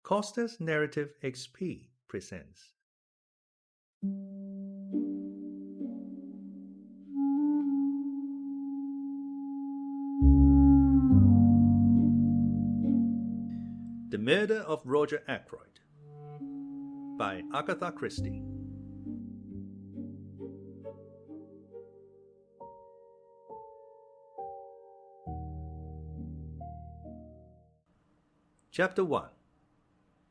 CostasNarrativeXP presents The Murder of Roger Ackroyd by Agatha Christie. Chapter 1.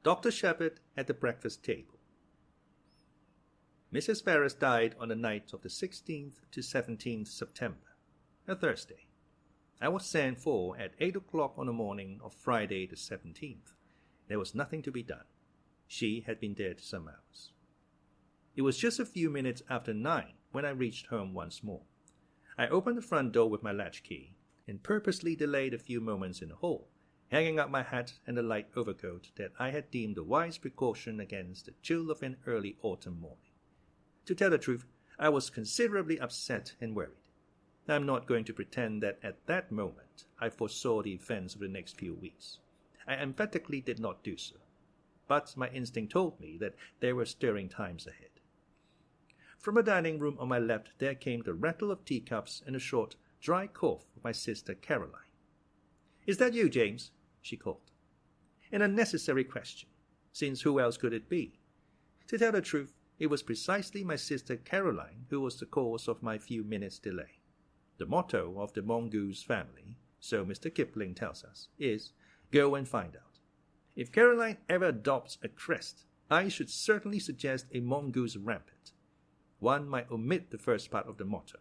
Dr. Sheppard at the breakfast table. Mrs. Ferrars died on the night of the 16th to 17th September, a Thursday. I was sent for at 8 o'clock on the morning of Friday the 17th. There was nothing to be done. She had been dead some hours. It was just a few minutes after 9 when I reached home once more. I opened the front door with my latchkey and purposely delayed a few moments in the hall, hanging up my hat and the light overcoat that I had deemed a wise precaution against the chill of an early autumn morning. To tell the truth, I was considerably upset and worried. I am not going to pretend that at that moment I foresaw the events of the next few weeks. I emphatically did not do so, but my instinct told me that there were stirring times ahead. From the dining room on my left there came the rattle of teacups and a short, dry cough of my sister Caroline. "Is that you, James?" she called. An unnecessary question, since who else could it be? To tell the truth, it was precisely my sister Caroline who was the cause of my few minutes' delay. The motto of the mongoose family, so Mr. Kipling tells us, is, "Go and find out." If Caroline ever adopts a crest, I should certainly suggest a mongoose rampant. One might omit the first part of the motto.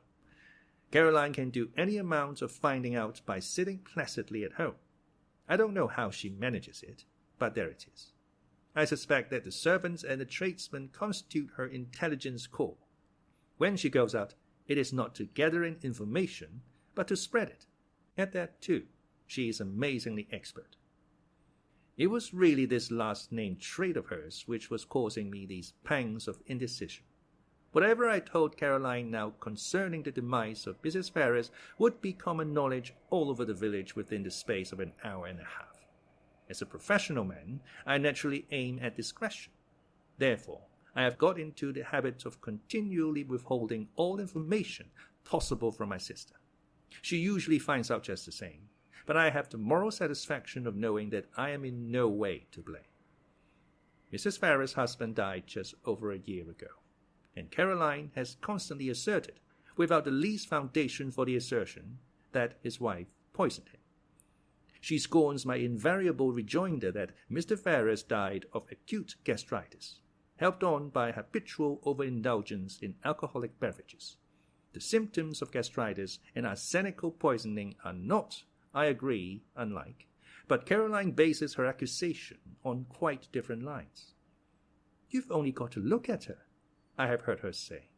Caroline can do any amount of finding out by sitting placidly at home. I don't know how she manages it, but there it is. I suspect that the servants and the tradesmen constitute her intelligence core. When she goes out, it is not to gather in information, but to spread it. At that, too, she is amazingly expert. It was really this last-named trait of hers which was causing me these pangs of indecision. Whatever I told Caroline now concerning the demise of Mrs. Ferrars would be common knowledge all over the village within the space of an hour and a half. As a professional man, I naturally aim at discretion. Therefore, I have got into the habit of continually withholding all information possible from my sister. She usually finds out just the same, but I have the moral satisfaction of knowing that I am in no way to blame. Mrs. Ferrars' husband died just over a year ago, and Caroline has constantly asserted, without the least foundation for the assertion, that his wife poisoned him. She scorns my invariable rejoinder that Mr. Ferrars died of acute gastritis, helped on by habitual overindulgence in alcoholic beverages. The symptoms of gastritis and arsenical poisoning are not, I agree, unlike, but Caroline bases her accusation on quite different lines. "You've only got to look at her," I have heard her say.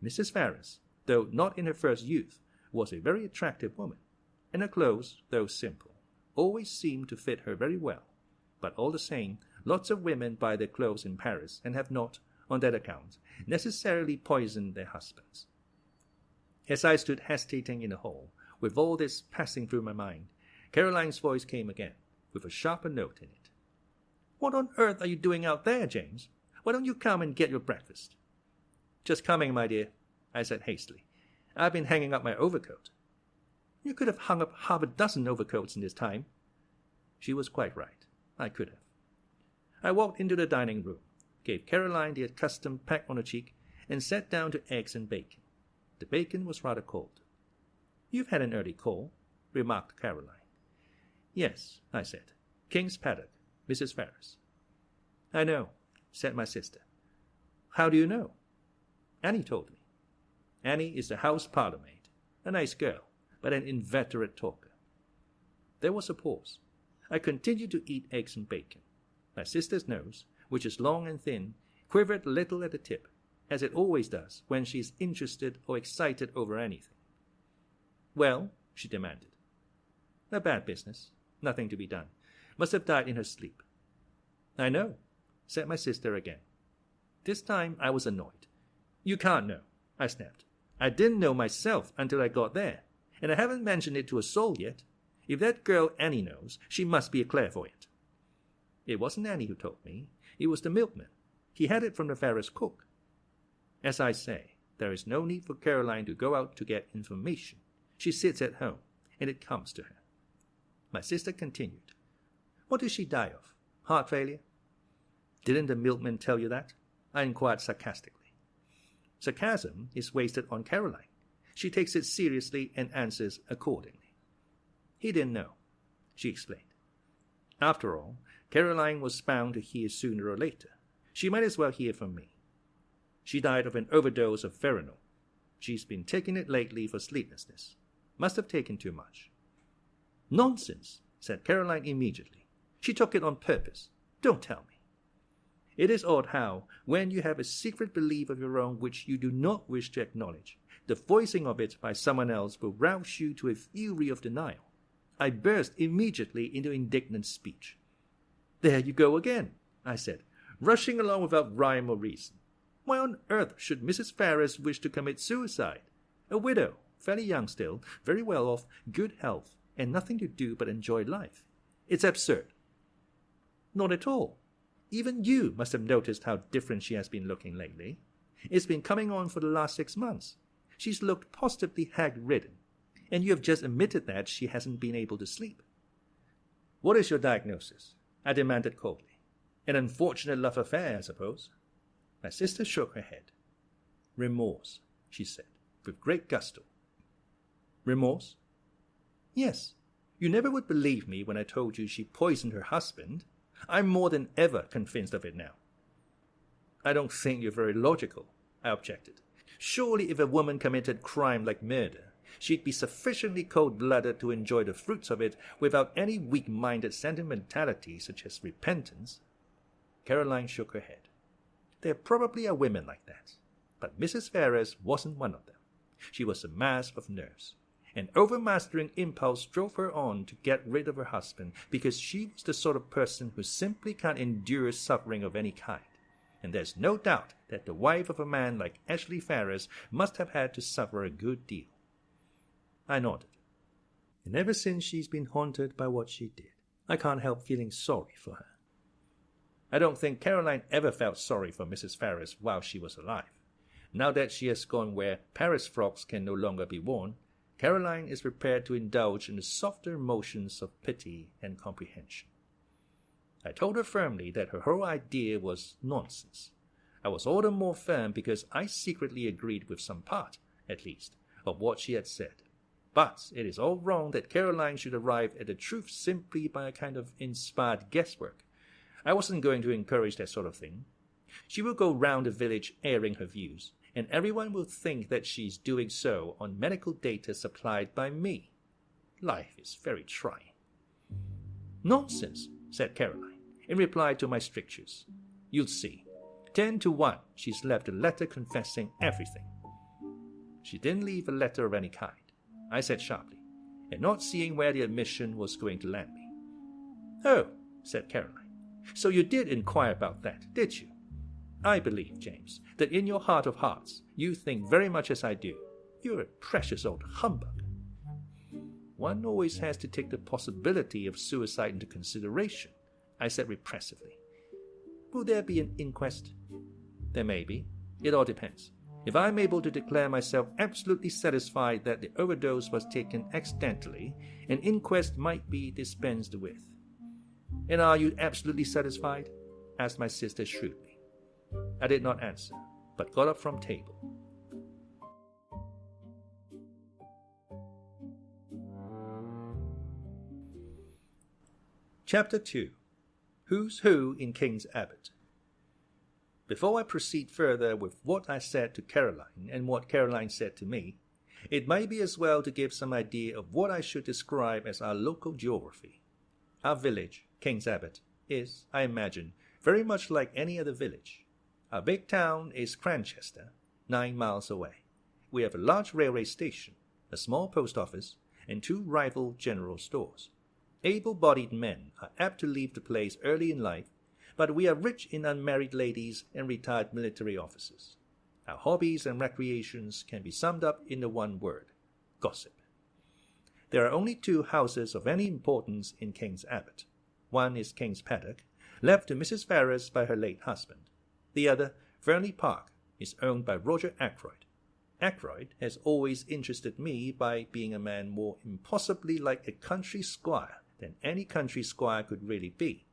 Mrs. Ferrars, though not in her first youth, was a very attractive woman, and her clothes, though simple, always seemed to fit her very well. But all the same, lots of women buy their clothes in Paris and have not, on that account, necessarily poisoned their husbands. As I stood hesitating in the hall, with all this passing through my mind, Caroline's voice came again, with a sharper note in it. "What on earth are you doing out there, James? Why don't you come and get your breakfast?" "Just coming, my dear," I said hastily. "I've been hanging up my overcoat." "You could have hung up half a dozen overcoats in this time." She was quite right. I could have. I walked into the dining room, gave Caroline the accustomed peck on the cheek, and sat down to eggs and bacon. The bacon was rather cold. "You've had an early call," remarked Caroline. "Yes," I said. "King's paddock, Mrs. Ferrars." "I know," said my sister. "How do you know?" "Annie told me." Annie is the house parlourmaid, a nice girl, but an inveterate talker. There was a pause. I continued to eat eggs and bacon. My sister's nose, which is long and thin, quivered a little at the tip, as it always does when she is interested or excited over anything. "Well?" she demanded. "A bad business. Nothing to be done. Must have died in her sleep." "I know," said my sister again. This time I was annoyed. "You can't know," I snapped. "I didn't know myself until I got there, and I haven't mentioned it to a soul yet. If that girl Annie knows, she must be a clairvoyant." It wasn't Annie who told me. It was the milkman. He had it from the Ferrers' cook. As I say, there is no need for Caroline to go out to get information. She sits at home, and it comes to her. My sister continued. What did she die of? Heart failure? Didn't the milkman tell you that? I inquired sarcastically. Sarcasm is wasted on Caroline. She takes it seriously and answers accordingly. He didn't know, she explained. After all, Caroline was bound to hear sooner or later. She might as well hear from me. She died of an overdose of Fernly. She's been taking it lately for sleeplessness. Must have taken too much. Nonsense, said Caroline immediately. She took it on purpose. Don't tell me. It is odd how, when you have a secret belief of your own which you do not wish to acknowledge, the voicing of it by someone else will rouse you to a fury of denial. I burst immediately into indignant speech. There you go again, I said, rushing along without rhyme or reason. Why on earth should Mrs. Ferrers wish to commit suicide? A widow, fairly young still, very well off, good health, and nothing to do but enjoy life. It's absurd. Not at all. Even you must have noticed how different she has been looking lately. It's been coming on for the last 6 months. She's looked positively hag-ridden, and you have just admitted that she hasn't been able to sleep. What is your diagnosis? I demanded coldly. An unfortunate love affair, I suppose. My sister shook her head. Remorse, she said, with great gusto. Remorse? Yes. You never would believe me when I told you she poisoned her husband. I'm more than ever convinced of it now. I don't think you're very logical, I objected. Surely if a woman committed crime like murder, she'd be sufficiently cold-blooded to enjoy the fruits of it without any weak-minded sentimentality such as repentance. Caroline shook her head. There probably are women like that, but Mrs. Ferrers wasn't one of them. She was a mass of nerves. An overmastering impulse drove her on to get rid of her husband because she was the sort of person who simply can't endure suffering of any kind. And there's no doubt that the wife of a man like Ashley Ferrers must have had to suffer a good deal. I nodded. And ever since she's been haunted by what she did, I can't help feeling sorry for her. I don't think Caroline ever felt sorry for Mrs. Ferrers while she was alive. Now that she has gone where Paris frocks can no longer be worn, Caroline is prepared to indulge in the softer emotions of pity and comprehension. I told her firmly that her whole idea was nonsense. I was all the more firm because I secretly agreed with some part, at least, of what she had said. But it is all wrong that Caroline should arrive at the truth simply by a kind of inspired guesswork. I wasn't going to encourage that sort of thing. She will go round the village airing her views, and everyone will think that she's doing so on medical data supplied by me. Life is very trying. Nonsense, said Caroline, in reply to my strictures. You'll see. 10 to 1, she's left a letter confessing everything. She didn't leave a letter of any kind, I said sharply, and not seeing where the admission was going to land me. Oh, said Caroline. So you did inquire about that, did you? I believe, James, that in your heart of hearts you think very much as I do. You're a precious old humbug. One always has to take the possibility of suicide into consideration, I said repressively. Will there be an inquest? There may be. It all depends. If I'm able to declare myself absolutely satisfied that the overdose was taken accidentally, an inquest might be dispensed with. And are you absolutely satisfied? Asked my sister shrewdly. I did not answer, but got up from table. Chapter 2. Who's Who in King's Abbot. Before I proceed further with what I said to Caroline and what Caroline said to me, it may be as well to give some idea of what I should describe as our local geography. Our village, King's Abbot, is, I imagine, very much like any other village. Our big town is Cranchester, 9 miles away. We have a large railway station, a small post office, and 2 rival general stores. Able-bodied men are apt to leave the place early in life, but we are rich in unmarried ladies and retired military officers. Our hobbies and recreations can be summed up in the one word: gossip. There are only 2 houses of any importance in King's Abbot. One is King's Paddock, left to Mrs. Ferrers by her late husband. The other, Fernly Park, is owned by Roger Ackroyd. Ackroyd has always interested me by being a man more impossibly like a country squire than any country squire could really be.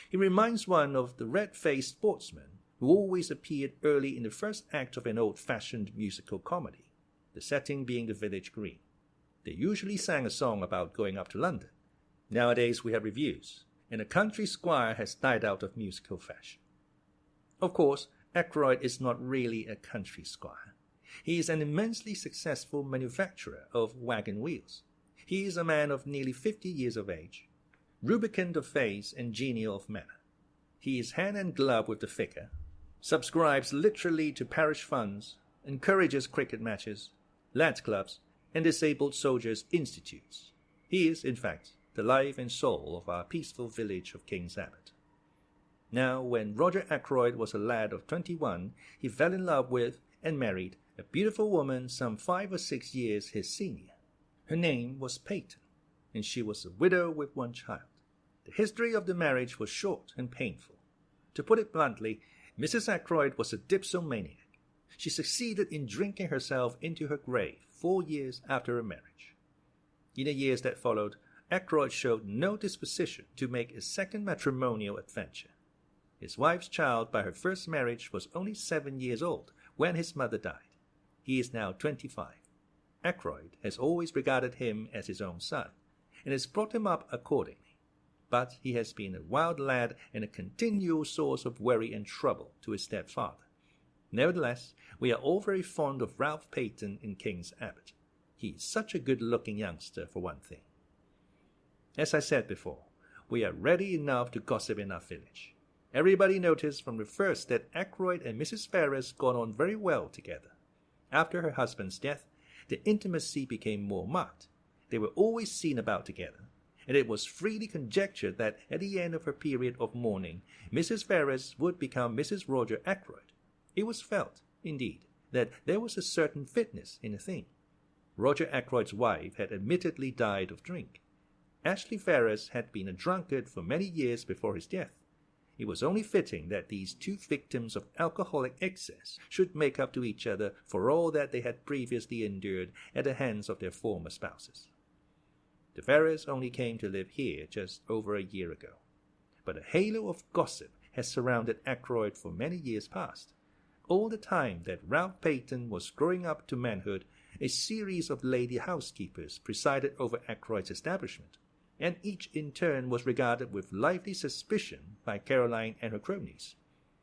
He reminds one of the red-faced sportsman who always appeared early in the first act of an old-fashioned musical comedy, the setting being the village green. They usually sang a song about going up to London. Nowadays we have reviews, and a country squire has died out of musical fashion. Of course, Ackroyd is not really a country squire. He is an immensely successful manufacturer of wagon wheels. He is a man of nearly 50 years of age, rubicund of face and genial of manner. He is hand and glove with the vicar, subscribes literally to parish funds, encourages cricket matches, lads' clubs, and disabled soldiers' institutes. He is, in fact, the life and soul of our peaceful village of King's Abbot. Now, when Roger Ackroyd was a lad of 21, he fell in love with and married a beautiful woman some 5 or 6 years his senior. Her name was Peyton, and she was a widow with 1 child. The history of the marriage was short and painful. To put it bluntly, Mrs. Ackroyd was a dipsomaniac. She succeeded in drinking herself into her grave 4 years after her marriage. In the years that followed, Ackroyd showed no disposition to make a second matrimonial adventure. His wife's child by her first marriage was only 7 years old when his mother died. He is now 25. Ackroyd has always regarded him as his own son, and has brought him up accordingly. But he has been a wild lad and a continual source of worry and trouble to his stepfather. Nevertheless, we are all very fond of Ralph Peyton in King's Abbot. He is such a good-looking youngster, for one thing. As I said before, we are ready enough to gossip in our village. Everybody noticed from the first that Ackroyd and Mrs. Ferrers got on very well together. After her husband's death, the intimacy became more marked. They were always seen about together, and it was freely conjectured that at the end of her period of mourning, Mrs. Ferrers would become Mrs. Roger Ackroyd. It was felt, indeed, that there was a certain fitness in the thing. Roger Ackroyd's wife had admittedly died of drink. Ashley Ferrers had been a drunkard for many years before his death. It was only fitting that these 2 victims of alcoholic excess should make up to each other for all that they had previously endured at the hands of their former spouses. The Ferrers only came to live here just over a year ago, but a halo of gossip has surrounded Ackroyd for many years past. All the time that Ralph Peyton was growing up to manhood, a series of lady housekeepers presided over Ackroyd's establishment, and each in turn was regarded with lively suspicion by Caroline and her cronies.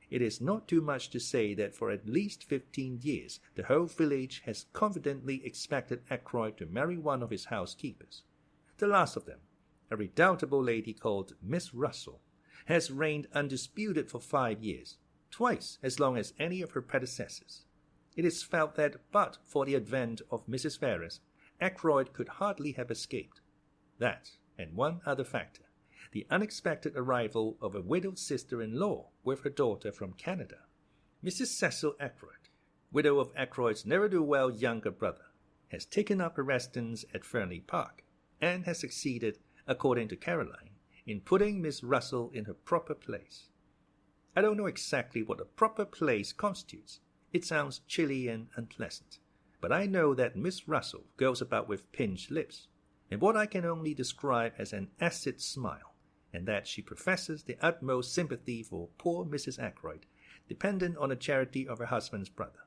It is not too much to say that for at least 15 years the whole village has confidently expected Ackroyd to marry one of his housekeepers. The last of them, a redoubtable lady called Miss Russell, has reigned undisputed for 5 years, twice as long as any of her predecessors. It is felt that but for the advent of Mrs. Ferrers, Ackroyd could hardly have escaped. That, and one other factor, the unexpected arrival of a widowed sister-in-law with her daughter from Canada. Mrs. Cecil Ackroyd, widow of Ackroyd's ne'er-do-well younger brother, has taken up her residence at Fernly Park, and has succeeded, according to Caroline, in putting Miss Russell in her proper place. I don't know exactly what a proper place constitutes. It sounds chilly and unpleasant, but I know that Miss Russell goes about with pinched lips, and what I can only describe as an acid smile, and that she professes the utmost sympathy for poor Mrs. Ackroyd, dependent on the charity of her husband's brother.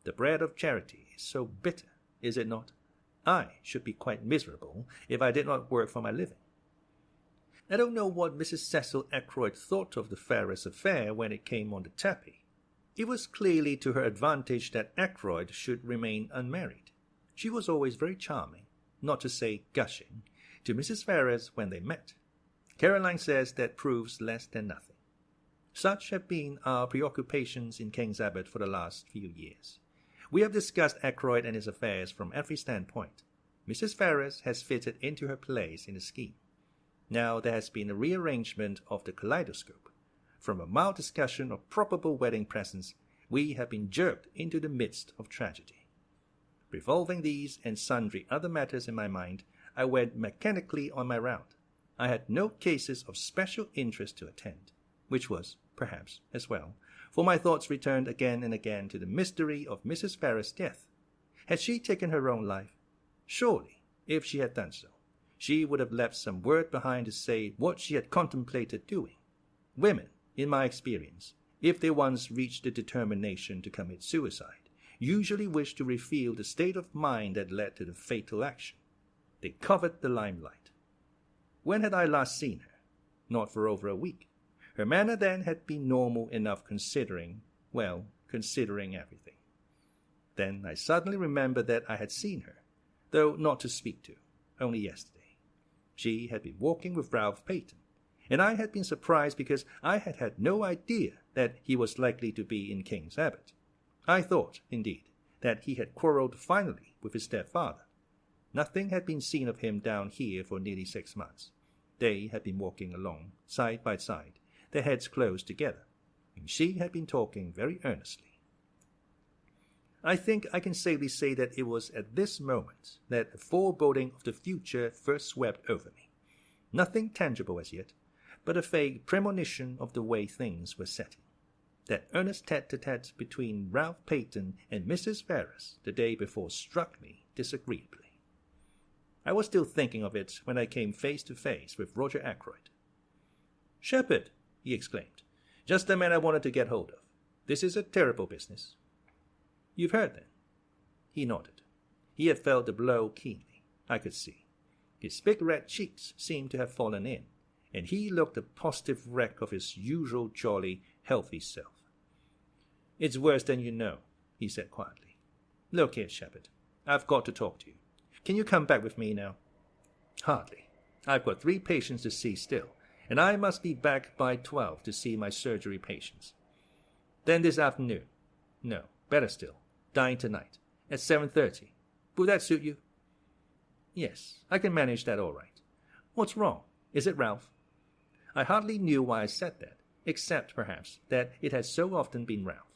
The bread of charity is so bitter, is it not? I should be quite miserable if I did not work for my living. I don't know what Mrs. Cecil Ackroyd thought of the Ferrers affair when it came on the tapis. It was clearly to her advantage that Ackroyd should remain unmarried. She was always very charming, not to say gushing, to Mrs. Ferrers when they met. Caroline says that proves less than nothing. Such have been our preoccupations in King's Abbot for the last few years. We have discussed Ackroyd and his affairs from every standpoint. Mrs. Ferrers has fitted into her place in the scheme. Now there has been a rearrangement of the kaleidoscope. From a mild discussion of probable wedding presents, we have been jerked into the midst of tragedy. Revolving these and sundry other matters in my mind, I went mechanically on my round. I had no cases of special interest to attend. which was, perhaps, as well, for my thoughts returned again and again to the mystery of Mrs. Ferrars' death. Had she taken her own life? Surely, if she had done so, she would have left some word behind to say what she had contemplated doing. Women, in my experience, if they once reach the determination to commit suicide, usually wish to reveal the state of mind that led to the fatal action. They covet the limelight. When had I last seen her? Not for over a week. Her manner then had been normal enough considering everything. Then I suddenly remembered that I had seen her, though not to speak to, only yesterday. She had been walking with Ralph Peyton, and I had been surprised because I had had no idea that he was likely to be in King's Abbot. I thought, indeed, that he had quarrelled finally with his stepfather. Nothing had been seen of him down here for nearly 6 months. They had been walking along, side by side, their heads close together, and she had been talking very earnestly. I think I can safely say that it was at this moment that a foreboding of the future first swept over me. Nothing tangible as yet, but a vague premonition of the way things were setting. That earnest tete-a-tete between Ralph Peyton and Mrs. Ferrars the day before struck me disagreeably. I was still thinking of it when I came face to face with Roger Ackroyd. "Sheppard," he exclaimed, "just the man I wanted to get hold of. This is a terrible business." "You've heard, then?" He nodded. He had felt the blow keenly, I could see. His big red cheeks seemed to have fallen in, and he looked a positive wreck of his usual jolly, healthy self. "It's worse than you know," he said quietly. "Look here, Sheppard, I've got to talk to you. Can you come back with me now?" "Hardly. I've got 3 patients to see still, and I must be back by 12 to see my surgery patients." "Then this afternoon?" "No, better still. Dine tonight, at 7:30. Will that suit you?" "Yes, I can manage that all right. What's wrong? Is it Ralph?" I hardly knew why I said that, except, perhaps, that it had so often been Ralph.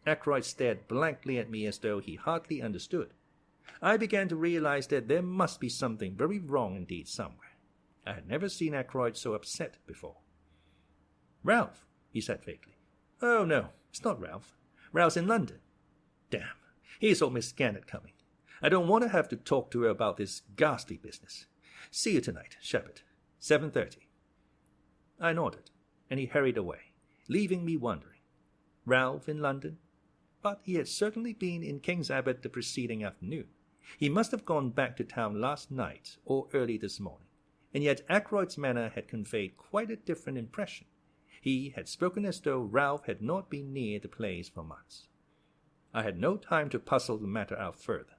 Ackroyd stared blankly at me as though he hardly understood. I began to realize that there must be something very wrong indeed somewhere. I had never seen Ackroyd so upset before. "Ralph," he said vaguely. "Oh, no, it's not Ralph. Ralph's in London. Damn, here's old Miss Gannett coming. I don't want to have to talk to her about this ghastly business. See you tonight, Sheppard, 7:30. I nodded, and he hurried away, leaving me wondering. Ralph in London? But he had certainly been in King's Abbot the preceding afternoon. He must have gone back to town last night or early this morning, and yet Ackroyd's manner had conveyed quite a different impression. He had spoken as though Ralph had not been near the place for months. I had no time to puzzle the matter out further.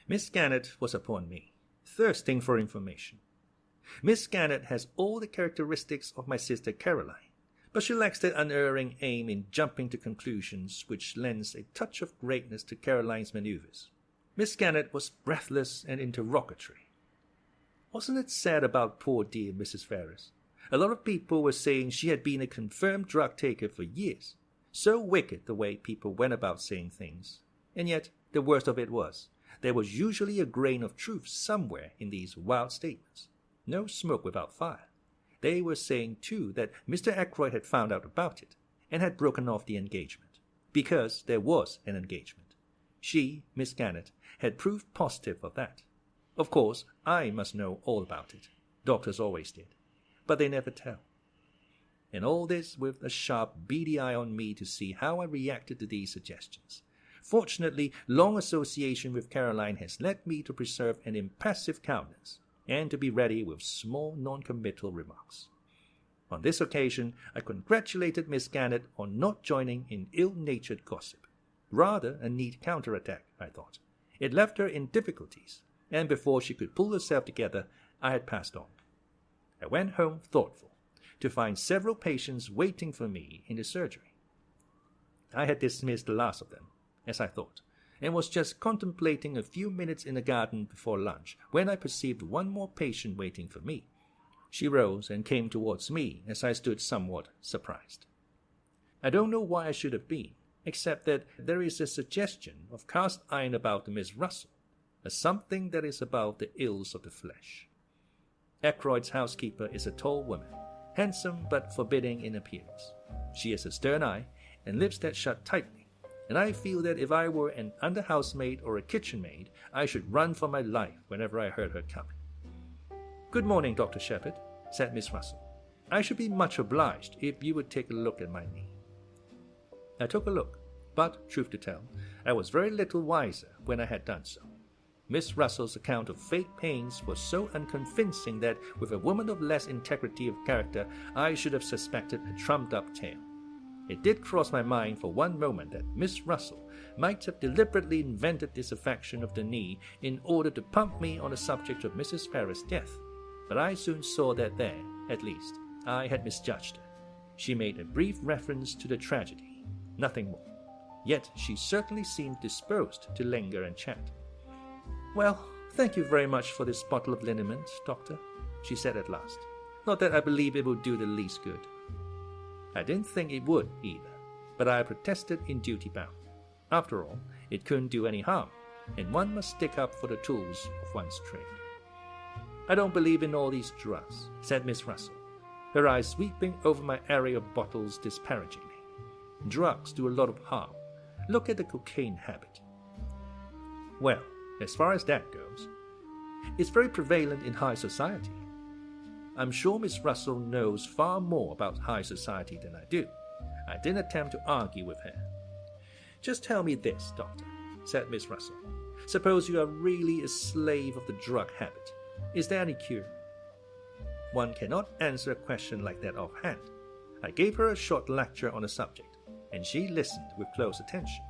Miss Gannett was upon me, thirsting for information. Miss Gannett has all the characteristics of my sister Caroline, but she lacks that unerring aim in jumping to conclusions which lends a touch of greatness to Caroline's maneuvers. Miss Gannett was breathless and interrogatory. Wasn't it sad about poor dear Mrs. Ferrars? A lot of people were saying she had been a confirmed drug-taker for years. So wicked the way people went about saying things. And yet, the worst of it was, there was usually a grain of truth somewhere in these wild statements. No smoke without fire. They were saying, too, that Mr. Ackroyd had found out about it, and had broken off the engagement. Because there was an engagement. She, Miss Gannett, had proved positive of that. Of course, I must know all about it. Doctors always did. But they never tell. And all this with a sharp, beady eye on me to see how I reacted to these suggestions. Fortunately, long association with Caroline has led me to preserve an impassive countenance, and to be ready with small non-committal remarks. On this occasion, I congratulated Miss Gannett on not joining in ill-natured gossip. Rather a neat counterattack, I thought. It left her in difficulties, and before she could pull herself together, I had passed on. I went home thoughtful, to find several patients waiting for me in the surgery. I had dismissed the last of them, as I thought, and was just contemplating a few minutes in the garden before lunch when I perceived one more patient waiting for me. She rose and came towards me as I stood somewhat surprised. I don't know why I should have been, except that there is a suggestion of cast iron about the Miss Russell, a something that is about the ills of the flesh. Ackroyd's housekeeper is a tall woman, handsome but forbidding in appearance. She has a stern eye and lips that shut tightly, and I feel that if I were an under-housemaid or a kitchen maid, I should run for my life whenever I heard her coming. "Good morning, Dr. Sheppard," said Miss Russell. "I should be much obliged if you would take a look at my knee." I took a look, but, truth to tell, I was very little wiser when I had done so. Miss Russell's account of fake pains was so unconvincing that, with a woman of less integrity of character, I should have suspected a trumped-up tale. It did cross my mind for one moment that Miss Russell might have deliberately invented this affection of the knee in order to pump me on the subject of Mrs. Ferrers' death, but I soon saw that there, at least, I had misjudged her. She made a brief reference to the tragedy, nothing more. Yet she certainly seemed disposed to linger and chat. "Well, thank you very much for this bottle of liniment, Doctor," she said at last. "Not that I believe it will do the least good." I didn't think it would either, but I protested in duty bound. After all, it couldn't do any harm, and one must stick up for the tools of one's trade. "I don't believe in all these drugs," said Miss Russell, her eyes sweeping over my array of bottles disparagingly. "Drugs do a lot of harm. Look at the cocaine habit." "Well, as far as that goes, it's very prevalent in high society." I'm sure Miss Russell knows far more about high society than I do. I didn't attempt to argue with her. "Just tell me this, Doctor," said Miss Russell. "Suppose you are really a slave of the drug habit. Is there any cure?" One cannot answer a question like that offhand. I gave her a short lecture on the subject, and she listened with close attention.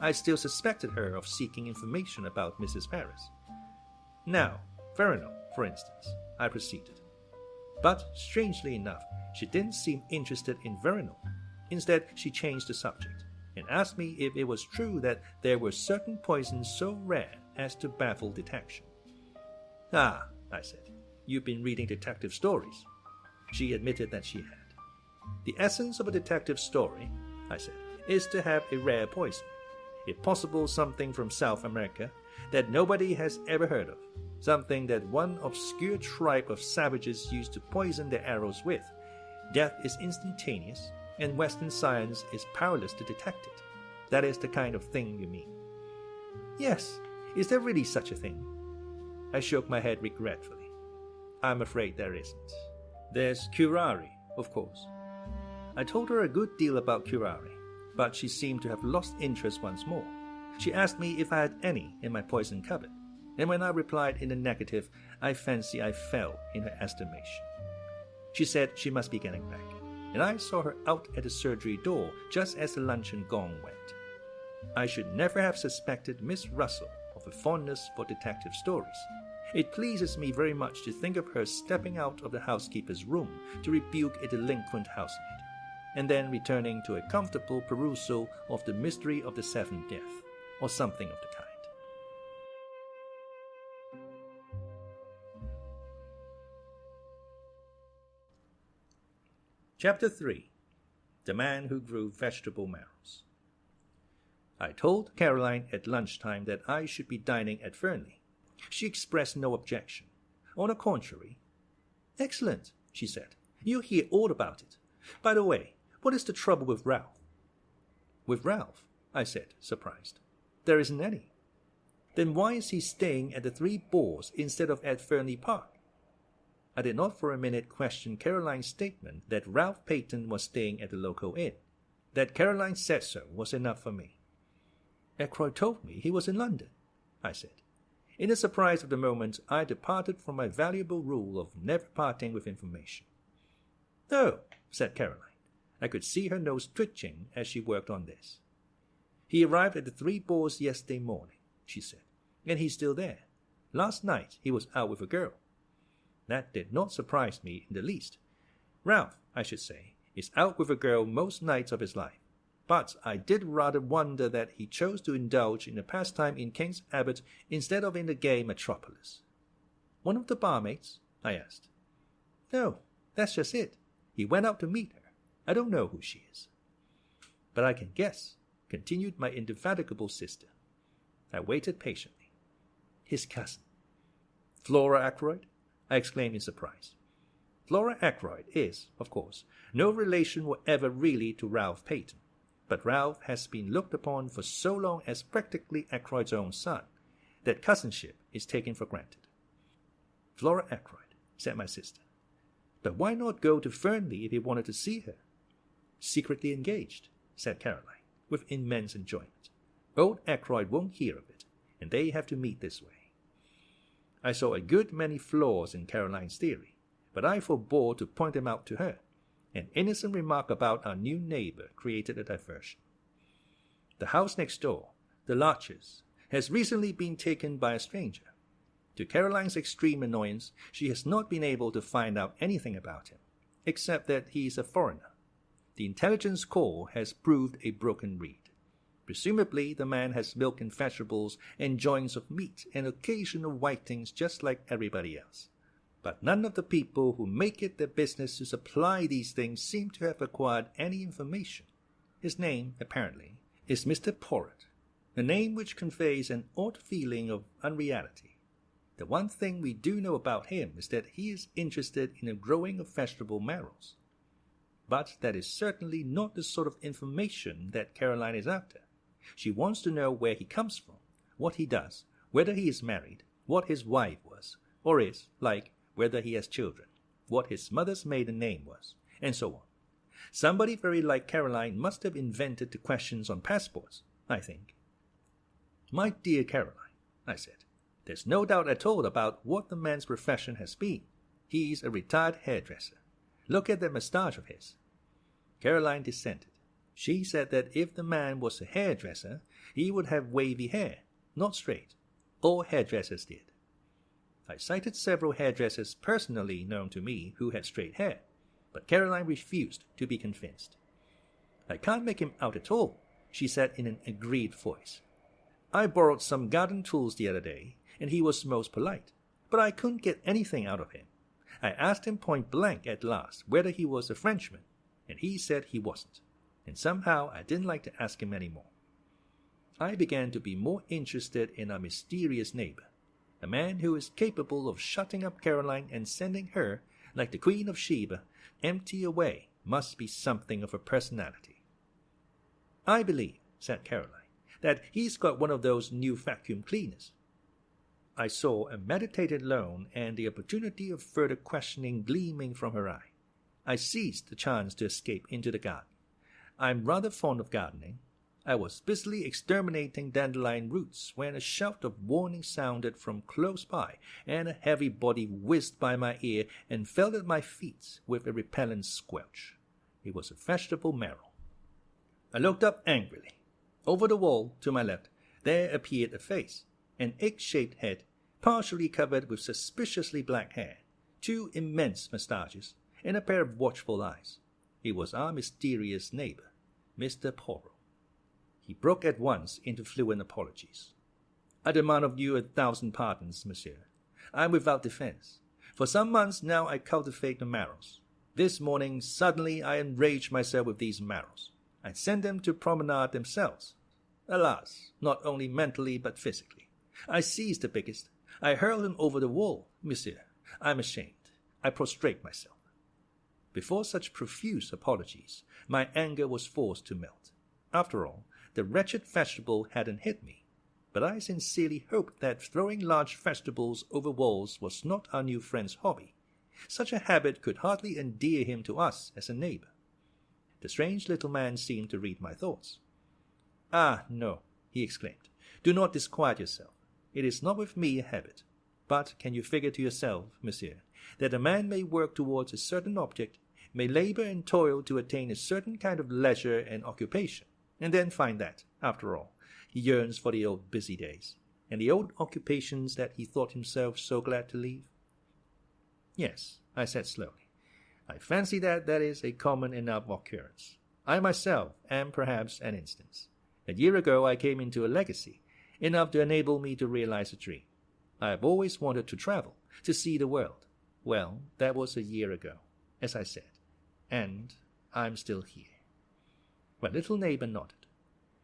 I still suspected her of seeking information about Mrs. Ferrers. "Now, Vernal, for instance," I proceeded. But, strangely enough, she didn't seem interested in Vernal. Instead, she changed the subject, and asked me if it was true that there were certain poisons so rare as to baffle detection. "Ah," I said, "you've been reading detective stories." She admitted that she had. "The essence of a detective story," I said, "is to have a rare poison. If possible, something from South America that nobody has ever heard of. Something that one obscure tribe of savages used to poison their arrows with. Death is instantaneous, and Western science is powerless to detect it. That is the kind of thing you mean." "Yes. Is there really such a thing?" I shook my head regretfully. "I'm afraid there isn't. There's curare, of course." I told her a good deal about curare, but she seemed to have lost interest once more. She asked me if I had any in my poison cupboard, and when I replied in the negative, I fancy I fell in her estimation. She said she must be getting back, and I saw her out at the surgery door just as the luncheon gong went. I should never have suspected Miss Russell of a fondness for detective stories. It pleases me very much to think of her stepping out of the housekeeper's room to rebuke a delinquent housemaid, and then returning to a comfortable perusal of the mystery of the seventh death, or something of the kind. Chapter 3. The Man Who Grew Vegetable Marrows. I told Caroline at lunchtime that I should be dining at Fernly. She expressed no objection. On the contrary. "Excellent," she said. "You'll hear all about it. By the way, what is the trouble with Ralph?" "With Ralph?" I said, surprised. "There isn't any." "Then why is he staying at the Three Boars instead of at Fernly Park?" I did not for a minute question Caroline's statement that Ralph Peyton was staying at the local inn. That Caroline said so was enough for me. "Ackroyd told me he was in London," I said. In the surprise of the moment, I departed from my valuable rule of never parting with information. "Oh," said Caroline. I could see her nose twitching as she worked on this. "He arrived at the Three Boars yesterday morning," she said, "and he's still there. Last night he was out with a girl." That did not surprise me in the least. Ralph, I should say, is out with a girl most nights of his life. But I did rather wonder that he chose to indulge in a pastime in King's Abbot instead of in the gay metropolis. "One of the barmaids?" I asked. "No, that's just it. He went out to meet her. I don't know who she is." "But I can guess," continued my indefatigable sister. I waited patiently. "His cousin." "Flora Ackroyd?" I exclaimed in surprise. Flora Ackroyd is, of course, no relation whatever really to Ralph Peyton, but Ralph has been looked upon for so long as practically Ackroyd's own son that cousinship is taken for granted. Flora Ackroyd, said my sister. But why not go to Fernly if he wanted to see her? Secretly engaged, said Caroline, with immense enjoyment. Old Ackroyd won't hear of it, and they have to meet this way. I saw a good many flaws in Caroline's theory, but I forbore to point them out to her. An innocent remark about our new neighbor created a diversion. The house next door, the Larchers, has recently been taken by a stranger. To Caroline's extreme annoyance, she has not been able to find out anything about him, except that he is a foreigner. The intelligence corps has proved a broken reed. Presumably, the man has milk and vegetables and joints of meat and occasional whitings just like everybody else. But none of the people who make it their business to supply these things seem to have acquired any information. His name, apparently, is Mr. Poirot, a name which conveys an odd feeling of unreality. The one thing we do know about him is that he is interested in the growing of vegetable marrows. But that is certainly not the sort of information that Caroline is after. She wants to know where he comes from, what he does, whether he is married, what his wife was, or is, like, whether he has children, what his mother's maiden name was, and so on. Somebody very like Caroline must have invented the questions on passports, I think. My dear Caroline, I said, there's no doubt at all about what the man's profession has been. He's a retired hairdresser. Look at that moustache of his. Caroline dissented. She said that if the man was a hairdresser, he would have wavy hair, not straight. All hairdressers did. I cited several hairdressers personally known to me who had straight hair, but Caroline refused to be convinced. I can't make him out at all, she said in an aggrieved voice. I borrowed some garden tools the other day, and he was most polite, but I couldn't get anything out of him. I asked him point blank at last whether he was a Frenchman, and he said he wasn't, and somehow I didn't like to ask him any more. I began to be more interested in our mysterious neighbor, a man who is capable of shutting up Caroline and sending her, like the Queen of Sheba, empty away must be something of a personality. I believe, said Caroline, that he's got one of those new vacuum cleaners. I saw a meditated loan and the opportunity of further questioning gleaming from her eye. I seized the chance to escape into the garden. I'm rather fond of gardening. I was busily exterminating dandelion roots when a shout of warning sounded from close by, and a heavy body whizzed by my ear and fell at my feet with a repellent squelch. It was a vegetable marrow. I looked up angrily. Over the wall, to my left, there appeared a face, an egg-shaped head, partially covered with suspiciously black hair, 2 immense moustaches, and a pair of watchful eyes. It was our mysterious neighbor, Mr. Poirot. He broke at once into fluent apologies. I demand of you 1,000 pardons, monsieur. I am without defense. For some months now I cultivate the marrows. This morning suddenly I enraged myself with these marrows. I sent them to promenade themselves. Alas, not only mentally but physically. I seized the biggest. I hurled him over the wall, monsieur. I am ashamed. I prostrate myself. Before such profuse apologies, my anger was forced to melt. After all, the wretched vegetable hadn't hit me, but I sincerely hoped that throwing large vegetables over walls was not our new friend's hobby. Such a habit could hardly endear him to us as a neighbor. The strange little man seemed to read my thoughts. Ah, no, he exclaimed. Do not disquiet yourself. It is not with me a habit. But can you figure to yourself, monsieur, that a man may work towards a certain object, may labor and toil to attain a certain kind of leisure and occupation, and then find that, after all, he yearns for the old busy days, and the old occupations that he thought himself so glad to leave? Yes, I said slowly. I fancy that is a common enough occurrence. I myself am perhaps an instance. A year ago I came into a legacy, enough to enable me to realize a dream. I have always wanted to travel, to see the world. Well, that was a year ago, as I said, and I'm still here. My little neighbor nodded.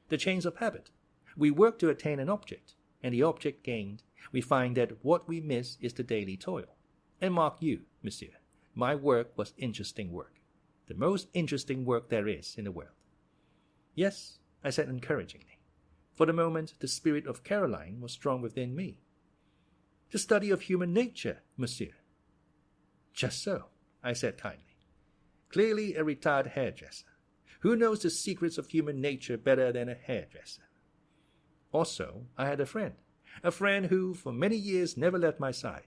The chains of habit. We work to attain an object, and the object gained, we find that what we miss is the daily toil. And mark you, monsieur, My work was interesting work, the most interesting work there is in the world. Yes, I said encouragingly. For the moment, the spirit of Caroline was strong within me. The study of human nature, monsieur. Just so, I said kindly. Clearly a retired hairdresser. Who knows the secrets of human nature better than a hairdresser? Also, I had a friend who for many years never left my side,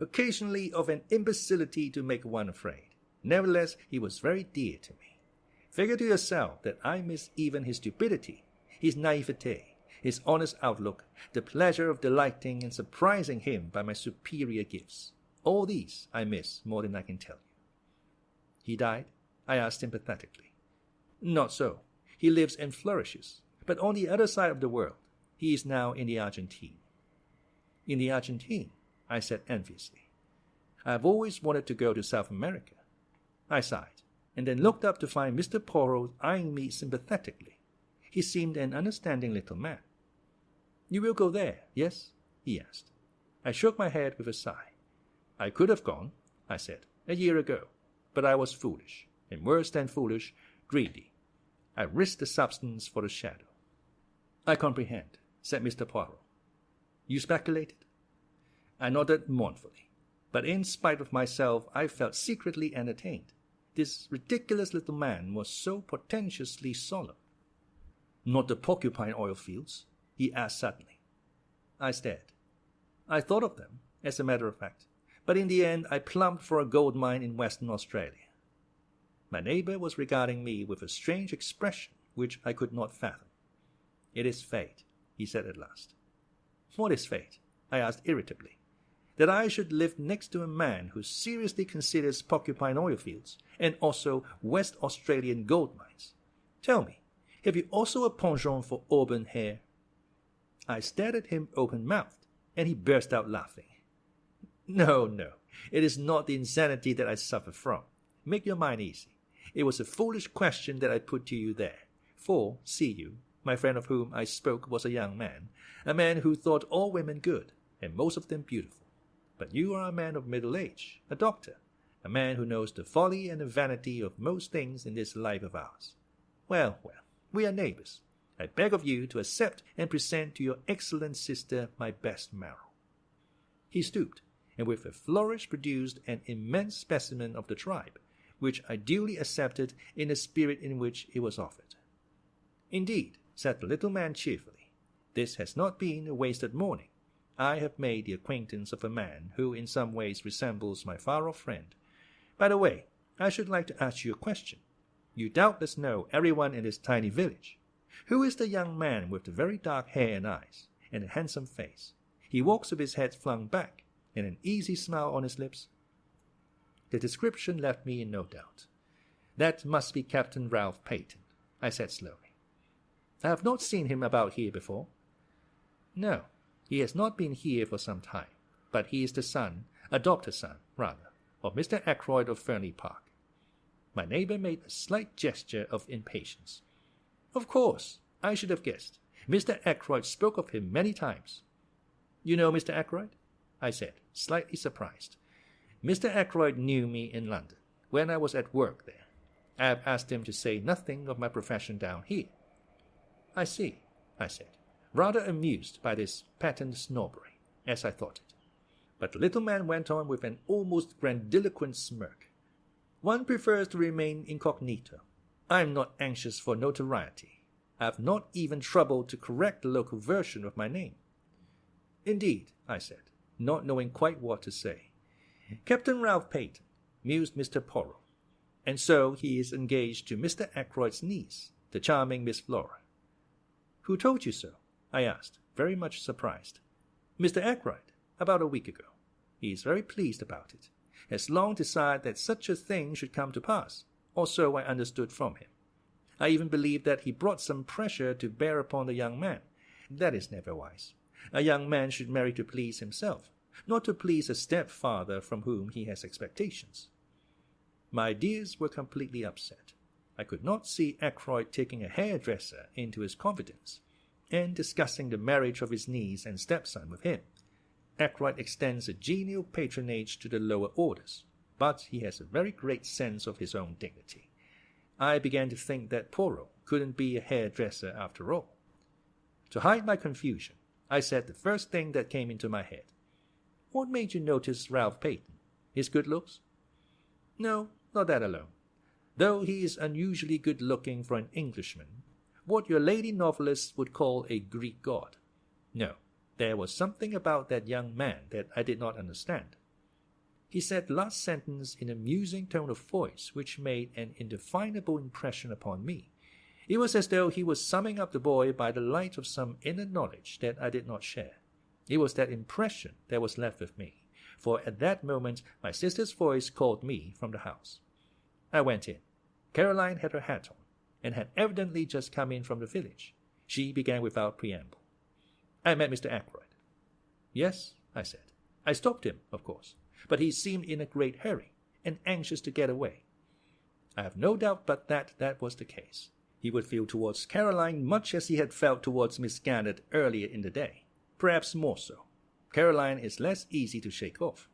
occasionally of an imbecility to make one afraid. Nevertheless, he was very dear to me. Figure to yourself that I miss even his stupidity, his naivete, his honest outlook, the pleasure of delighting and surprising him by my superior gifts. All these I miss more than I can tell you. He died? I asked sympathetically. Not so. He lives and flourishes, but on the other side of the world. He is now in the Argentine. In the Argentine? I said enviously. I have always wanted to go to South America. I sighed, and then looked up to find Mr. Poirot eyeing me sympathetically. He seemed an understanding little man. You will go there, yes? He asked. I shook my head with a sigh. I could have gone, I said, a year ago, but I was foolish, and worse than foolish, greedy. I risked the substance for the shadow. I comprehend, said Mr. Poirot. You speculated? I nodded mournfully, but in spite of myself I felt secretly entertained. This ridiculous little man was so portentously solemn. Not the porcupine oil fields? He asked suddenly. I stared. I thought of them, as a matter of fact, but in the end I plumped for a gold mine in Western Australia. My neighbor was regarding me with a strange expression which I could not fathom. It is fate, he said at last. What is fate? I asked irritably. That I should live next to a man who seriously considers porcupine oil fields and also West Australian gold mines. Tell me, have you also a penchant for auburn hair? I stared at him open-mouthed, and he burst out laughing. No, it is not the insanity that I suffer from. Make your mind easy. It was a foolish question that I put to you there, for, see you, my friend of whom I spoke was a man who thought all women good, and most of them beautiful. But you are a man of middle age, a doctor, a man who knows the folly and the vanity of most things in this life of ours. Well, we are neighbors. I beg of you to accept and present to your excellent sister my best marrow. He stooped, and with a flourish produced an immense specimen of the tribe, which I duly accepted in the spirit in which it was offered. Indeed, said the little man cheerfully, this has not been a wasted morning. I have made the acquaintance of a man who in some ways resembles my far-off friend. By the way, I should like to ask you a question. You doubtless know everyone in this tiny village. Who is the young man with the very dark hair and eyes, and a handsome face? He walks with his head flung back, and an easy smile on his lips. The description left me in no doubt. That must be Captain Ralph Peyton, I said slowly. I have not seen him about here before. No, he has not been here for some time, but he is the son, adopted son, rather, of Mr. Ackroyd of Fernly Park. My neighbor made a slight gesture of impatience. Of course, I should have guessed. Mr. Ackroyd spoke of him many times. You know Mr. Ackroyd? I said, slightly surprised. Mr. Ackroyd knew me in London, when I was at work there. I have asked him to say nothing of my profession down here. I see, I said, rather amused by this patent snobbery, as I thought it. But the little man went on with an almost grandiloquent smirk. One prefers to remain incognito. I am not anxious for notoriety. I have not even troubled to correct the local version of my name. Indeed, I said, not knowing quite what to say. Captain Ralph Peyton, mused Mr. Poirot. And so he is engaged to Mr. Ackroyd's niece, the charming Miss Flora. Who told you so? I asked, very much surprised. Mr. Ackroyd, about a week ago. He is very pleased about it. Has long desired that such a thing should come to pass, or so I understood from him. I even believe that he brought some pressure to bear upon the young man. That is never wise. A young man should marry to please himself, not to please a stepfather from whom he has expectations. My ideas were completely upset. I could not see Ackroyd taking a hairdresser into his confidence, and discussing the marriage of his niece and stepson with him. Ackroyd extends a genial patronage to the lower orders, but he has a very great sense of his own dignity. I began to think that Poirot couldn't be a hairdresser after all. To hide my confusion, I said the first thing that came into my head. What made you notice Ralph Peyton? His good looks? No, not that alone. Though he is unusually good-looking for an Englishman, what your lady novelists would call a Greek god. No, there was something about that young man that I did not understand. He said the last sentence in a musing tone of voice which made an indefinable impression upon me. It was as though he was summing up the boy by the light of some inner knowledge that I did not share. It was that impression that was left with me, for at that moment my sister's voice called me from the house. I went in. Caroline had her hat on, and had evidently just come in from the village. She began without preamble. I met Mr. Ackroyd. Yes, I said. I stopped him, of course, but he seemed in a great hurry, and anxious to get away. I have no doubt but that was the case. He would feel towards Caroline much as he had felt towards Miss Gannett earlier in the day, perhaps more so. Caroline is less easy to shake off.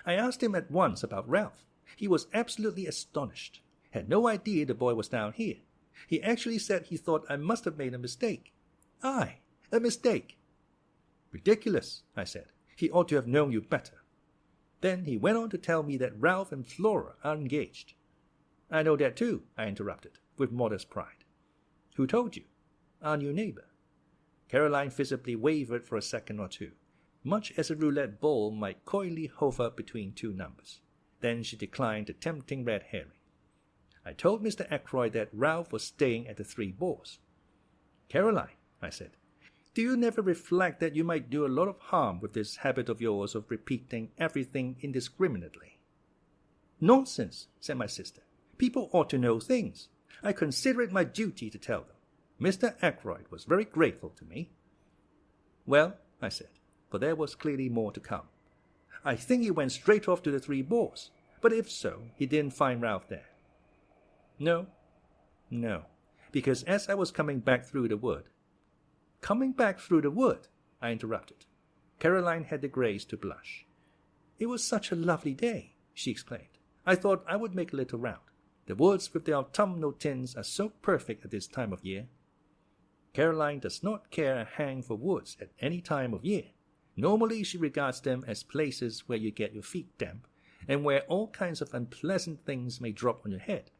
I asked him at once about Ralph. He was absolutely astonished, had no idea the boy was down here. He actually said he thought I must have made a mistake. Aye, a mistake. Ridiculous, I said. He ought to have known you better. Then he went on to tell me that Ralph and Flora are engaged. I know that too, I interrupted, with modest pride. Who told you? Our new neighbor. Caroline visibly wavered for a second or two, much as a roulette ball might coyly hover between two numbers. Then she declined the tempting red herring. I told Mr. Ackroyd that Ralph was staying at the Three Boars. Caroline, I said, do you never reflect that you might do a lot of harm with this habit of yours of repeating everything indiscriminately? Nonsense, said my sister. People ought to know things. I consider it my duty to tell them. Mr. Ackroyd was very grateful to me. Well, I said, for there was clearly more to come. I think he went straight off to the Three Boars, but if so, he didn't find Ralph there. No, because as I was coming back through the wood— Coming back through the wood, I interrupted. Caroline had the grace to blush. It was such a lovely day, she exclaimed. I thought I would make a little round. The woods with their autumnal tints are so perfect at this time of year. Caroline does not care a hang for woods at any time of year. Normally she regards them as places where you get your feet damp, and where all kinds of unpleasant things may drop on your head.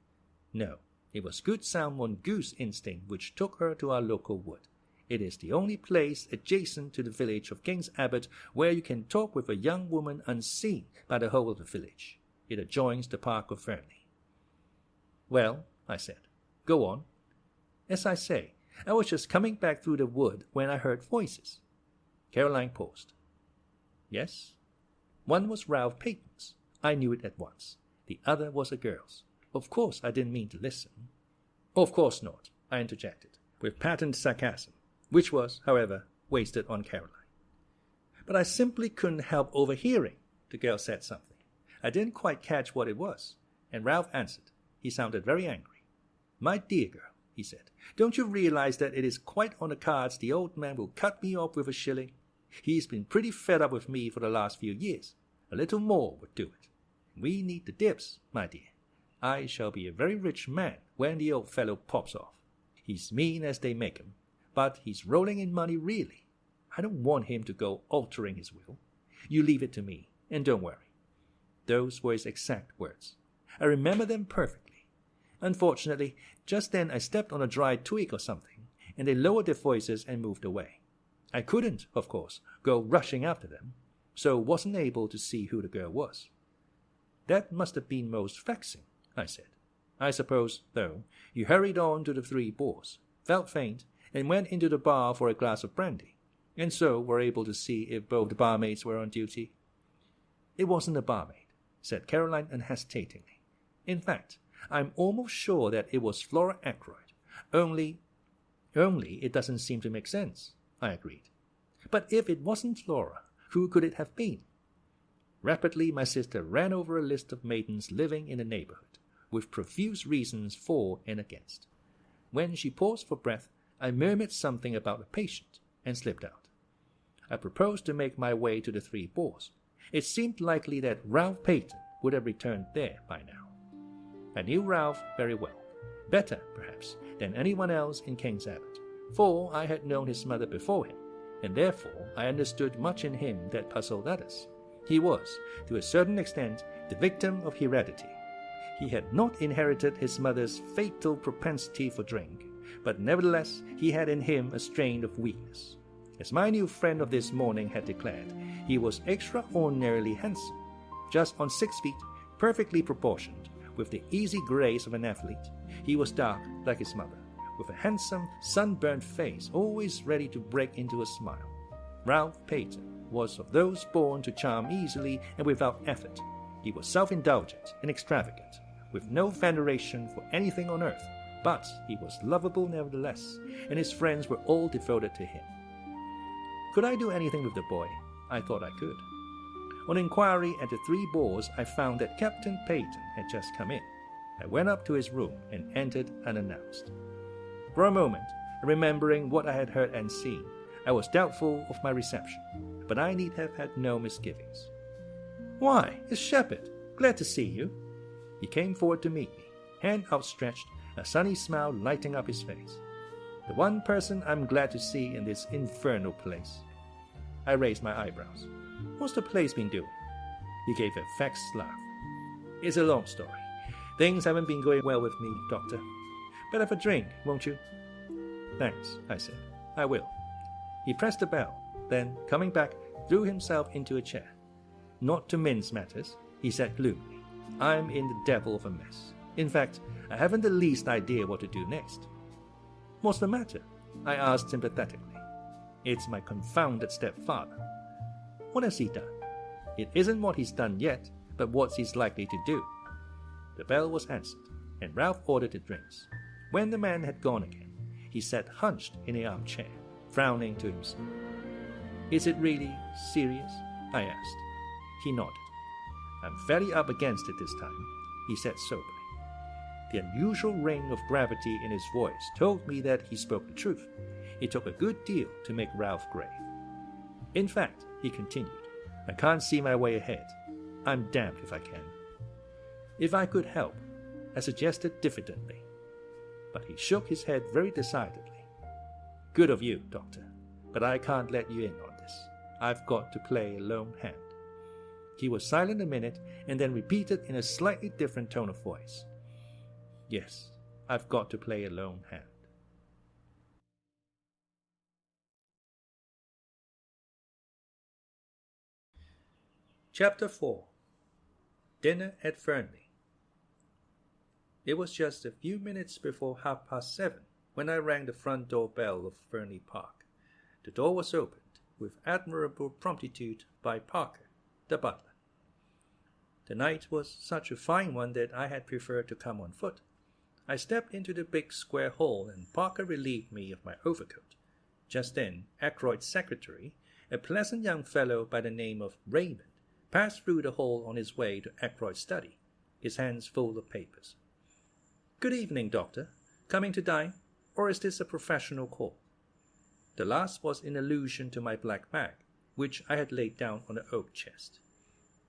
No, it was good sound mongoose instinct which took her to our local wood. It is the only place adjacent to the village of King's Abbot where you can talk with a young woman unseen by the whole of the village. It adjoins the park of Fernly. Well, I said, go on. As I say, I was just coming back through the wood when I heard voices. Caroline paused. Yes? One was Ralph Peyton's. I knew it at once. The other was a girl's. Of course I didn't mean to listen. Of course not, I interjected, with patent sarcasm, which was, however, wasted on Caroline. But I simply couldn't help overhearing. The girl said something. I didn't quite catch what it was, and Ralph answered. He sounded very angry. My dear girl, he said, don't you realize that it is quite on the cards the old man will cut me off with a shilling? He's been pretty fed up with me for the last few years. A little more would do it. We need the dips, my dear. I shall be a very rich man when the old fellow pops off. He's mean as they make him, but he's rolling in money really. I don't want him to go altering his will. You leave it to me, and don't worry. Those were his exact words. I remember them perfectly. Unfortunately, just then I stepped on a dry twig or something, and they lowered their voices and moved away. I couldn't, of course, go rushing after them, so wasn't able to see who the girl was. That must have been most vexing, I said. I suppose, though, you hurried on to the Three Boars, felt faint, and went into the bar for a glass of brandy, and so were able to see if both the barmaids were on duty. It wasn't a barmaid, said Caroline unhesitatingly. In fact, I'm almost sure that it was Flora Ackroyd. Only it doesn't seem to make sense, I agreed. But if it wasn't Flora, who could it have been? Rapidly my sister ran over a list of maidens living in the neighborhood, with profuse reasons for and against. When she paused for breath, I murmured something about a patient, and slipped out. I proposed to make my way to the Three Boars. It seemed likely that Ralph Peyton would have returned there by now. I knew Ralph very well, better, perhaps, than anyone else in King's Abbot, for I had known his mother before him, and therefore I understood much in him that puzzled others. He was, to a certain extent, the victim of heredity. He had not inherited his mother's fatal propensity for drink, but nevertheless he had in him a strain of weakness. As my new friend of this morning had declared, he was extraordinarily handsome, just on 6 feet, perfectly proportioned, with the easy grace of an athlete. He was dark like his mother, with a handsome, sunburnt face always ready to break into a smile. Ralph Peyton was of those born to charm easily and without effort. He was self-indulgent and extravagant, with no veneration for anything on earth, but he was lovable nevertheless, and his friends were all devoted to him. Could I do anything with the boy? I thought I could. On inquiry at the Three Boars, I found that Captain Peyton had just come in. I went up to his room and entered unannounced. For a moment, remembering what I had heard and seen, I was doubtful of my reception, but I need have had no misgivings. "Why, it's Sheppard. Glad to see you." He came forward to meet me, hand outstretched, a sunny smile lighting up his face. "The one person I'm glad to see in this infernal place." I raised my eyebrows. "What's the place been doing?" He gave a vexed laugh. "It's a long story. Things haven't been going well with me, Doctor. But have a drink, won't you?" "Thanks," I said. "I will." He pressed the bell, then, coming back, threw himself into a chair. "Not to mince matters," he said gloomily, "I'm in the devil of a mess. In fact, I haven't the least idea what to do next." "What's the matter?" I asked sympathetically. "It's my confounded stepfather." "What has he done?" "It isn't what he's done yet, but what he's likely to do." The bell was answered, and Ralph ordered the drinks. When the man had gone again, he sat hunched in the armchair, frowning to himself. "Is it really serious?" I asked. He nodded. "I'm fairly up against it this time," he said soberly. The unusual ring of gravity in his voice told me that he spoke the truth. It took a good deal to make Ralph grave. "In fact," he continued, "I can't see my way ahead. I'm damned if I can." "If I could help," I suggested diffidently. But he shook his head very decidedly. "Good of you, Doctor, but I can't let you in on this. I've got to play a lone hand." He was silent a minute and then repeated in a slightly different tone of voice, "Yes, I've got to play a lone hand." Chapter 4. Dinner at Fernly. It was just a few minutes before 7:30 when I rang the front door bell of Fernly Park. The door was opened with admirable promptitude by Parker, the butler. The night was such a fine one that I had preferred to come on foot. I stepped into the big square hall and Parker relieved me of my overcoat. Just then, Ackroyd's secretary, a pleasant young fellow by the name of Raymond, passed through the hall on his way to Ackroyd's study, his hands full of papers. "Good evening, Doctor. Coming to dine, or is this a professional call?" The last was in allusion to my black bag, which I had laid down on the oak chest.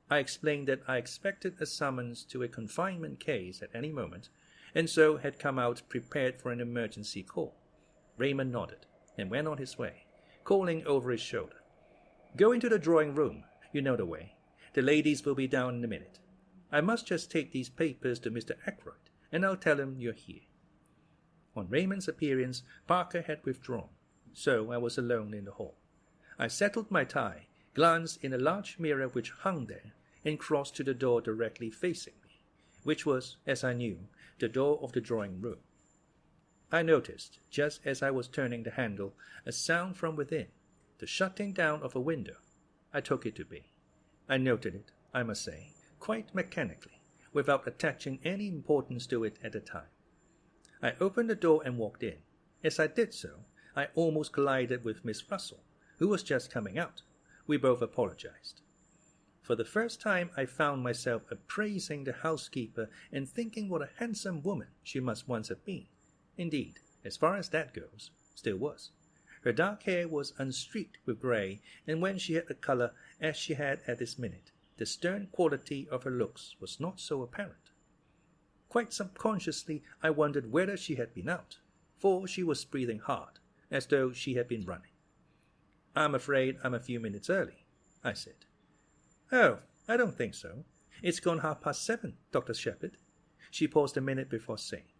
I explained that I expected a summons to a confinement case at any moment, and so had come out prepared for an emergency call. Raymond nodded, and went on his way, calling over his shoulder, "Go into the drawing-room. You know the way. The ladies will be down in a minute. I must just take these papers to Mr. Ackroyd, and I'll tell him you're here." On Raymond's appearance, Parker had withdrawn, so I was alone in the hall. I settled my tie, glanced in a large mirror which hung there, and crossed to the door directly facing me, which was, as I knew, the door of the drawing-room. I noticed, just as I was turning the handle, a sound from within, the shutting down of a window. I took it to be. I noted it, I must say, quite mechanically, without attaching any importance to it at the time. I opened the door and walked in. As I did so, I almost collided with Miss Russell, who was just coming out. We both apologized. For the first time I found myself appraising the housekeeper and thinking what a handsome woman she must once have been. Indeed, as far as that goes, still was. Her dark hair was unstreaked with grey, and when she had a colour, as she had at this minute, the stern quality of her looks was not so apparent. Quite subconsciously I wondered whether she had been out, for she was breathing hard, as though she had been running. "I'm afraid I'm a few minutes early," I said. "Oh, I don't think so. It's gone 7:30, Dr. Sheppard," she paused a minute before saying.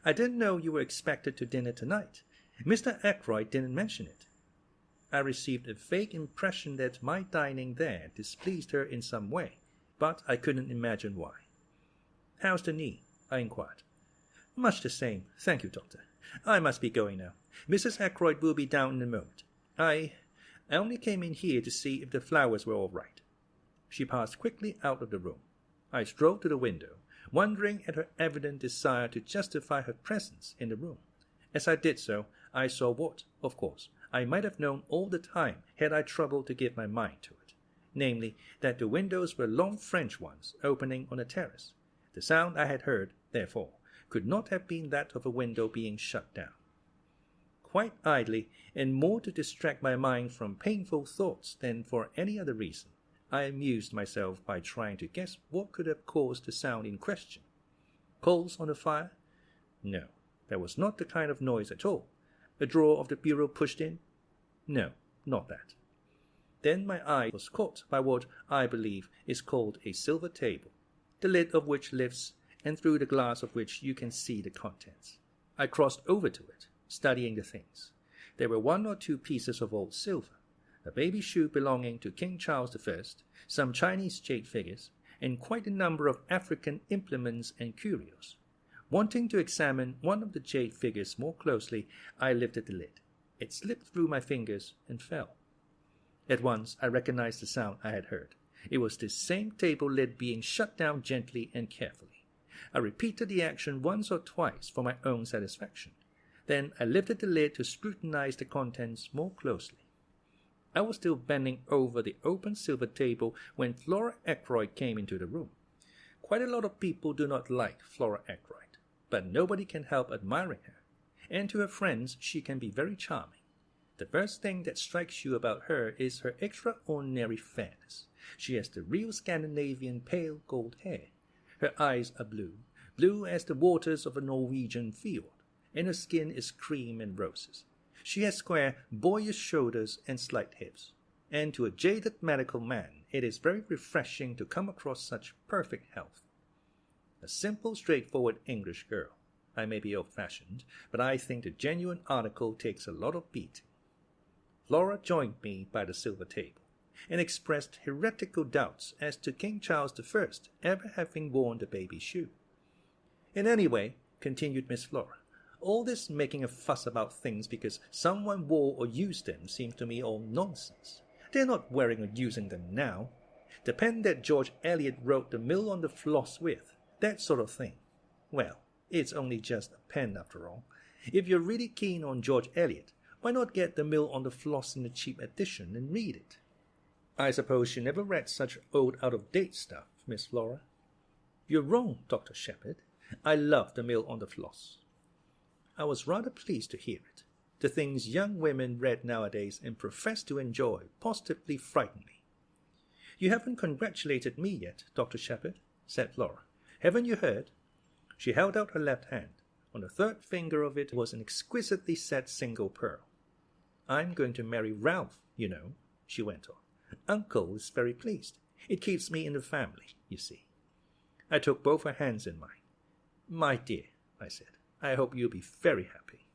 "I didn't know you were expected to dinner tonight. Mr. Ackroyd didn't mention it." I received a vague impression that my dining there displeased her in some way, but I couldn't imagine why. "How's the knee?" I inquired. "Much the same, thank you, Doctor. I must be going now. Mrs. Ackroyd will be down in a moment. I only came in here to see if the flowers were all right." She passed quickly out of the room. I strolled to the window, wondering at her evident desire to justify her presence in the room. As I did so, I saw what, of course, I might have known all the time had I troubled to give my mind to it, namely, that the windows were long French ones opening on a terrace. The sound I had heard, therefore, could not have been that of a window being shut down. Quite idly, and more to distract my mind from painful thoughts than for any other reason, I amused myself by trying to guess what could have caused the sound in question. Coals on the fire? No, that was not the kind of noise at all. A drawer of the bureau pushed in? No, not that. Then my eye was caught by what I believe is called a silver table, the lid of which lifts, and through the glass of which you can see the contents. I crossed over to it, studying the things. There were 1 or 2 pieces of old silver, a baby shoe belonging to King Charles I, some Chinese jade figures, and quite a number of African implements and curios. Wanting to examine one of the jade figures more closely, I lifted the lid. It slipped through my fingers and fell. At once I recognized the sound I had heard. It was this same table lid being shut down gently and carefully. I repeated the action once or twice for my own satisfaction. Then I lifted the lid to scrutinize the contents more closely. I was still bending over the open silver table when Flora Ackroyd came into the room. Quite a lot of people do not like Flora Ackroyd, but nobody can help admiring her, and to her friends she can be very charming. The first thing that strikes you about her is her extraordinary fairness. She has the real Scandinavian pale gold hair. Her eyes are blue as the waters of a Norwegian fjord, and her skin is cream and roses. She has square, boyish shoulders and slight hips, and to a jaded medical man it is very refreshing to come across such perfect health. A simple, straightforward English girl. I may be old-fashioned, but I think the genuine article takes a lot of beating. Flora joined me by the silver table, and expressed heretical doubts as to King Charles I ever having worn the baby shoe. "In any way," continued Miss Flora, "all this making a fuss about things because someone wore or used them seems to me all nonsense. They're not wearing or using them now. The pen that George Eliot wrote The Mill on the Floss with, that sort of thing. Well, it's only just a pen after all. If you're really keen on George Eliot, why not get The Mill on the Floss in the cheap edition and read it?" "I suppose you never read such old out-of-date stuff, Miss Flora." "You're wrong, Dr. Sheppard. I love The Mill on the Floss." I was rather pleased to hear it. The things young women read nowadays and profess to enjoy positively frighten me. "You haven't congratulated me yet, Dr. Sheppard," said Flora. "Haven't you heard?" She held out her left hand. On the third finger of it was an exquisitely set single pearl. "I'm going to marry Ralph, you know," she went on. "Uncle is very pleased. It keeps me in the family, you see." I took both her hands in mine. "My dear," I said, "I hope you'll be very happy."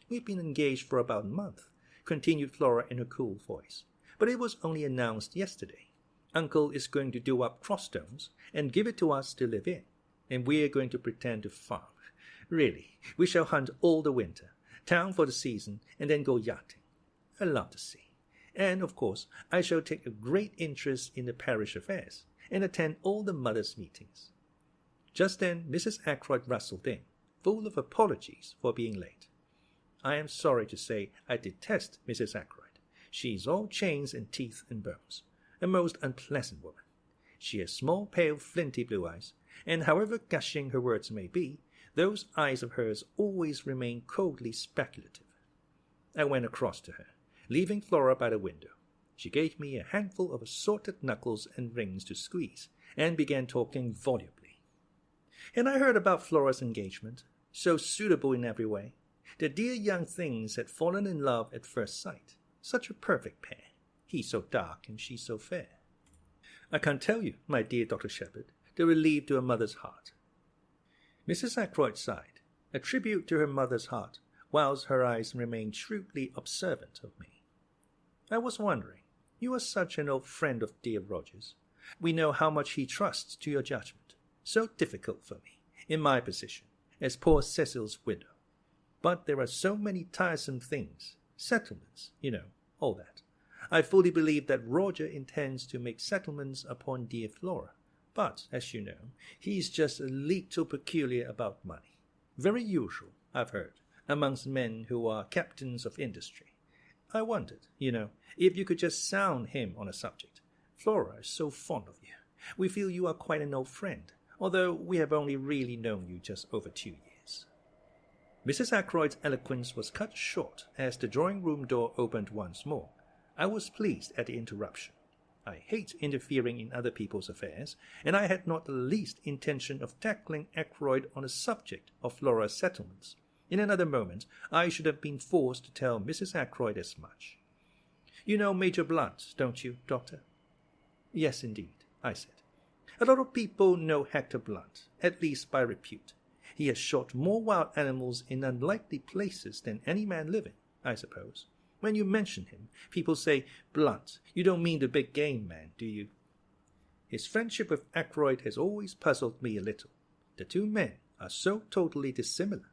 "We've been engaged for about a month," continued Flora in her cool voice, "but it was only announced yesterday. Uncle is going to do up Crossstones and give it to us to live in, and we're going to pretend to farm. Really, we shall hunt all the winter, town for the season, and then go yachting. I love the sea. And, of course, I shall take a great interest in the parish affairs, and attend all the mothers' meetings." Just then Mrs. Ackroyd rustled in, full of apologies for being late. I am sorry to say I detest Mrs. Ackroyd. She is all chains and teeth and bones, a most unpleasant woman. She has small, pale, flinty blue eyes, and however gushing her words may be, those eyes of hers always remain coldly speculative. I went across to her, leaving Flora by the window. She gave me a handful of assorted knuckles and rings to squeeze, and began talking volubly. And I heard about Flora's engagement, so suitable in every way. The dear young things had fallen in love at first sight. Such a perfect pair. He so dark and she so fair. I can't tell you, my dear Dr. Sheppard, the relief to a mother's heart. Mrs. Ackroyd sighed, a tribute to her mother's heart, whilst her eyes remained shrewdly observant of me. I was wondering, you are such an old friend of dear Roger's. We know how much he trusts to your judgment. So difficult for me, in my position, as poor Cecil's widow. But there are so many tiresome things, settlements, you know, all that. I fully believe that Roger intends to make settlements upon dear Flora, but, as you know, he is just a little peculiar about money. Very usual, I've heard, amongst men who are captains of industry. I wondered, you know, if you could just sound him on a subject. Flora is so fond of you. We feel you are quite an old friend, although we have only really known you just over 2 years. Mrs. Ackroyd's eloquence was cut short as the drawing-room door opened once more. I was pleased at the interruption. I hate interfering in other people's affairs, and I had not the least intention of tackling Ackroyd on the subject of Flora's settlements. In another moment, I should have been forced to tell Mrs. Ackroyd as much. You know Major Blunt, don't you, Doctor? Yes, indeed, I said. A lot of people know Hector Blunt, at least by repute. He has shot more wild animals in unlikely places than any man living, I suppose. When you mention him, people say, Blunt, you don't mean the big game man, do you? His friendship with Ackroyd has always puzzled me a little. The two men are so totally dissimilar.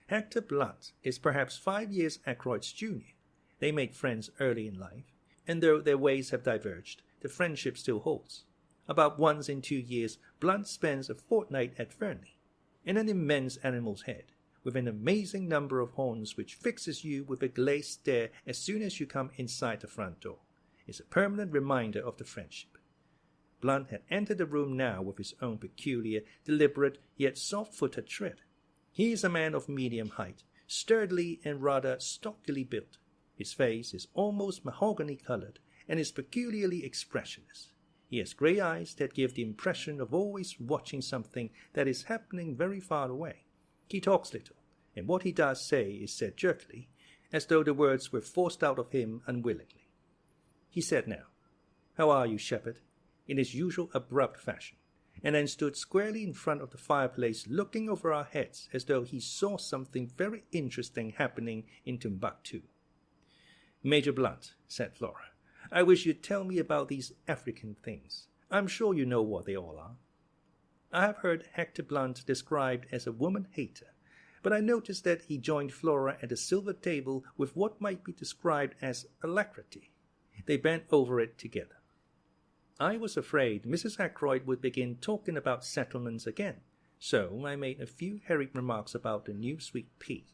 Hector Blunt is perhaps 5 years Ackroyd's junior. They made friends early in life, and though their ways have diverged, the friendship still holds. About once in 2 years, Blunt spends a fortnight at Fernly, in an immense animal's head, with an amazing number of horns which fixes you with a glazed stare as soon as you come inside the front door. It's a permanent reminder of the friendship. Blunt had entered the room now with his own peculiar, deliberate, yet soft-footed tread. He is a man of medium height, sturdily and rather stockily built. His face is almost mahogany-colored and is peculiarly expressionless. He has grey eyes that give the impression of always watching something that is happening very far away. He talks little, and what he does say is said jerkily, as though the words were forced out of him unwillingly. He said now, "How are you, Sheppard?" in his usual abrupt fashion, and then stood squarely in front of the fireplace looking over our heads as though he saw something very interesting happening in Timbuktu. "Major Blunt," said Flora, "I wish you'd tell me about these African things. I'm sure you know what they all are." I have heard Hector Blunt described as a woman-hater, but I noticed that he joined Flora at the silver table with what might be described as alacrity. They bent over it together. I was afraid Mrs. Ackroyd would begin talking about settlements again, so I made a few hurried remarks about the new sweet pea.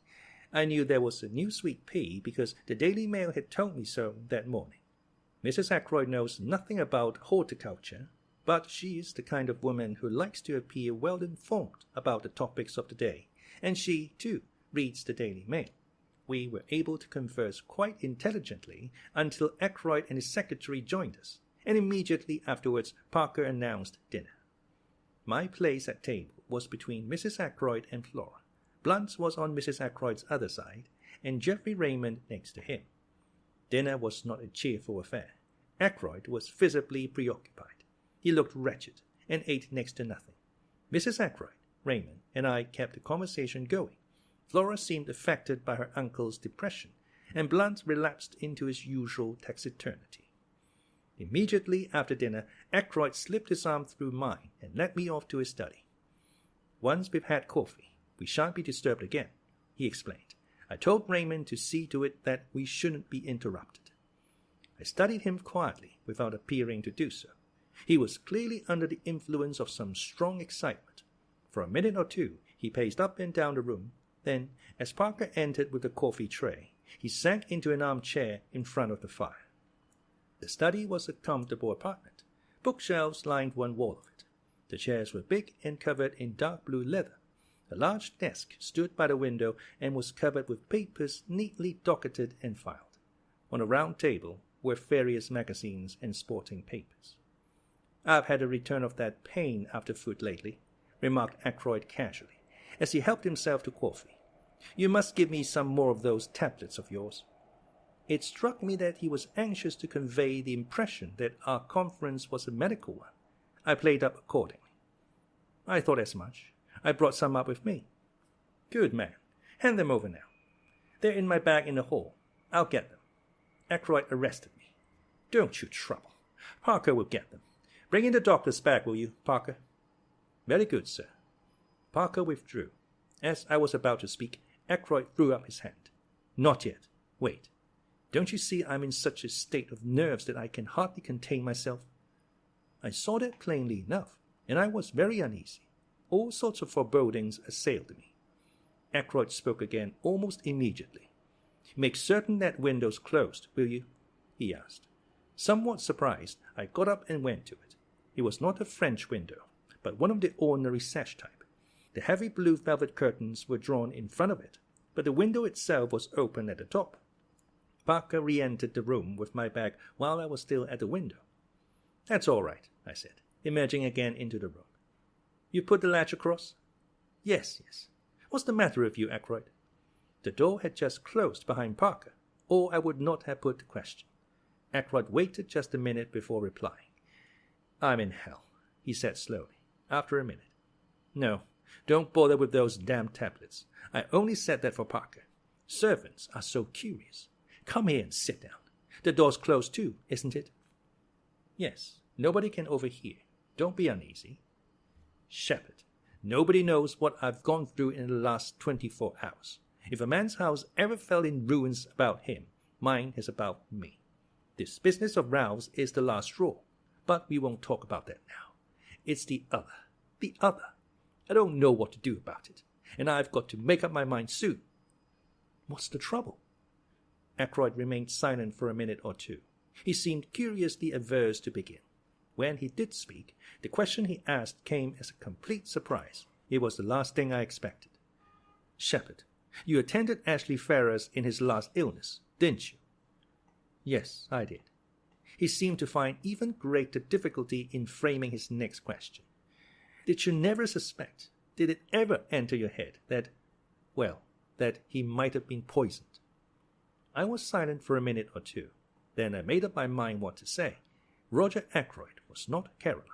I knew there was a new sweet pea because the Daily Mail had told me so that morning. Mrs. Ackroyd knows nothing about horticulture, but she is the kind of woman who likes to appear well informed about the topics of the day, and she, too, reads the Daily Mail. We were able to converse quite intelligently until Ackroyd and his secretary joined us, and immediately afterwards Parker announced dinner. My place at table was between Mrs. Ackroyd and Flora. Blunt was on Mrs. Ackroyd's other side, and Geoffrey Raymond next to him. Dinner was not a cheerful affair. Ackroyd was visibly preoccupied. He looked wretched, and ate next to nothing. Mrs. Ackroyd, Raymond, and I kept the conversation going. Flora seemed affected by her uncle's depression, and Blunt relapsed into his usual taciturnity. Immediately after dinner, Ackroyd slipped his arm through mine and led me off to his study. "Once we've had coffee, we shan't be disturbed again," he explained. "I told Raymond to see to it that we shouldn't be interrupted." I studied him quietly without appearing to do so. He was clearly under the influence of some strong excitement. For a minute or two he paced up and down the room. Then, as Parker entered with the coffee tray, he sank into an armchair in front of the fire. The study was a comfortable apartment. Bookshelves lined one wall of it. The chairs were big and covered in dark blue leather. A large desk stood by the window and was covered with papers neatly docketed and filed. On a round table, with various magazines and sporting papers. "I've had a return of that pain after food lately," remarked Ackroyd casually, as he helped himself to coffee. "You must give me some more of those tablets of yours." It struck me that he was anxious to convey the impression that our conference was a medical one. I played up accordingly. "I thought as much. I brought some up with me." "Good man. Hand them over now." "They're in my bag in the hall. I'll get them." Ackroyd arrested me. "Don't you trouble. Parker will get them. Bring in the doctor's bag, will you, Parker?" "Very good, sir." Parker withdrew. As I was about to speak, Ackroyd threw up his hand. "Not yet. Wait. Don't you see I'm in such a state of nerves that I can hardly contain myself?" I saw that plainly enough, and I was very uneasy. All sorts of forebodings assailed me. Ackroyd spoke again almost immediately. "Make certain that window's closed, will you?" he asked. Somewhat surprised, I got up and went to it. It was not a French window, but one of the ordinary sash type. The heavy blue velvet curtains were drawn in front of it, but the window itself was open at the top. Parker re-entered the room with my bag while I was still at the window. "That's all right," I said, emerging again into the room. "You put the latch across?" Yes. "What's the matter with you, Ackroyd?" The door had just closed behind Parker, or I would not have put the question. Ackroyd waited just a minute before replying. "I'm in hell," he said slowly, after a minute. "No, don't bother with those damned tablets. I only said that for Parker. Servants are so curious. Come here and sit down. The door's closed too, isn't it?" "Yes, nobody can overhear. Don't be uneasy." "Sheppard, nobody knows what I've gone through in the last 24 hours. If a man's house ever fell in ruins about him, mine is about me. This business of Rows is the last straw, but we won't talk about that now. It's the other. I don't know what to do about it, and I've got to make up my mind soon." "What's the trouble?" Ackroyd remained silent for a minute or two. He seemed curiously averse to begin. When he did speak, the question he asked came as a complete surprise. It was the last thing I expected. "Sheppard, you attended Ashley Ferrers in his last illness, didn't you?" "Yes, I did." He seemed to find even greater difficulty in framing his next question. "Did you never suspect, did it ever enter your head that he might have been poisoned?" I was silent for a minute or two. Then I made up my mind what to say. Roger Ackroyd was not Caroline.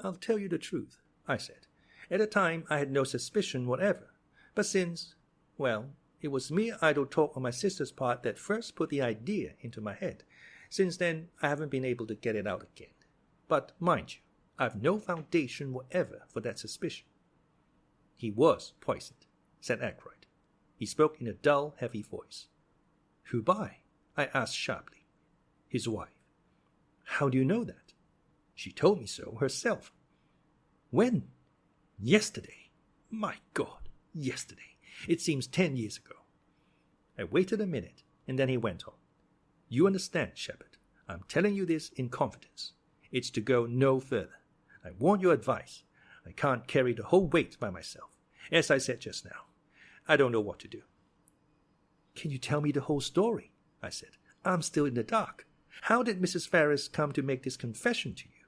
"I'll tell you the truth," I said. "At the time I had no suspicion whatever. But it was mere idle talk on my sister's part that first put the idea into my head. Since then, I haven't been able to get it out again. But mind you, I've no foundation whatever for that suspicion." "He was poisoned," said Ackroyd. He spoke in a dull, heavy voice. "Who by?" I asked sharply. "His wife." "How do you know that?" "She told me so herself." "When?" "Yesterday. My God, yesterday. It seems 10 years ago." I waited a minute, and then he went on. "You understand, Sheppard. I'm telling you this in confidence. It's to go no further. I want your advice. I can't carry the whole weight by myself. As I said just now, I don't know what to do." "Can you tell me the whole story?" I said. "I'm still in the dark. How did Mrs. Ferrers come to make this confession to you?"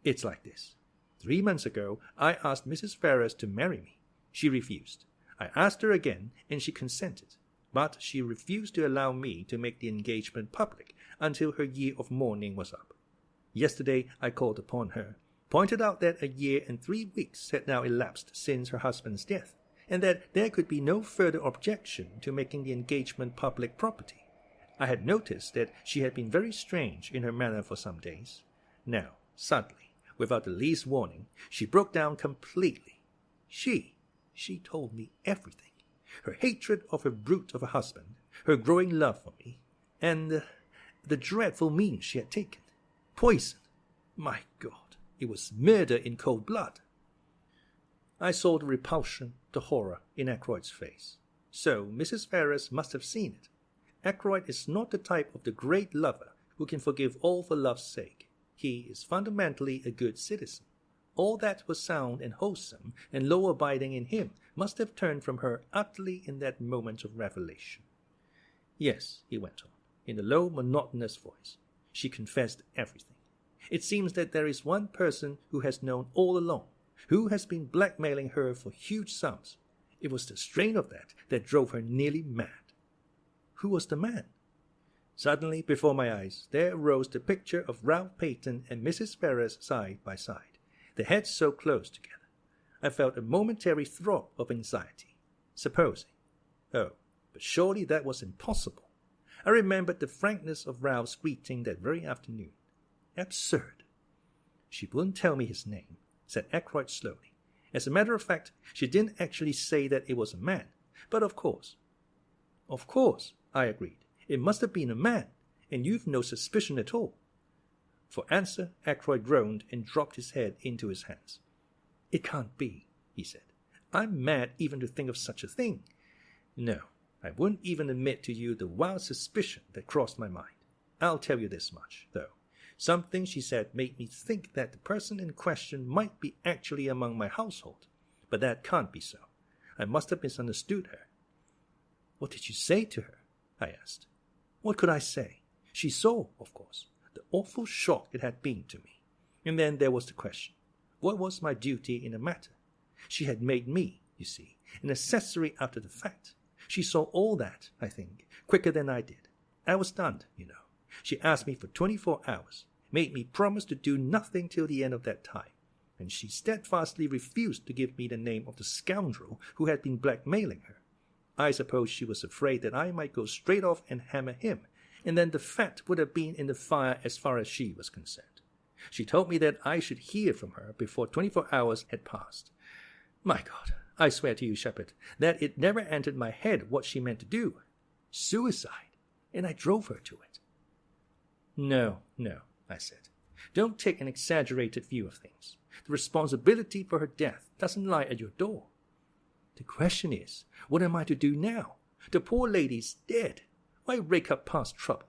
"It's like this. 3 months ago, I asked Mrs. Ferrers to marry me. She refused. I asked her again, and she consented. But she refused to allow me to make the engagement public until her year of mourning was up. Yesterday, I called upon her, pointed out that a year and 3 weeks had now elapsed since her husband's death, and that there could be no further objection to making the engagement public property. I had noticed that she had been very strange in her manner for some days. Now, suddenly, without the least warning, she broke down completely. She told me everything. Her hatred of her brute of a husband, her growing love for me, and the dreadful means she had taken. Poison. My God, it was murder in cold blood." I saw the repulsion, the horror in Ackroyd's face. So Mrs. Ferrers must have seen it. Ackroyd is not the type of the great lover who can forgive all for love's sake. He is fundamentally a good citizen. All that was sound and wholesome and law-abiding in him must have turned from her utterly in that moment of revelation. "Yes," he went on, in a low, monotonous voice. She confessed everything. It seems that there is one person who has known all along, who has been blackmailing her for huge sums. It was the strain of that drove her nearly mad. Who was the man? Suddenly, before my eyes, there arose the picture of Ralph Peyton and Mrs. Ferrars side by side, their heads so close together. I felt a momentary throb of anxiety. Supposing. Oh, but surely that was impossible. I remembered the frankness of Ralph's greeting that very afternoon. Absurd. She wouldn't tell me his name, said Ackroyd slowly. As a matter of fact, she didn't actually say that it was a man, but of course. Of course, I agreed. It must have been a man, and you've no suspicion at all. For answer, Ackroyd groaned and dropped his head into his hands. It can't be, he said. I'm mad even to think of such a thing. No, I wouldn't even admit to you the wild suspicion that crossed my mind. I'll tell you this much, though. Something she said made me think that the person in question might be actually among my household, but that can't be so. I must have misunderstood her. What did you say to her? I asked. What could I say? She saw, of course, the awful shock it had been to me. And then there was the question. What was my duty in the matter? She had made me, you see, an accessory after the fact. She saw all that, I think, quicker than I did. I was stunned, you know. She asked me for 24 hours, made me promise to do nothing till the end of that time, and she steadfastly refused to give me the name of the scoundrel who had been blackmailing her. I suppose she was afraid that I might go straight off and hammer him, and then the fat would have been in the fire as far as she was concerned. She told me that I should hear from her before 24 hours had passed. My God, I swear to you, Sheppard, that it never entered my head what she meant to do. Suicide, and I drove her to it. No, I said. Don't take an exaggerated view of things. The responsibility for her death doesn't lie at your door. The question is, what am I to do now? The poor lady's dead. Why rake up past trouble?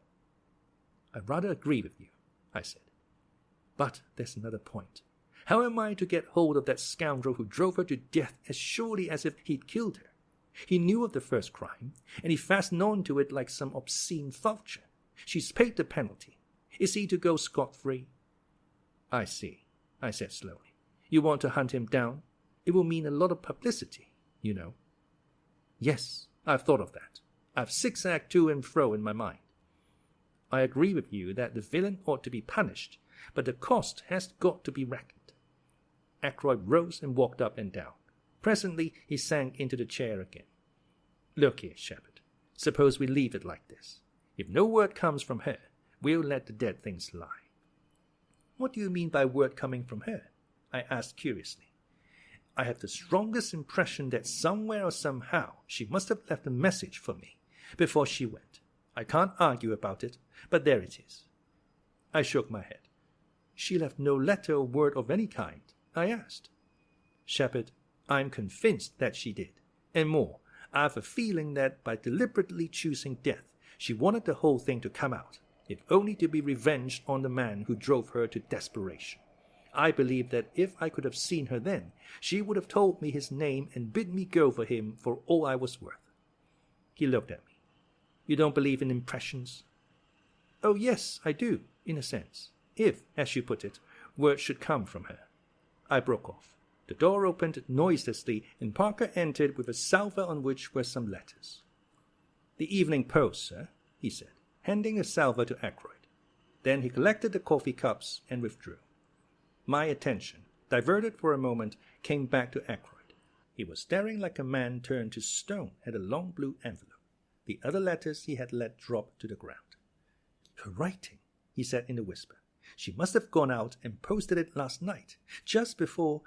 I rather agree with you, I said. But there's another point. How am I to get hold of that scoundrel who drove her to death as surely as if he'd killed her? He knew of the first crime, and he fastened on to it like some obscene vulture. She's paid the penalty. Is he to go scot-free? I see, I said slowly. You want to hunt him down? It will mean a lot of publicity, you know. Yes, I've thought of that. I've zigzagged to and fro in my mind. I agree with you that the villain ought to be punished, but the cost has got to be reckoned. Ackroyd rose and walked up and down. Presently he sank into the chair again. Look here, Sheppard. Suppose we leave it like this. If no word comes from her, we'll let the dead things lie. What do you mean by word coming from her? I asked curiously. I have the strongest impression that somewhere or somehow she must have left a message for me before she went. I can't argue about it, but there it is. I shook my head. She left no letter or word of any kind, I asked. Sheppard, I'm convinced that she did. And more, I have a feeling that by deliberately choosing death, she wanted the whole thing to come out, if only to be revenged on the man who drove her to desperation. I believe that if I could have seen her then, she would have told me his name and bid me go for him for all I was worth. He looked at me. You don't believe in impressions? Oh, yes, I do, in a sense, if, as you put it, word should come from her. I broke off. The door opened noiselessly, and Parker entered with a salver on which were some letters. The Evening Post, sir, he said, handing a salver to Ackroyd. Then he collected the coffee cups and withdrew. My attention, diverted for a moment, came back to Ackroyd. He was staring like a man turned to stone at a long blue envelope. The other letters he had let drop to the ground. Her writing, he said in a whisper. She must have gone out and posted it last night, just before...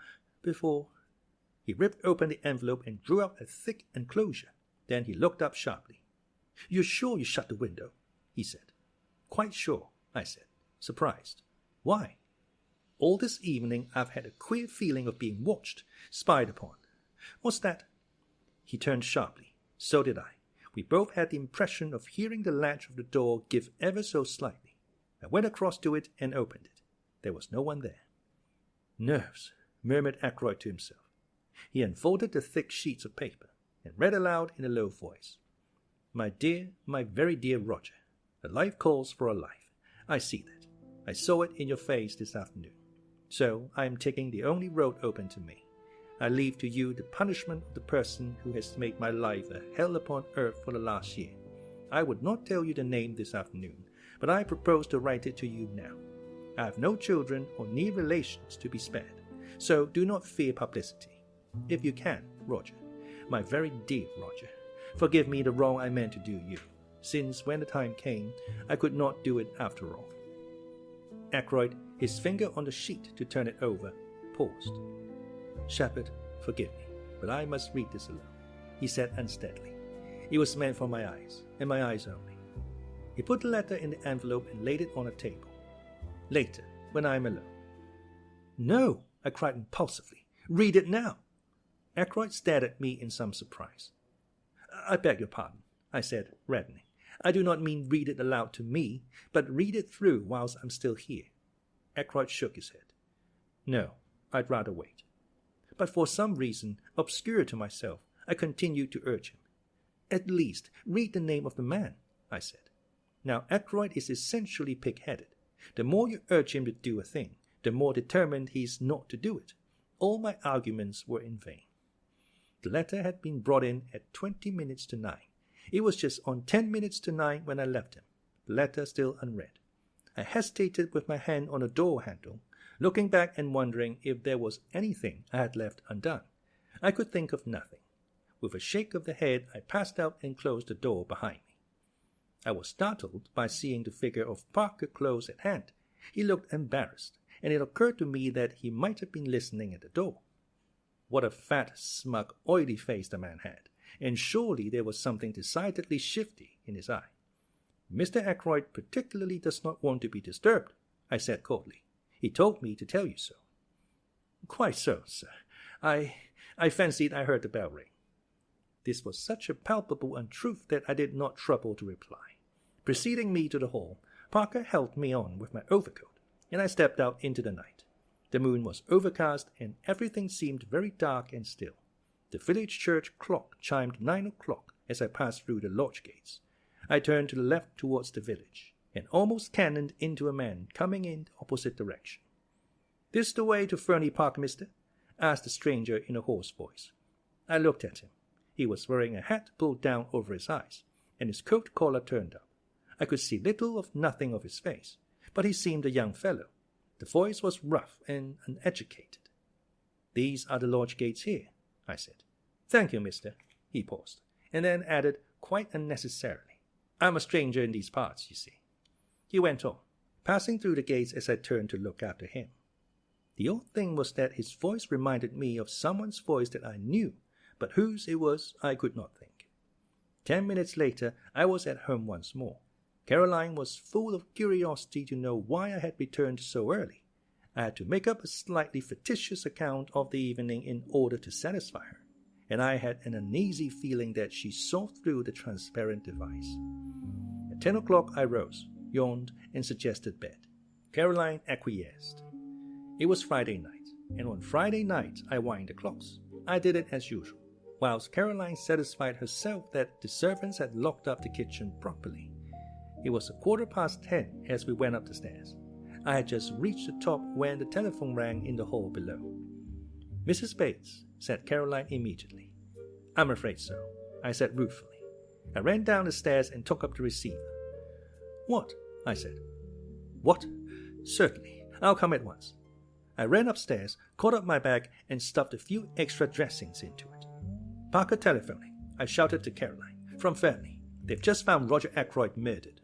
He ripped open the envelope and drew out a thick enclosure. Then he looked up sharply. You're sure you shut the window? He said. Quite sure, I said, surprised. Why? All this evening I've had a queer feeling of being watched, spied upon. What's that? He turned sharply. So did I. We both had the impression of hearing the latch of the door give ever so slightly. I went across to it and opened it. There was no one there. Nerves, murmured Ackroyd to himself. He unfolded the thick sheets of paper and read aloud in a low voice. My dear, my very dear Roger, A life calls for a life. I see that. I saw it in your face this afternoon. So I am taking the only road open to me. I leave to you the punishment of the person who has made my life a hell upon earth for the last year. I would not tell you the name this afternoon, but I propose to write it to you now. I have no children or near relations to be spared, so do not fear publicity. If you can, Roger, my very dear Roger, forgive me the wrong I meant to do you, since when the time came, I could not do it after all. Ackroyd, his finger on the sheet to turn it over, paused. Sheppard, forgive me, but I must read this alone, he said unsteadily. It was meant for my eyes, and my eyes only. He put the letter in the envelope and laid it on a table. Later, when I am alone. No, I cried impulsively. Read it now. Ackroyd stared at me in some surprise. I beg your pardon, I said, reddening. I do not mean read it aloud to me, but read it through whilst I'm still here. Ackroyd shook his head. No, I'd rather wait. But for some reason, obscure to myself, I continued to urge him. At least, read the name of the man, I said. Now, Ackroyd is essentially pig-headed. The more you urge him to do a thing, the more determined he is not to do it. All my arguments were in vain. The letter had been brought in at 20 minutes to 9. It was just on 10 minutes to 9 when I left him, the letter still unread. I hesitated with my hand on the door handle, looking back and wondering if there was anything I had left undone. I could think of nothing. With a shake of the head, I passed out and closed the door behind me. I was startled by seeing the figure of Parker close at hand. He looked embarrassed, and it occurred to me that he might have been listening at the door. What a fat, smug, oily face the man had, and surely there was something decidedly shifty in his eye. Mr. Ackroyd particularly does not want to be disturbed, I said coldly. He told me to tell you so. Quite so, sir. I fancied I heard the bell ring. This was such a palpable untruth that I did not trouble to reply. Preceding me to the hall, Parker held me on with my overcoat, and I stepped out into the night. The moon was overcast, and everything seemed very dark and still. The village church clock chimed 9 o'clock as I passed through the lodge gates. I turned to the left towards the village, and almost cannoned into a man coming in the opposite direction. "This the way to Fernly Park, mister?" asked the stranger in a hoarse voice. I looked at him. He was wearing a hat pulled down over his eyes, and his coat collar turned up. I could see little of nothing of his face, but he seemed a young fellow. The voice was rough and uneducated. "These are the lodge gates here," I said. "Thank you, mister." He paused, and then added quite unnecessarily, "I'm a stranger in these parts, you see." He went on, passing through the gates as I turned to look after him. The odd thing was that his voice reminded me of someone's voice that I knew, but whose it was I could not think. 10 minutes later, I was at home once more. Caroline was full of curiosity to know why I had returned so early. I had to make up a slightly fictitious account of the evening in order to satisfy her, and I had an uneasy feeling that she saw through the transparent device. At 10 o'clock I rose, yawned, and suggested bed. Caroline acquiesced. It was Friday night, and on Friday night I wind the clocks. I did it as usual, whilst Caroline satisfied herself that the servants had locked up the kitchen properly. It was 10:15 as we went up the stairs. I had just reached the top when the telephone rang in the hall below. "Mrs. Bates," said Caroline immediately. "I'm afraid so," I said ruefully. I ran down the stairs and took up the receiver. "What?" I said. "What? Certainly. I'll come at once." I ran upstairs, caught up my bag, and stuffed a few extra dressings into it. "Parker telephoning," I shouted to Caroline. "From Fernly. They've just found Roger Ackroyd murdered."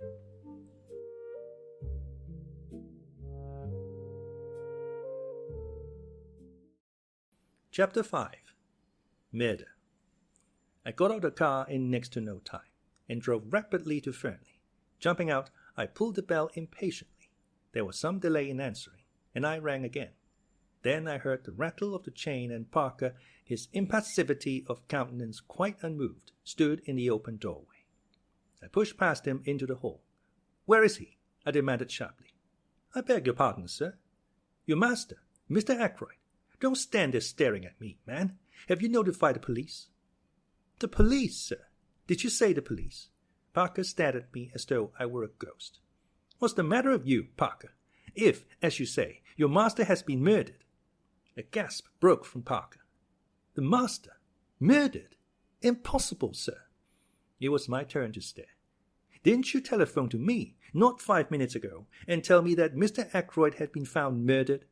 Chapter 5. Murder. I got out of the car in next to no time, and drove rapidly to Fernly. Jumping out, I pulled the bell impatiently. There was some delay in answering, and I rang again. Then I heard the rattle of the chain, and Parker, his impassivity of countenance quite unmoved, stood in the open doorway. I pushed past him into the hall. "Where is he?" I demanded sharply. "I beg your pardon, sir." "Your master, Mr. Ackroyd. Don't stand there staring at me, man. Have you notified the police?" "The police, sir? Did you say the police?" Parker stared at me as though I were a ghost. "What's the matter with you, Parker? If, as you say, your master has been murdered—" A gasp broke from Parker. "The master? Murdered? Impossible, sir." It was my turn to stare. "Didn't you telephone to me, not 5 minutes ago, and tell me that Mr. Ackroyd had been found murdered?"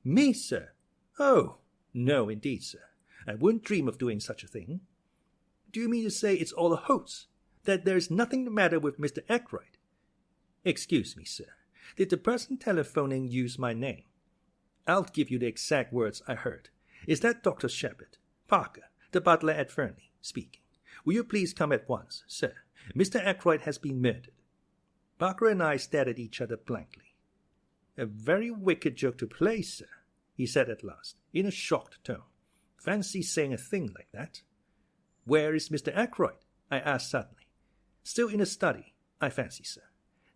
"Me, sir? Oh, no, indeed, sir. I wouldn't dream of doing such a thing." "Do you mean to say it's all a hoax? That there is nothing the matter with Mr. Ackroyd?" "Excuse me, sir. Did the person telephoning use my name?" "I'll give you the exact words I heard. Is that Dr. Sheppard, Parker, the butler at Fernly, speaking? Will you please come at once, sir? Mr. Ackroyd has been murdered." Parker and I stared at each other blankly. "A very wicked joke to play, sir," he said at last, in a shocked tone. "Fancy saying a thing like that." "Where is Mr. Ackroyd?" I asked suddenly. "Still in the study, I fancy, sir.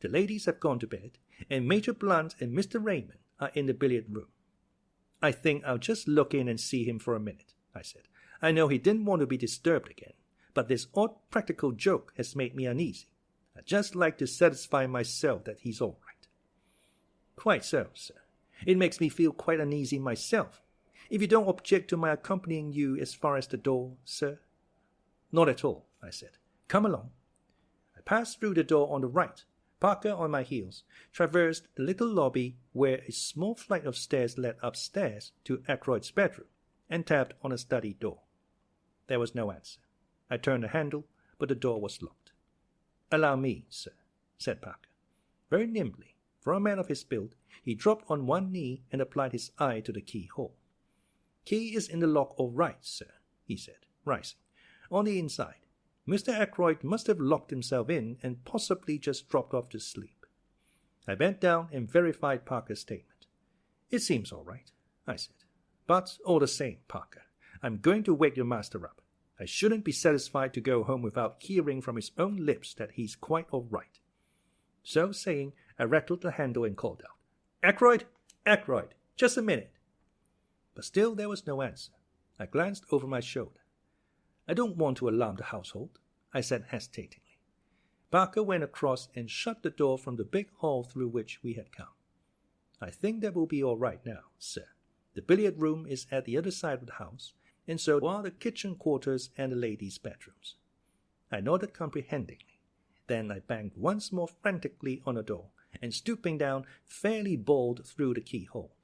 The ladies have gone to bed, and Major Blunt and Mr. Raymond are in the billiard-room." "I think I'll just look in and see him for a minute," I said. "I know he didn't want to be disturbed again, but this odd practical joke has made me uneasy. I'd just like to satisfy myself that he's all right." "Quite so, sir. It makes me feel quite uneasy myself. If you don't object to my accompanying you as far as the door, sir?" "Not at all," I said. "Come along." I passed through the door on the right, Parker on my heels, traversed the little lobby where a small flight of stairs led upstairs to Ackroyd's bedroom, and tapped on a study door. There was no answer. I turned the handle, but the door was locked. "Allow me, sir," said Parker. Very nimbly, for a man of his build, he dropped on one knee and applied his eye to the keyhole. "Key is in the lock all right, sir," he said, rising. "On the inside. Mr. Ackroyd must have locked himself in and possibly just dropped off to sleep." I bent down and verified Parker's statement. "It seems all right," I said. "But all the same, Parker, I'm going to wake your master up. I shouldn't be satisfied to go home without hearing from his own lips that he's quite all right." So saying, I rattled the handle and called out, "Ackroyd! Ackroyd! Just a minute!" But still there was no answer. I glanced over my shoulder. "I don't want to alarm the household," I said hesitatingly. Parker went across and shut the door from the big hall through which we had come. "I think that will be all right now, sir. The billiard-room is at the other side of the house, and so are the kitchen quarters and the ladies' bedrooms." I nodded comprehendingly. Then I banged once more frantically on the door, and stooping down, fairly bawled through the keyhole,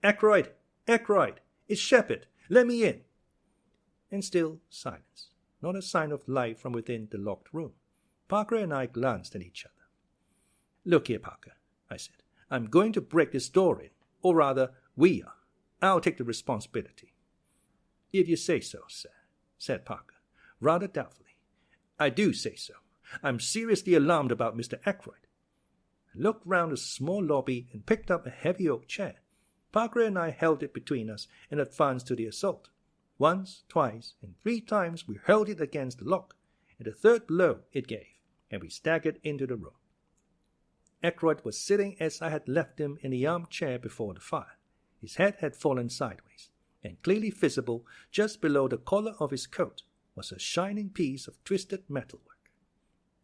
"Ackroyd! Ackroyd! It's Sheppard! Let me in!" And still silence. Not a sign of life from within the locked room. Parker and I glanced at each other. "Look here, Parker," I said. "I'm going to break this door in. Or rather, we are. I'll take the responsibility." "If you say so, sir," said Parker, rather doubtfully. "I do say so. I'm seriously alarmed about Mr. Ackroyd." I looked round the small lobby and picked up a heavy oak chair. Parker and I held it between us and advanced to the assault. Once, twice, and 3 times we hurled it against the lock, and the third blow it gave, and we staggered into the room. Ackroyd was sitting as I had left him in the armchair before the fire. His head had fallen sideways, and clearly visible just below the collar of his coat was a shining piece of twisted metalwork.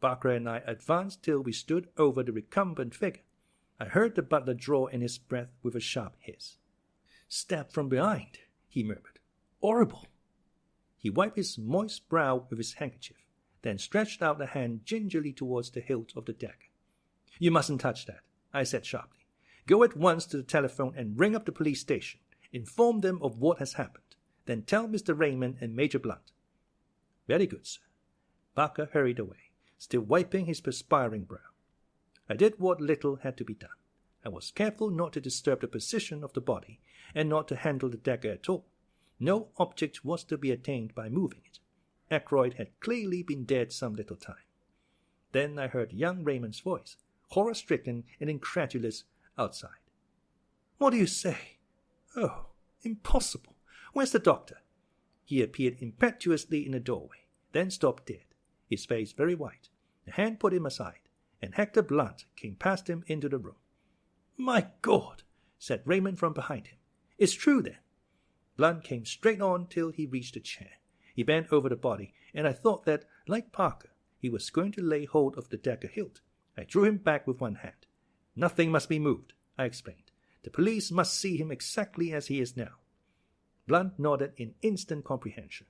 Parker and I advanced till we stood over the recumbent figure. I heard the butler draw in his breath with a sharp hiss. "Stabbed from behind," he murmured. "Horrible!" He wiped his moist brow with his handkerchief, then stretched out a hand gingerly towards the hilt of the dagger. "You mustn't touch that," I said sharply. "Go at once to the telephone and ring up the police station. Inform them of what has happened. Then tell Mr. Raymond and Major Blunt." "Very good, sir." Parker hurried away, still wiping his perspiring brow. I did what little had to be done. I was careful not to disturb the position of the body, and not to handle the dagger at all. No object was to be attained by moving it. Ackroyd had clearly been dead some little time. Then I heard young Raymond's voice, horror-stricken and incredulous, outside. "What do you say? Oh, impossible! Where's the doctor?" He appeared impetuously in the doorway, then stopped dead, his face very white. A hand put him aside, and Hector Blunt came past him into the room. "My God!" said Raymond from behind him. "It's true, then." Blunt came straight on till he reached the chair. He bent over the body, and I thought that, like Parker, He was going to lay hold of the dagger hilt. I drew him back with one hand. "Nothing must be moved," I explained. "The police must see him exactly as he is now." Blunt nodded in instant comprehension.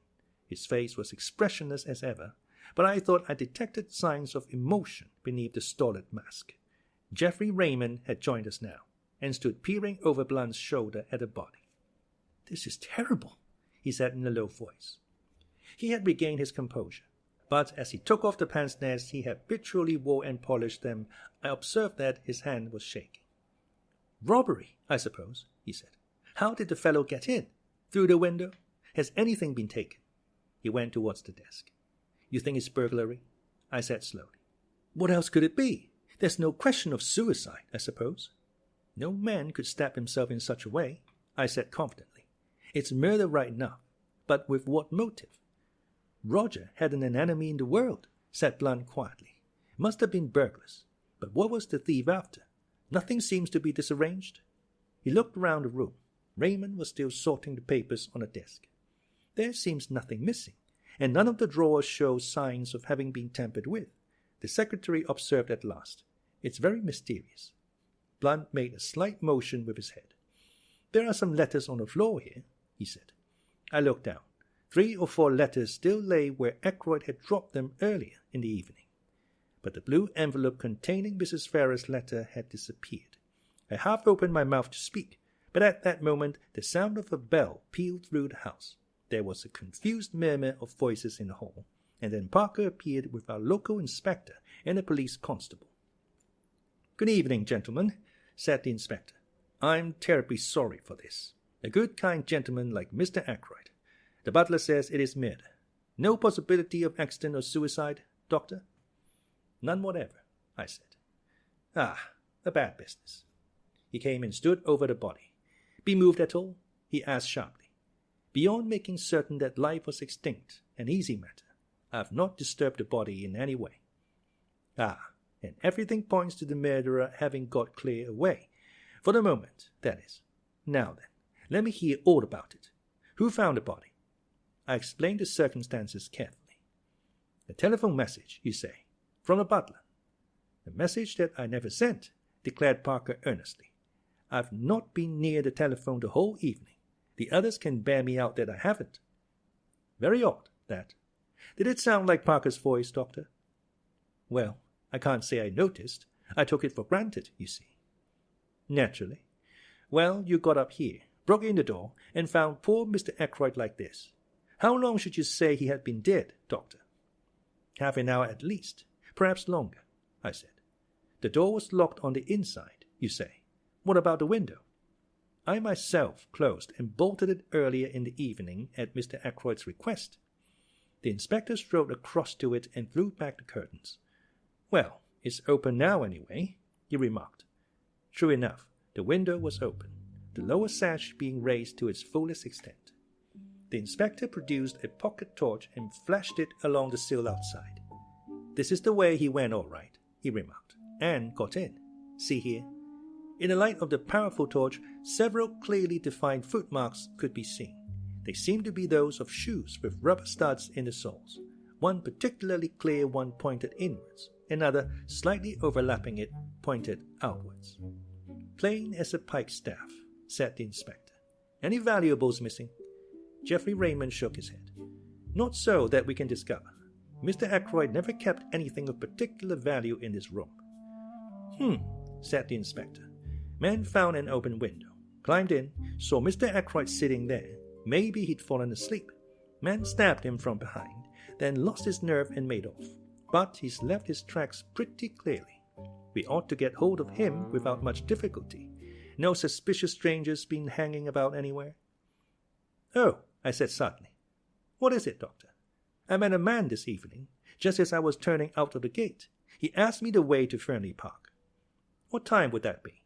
His face was expressionless as ever, but I thought I detected signs of emotion beneath the stolid mask. Geoffrey Raymond had joined us now, and stood peering over Blunt's shoulder at the body. "This is terrible," he said in a low voice. He had regained his composure, but as he took off the pince-nez he habitually wore and polished them, I observed that his hand was shaking. "Robbery, I suppose," he said. "How did the fellow get in? Through the window? Has anything been taken?" He went towards the desk. "You think it's burglary?" I said slowly. "What else could it be? There's no question of suicide, I suppose." "No man could stab himself in such a way," I said confidently. "It's murder right enough, but with what motive?" "Roger hadn't an enemy in the world," said Blunt quietly. "Must have been burglars. But what was the thief after? Nothing seems to be disarranged." He looked around the room. Raymond was still sorting the papers on a desk. "There seems nothing missing, and none of the drawers show signs of having been tampered with," the secretary observed at last. "It's very mysterious." Blunt made a slight motion with his head. "There are some letters on the floor here," he said. I looked down. 3 or 4 letters still lay where Ackroyd had dropped them earlier in the evening. But the blue envelope containing Mrs. Ferrars's letter had disappeared. I half opened my mouth to speak, but at that moment the sound of a bell pealed through the house. There was a confused murmur of voices in the hall, and then Parker appeared with our local inspector and a police constable. "Good evening, gentlemen," said the inspector. "I'm terribly sorry for this. A good, kind gentleman like Mr. Ackroyd. The butler says it is murder. No possibility of accident or suicide, Doctor?" "None whatever," I said. "Ah, a bad business." He came and stood over the body. "Be moved at all?" he asked sharply. "Beyond making certain that life was extinct, an easy matter, I have not disturbed the body in any way." "Ah, and everything points to the murderer having got clear away. For the moment, that is. Now then, let me hear all about it. Who found the body?" I explained the circumstances carefully. "A telephone message, you say, from the butler?" "A message that I never sent," declared Parker earnestly. "I've not been near the telephone the whole evening. The others can bear me out that I haven't." "Very odd, that. Did it sound like Parker's voice, Doctor?" "Well, I can't say I noticed. I took it for granted, you see." "Naturally. Well, you got up here, broke in the door, and found poor Mr. Ackroyd like this. How long should you say he had been dead, Doctor?" "Half an hour at least, perhaps longer," I said. "The door was locked on the inside, you say. What about the window?" "I myself closed and bolted it earlier in the evening at Mr. Ackroyd's request." The inspector strode across to it and drew back the curtains. "Well, it's open now anyway," he remarked. True enough, the window was open, the lower sash being raised to its fullest extent. The inspector produced a pocket torch and flashed it along the sill outside. "This is the way he went all right," he remarked, "and got in. See here." In the light of the powerful torch, several clearly defined footmarks could be seen. They seemed to be those of shoes with rubber studs in the soles. One particularly clear one pointed inwards, another, slightly overlapping it, pointed outwards. "Plain as a pikestaff," said the inspector. "Any valuables missing?" Geoffrey Raymond shook his head. "Not so that we can discover. Mr. Ackroyd never kept anything of particular value in this room." Said the inspector. "Man found an open window, climbed in, saw Mr. Ackroyd sitting there. Maybe he'd fallen asleep. Man stabbed him from behind, then lost his nerve and made off. But he's left his tracks pretty clearly. We ought to get hold of him without much difficulty. No suspicious strangers been hanging about anywhere?" "Oh," I said suddenly. "What is it, Doctor?" "I met a man this evening, just as I was turning out of the gate. He asked me the way to Fernly Park." "What time would that be?"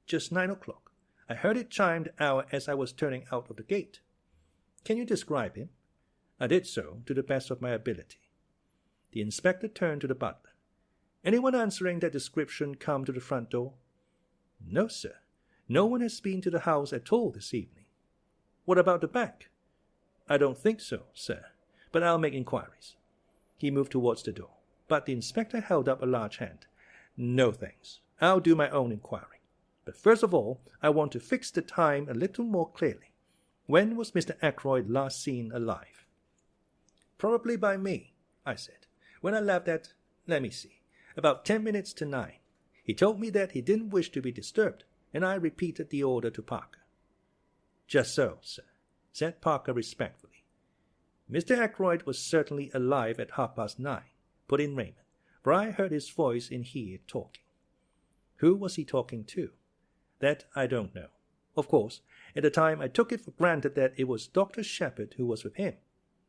"Just 9 o'clock. I heard it chime the hour as I was turning out of the gate." "Can you describe him?" I did so to the best of my ability. The inspector turned to the butler. "Anyone answering that description come to the front door?" "No, sir. No one has been to the house at all this evening." "What about the back?" "I don't think so, sir, but I'll make inquiries." He moved towards the door. but the inspector held up a large hand. "No thanks. I'll do my own inquiry. But first of all, I want to fix the time a little more clearly. When was Mr. Ackroyd last seen alive?" "Probably by me," I said. "When I left at, let me see, about 10 minutes to 9. He told me that he didn't wish to be disturbed, and I repeated the order to Parker." "Just so, sir," said Parker respectfully. "Mr. Ackroyd was certainly alive at 9:30, put in Raymond, for I heard his voice in here talking." "Who was he talking to?" "That I don't know. Of course, at the time I took it for granted that it was Dr. Sheppard who was with him.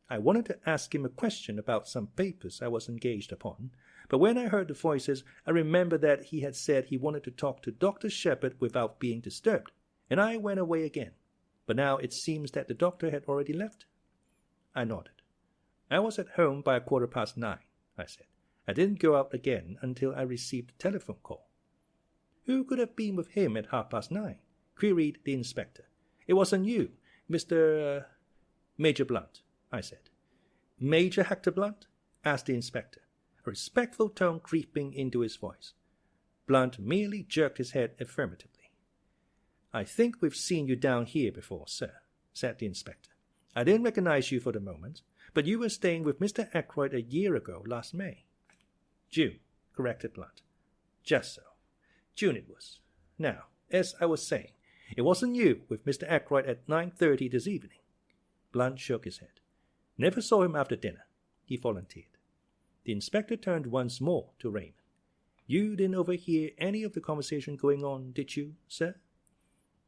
I wanted to ask him a question about some papers I was engaged upon, but when I heard the voices, I remembered that he had said he wanted to talk to Dr. Sheppard without being disturbed, and I went away again. But now it seems that the doctor had already left." I nodded. "I was at home by 9:15, I said. "I didn't go out again until I received a telephone call." "Who could have been with him at 9:30? queried the inspector. "It wasn't you, Mr. Major Blunt," I said. "Major Hector Blunt?" asked the inspector, a respectful tone creeping into his voice. Blunt merely jerked his head affirmatively. "I think we've seen you down here before, sir," said the inspector. "I didn't recognize you for the moment, but you were staying with Mr. Ackroyd a year ago last May." "June," corrected Blunt. "Just so. June it was. Now, as I was saying, it wasn't you with Mr. Ackroyd at 9:30 this evening." Blunt shook his head. "Never saw him after dinner," he volunteered. The inspector turned once more to Raymond. "You didn't overhear any of the conversation going on, did you, sir?"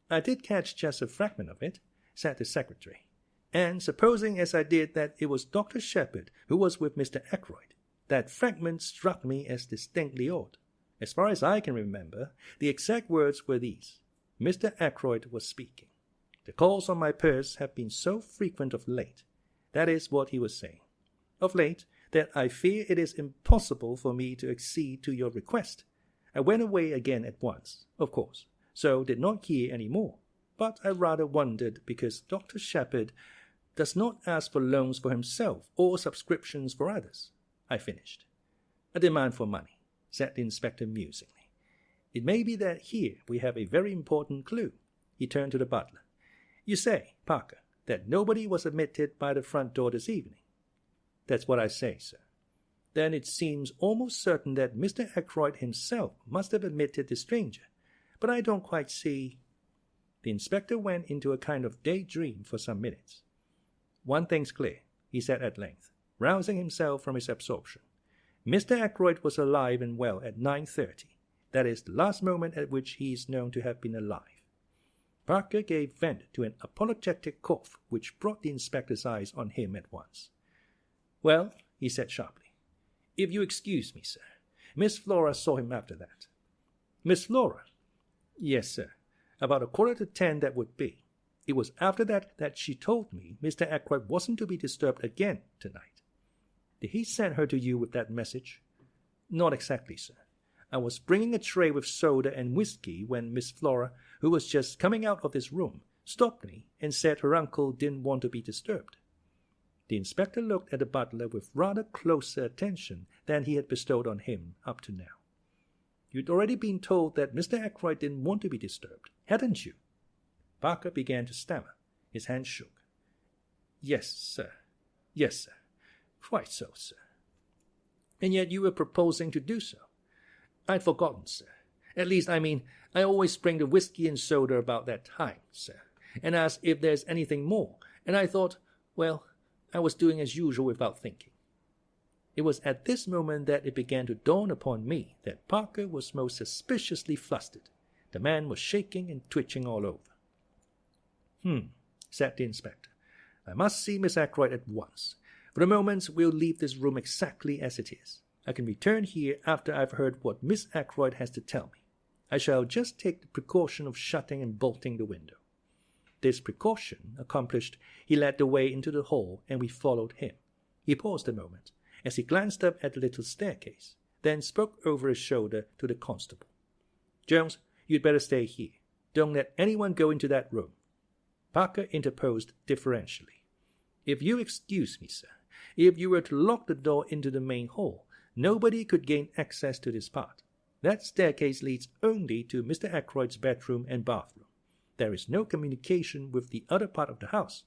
"I did catch just a fragment of it," said the secretary. "And supposing as I did that it was Dr. Sheppard who was with Mr. Ackroyd, that fragment struck me as distinctly odd. As far as I can remember, the exact words were these: 'Mr. Ackroyd was speaking. The calls on my purse have been so frequent of late,' that is what he was saying, 'of late, that I fear it is impossible for me to accede to your request.' I went away again at once, of course, so did not hear any more, but I rather wondered because Dr. Sheppard does not ask for loans for himself or subscriptions for others," I finished. "A demand for money," said the inspector musingly. "It may be that here we have a very important clue." He turned to the butler. "You say, Parker, that nobody was admitted by the front door this evening?" "That's what I say, sir." "Then it seems almost certain that Mr. Ackroyd himself must have admitted the stranger, but I don't quite see—" The inspector went into a kind of daydream for some minutes. "One thing's clear," he said at length, rousing himself from his absorption. "Mr. Ackroyd was alive and well at 9:30. That is the last moment at which he is known to have been alive." Parker gave vent to an apologetic cough which brought the inspector's eyes on him at once. "Well," he said sharply, "if you excuse me, sir, Miss Flora saw him after that." "Miss Flora?" "Yes, sir. About 9:45 that would be. It was after that she told me Mr. Ackroyd wasn't to be disturbed again tonight." "Did he send her to you with that message?" "Not exactly, sir. I was bringing a tray with soda and whiskey when Miss Flora, who was just coming out of this room, stopped me and said her uncle didn't want to be disturbed." The inspector looked at the butler with rather closer attention than he had bestowed on him up to now. "You'd already been told that Mr. Ackroyd didn't want to be disturbed, hadn't you?" Parker began to stammer. His hand shook. Yes, sir. Yes, sir. Quite so, sir." "And yet you were proposing to do so." "I'd forgotten, sir. At least, I always bring the whiskey and soda about that time, sir, and ask if there's anything more, and I thought, well, I was doing as usual without thinking." It was at this moment that it began to dawn upon me that Parker was most suspiciously flustered. The man was shaking and twitching all over. Said the inspector. "I must see Miss Ackroyd at once. For the moment, we'll leave this room exactly as it is. I can return here after I've heard what Miss Ackroyd has to tell me. I shall just take the precaution of shutting and bolting the window." This precaution accomplished, he led the way into the hall, and we followed him. He paused a moment, as he glanced up at the little staircase, then spoke over his shoulder to the constable. "Jones, you'd better stay here. Don't let anyone go into that room." Parker interposed deferentially. "If you excuse me, sir, if you were to lock the door into the main hall, Nobody could gain access to this part. That staircase leads only to Mr. Ackroyd's bedroom and bathroom. There is no communication with the other part of the house.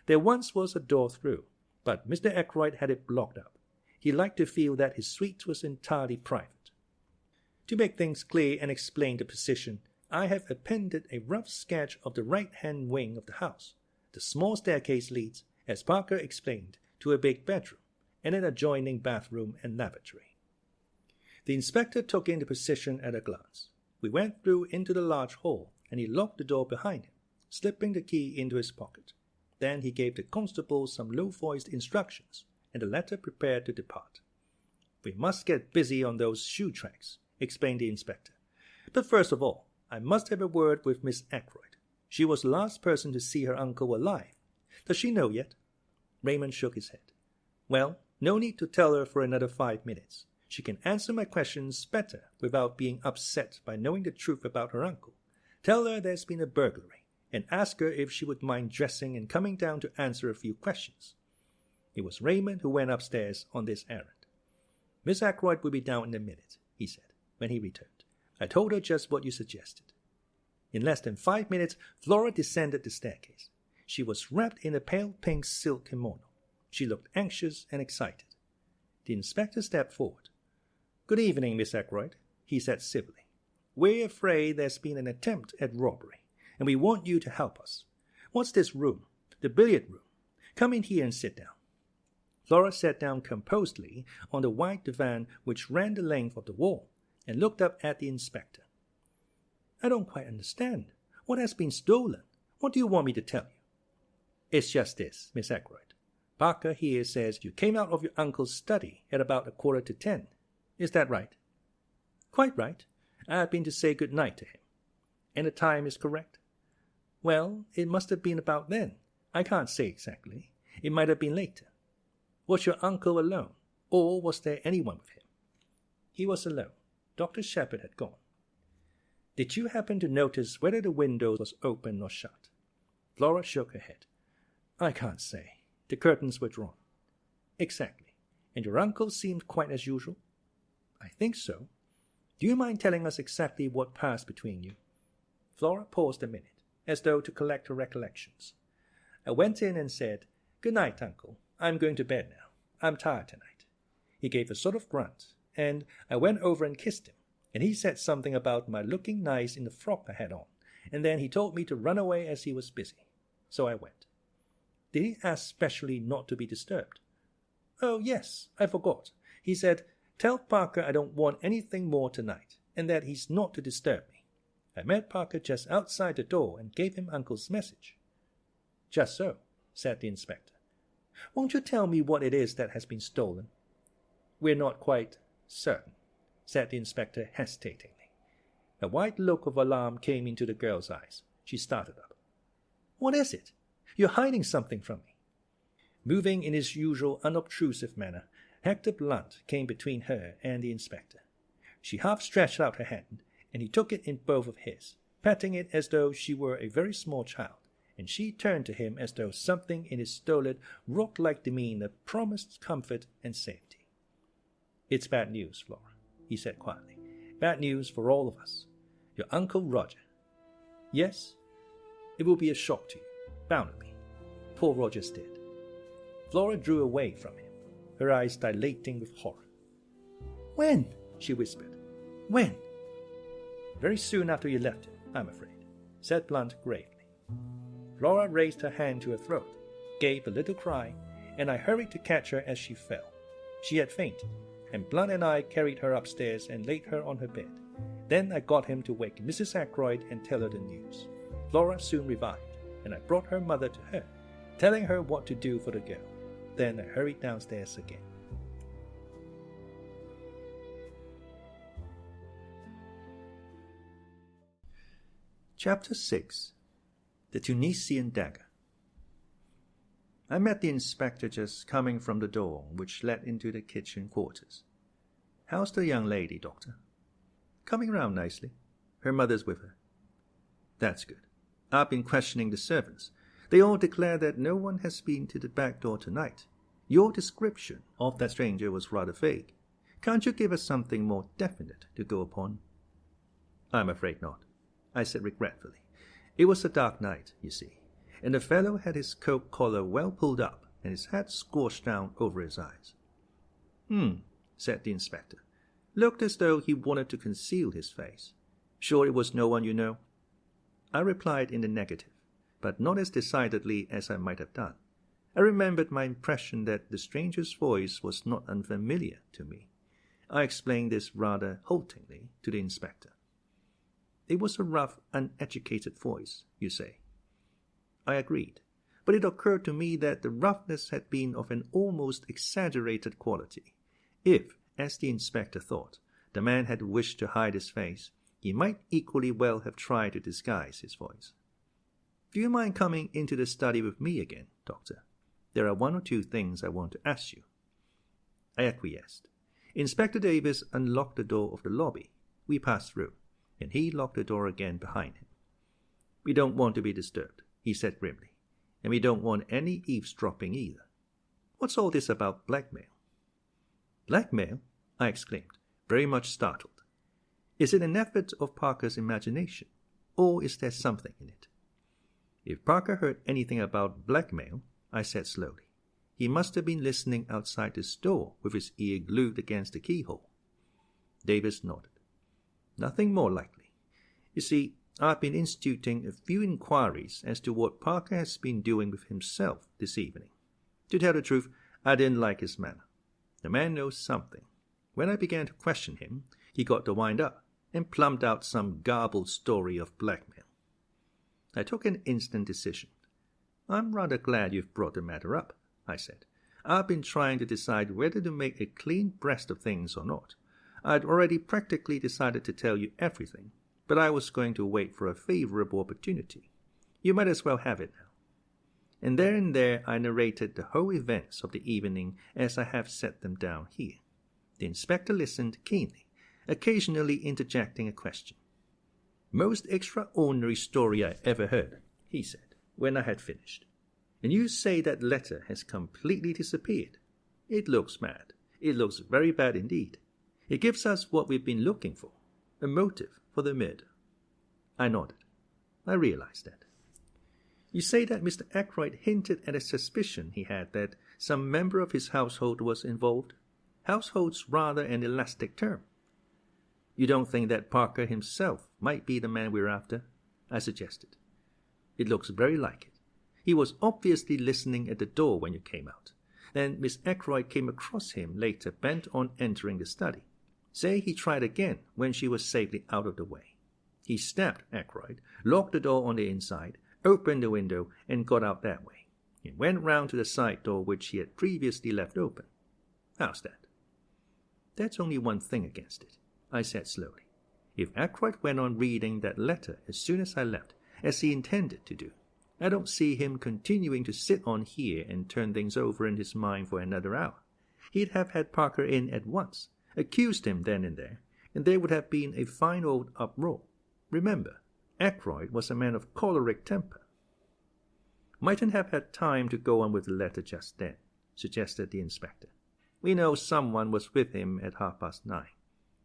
There once was a door through, but Mr. Ackroyd had it blocked up. He liked to feel that his suite was entirely private. To make things clear and explain the position, I have appended a rough sketch of the right-hand wing of the house. The small staircase leads, as Parker explained, to a big bedroom and an adjoining bathroom and lavatory. The inspector took in the position at a glance. We went through into the large hall, and he locked the door behind him, slipping the key into his pocket. Then he gave the constable some low-voiced instructions, and the latter prepared to depart. "We must get busy on those shoe tracks," explained the inspector. "But first of all, I must have a word with Miss Ackroyd. She was the last person to see her uncle alive. Does she know yet?" Raymond shook his head. "Well, no need to tell her for another 5 minutes. She can answer my questions better without being upset by knowing the truth about her uncle. Tell her there's been a burglary, and ask her if she would mind dressing and coming down to answer a few questions." It was Raymond who went upstairs on this errand. "Miss Ackroyd will be down in a minute," he said, when he returned. "I told her just what you suggested." In less than 5 minutes, Flora descended the staircase. She was wrapped in a pale pink silk kimono. She looked anxious and excited. The inspector stepped forward. "Good evening, Miss Ackroyd," he said civilly. "We're afraid there's been an attempt at robbery, and we want you to help us. What's this room? The billiard room. Come in here and sit down." Flora sat down composedly on the wide divan which ran the length of the wall, and looked up at the inspector. "I don't quite understand. What has been stolen? What do you want me to tell you?" "It's just this, Miss Ackroyd. Parker here says you came out of your uncle's study at about 9:45. Is that right?" "Quite right. I had been to say good night to him." "And the time is correct?" "Well, it must have been about then. I can't say exactly. It might have been later." "Was your uncle alone, or was there anyone with him?" "He was alone. Dr. Sheppard had gone." "Did you happen to notice whether the window was open or shut?" Flora shook her head. "I can't say. The curtains were drawn." "Exactly. And your uncle seemed quite as usual?" "I think so. Do you mind telling us exactly what passed between you?" Flora paused a minute, as though to collect her recollections. "I went in and said, 'Good night, Uncle. I'm going to bed now. I'm tired tonight.' He gave a sort of grunt, and I went over and kissed him, and he said something about my looking nice in the frock I had on, and then he told me to run away as he was busy. So I went." "Did he ask specially not to be disturbed?" "Oh, yes, I forgot. He said, 'Tell Parker I don't want anything more tonight, and that he's not to disturb me.' I met Parker just outside the door and gave him Uncle's message." "Just so," said the inspector. "Won't you tell me what it is that has been stolen?" "We're not quite certain," said the inspector hesitatingly. A wide look of alarm came into the girl's eyes. She started up. "What is it? You're hiding something from me." Moving in his usual unobtrusive manner, Hector Blunt came between her and the inspector. She half stretched out her hand, and he took it in both of his, patting it as though she were a very small child, and she turned to him as though something in his stolid, rock-like demeanor promised comfort and safety. "It's bad news, Flora," he said quietly. "Bad news for all of us. Your Uncle Roger." "Yes? It will be a shock to you, bound to be. Poor Roger's dead." Flora drew away from him, her eyes dilating with horror. "When?" she whispered. "When?" "Very soon after you left him, I'm afraid," said Blunt gravely. Flora raised her hand to her throat, gave a little cry, and I hurried to catch her as she fell. She had fainted, and Blunt and I carried her upstairs and laid her on her bed. Then I got him to wake Mrs. Ackroyd and tell her the news. Flora soon revived, and I brought her mother to her, telling her what to do for the girl. Then I hurried downstairs again. Chapter 6. The Tunisian Dagger. I met the inspector just coming from the door which led into the kitchen quarters. "How's the young lady, Doctor?" "Coming round nicely. Her mother's with her." "That's good. I've been questioning the servants. They all declare that no one has been to the back door tonight. Your description of that stranger was rather vague. Can't you give us something more definite to go upon?" "I'm afraid not," I said regretfully. It was a dark night, you see, and the fellow had his coat collar well pulled up and his hat squashed down over his eyes. Said the inspector. Looked as though he wanted to conceal his face. "Sure it was no one you know?" I replied in the negative, but not as decidedly as I might have done. I remembered my impression that the stranger's voice was not unfamiliar to me. I explained this rather haltingly to the inspector. It was a rough, uneducated voice, you say. I agreed, but it occurred to me that the roughness had been of an almost exaggerated quality. If, as the inspector thought, the man had wished to hide his face, he might equally well have tried to disguise his voice. "Do you mind coming into the study with me again, Doctor? There are one or two things I want to ask you." I acquiesced. Inspector Davis unlocked the door of the lobby. We passed through, and he locked the door again behind him. "We don't want to be disturbed," he said grimly, "and we don't want any eavesdropping either. What's all this about blackmail?" "Blackmail?" I exclaimed, very much startled. "Is it an effort of Parker's imagination, or is there something in it?" "If Parker heard anything about blackmail," I said slowly, "he must have been listening outside this door with his ear glued against the keyhole." Davis nodded. "Nothing more likely. You see, I've been instituting a few inquiries as to what Parker has been doing with himself this evening. To tell the truth, I didn't like his manner. The man knows something. When I began to question him, he got to wind up and plumped out some garbled story of blackmail. I took an instant decision. "I'm rather glad you've brought the matter up," I said. "I've been trying to decide whether to make a clean breast of things or not. I'd already practically decided to tell you everything, but I was going to wait for a favorable opportunity. You might as well have it now." And there I narrated the whole events of the evening as I have set them down here. The inspector listened keenly, occasionally interjecting a question. "Most extraordinary story I ever heard," he said, when I had finished. "And you say that letter has completely disappeared? It looks mad. It looks very bad indeed. It gives us what we've been looking for, a motive for the murder." I nodded. I realized that. "You say that Mr. Ackroyd hinted at a suspicion he had that some member of his household was involved? Household's rather an elastic term." "You don't think that Parker himself might be the man we're after?" I suggested. "It looks very like it. He was obviously listening at the door when you came out. Then Miss Ackroyd came across him later bent on entering the study. Say he tried again when she was safely out of the way. He stabbed Ackroyd, locked the door on the inside, opened the window, and got out that way, and went round to the side door which he had previously left open. How's that?" "That's only one thing against it," I said slowly. "If Ackroyd went on reading that letter as soon as I left, as he intended to do, I don't see him continuing to sit on here and turn things over in his mind for another hour. He'd have had Parker in at once, accused him then and there, and there would have been a fine old uproar. Remember, Ackroyd was a man of choleric temper." "Mightn't have had time to go on with the letter just then," suggested the inspector. "We know someone was with him at 9:30.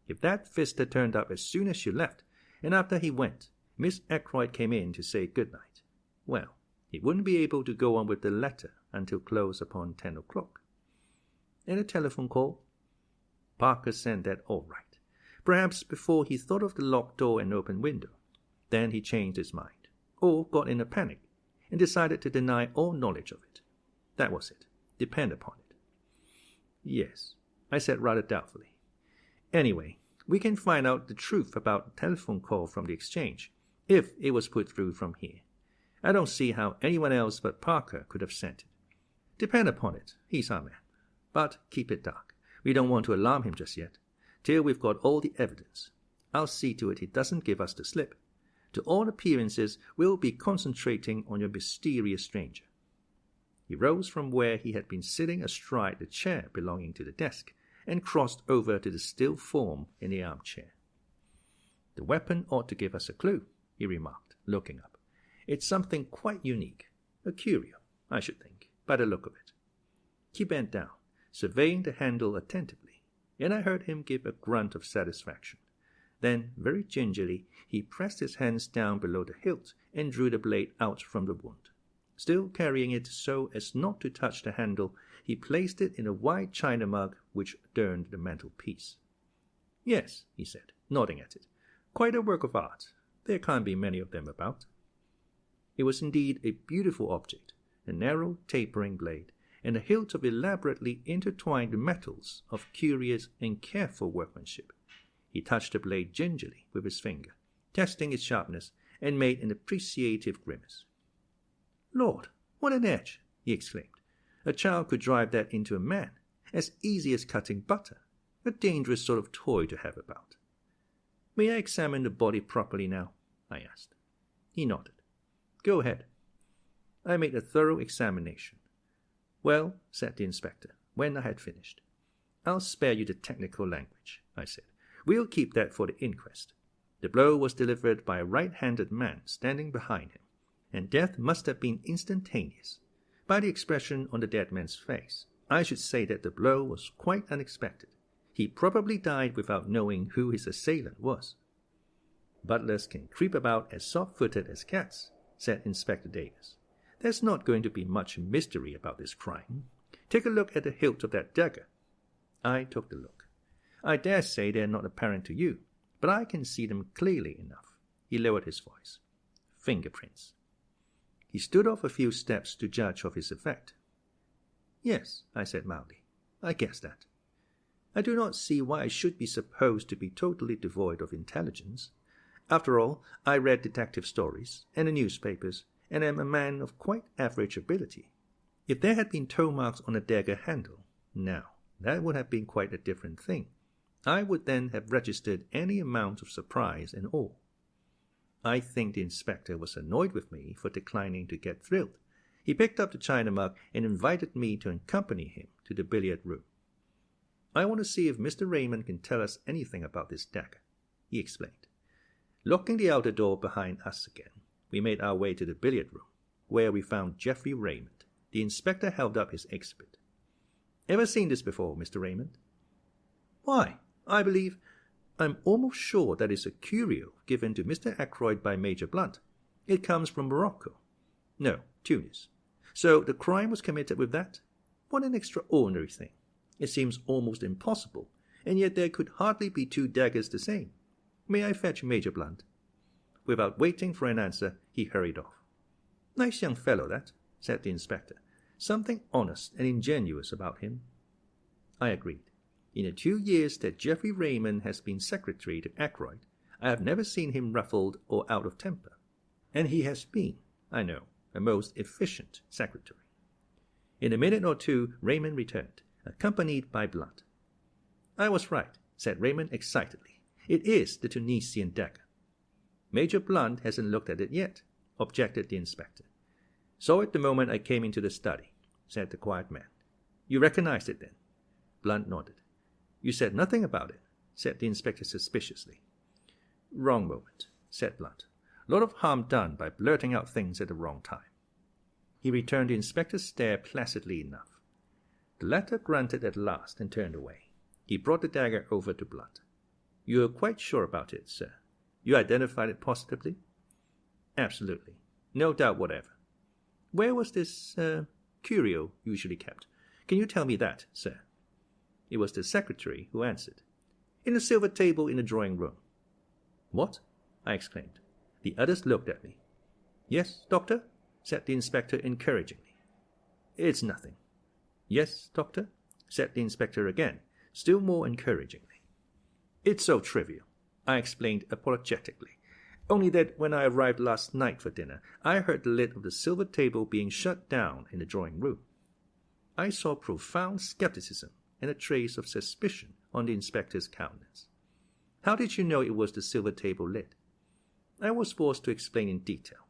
If that fist had turned up as soon as you left, and after he went, Miss Ackroyd came in to say good night, well, he wouldn't be able to go on with the letter until close upon 10 o'clock. And a telephone call? Parker sent that all right, perhaps before he thought of the locked door and open window. Then he changed his mind, or got in a panic, and decided to deny all knowledge of it. That was it, depend upon it." "Yes," I said rather doubtfully. "Anyway, we can find out the truth about the telephone call from the exchange, if it was put through from here. I don't see how anyone else but Parker could have sent it. Depend upon it, he's our man. But keep it dark. We don't want to alarm him just yet, till we've got all the evidence. I'll see to it he doesn't give us the slip. To all appearances, we'll be concentrating on your mysterious stranger." He rose from where he had been sitting astride the chair belonging to the desk, and crossed over to the still form in the armchair. "The weapon ought to give us a clue," he remarked, looking up. "It's something quite unique, a curio, I should think, by the look of it." He bent down, surveying the handle attentively, and I heard him give a grunt of satisfaction. Then, very gingerly, he pressed his hands down below the hilt and drew the blade out from the wound. Still carrying it so as not to touch the handle, he placed it in a wide china mug which adorned the mantelpiece. "Yes," he said, nodding at it, "quite a work of art. There can't be many of them about." It was indeed a beautiful object, a narrow, tapering blade, and a hilt of elaborately intertwined metals of curious and careful workmanship. He touched the blade gingerly with his finger, testing its sharpness, and made an appreciative grimace. "Lord, what an edge!" he exclaimed. "A child could drive that into a man, as easy as cutting butter. A dangerous sort of toy to have about." "May I examine the body properly now?" I asked. He nodded. "Go ahead." I made a thorough examination. "Well," said the inspector, when I had finished, "I'll spare you the technical language," I said. "We'll keep that for the inquest. The blow was delivered by a right-handed man standing behind him, and death must have been instantaneous. By the expression on the dead man's face, I should say that the blow was quite unexpected. He probably died without knowing who his assailant was." "Butlers can creep about as soft-footed as cats," said Inspector Davis. "There's not going to be much mystery about this crime. Take a look at the hilt of that dagger." I took the look. "I dare say they're not apparent to you, but I can see them clearly enough." He lowered his voice. "Fingerprints." He stood off a few steps to judge of his effect. "Yes," I said mildly, "I guess that. I do not see why I should be supposed to be totally devoid of intelligence. After all, I read detective stories and the newspapers, and am a man of quite average ability. If there had been toe marks on a dagger handle, now, that would have been quite a different thing. I would then have registered any amount of surprise and awe." I think the inspector was annoyed with me for declining to get thrilled. He picked up the china mug and invited me to accompany him to the billiard room. "I want to see if Mr. Raymond can tell us anything about this dagger," he explained. Locking the outer door behind us again, we made our way to the billiard room, where we found Geoffrey Raymond. The inspector held up his exhibit. "Ever seen this before, Mr. Raymond?" "Why, I'm almost sure that it's a curio given to Mr. Ackroyd by Major Blunt. It comes from Morocco. No, Tunis. So the crime was committed with that? What an extraordinary thing. It seems almost impossible, and yet there could hardly be two daggers the same. May I fetch Major Blunt?" Without waiting for an answer, he hurried off. "Nice young fellow, that," said the inspector. "Something honest and ingenuous about him." I agreed. In the 2 years that Geoffrey Raymond has been secretary to Ackroyd, I have never seen him ruffled or out of temper. And he has been, I know, a most efficient secretary. In a minute or two, Raymond returned, accompanied by Blunt. "I was right," said Raymond excitedly. "It is the Tunisian dagger." "Major Blunt hasn't looked at it yet," objected the inspector. "Saw it the moment I came into the study," said the quiet man. "You recognized it then?" Blunt nodded. "You said nothing about it," said the inspector suspiciously. "Wrong moment," said Blunt. "Lot of harm done by blurting out things at the wrong time." He returned the inspector's stare placidly enough. The latter grunted at last and turned away. He brought the dagger over to Blunt. "You are quite sure about it, sir? You identified it positively?" "Absolutely. No doubt whatever." "Where was this, curio usually kept? Can you tell me that, sir?" It was the secretary who answered. "In the silver table in the drawing-room." "What?" I exclaimed. The others looked at me. "Yes, doctor?" said the inspector encouragingly. "It's nothing." "Yes, doctor?" said the inspector again, still more encouragingly. "It's so trivial," I explained apologetically, "only that when I arrived last night for dinner, I heard the lid of the silver table being shut down in the drawing-room." I saw profound skepticism and a trace of suspicion on the inspector's countenance. "How did you know it was the silver table lid?" I was forced to explain in detail,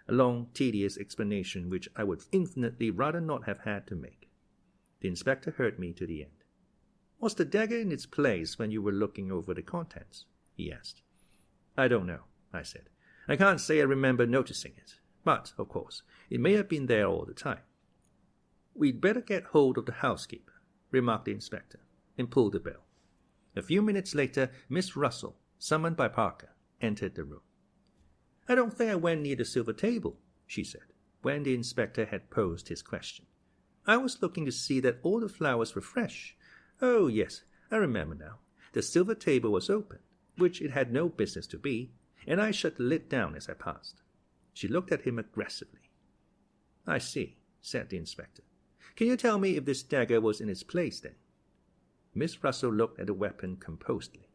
a long, tedious explanation which I would infinitely rather not have had to make. The inspector heard me to the end. "Was the dagger in its place when you were looking over the contents?" he asked. "I don't know," I said. "I can't say I remember noticing it, but, of course, it may have been there all the time." "We'd better get hold of the housekeeper," remarked the inspector, and pulled the bell. A few minutes later, Miss Russell, summoned by Parker, entered the room. "I don't think I went near the silver table," she said, when the inspector had posed his question. "I was looking to see that all the flowers were fresh. Oh, yes, I remember now. The silver table was open, which it had no business to be, and I shut the lid down as I passed." She looked at him aggressively. "I see," said the inspector. "Can you tell me if this dagger was in its place, then?" Miss Russell looked at the weapon composedly.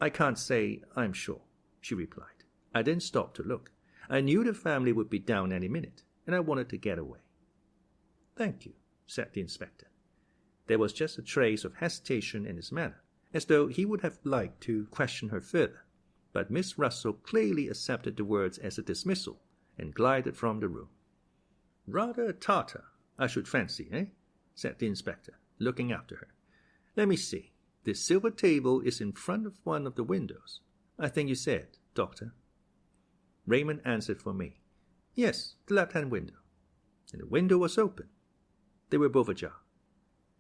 "I can't say I'm sure," she replied. "I didn't stop to look. I knew the family would be down any minute, and I wanted to get away." "Thank you," said the inspector. There was just a trace of hesitation in his manner, as though he would have liked to question her further, but Miss Russell clearly accepted the words as a dismissal and glided from the room. "Rather a Tartar, I should fancy, eh?" said the inspector, looking after her. "Let me see. This silver table is in front of one of the windows, I think you said, Doctor." Raymond answered for me. "Yes, the left-hand window." "And the window was open?" "They were both ajar."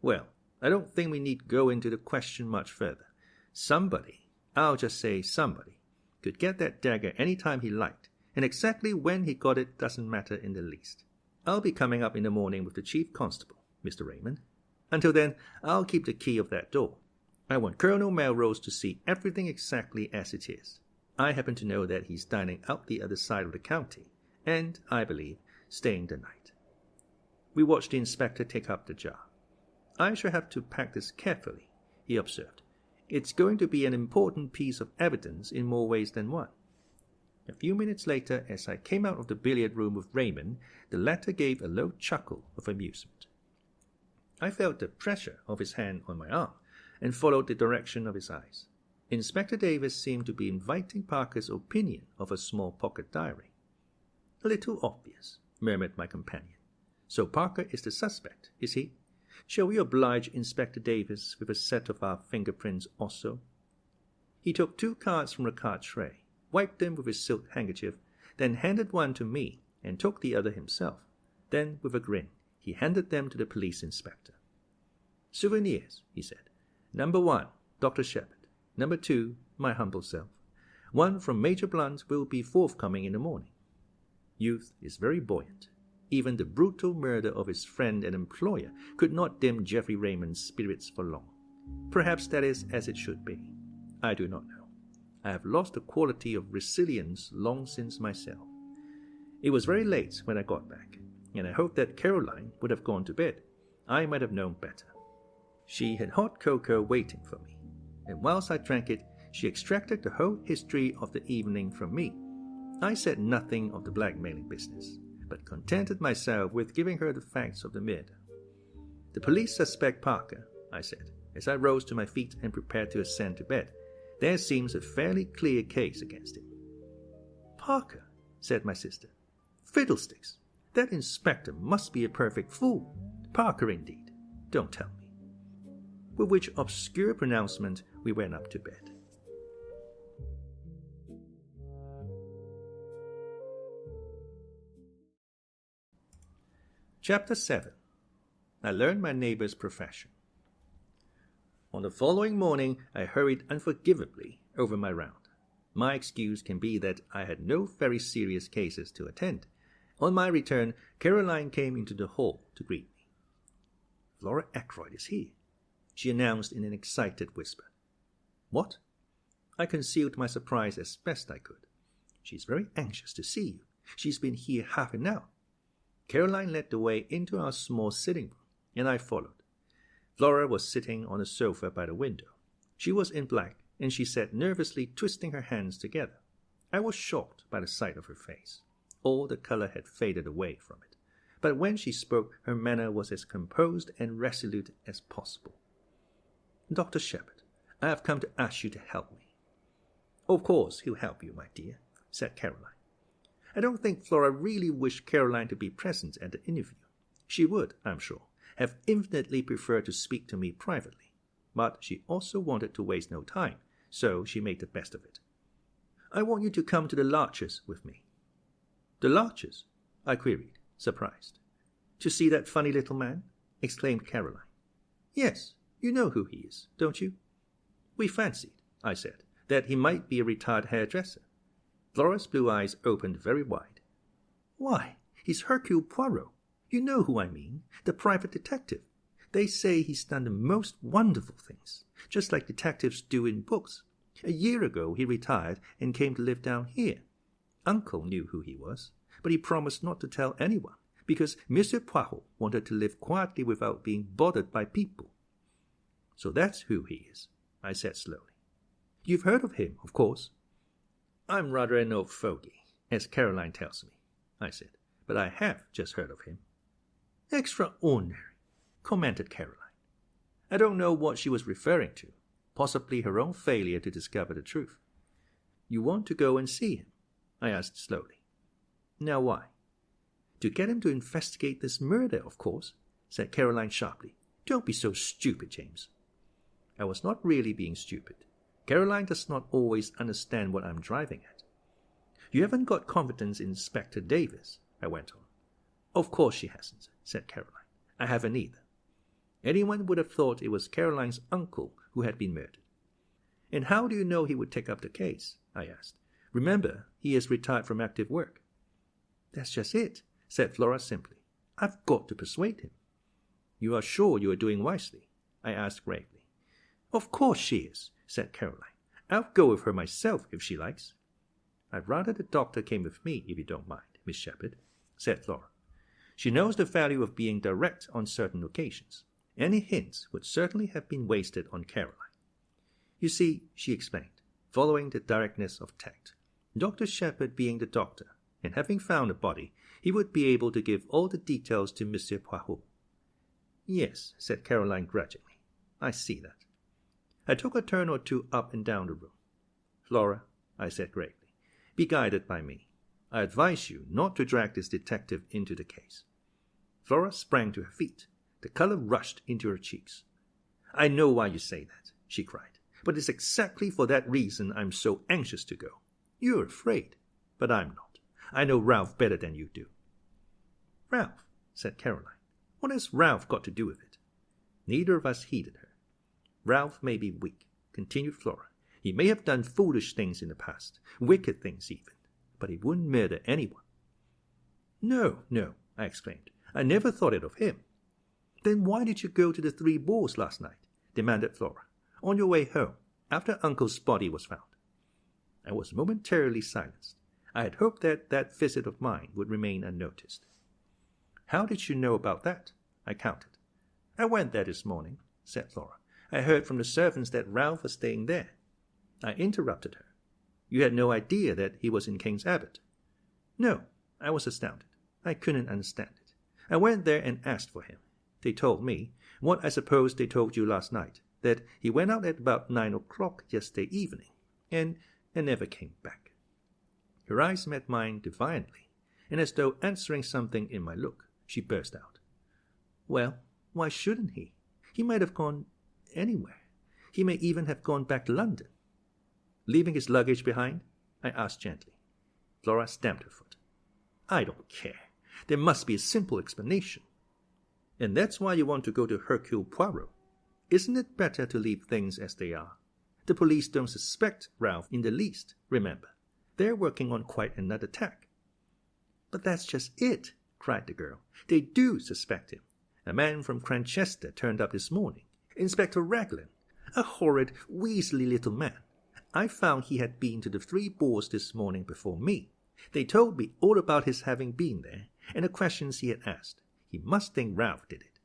"Well, I don't think we need go into the question much further. Somebody, I'll just say somebody, could get that dagger any time he liked, and exactly when he got it doesn't matter in the least. I'll be coming up in the morning with the chief constable, Mr. Raymond. Until then, I'll keep the key of that door. I want Colonel Marrows to see everything exactly as it is. I happen to know that he's dining out the other side of the county, and, I believe, staying the night." We watched the inspector take up the jar. "I shall have to pack this carefully," he observed. "It's going to be an important piece of evidence in more ways than one." A few minutes later, as I came out of the billiard room with Raymond, the latter gave a low chuckle of amusement. I felt the pressure of his hand on my arm, and followed the direction of his eyes. Inspector Davis seemed to be inviting Parker's opinion of a small pocket diary. "A little obvious," murmured my companion. "So Parker is the suspect, is he? Shall we oblige Inspector Davis with a set of our fingerprints also?" He took 2 cards from a card tray, wiped them with his silk handkerchief, then handed one to me and took the other himself. Then, with a grin, he handed them to the police inspector. "Souvenirs," he said. "Number 1, Dr. Sheppard. Number 2, my humble self. One from Major Blunt will be forthcoming in the morning." Youth is very buoyant. Even the brutal murder of his friend and employer could not dim Geoffrey Raymond's spirits for long. Perhaps that is as it should be. I do not know. I have lost the quality of resilience long since myself. It was very late when I got back, and I hoped that Caroline would have gone to bed. I might have known better. She had hot cocoa waiting for me, and whilst I drank it, she extracted the whole history of the evening from me. I said nothing of the blackmailing business, but contented myself with giving her the facts of the murder. "The police suspect Parker," I said, as I rose to my feet and prepared to ascend to bed. "There seems a fairly clear case against him." "Parker," said my sister. "Fiddlesticks! That inspector must be a perfect fool. Parker, indeed. Don't tell me." With which obscure pronouncement we went up to bed. Chapter 7. I learned my neighbor's profession. On the following morning, I hurried unforgivably over my round. My excuse can be that I had no very serious cases to attend. On my return, Caroline came into the hall to greet me. "Flora Ackroyd is here," she announced in an excited whisper. "What?" I concealed my surprise as best I could. "She's very anxious to see you. She's been here half an hour." Caroline led the way into our small sitting room, and I followed. Flora was sitting on a sofa by the window. She was in black, and she sat nervously twisting her hands together. I was shocked by the sight of her face. All the color had faded away from it, but when she spoke, her manner was as composed and resolute as possible. "Dr. Sheppard, I have come to ask you to help me." "Of course he'll help you, my dear," said Caroline. I don't think Flora really wished Caroline to be present at the interview. She would, I'm sure, have infinitely preferred to speak to me privately, but she also wanted to waste no time, so she made the best of it. "I want you to come to the Larches with me." "The Larches?" I queried, surprised. "To see that funny little man?" exclaimed Caroline. "Yes, you know who he is, don't you?" We fancied, I said, that he might be a retired hairdresser. Flora's blue eyes opened very wide. Why, he's Hercule Poirot. You know who I mean, the private detective. They say he's done the most wonderful things, just like detectives do in books. A year ago he retired and came to live down here. Uncle knew who he was, but he promised not to tell anyone, because Monsieur Poirot wanted to live quietly without being bothered by people. So that's who he is, I said slowly. You've heard of him, of course. I'm rather an old fogey, as Caroline tells me, I said, but I have just heard of him. Extraordinary, commented Caroline. I don't know what she was referring to, possibly her own failure to discover the truth. You want to go and see him? I asked slowly. Now why? To get him to investigate this murder, of course, said Caroline sharply. Don't be so stupid, James. I was not really being stupid. Caroline does not always understand what I'm driving at. You haven't got confidence in Inspector Davis, I went on. Of course she hasn't, said Caroline. I haven't either. Anyone would have thought it was Caroline's uncle who had been murdered. And how do you know he would take up the case? I asked. Remember, he is retired from active work. That's just it, said Flora simply. I've got to persuade him. You are sure you are doing wisely? I asked gravely. Of course she is, said Caroline. I'll go with her myself if she likes. I'd rather the doctor came with me, if you don't mind, Miss Sheppard, said Flora. She knows the value of being direct on certain occasions. Any hints would certainly have been wasted on Caroline. You see, she explained, following the directness of tact, Dr. Sheppard being the doctor, and having found a body, he would be able to give all the details to Monsieur Poirot. Yes, said Caroline grudgingly. I see that. I took a turn or two up and down the room. Flora, I said gravely, be guided by me. I advise you not to drag this detective into the case. Flora sprang to her feet. The color rushed into her cheeks. I know why you say that, she cried, but it's exactly for that reason I'm so anxious to go. You're afraid, but I'm not. I know Ralph better than you do. Ralph, said Caroline. What has Ralph got to do with it? Neither of us heeded her. Ralph may be weak, continued Flora. He may have done foolish things in the past, wicked things even, but he wouldn't murder anyone. No, I exclaimed. I never thought it of him. Then why did you go to the Three Boars last night? Demanded Flora. On your way home, after Uncle's body was found. I was momentarily silenced. I had hoped that that visit of mine would remain unnoticed. How did you know about that? I counted. I went there this morning, said Flora. I heard from the servants that Ralph was staying there. I interrupted her. You had no idea that he was in King's Abbot? No, I was astounded. I couldn't understand it. I went there and asked for him. They told me, what I suppose they told you last night, that he went out at about 9 o'clock yesterday evening, and never came back. Her eyes met mine defiantly, and as though answering something in my look, she burst out. Well, why shouldn't he? He might have gone anywhere. He may even have gone back to London. Leaving his luggage behind? I asked gently. Flora stamped her foot. I don't care. There must be a simple explanation. And that's why you want to go to Hercule Poirot. Isn't it better to leave things as they are? The police don't suspect Ralph in the least, remember. They're working on quite another tack. But that's just it, cried the girl. They do suspect him. A man from Cranchester turned up this morning. Inspector Raglan. A horrid, weaselly little man. I found he had been to the Three Boars this morning before me. They told me all about his having been there, and the questions he had asked. He must think Ralph did it.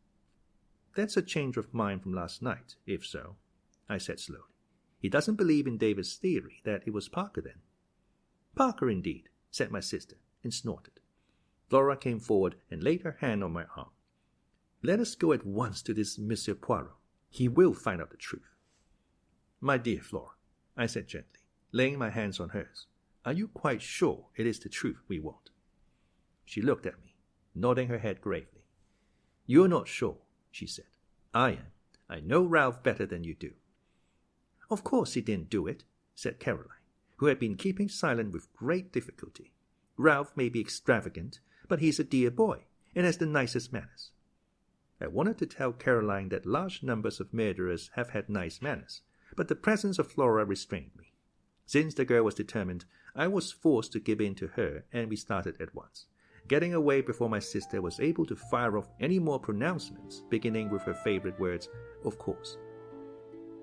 That's a change of mind from last night, if so, I said slowly. He doesn't believe in David's theory that it was Parker then. Parker indeed, said my sister, and snorted. Flora came forward and laid her hand on my arm. Let us go at once to this Monsieur Poirot. He will find out the truth. My dear Flora, I said gently, laying my hands on hers, are you quite sure it is the truth we want? She looked at me, nodding her head gravely. You're not sure, she said. I am. I know Ralph better than you do. Of course he didn't do it, said Caroline, who had been keeping silent with great difficulty. Ralph may be extravagant, but he's a dear boy, and has the nicest manners. I wanted to tell Caroline that large numbers of murderers have had nice manners, but the presence of Flora restrained me. Since the girl was determined, I was forced to give in to her, and we started at once, getting away before my sister was able to fire off any more pronouncements, beginning with her favorite words, "Of course."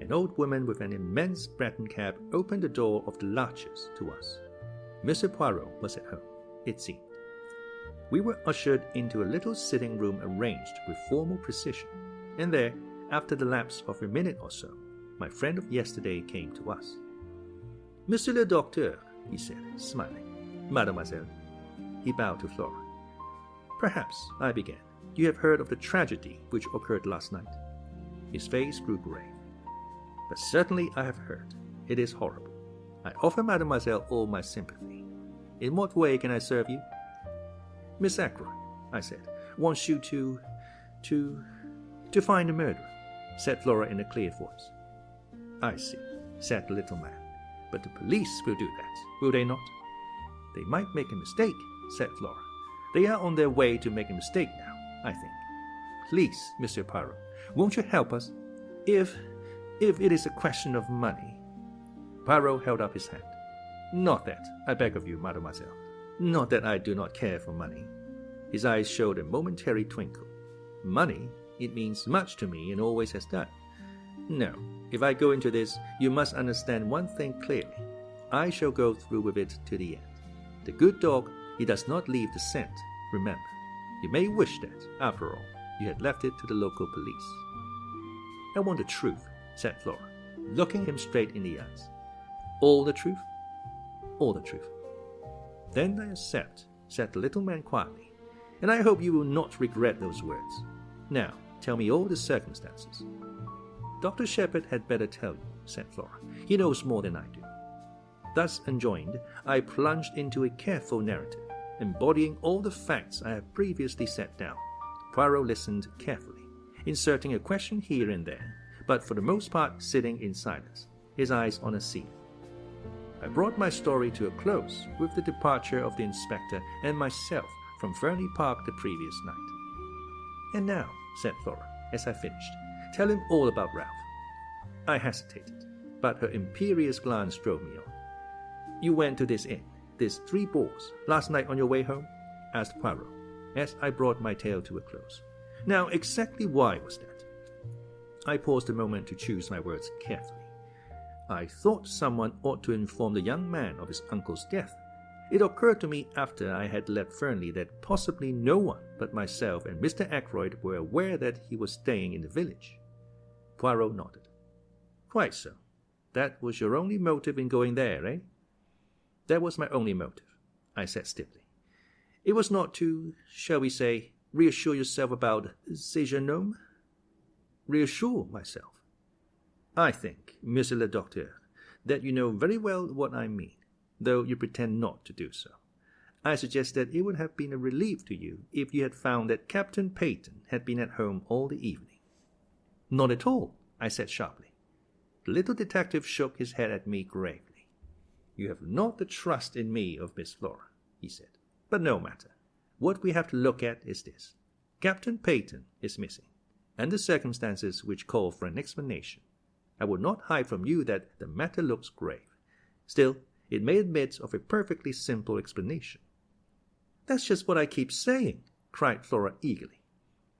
An old woman with an immense Breton cap opened the door of the larches to us. Monsieur Poirot was at home, it seemed. We were ushered into a little sitting room arranged with formal precision, and there, after the lapse of a minute or so, my friend of yesterday came to us. "Monsieur le Docteur," he said, smiling. "Mademoiselle." He bowed to Flora. "Perhaps," I began, "you have heard of the tragedy which occurred last night?" His face grew grave. "But certainly I have heard. It is horrible. I offer Mademoiselle all my sympathy. In what way can I serve you?" "Miss Ackroyd," I said, "wants you to find the murderer," said Flora in a clear voice. "I see," said the little man. "But the police will do that, will they not?" "They might make a mistake," said Flora. "They are on their way to make a mistake now, I think. Please, Monsieur Poirot, won't you help us? If it is a question of money." Poirot held up his hand. "Not that, I beg of you, mademoiselle. Not that I do not care for money." His eyes showed a momentary twinkle. "Money, it means much to me and always has done. No, if I go into this, you must understand one thing clearly. I shall go through with it to the end. The good dog, he does not leave the scent, remember. You may wish that, after all, you had left it to the local police." "I want the truth," said Flora, looking him straight in the eyes. "All the truth?" "All the truth." "Then I accept," said the little man quietly, "and I hope you will not regret those words. Now, tell me all the circumstances." "Dr. Sheppard had better tell you," said Flora. "He knows more than I do." Thus enjoined, I plunged into a careful narrative, embodying all the facts I had previously set down. Poirot listened carefully, inserting a question here and there, but for the most part sitting in silence, his eyes on a ceiling. I brought my story to a close with the departure of the inspector and myself from Fernly Park the previous night. "And now," said Flora, as I finished, "tell him all about Ralph." I hesitated, but her imperious glance drove me on. "You went to this inn, this Three Boars, last night on your way home?" asked Poirot, as I brought my tale to a close. "Now, exactly why was that?" I paused a moment to choose my words carefully. I thought someone ought to inform the young man of his uncle's death. It occurred to me after I had left Fernly that possibly no one but myself and Mr. Ackroyd were aware that he was staying in the village. Poirot nodded. "Quite so. That was your only motive in going there, eh?" "That was my only motive," I said stiffly. "It was not to, shall we say, reassure yourself about ce jeune homme?" "Reassure myself? I think, Monsieur le Docteur, that you know very well what I mean, though you pretend not to do so. I suggest that it would have been a relief to you if you had found that Captain Peyton had been at home all the evening." "Not at all," I said sharply. The little detective shook his head at me gravely. "You have not the trust in me of Miss Flora," he said. "But no matter. What we have to look at is this. Captain Peyton is missing, and the circumstances which call for an explanation. I would not hide from you that the matter looks grave. Still, it may admit of a perfectly simple explanation." "That's just what I keep saying," cried Flora eagerly.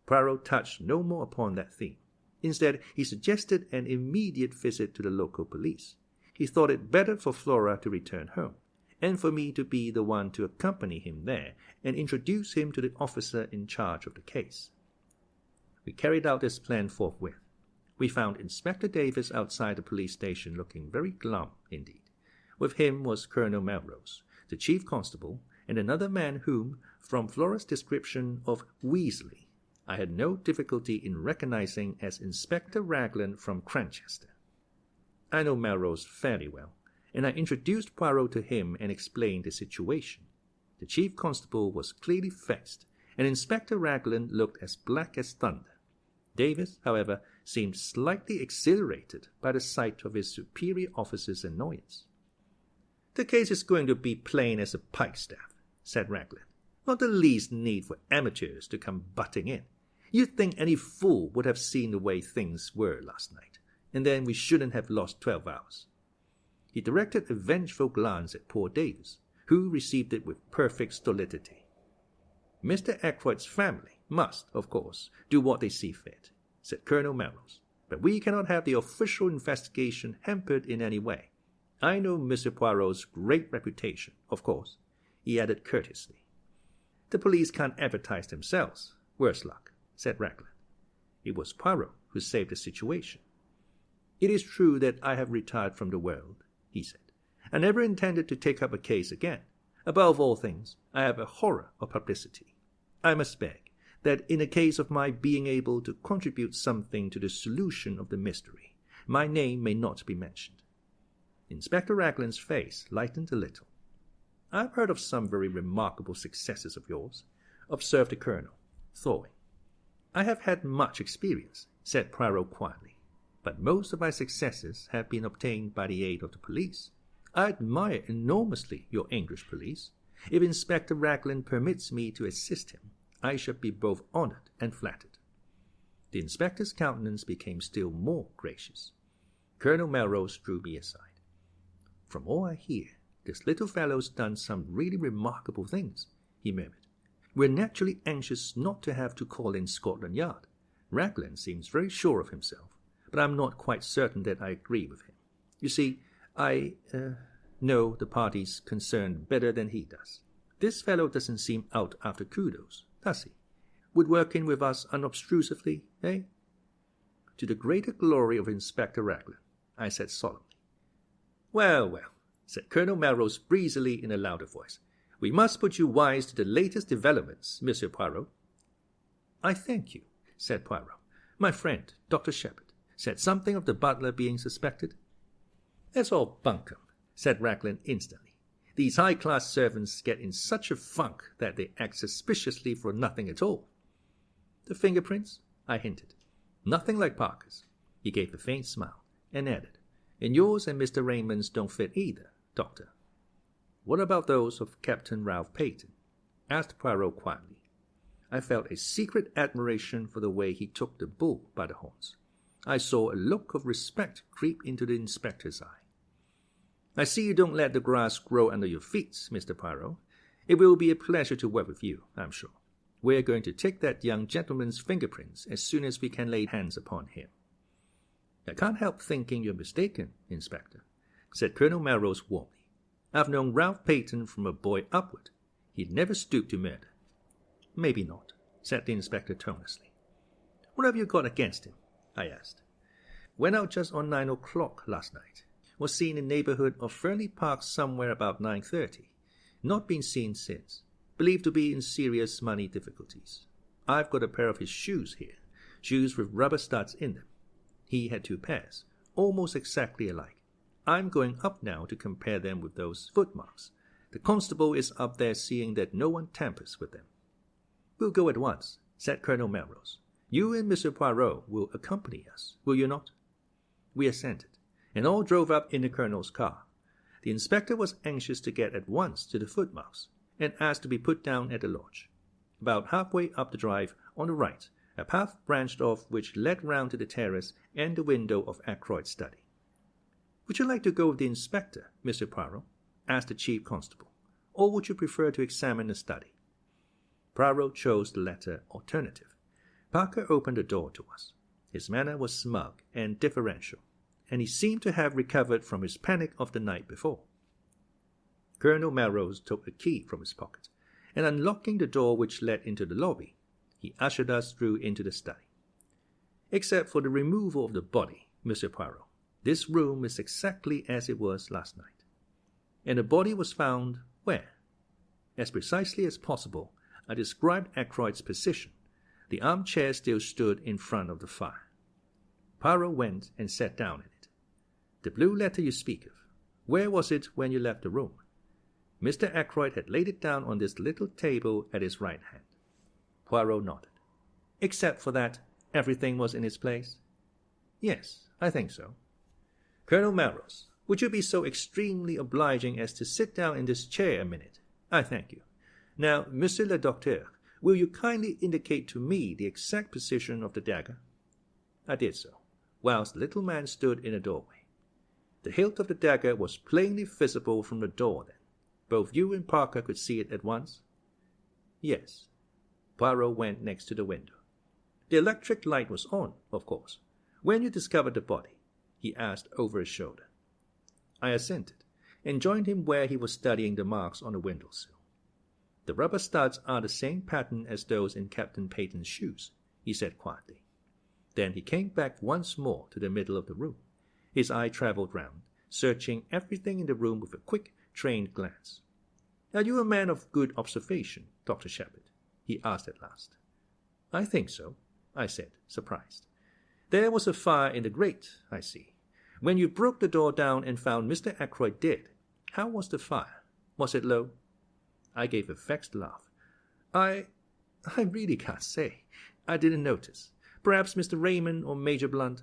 Poirot touched no more upon that theme. Instead, he suggested an immediate visit to the local police. He thought it better for Flora to return home, and for me to be the one to accompany him there and introduce him to the officer in charge of the case. We carried out this plan forthwith. We found Inspector Davis outside the police station looking very glum indeed. With him was Colonel Marrows, the chief constable, and another man whom, from Flora's description of Weasley, I had no difficulty in recognizing as Inspector Raglan from Cranchester. I know Marrows fairly well, and I introduced Poirot to him and explained the situation. The chief constable was clearly vexed, and Inspector Raglan looked as black as thunder. Davis, however, seemed slightly exhilarated by the sight of his superior officer's annoyance. "The case is going to be plain as a pikestaff," said Raglan. "Not the least need for amateurs to come butting in. You'd think any fool would have seen the way things were last night. and then we shouldn't have lost 12 hours. He directed a vengeful glance at poor Davis, who received it with perfect stolidity. Mr. Ackroyd's family must, of course, do what they see fit, said Colonel Marrows, but we cannot have the official investigation hampered in any way. I know Monsieur Poirot's great reputation, of course, he added courteously. The police can't advertise themselves, worse luck, said Raglan. It was Poirot who saved the situation. It is true that I have retired from the world, he said. I never intended to take up a case again. Above all things, I have a horror of publicity. I must beg that in a case of my being able to contribute something to the solution of the mystery, my name may not be mentioned. Inspector Raglan's face lightened a little. I've heard of some very remarkable successes of yours, observed the colonel, thawing. I have had much experience, said Poirot quietly, but most of my successes have been obtained by the aid of the police. I admire enormously your English police. If Inspector Raglan permits me to assist him, I shall be both honored and flattered. The inspector's countenance became still more gracious. Colonel Marrows drew me aside. From all I hear, this little fellow's done some really remarkable things, he murmured. We're naturally anxious not to have to call in Scotland Yard. Raglan seems very sure of himself, but I'm not quite certain that I agree with him. You see, I know the parties concerned better than he does. This fellow doesn't seem out after kudos, does he? Would work in with us unobtrusively, eh? To the greater glory of Inspector Raglan, I said solemnly. Well, well, said Colonel Marrows breezily in a louder voice. We must put you wise to the latest developments, Monsieur Poirot. I thank you, said Poirot. My friend, Dr. Sheppard, said something of the butler being suspected. That's all bunkum, said Raglan instantly. These high-class servants get in such a funk that they act suspiciously for nothing at all. The fingerprints? I hinted. Nothing like Parker's. He gave a faint smile, and added, and yours and Mr. Raymond's don't fit either, Doctor. What about those of Captain Ralph Peyton? Asked Poirot quietly. I felt a secret admiration for the way he took the bull by the horns. I saw a look of respect creep into the inspector's eye. I see you don't let the grass grow under your feet, Mr. Poirot. It will be a pleasure to work with you, I'm sure. We're going to take that young gentleman's fingerprints as soon as we can lay hands upon him. I can't help thinking you're mistaken, Inspector, said Colonel Marrows warmly. I've known Ralph Peyton from a boy upward. He'd never stoop to murder. Maybe not, said the inspector tonelessly. What have you got against him? I asked. Went out just on 9 o'clock last night. Was seen in the neighborhood of Fernly Park somewhere about 9:30. Not been seen since. Believed to be in serious money difficulties. I've got a pair of his shoes here, shoes with rubber studs in them. He had 2 pairs, almost exactly alike. I'm going up now to compare them with those footmarks. The constable is up there seeing that no one tampers with them. We'll go at once, said Colonel Marrows. You and Monsieur Poirot will accompany us, will you not? We assented, and all drove up in the colonel's car. The inspector was anxious to get at once to the footmarks, and asked to be put down at the lodge. About halfway up the drive, on the right, a path branched off which led round to the terrace and the window of Ackroyd's study. Would you like to go with the inspector, Monsieur Poirot? Asked the chief constable. Or would you prefer to examine the study? Poirot chose the latter alternative. Parker opened the door to us. His manner was smug and deferential, and he seemed to have recovered from his panic of the night before. Colonel Marrows took a key from his pocket, and unlocking the door which led into the lobby, he ushered us through into the study. Except for the removal of the body, Monsieur Poirot, this room is exactly as it was last night. And the body was found where? As precisely as possible, I described Ackroyd's position. The armchair still stood in front of the fire. Poirot went and sat down in it. The blue letter you speak of, where was it when you left the room? Mr. Ackroyd had laid it down on this little table at his right hand. Poirot nodded. Except for that, everything was in its place? Yes, I think so. Colonel Marrows, would you be so extremely obliging as to sit down in this chair a minute? I thank you. Now, Monsieur le Docteur, will you kindly indicate to me the exact position of the dagger? I did so. whilst the little man stood in the doorway. The hilt of the dagger was plainly visible from the door then. Both you and Parker could see it at once? Yes. Poirot went next to the window. The electric light was on, of course. When you discovered the body? He asked over his shoulder. I assented, and joined him where he was studying the marks on the windowsill. The rubber studs are the same pattern as those in Captain Peyton's shoes, he said quietly. Then he came back once more to the middle of the room. His eye travelled round, searching everything in the room with a quick, trained glance. Are you a man of good observation, Dr. Sheppard? He asked at last. I think so, I said, surprised. There was a fire in the grate, I see. When you broke the door down and found Mr. Ackroyd dead, how was the fire? Was it low? I gave a vexed laugh. I really can't say. I didn't notice. Perhaps Mr. Raymond or Major Blunt.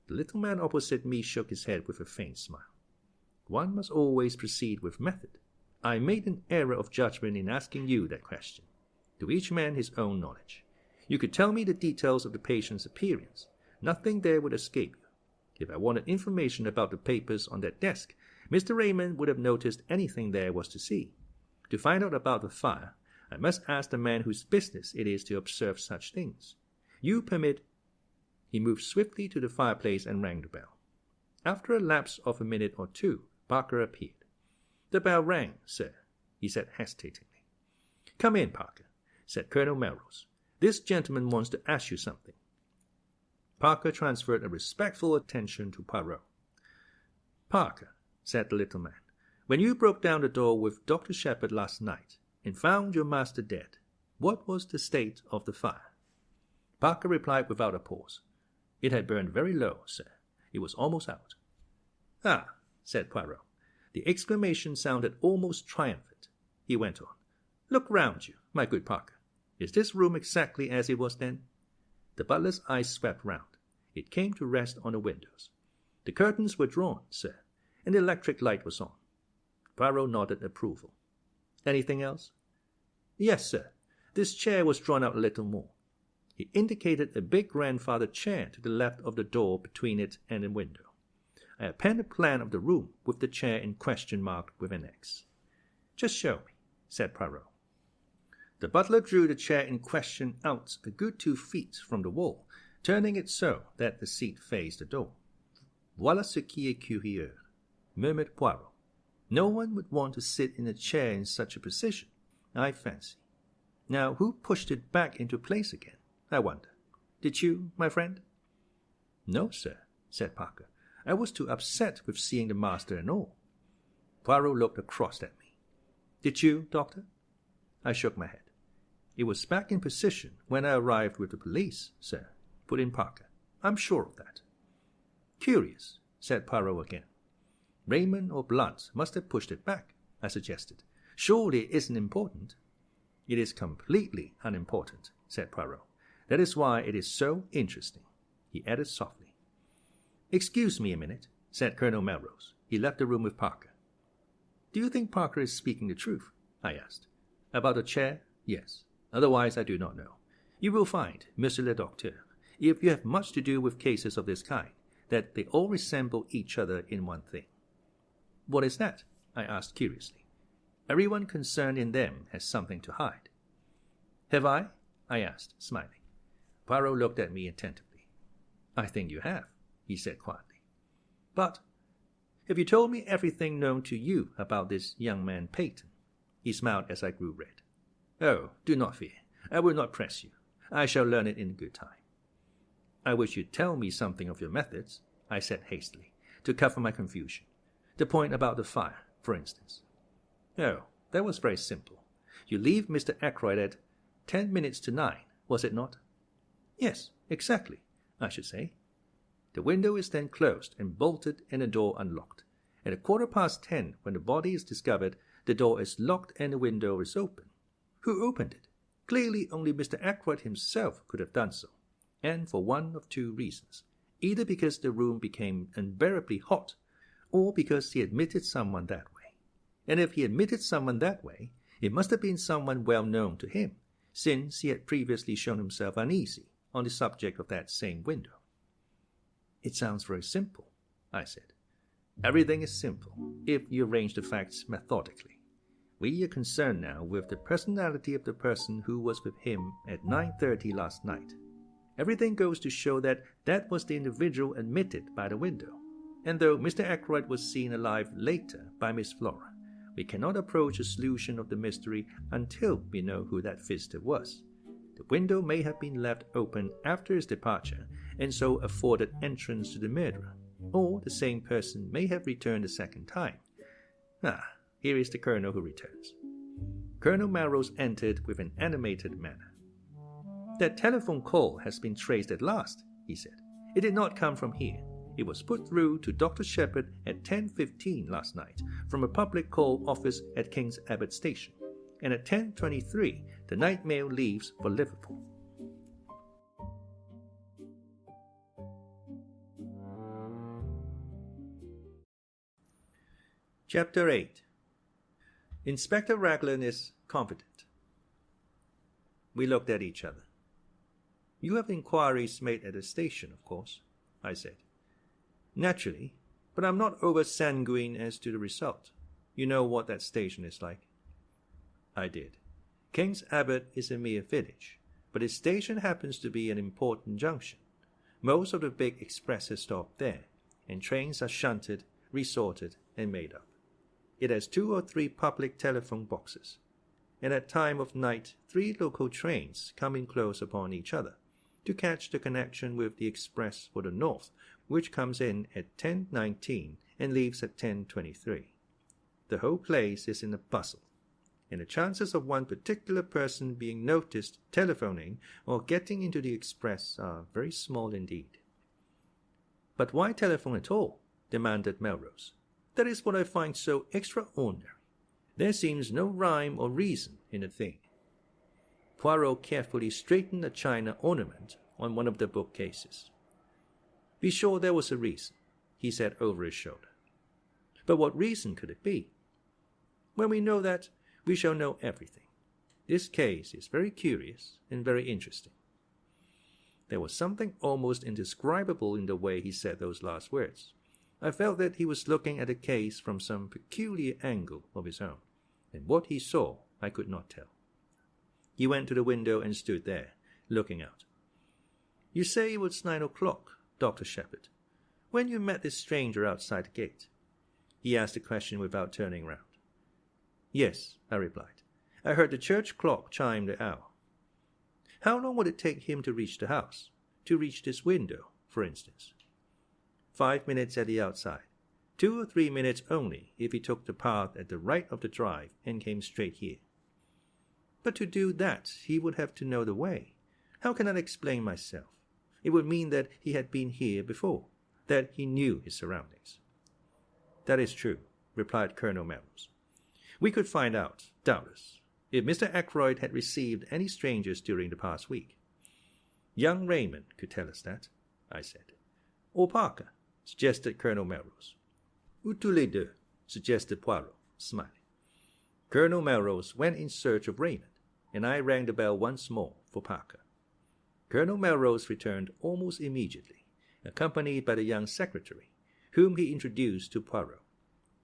The little man opposite me shook his head with a faint smile. One must always proceed with method. I made an error of judgment in asking you that question. To each man his own knowledge. You could tell me the details of the patient's appearance. Nothing there would escape you. If I wanted information about the papers on that desk, Mr. Raymond would have noticed anything there was to see. To find out about the fire, I must ask the man whose business it is to observe such things. You permit... He moved swiftly to the fireplace and rang the bell. After a lapse of a minute or two, Parker appeared. The bell rang, sir, he said hesitatingly. Come in, Parker, said Colonel Marrows. This gentleman wants to ask you something. Parker transferred a respectful attention to Poirot. Parker, said the little man, when you broke down the door with Dr. Sheppard last night and found your master dead, what was the state of the fire? Parker replied without a pause. It had burned very low, sir. It was almost out. Ah, said Poirot. The exclamation sounded almost triumphant. He went on. Look round you, my good Parker. Is this room exactly as it was then? The butler's eyes swept round. It came to rest on the windows. The curtains were drawn, sir, and the electric light was on. Poirot nodded approval. Anything else? Yes, sir. This chair was drawn out a little more. He indicated a big grandfather chair to the left of the door between it and the window. I appended a plan of the room with the chair in question marked with an X. Just show me, said Poirot. The butler drew the chair in question out a good 2 feet from the wall, turning it so that the seat faced the door. Voilà ce qui est curieux, murmured Poirot. No one would want to sit in a chair in such a position, I fancy. Now, who pushed it back into place again, I wonder? Did you, my friend? No, sir, said Parker. I was too upset with seeing the master and all. Poirot looked across at me. Did you, Doctor? I shook my head. It was back in position when I arrived with the police, sir, put in Parker. I'm sure of that. Curious, said Poirot again. Raymond or Blunt must have pushed it back, I suggested. Surely it isn't important. It is completely unimportant, said Poirot. That is why it is so interesting, he added softly. Excuse me a minute, said Colonel Marrows. He left the room with Parker. Do you think Parker is speaking the truth? I asked. About the chair? Yes. Otherwise I do not know. You will find, Monsieur le Docteur, if you have much to do with cases of this kind, that they all resemble each other in one thing. What is that? I asked curiously. Everyone concerned in them has something to hide. Have I? I asked, smiling. Poirot looked at me attentively. I think you have, he said quietly. But have you told me everything known to you about this young man Peyton? He smiled as I grew red. Oh, do not fear. I will not press you. I shall learn it in good time. I wish you'd tell me something of your methods, I said hastily, to cover my confusion. The point about the fire, for instance. Oh, that was very simple. You leave Mr. Ackroyd at 10 minutes to 9, was it not? Yes, exactly, I should say. The window is then closed and bolted and the door unlocked. At 10:15, when the body is discovered, the door is locked and the window is open. Who opened it? Clearly only Mr. Ackroyd himself could have done so, and for one of 2 reasons, either because the room became unbearably hot, or because he admitted someone that way. And if he admitted someone that way, it must have been someone well known to him, since he had previously shown himself uneasy on the subject of that same window. It sounds very simple, I said. Everything is simple, if you arrange the facts methodically. We are concerned now with the personality of the person who was with him at 9:30 last night. Everything goes to show that that was the individual admitted by the window. And though Mr. Ackroyd was seen alive later by Miss Flora, we cannot approach a solution of the mystery until we know who that visitor was. The window may have been left open after his departure, and so afforded entrance to the murderer, or the same person may have returned a second time. Here is the Colonel who returns. Colonel Marrows entered with an animated manner. That telephone call has been traced at last, he said. It did not come from here. It was put through to Dr. Sheppard at 10:15 last night from a public call office at King's Abbot Station, and at 10:23 the night mail leaves for Liverpool. Chapter 8. Inspector Raglan is confident. We looked at each other. You have inquiries made at the station, of course, I said. Naturally, but I'm not over-sanguine as to the result. You know what that station is like. I did. King's Abbot is a mere village, but its station happens to be an important junction. Most of the big expresses stop there, and trains are shunted, resorted, and made up. It has 2 or 3 public telephone boxes, and at time of night 3 local trains come in close upon each other to catch the connection with the express for the north, which comes in at 10:19 and leaves at 10:23. The whole place is in a bustle, and the chances of one particular person being noticed telephoning or getting into the express are very small indeed. But why telephone at all? Demanded Melrose. That is what I find so extraordinary. There seems no rhyme or reason in the thing. Poirot carefully straightened a china ornament on one of the bookcases. Be sure there was a reason, he said over his shoulder. But what reason could it be? When we know that, we shall know everything. This case is very curious and very interesting. There was something almost indescribable in the way he said those last words. I felt that he was looking at the case from some peculiar angle of his own, and what he saw I could not tell. He went to the window and stood there, looking out. You say it was 9 o'clock, Dr. Sheppard, when you met this stranger outside the gate? He asked the question without turning round. Yes, I replied. I heard the church clock chime the hour. How long would it take him to reach the house? To reach this window, for instance? 5 minutes at the outside. 2 or 3 minutes only if he took the path at the right of the drive and came straight here. But to do that, he would have to know the way. How can I explain myself? It would mean that he had been here before, that he knew his surroundings. That is true, replied Colonel Marrows. We could find out, doubtless, if Mr. Ackroyd had received any strangers during the past week. Young Raymond could tell us that, I said. Or Parker, suggested Colonel Marrows. Ou tous les deux, suggested Poirot, smiling. Colonel Marrows went in search of Raymond, and I rang the bell once more for Parker. Colonel Marrows returned almost immediately, accompanied by the young secretary, whom he introduced to Poirot.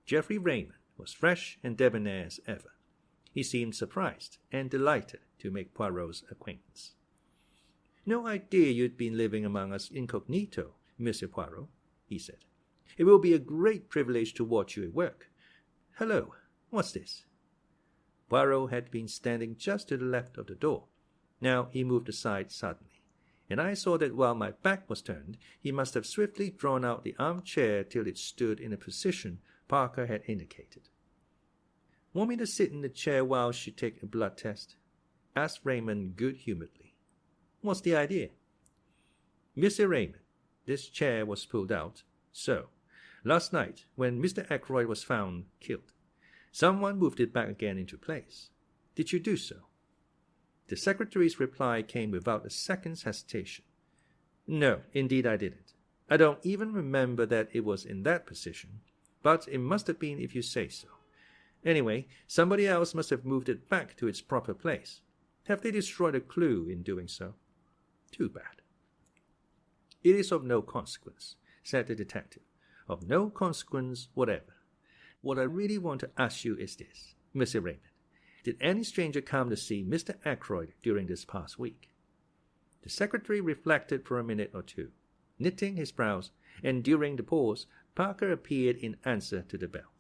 Geoffrey Raymond was fresh and debonair as ever. He seemed surprised and delighted to make Poirot's acquaintance. No idea you'd been living among us incognito, Monsieur Poirot, he said. It will be a great privilege to watch you at work. Hello, what's this? Poirot had been standing just to the left of the door. Now he moved aside suddenly, and I saw that while my back was turned, he must have swiftly drawn out the armchair till it stood in a position Parker had indicated. Want me to sit in the chair while she take a blood test? Asked Raymond good-humoredly. What's the idea? Monsieur Raymond, this chair was pulled out, so, last night, when Mr. Ackroyd was found killed, someone moved it back again into place. Did you do so? The secretary's reply came without a second's hesitation. No, indeed I didn't. I don't even remember that it was in that position, but it must have been if you say so. Anyway, somebody else must have moved it back to its proper place. Have they destroyed a clue in doing so? Too bad. It is of no consequence. said the detective. "Of no consequence whatever. What I really want to ask you is this, Mr. Raymond. Did any stranger come to see Mr. Ackroyd during this past week?" The secretary reflected for a minute or two, knitting his brows, and during the pause Parker appeared in answer to the bell.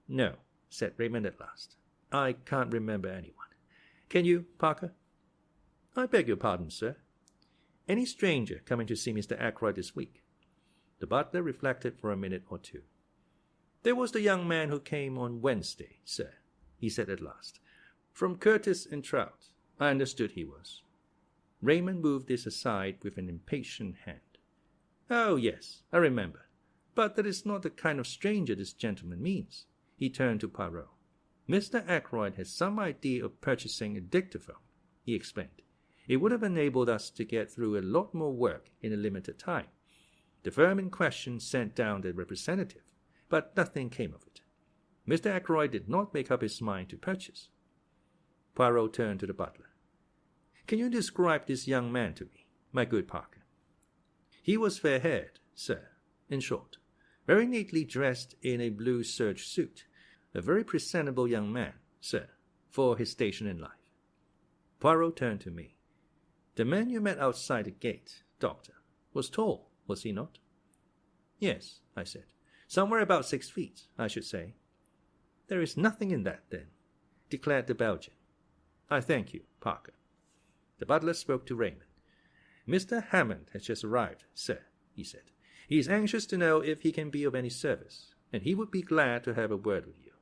"No," said Raymond at last. "I can't remember anyone. Can you, Parker?" "I beg your pardon, sir." "Any stranger coming to see Mr. Ackroyd this week?" The butler reflected for a minute or two. "There was the young man who came on Wednesday, sir," he said at last. "From Curtis and Trout. I understood he was." Raymond moved this aside with an impatient hand. "Oh, yes, I remember. But that is not the kind of stranger this gentleman means." He turned to Poirot. "Mr. Ackroyd has some idea of purchasing a dictaphone," he explained. "It would have enabled us to get through a lot more work in a limited time. The firm in question sent down their representative, but nothing came of it. Mr. Ackroyd did not make up his mind to purchase." Poirot turned to the butler. "Can you describe this young man to me, my good Parker?" "He was fair-haired, sir, in short, very neatly dressed in a blue serge suit, a very presentable young man, sir, for his station in life." Poirot turned to me. "The man you met outside the gate, Doctor, was tall, was he not?" "Yes," I said. "Somewhere about 6 feet, I should say." "There is nothing in that, then," declared the Belgian. "I thank you, Parker." The butler spoke to Raymond. "Mr. Hammond has just arrived, sir," he said. "He is anxious to know if he can be of any service, and he would be glad to have a word with you."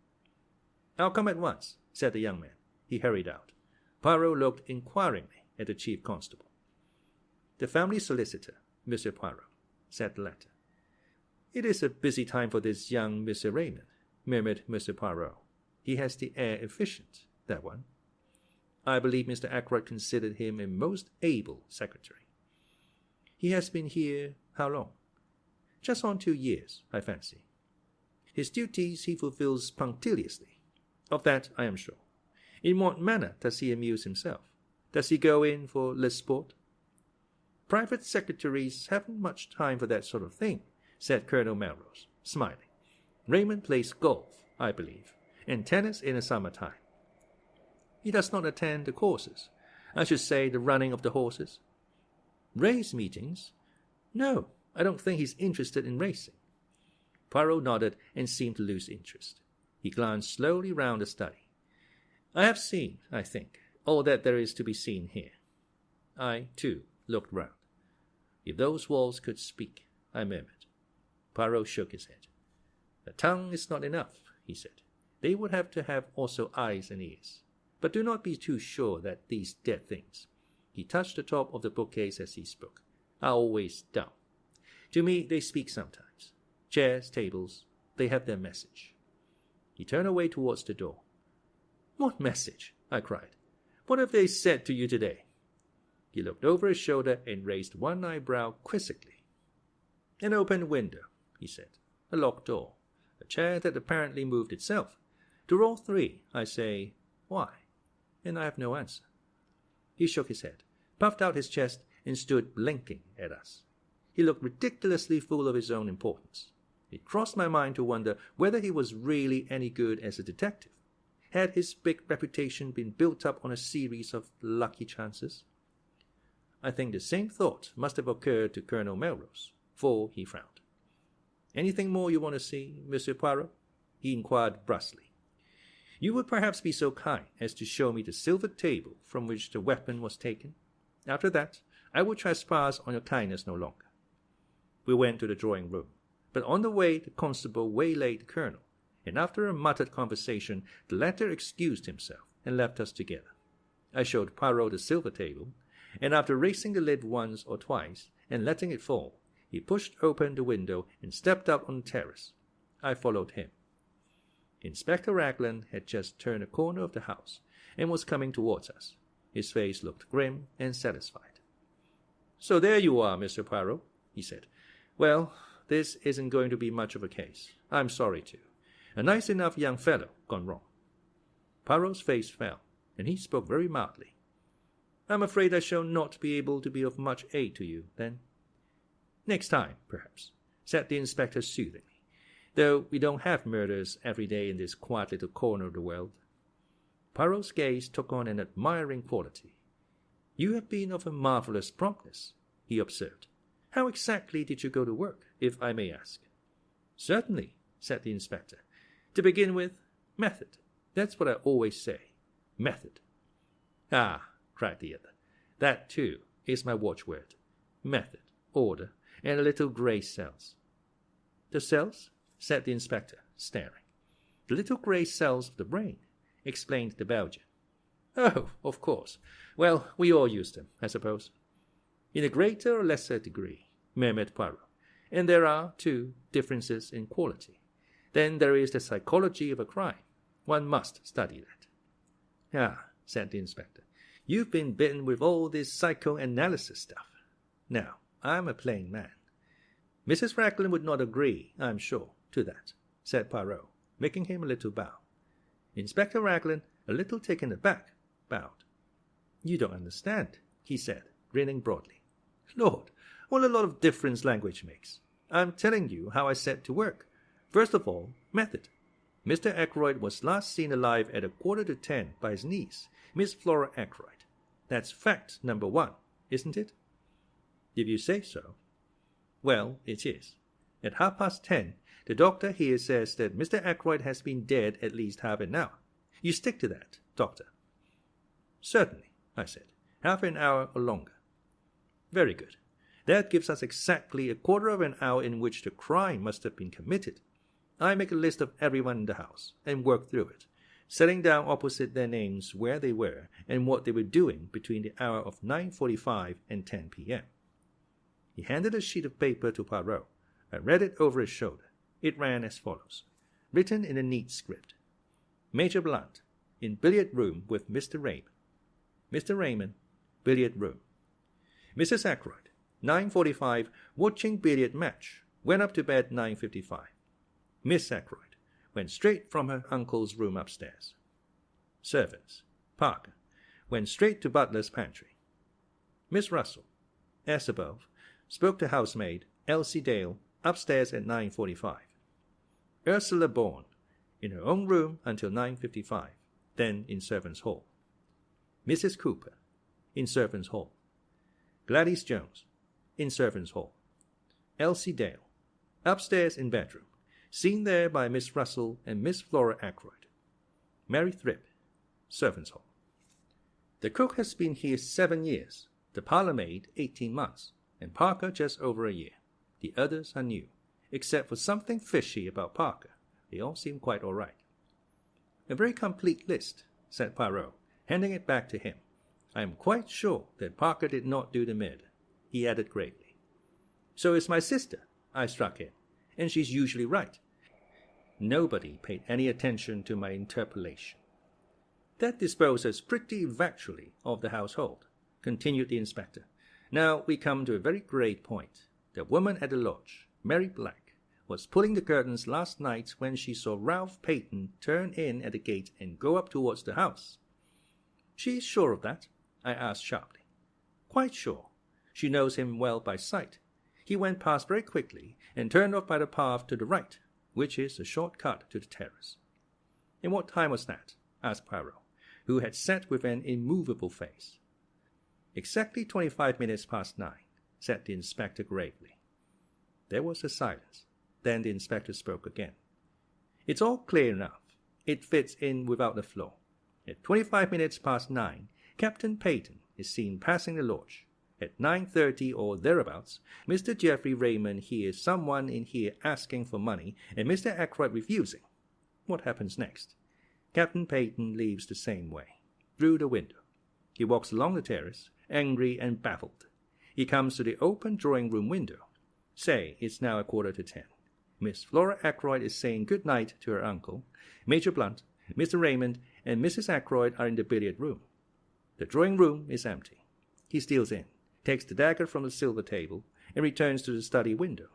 "I'll come at once," said the young man. He hurried out. Poirot looked inquiringly at the chief constable. "The family solicitor, Monsieur Poirot," said the latter. "It is a busy time for this young Monsieur Raymond," murmured Monsieur Poirot. "He has the air efficient, that one." "I believe Mr. Ackroyd considered him a most able secretary." "He has been here how long?" "Just on 2 years, I fancy." "His duties he fulfills punctiliously. Of that I am sure. In what manner does he amuse himself? Does he go in for le sport?" "Private secretaries haven't much time for that sort of thing," said Colonel Marrows, smiling. "Raymond plays golf, I believe, and tennis in the summer time." "He does not attend the courses. I should say the running of the horses." "Race meetings? No, I don't think he's interested in racing." Poirot nodded and seemed to lose interest. He glanced slowly round the study. "I have seen, I think, all that there is to be seen here." I, too, looked round. "If those walls could speak," I murmured. Poirot shook his head. "The tongue is not enough," he said. "They would have to have also eyes and ears. But do not be too sure that these dead things," he touched the top of the bookcase as he spoke, "are always dumb. To me they speak sometimes. Chairs, tables, they have their message." He turned away towards the door. "What message?" I cried. "What have they said to you today?" He looked over his shoulder and raised one eyebrow quizzically. "An open window," he said. "A locked door. A chair that apparently moved itself. To all three, I say, why? And I have no answer." He shook his head, puffed out his chest, and stood blinking at us. He looked ridiculously full of his own importance. It crossed my mind to wonder whether he was really any good as a detective. Had his big reputation been built up on a series of lucky chances? I think the same thought must have occurred to Colonel Marrows, for he frowned. "Anything more you want to see, Monsieur Poirot?" he inquired brusquely. "You would perhaps be so kind as to show me the silver table from which the weapon was taken. After that, I will trespass on your kindness no longer." We went to the drawing-room, but on the way the constable waylaid the colonel, and after a muttered conversation the latter excused himself and left us together. I showed Poirot the silver table, and after raising the lid once or twice and letting it fall, he pushed open the window and stepped up on the terrace. I followed him. Inspector Raglan had just turned a corner of the house and was coming towards us. His face looked grim and satisfied. "So there you are, Mr. Poirot," he said. "Well, this isn't going to be much of a case. I'm sorry to. A nice enough young fellow gone wrong." Poirot's face fell, and he spoke very mildly. "I'm afraid I shall not be able to be of much aid to you, then." "Next time, perhaps," said the inspector soothingly, though we don't have murders every day in this quiet little corner of the world. Poirot's gaze took on an admiring quality. "You have been of a marvellous promptness," he observed. "How exactly did you go to work, if I may ask?" "Certainly," said the inspector. "To begin with, method. That's what I always say. Method." "Ah," cried the other, "that, too, is my watchword. Method, order, and a little grey cells." "The cells?" said the inspector, staring. "The little grey cells of the brain," explained the Belgian. "Oh, of course. Well, we all use them, I suppose." "In a greater or lesser degree," murmured Poirot. "And there are, too, differences in quality. Then there is the psychology of a crime. One must study that." "Ah," said the inspector, "you've been bitten with all this psychoanalysis stuff. Now, I'm a plain man." "Mrs. Raglan would not agree, I'm sure, to that," said Poirot, making him a little bow. Inspector Raglan, a little taken aback, bowed. "You don't understand," he said, grinning broadly. "Lord, what a lot of difference language makes. I'm telling you how I set to work. First of all, method. Mr. Ackroyd was last seen alive at 9:45 by his niece, Miss Flora Ackroyd. That's fact number 1, isn't it?" "If you say so." "Well, it is. At 10:30, the doctor here says that Mr. Ackroyd has been dead at least half an hour. You stick to that, doctor?" "Certainly," I said. "Half an hour or longer." "Very good. That gives us exactly a quarter of an hour in which the crime must have been committed. I make a list of everyone in the house and work through it, setting down opposite their names where they were and what they were doing between the hour of 9:45 and 10 p.m. He handed a sheet of paper to Poirot. I read it over his shoulder. It ran as follows, written in a neat script. Major Blunt, in billiard room with Mr. Raymond. Mr. Raymond, billiard room. Mrs. Ackroyd, 9:45, watching billiard match. Went up to bed 9:55. Miss Ackroyd went straight from her uncle's room upstairs. Servants. Parker went straight to butler's pantry. Miss Russell, as above, spoke to housemaid Elsie Dale upstairs at 9:45. Ursula Bourne, in her own room until 9:55, then in servants' hall. Mrs. Cooper, in servants' hall. Gladys Jones, in servants' hall. Elsie Dale, upstairs in bedroom, seen there by Miss Russell and Miss Flora Ackroyd. Mary Thripp, servants' hall. The cook has been here 7 years, the parlourmaid 18 months, and Parker just over a year. The others are new, except for something fishy about Parker. They all seem quite all right. "A very complete list," said Poirot, handing it back to him. "I am quite sure that Parker did not do the murder," he added gravely. "So is my sister," I struck in, "and she's usually right." Nobody paid any attention to my interpolation. "That disposes pretty effectually of the household," continued the inspector. "Now we come to a very great point. The woman at the lodge, Mary Black, was pulling the curtains last night when she saw Ralph Peyton turn in at the gate and go up towards the house." "She's sure of that?" I asked sharply. "Quite sure. She knows him well by sight. He went past very quickly and turned off by the path to the right, which is a short cut to the terrace." "And what time was that?" asked Poirot, who had sat with an immovable face. "Exactly 25 minutes past 9, said the inspector gravely. There was a silence. Then the inspector spoke again. "It's all clear enough. It fits in without a flaw. At 25 minutes past 9, Captain Peyton is seen passing the lodge. At 9:30 or thereabouts, Mr. Geoffrey Raymond hears someone in here asking for money and Mr. Ackroyd refusing. What happens next? Captain Peyton leaves the same way, through the window. He walks along the terrace, angry and baffled. He comes to the open drawing-room window. Say it's now 9:45. Miss Flora Ackroyd is saying good night to her uncle. Major Blunt, Mr. Raymond, and Mrs. Ackroyd are in the billiard room. The drawing-room is empty. He steals in, takes the dagger from the silver table, and returns to the study window.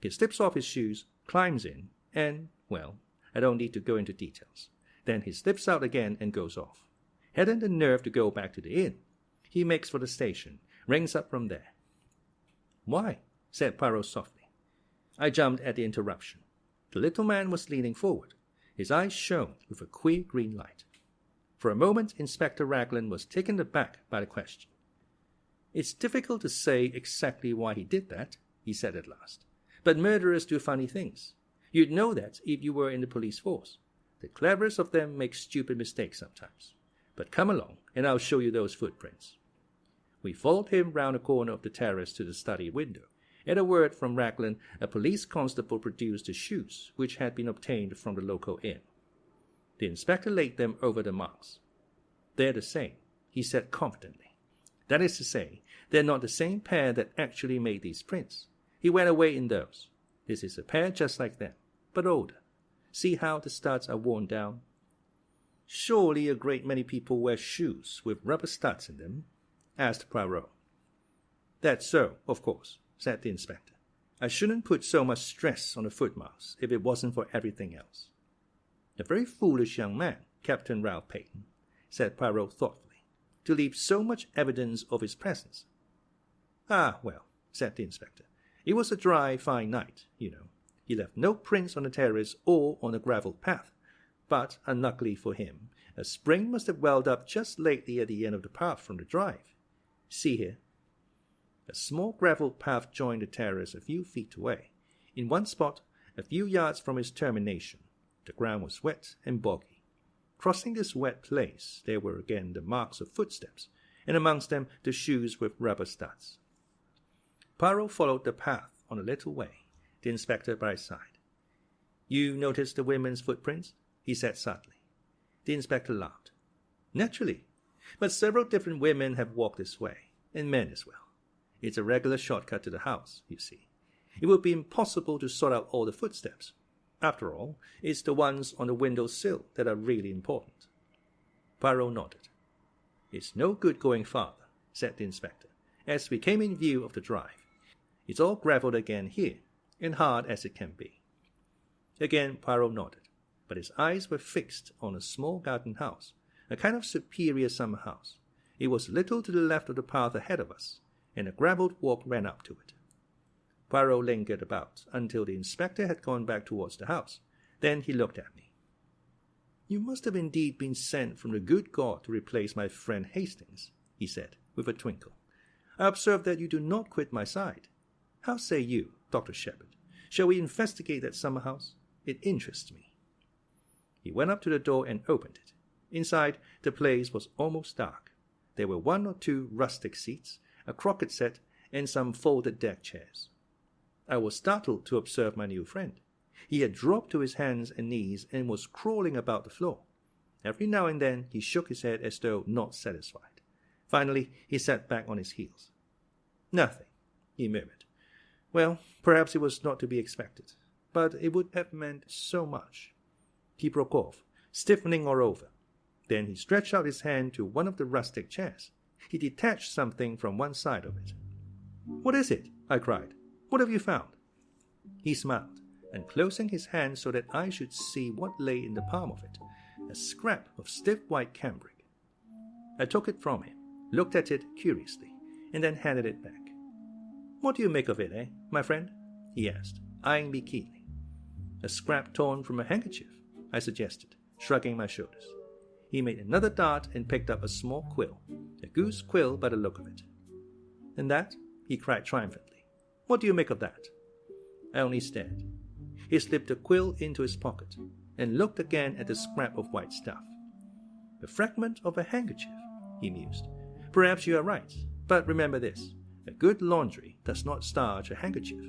He slips off his shoes, climbs in, and, well, I don't need to go into details. Then he slips out again and goes off. Hadn't the nerve to go back to the inn. He makes for the station, rings up from there." "Why?" said Poirot softly. I jumped at the interruption. The little man was leaning forward. His eyes shone with a queer green light. For a moment, Inspector Raglan was taken aback by the question. "It's difficult to say exactly why he did that," he said at last. "But murderers do funny things. You'd know that if you were in the police force. The cleverest of them make stupid mistakes sometimes. But come along, and I'll show you those footprints." We followed him round the corner of the terrace to the study window. At a word from Raglan, a police constable produced the shoes, which had been obtained from the local inn. The inspector laid them over the marks. "They're the same," he said confidently. "That is to say, they're not the same pair that actually made these prints. He went away in those. This is a pair just like them, but older. See how the studs are worn down?" "Surely a great many people wear shoes with rubber studs in them?" asked Poirot. "That's so, of course," said the inspector. "I shouldn't put so much stress on the footmarks if it wasn't for everything else." "A very foolish young man, Captain Ralph Peyton," said Poirot thoughtfully, "to leave so much evidence of his presence." "Ah, well," said the inspector, "it was a dry, fine night, you know. He left no prints on the terrace or on the gravelled path, but, unluckily for him, a spring must have welled up just lately at the end of the path from the drive. See here." A small gravelled path joined the terrace a few feet away. In one spot, a few yards from its termination, the ground was wet and boggy. Crossing this wet place, there were again the marks of footsteps, and amongst them the shoes with rubber studs. Poirot followed the path on a little way, the inspector by his side. "You noticed the women's footprints?" he said suddenly. The inspector laughed. "Naturally, but several different women have walked this way, and men as well. It's a regular shortcut to the house, you see. It would be impossible to sort out all the footsteps. After all, it's the ones on the window sill that are really important." Poirot nodded. "It's no good going farther," said the inspector, as we came in view of the drive. "It's all gravelled again here, and hard as it can be." Again Poirot nodded, but his eyes were fixed on a small garden house, a kind of superior summer house. It was a little to the left of the path ahead of us, and a gravelled walk ran up to it. Poirot lingered about until the inspector had gone back towards the house. Then he looked at me. "You must have indeed been sent from the good God to replace my friend Hastings," he said, with a twinkle. "I observe that you do not quit my side. How say you, Dr. Sheppard? Shall we investigate that summer house? It interests me." He went up to the door and opened it. Inside, the place was almost dark. There were one or two rustic seats, a croquet set, and some folded deck chairs. I was startled to observe my new friend. He had dropped to his hands and knees and was crawling about the floor. Every now and then he shook his head as though not satisfied. Finally he sat back on his heels. "Nothing," he murmured. "Well, perhaps it was not to be expected, but it would have meant so much." He broke off, stiffening all over. Then he stretched out his hand to one of the rustic chairs. He detached something from one side of it. "What is it?" I cried. "What have you found?" He smiled, and closing his hand so that I should see what lay in the palm of it, a scrap of stiff white cambric. I took it from him, looked at it curiously, and then handed it back. "What do you make of it, my friend?" he asked, eyeing me keenly. "A scrap torn from a handkerchief," I suggested, shrugging my shoulders. He made another dart and picked up a small quill, a goose quill by the look of it. "And that?" he cried triumphantly. "What do you make of that?" I only stared. He slipped the quill into his pocket and looked again at the scrap of white stuff. "A fragment of a handkerchief," he mused. "Perhaps you are right, but remember this, a good laundry does not starch a handkerchief."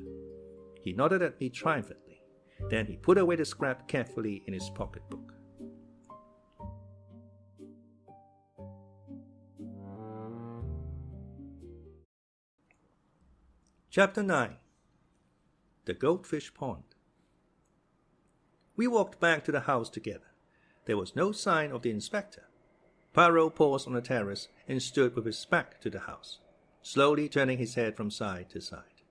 He nodded at me triumphantly. Then he put away the scrap carefully in his pocketbook. Chapter 9. The Goldfish Pond. We walked back to the house together. There was no sign of the inspector. Poirot paused on the terrace and stood with his back to the house, slowly turning his head from side to side.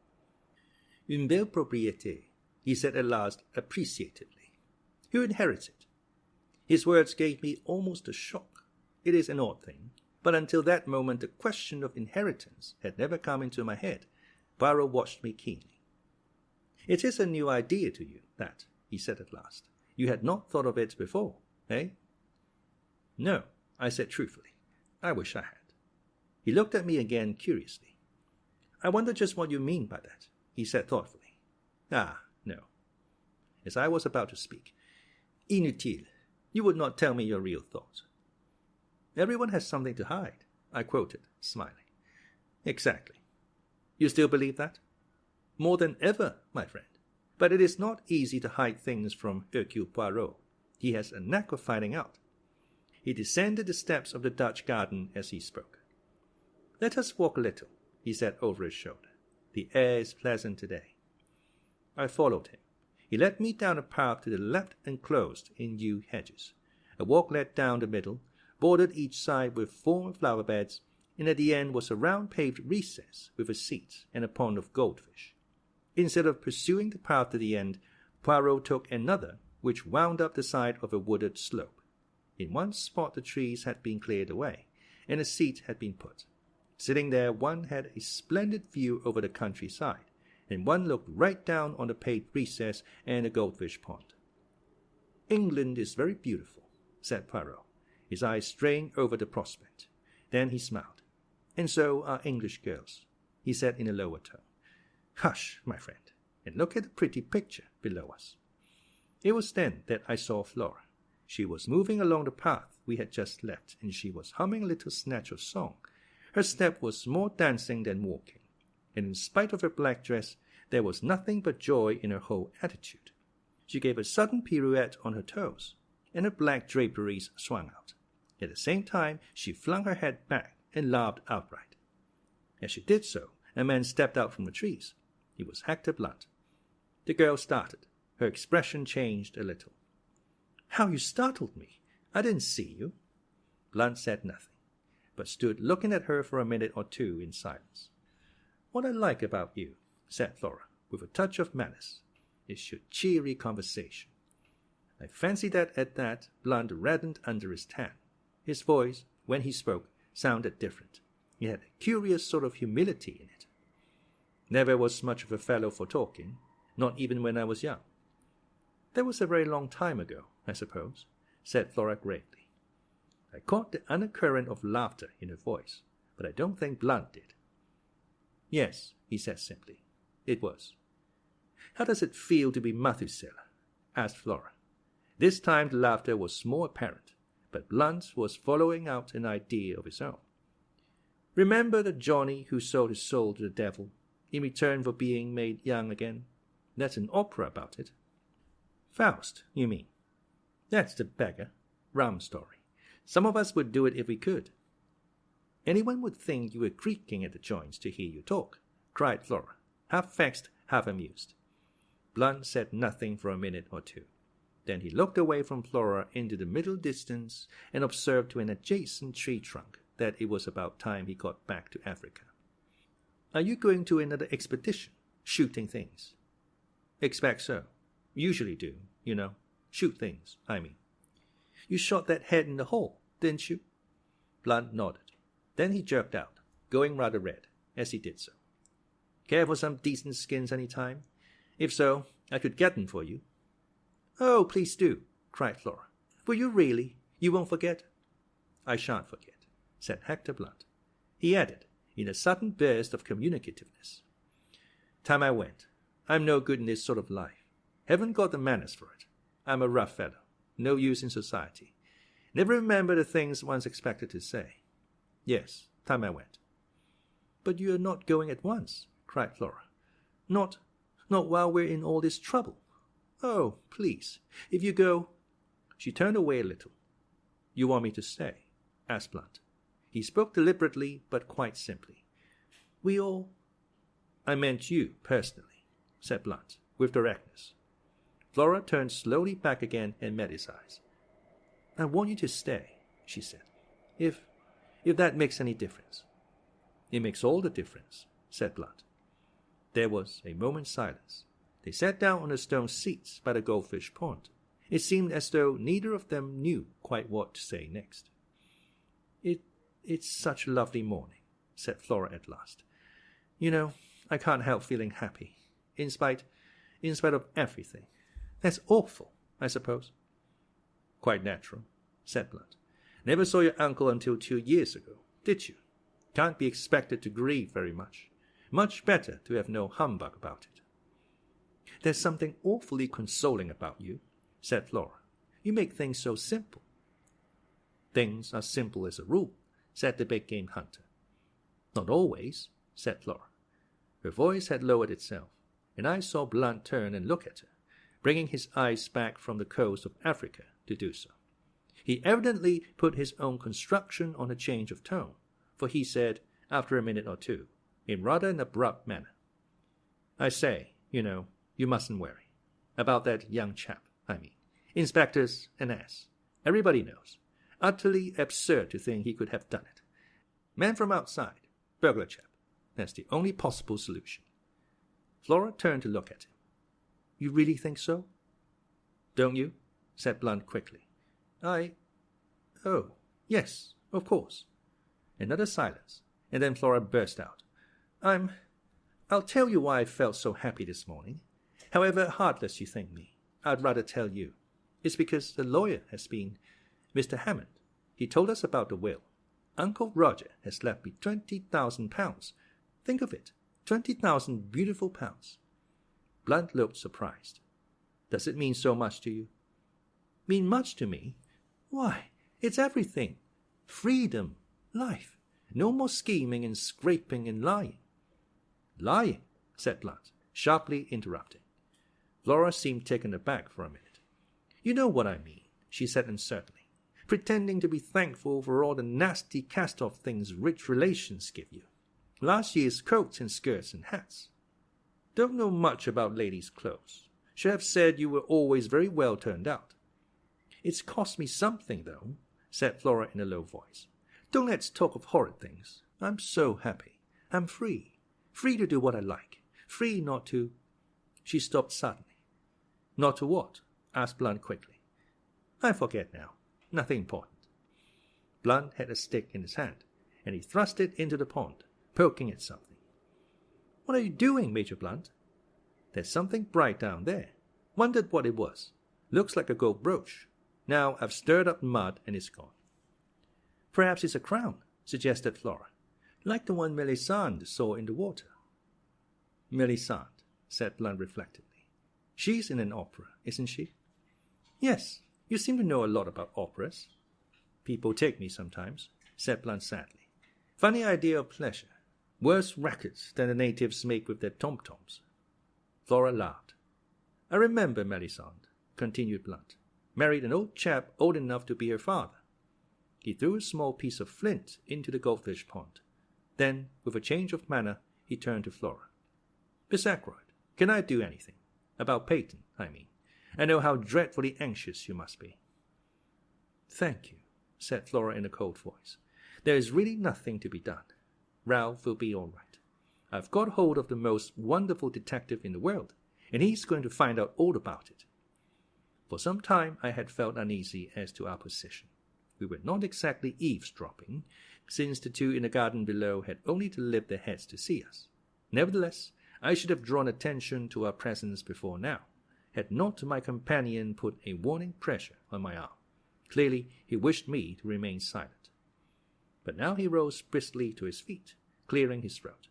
"Une belle propriété," he said at last appreciatively. "Who inherits it?" His words gave me almost a shock. It is an odd thing, but until that moment the question of inheritance had never come into my head. Poirot watched me keenly. It is a new idea to you, that, he said at last. You had not thought of it before, eh? No, I said truthfully. I wish I had. He looked at me again curiously. I wonder just what you mean by that, he said thoughtfully. Ah, no. As I was about to speak. Inutile. You would not tell me your real thoughts. Everyone has something to hide, I quoted, smiling. Exactly. You still believe that? More than ever, my friend. But it is not easy to hide things from Hercule Poirot. He has a knack of finding out. He descended the steps of the Dutch garden as he spoke. Let us walk a little, he said over his shoulder. The air is pleasant today. I followed him. He led me down a path to the left enclosed in yew hedges. A walk led down the middle, bordered each side with form flower beds, and at the end was a round paved recess with a seat and a pond of goldfish. Instead of pursuing the path to the end, Poirot took another, which wound up the side of a wooded slope. In one spot the trees had been cleared away, and a seat had been put. Sitting there, one had a splendid view over the countryside, and one looked right down on the paved recess and the goldfish pond. England is very beautiful, said Poirot, his eyes straying over the prospect. Then he smiled. And so are English girls, he said in a lower tone. Hush, my friend, and look at the pretty picture below us. It was then that I saw Flora. She was moving along the path we had just left, and she was humming a little snatch of song. Her step was more dancing than walking, and in spite of her black dress, there was nothing but joy in her whole attitude. She gave a sudden pirouette on her toes, and her black draperies swung out. At the same time, she flung her head back and laughed outright. As she did so, a man stepped out from the trees. It was Hector Blunt. The girl started. Her expression changed a little. How you startled me! I didn't see you. Blunt said nothing, but stood looking at her for a minute or two in silence. What I like about you, said Flora, with a touch of malice, is your cheery conversation. I fancy that at that Blunt reddened under his tan. His voice, when he spoke, sounded different. It had a curious sort of humility in it. Never was much of a fellow for talking, not even when I was young. That was a very long time ago, I suppose, said Flora gravely. I caught the undercurrent of laughter in her voice, but I don't think Blunt did. Yes, he said simply, it was. How does it feel to be Methuselah? Asked Flora. This time the laughter was more apparent, but Blunt was following out an idea of his own. Remember the Johnny who sold his soul to the devil in return for being made young again? That's an opera about it. Faust, you mean? That's the beggar. Rum story. Some of us would do it if we could. Anyone would think you were creaking at the joints to hear you talk, cried Flora, half vexed, half amused. Blunt said nothing for a minute or two. Then he looked away from Flora into the middle distance and observed to an adjacent tree trunk that it was about time he got back to Africa. Are you going to another expedition, shooting things? Expect so. Usually do, you know. Shoot things, I mean. You shot that head in the hole, didn't you? Blunt nodded. Then he jerked out, going rather red, as he did so. Care for some decent skins any time? If so, I could get them for you. Oh, please do, cried Flora. Will you really? You won't forget? I shan't forget, said Hector Blunt. He added, in a sudden burst of communicativeness. Time I went. I'm no good in this sort of life. Haven't got the manners for it. I'm a rough fellow. No use in society. Never remember the things one's expected to say. Yes, time I went. But you are not going at once, cried Flora. Not while we're in all this trouble. Oh, please, if you go... She turned away a little. You want me to stay? Asked Blunt. He spoke deliberately, but quite simply. We all... I meant you, personally, said Blunt, with directness. Flora turned slowly back again and met his eyes. I want you to stay, she said, if that makes any difference. It makes all the difference, said Blunt. There was a moment's silence. They sat down on the stone seats by the Goldfish Pond. It seemed as though neither of them knew quite what to say next. It's such a lovely morning, said Flora at last. You know, I can't help feeling happy, in spite in spite of everything. That's awful, I suppose." "Quite natural," said Blunt. "Never saw your uncle until 2 years ago, did you? Can't be expected to grieve very much. Much better to have no humbug about it." "There's something awfully consoling about you," said Flora. "You make things so simple." "Things are simple as a rule," said the big game hunter. "Not always," said Flora. Her voice had lowered itself, and I saw Blunt turn and look at her, bringing his eyes back from the coast of Africa to do so. He evidently put his own construction on a change of tone, for he said, after a minute or two, in rather an abrupt manner, "I say, you mustn't worry. About that young chap, I mean. Inspector's an ass. Everybody knows. Utterly absurd to think he could have done it. Man from outside. Burglar chap. That's the only possible solution." Flora turned to look at him. "You really think so?" "Don't you?" said Blunt quickly. "Oh, yes, of course." Another silence, and then Flora burst out. I'll tell you why I felt so happy this morning. However heartless you think me, I'd rather tell you. It's because the lawyer has been Mr. Hammond. He told us about the will. Uncle Roger has left me £20,000. Think of it, 20,000 beautiful pounds. Blunt looked surprised. "Does it mean so much to you?" "Mean much to me? Why, it's everything. Freedom, life. No more scheming and scraping and lying." "Lying," said Blunt, sharply interrupting. Flora seemed taken aback for a minute. "You know what I mean," she said uncertainly. "Pretending to be thankful for all the nasty cast-off things rich relations give you. Last year's coats and skirts and hats. Don't know much about ladies' clothes. Should have said you were always very well turned out." "It's cost me something, though," said Flora in a low voice. "Don't let's talk of horrid things. I'm so happy. I'm free. Free to do what I like. Free not to—" She stopped suddenly. "Not to what?" asked Blunt quickly. "I forget now. Nothing important." Blunt had a stick in his hand, and he thrust it into the pond, poking at something. "What are you doing, Major Blunt?" "There's something bright down there. Wondered what it was. Looks like a gold brooch. Now I've stirred up mud and it's gone." "Perhaps it's a crown," suggested Flora, "like the one Melisande saw in the water." "Melisande," said Blunt reflectively. "She's in an opera, isn't she?" "Yes, you seem to know a lot about operas." "People take me sometimes," said Blunt sadly. "Funny idea of pleasure. Worse rackets than the natives make with their tom-toms." Flora laughed. "I remember Melisande," continued Blunt. "Married an old chap old enough to be her father." He threw a small piece of flint into the Goldfish Pond. Then, with a change of manner, he turned to Flora. "Miss Ackroyd, can I do anything? About Peyton, I mean. I know how dreadfully anxious you must be." "Thank you," said Flora in a cold voice. "There is really nothing to be done. Ralph will be all right. I've got hold of the most wonderful detective in the world, and he's going to find out all about it." For some time I had felt uneasy as to our position. We were not exactly eavesdropping, since the two in the garden below had only to lift their heads to see us. Nevertheless, I should have drawn attention to our presence before now, had not my companion put a warning pressure on my arm. Clearly, he wished me to remain silent. But now he rose briskly to his feet, clearing his throat.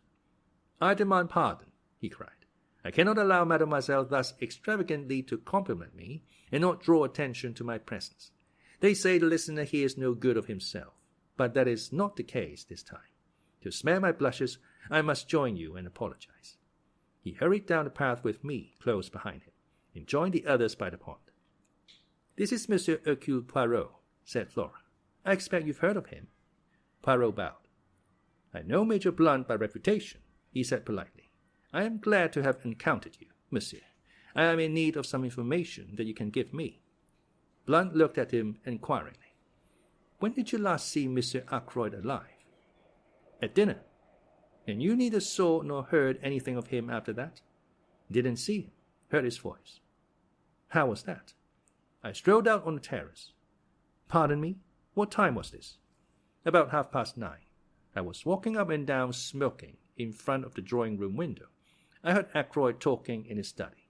"I demand pardon," he cried. "I cannot allow mademoiselle thus extravagantly to compliment me and not draw attention to my presence. They say the listener hears no good of himself, but that is not the case this time. To spare my blushes, I must join you and apologize." He hurried down the path with me close behind him, and joined the others by the pond. "This is Monsieur Hercule Poirot," said Flora. "I expect you've heard of him." Poirot bowed. "I know Major Blunt by reputation," he said politely. "I am glad to have encountered you, monsieur. I am in need of some information that you can give me." Blunt looked at him inquiringly. "When did you last see Monsieur Ackroyd alive?" "At dinner." "And you neither saw nor heard anything of him after that?" "Didn't see him. Heard his voice." "How was that?" "I strolled out on the terrace." "Pardon me, what time was this?" "About 9:30. I was walking up and down smoking in front of the drawing-room window. I heard Ackroyd talking in his study."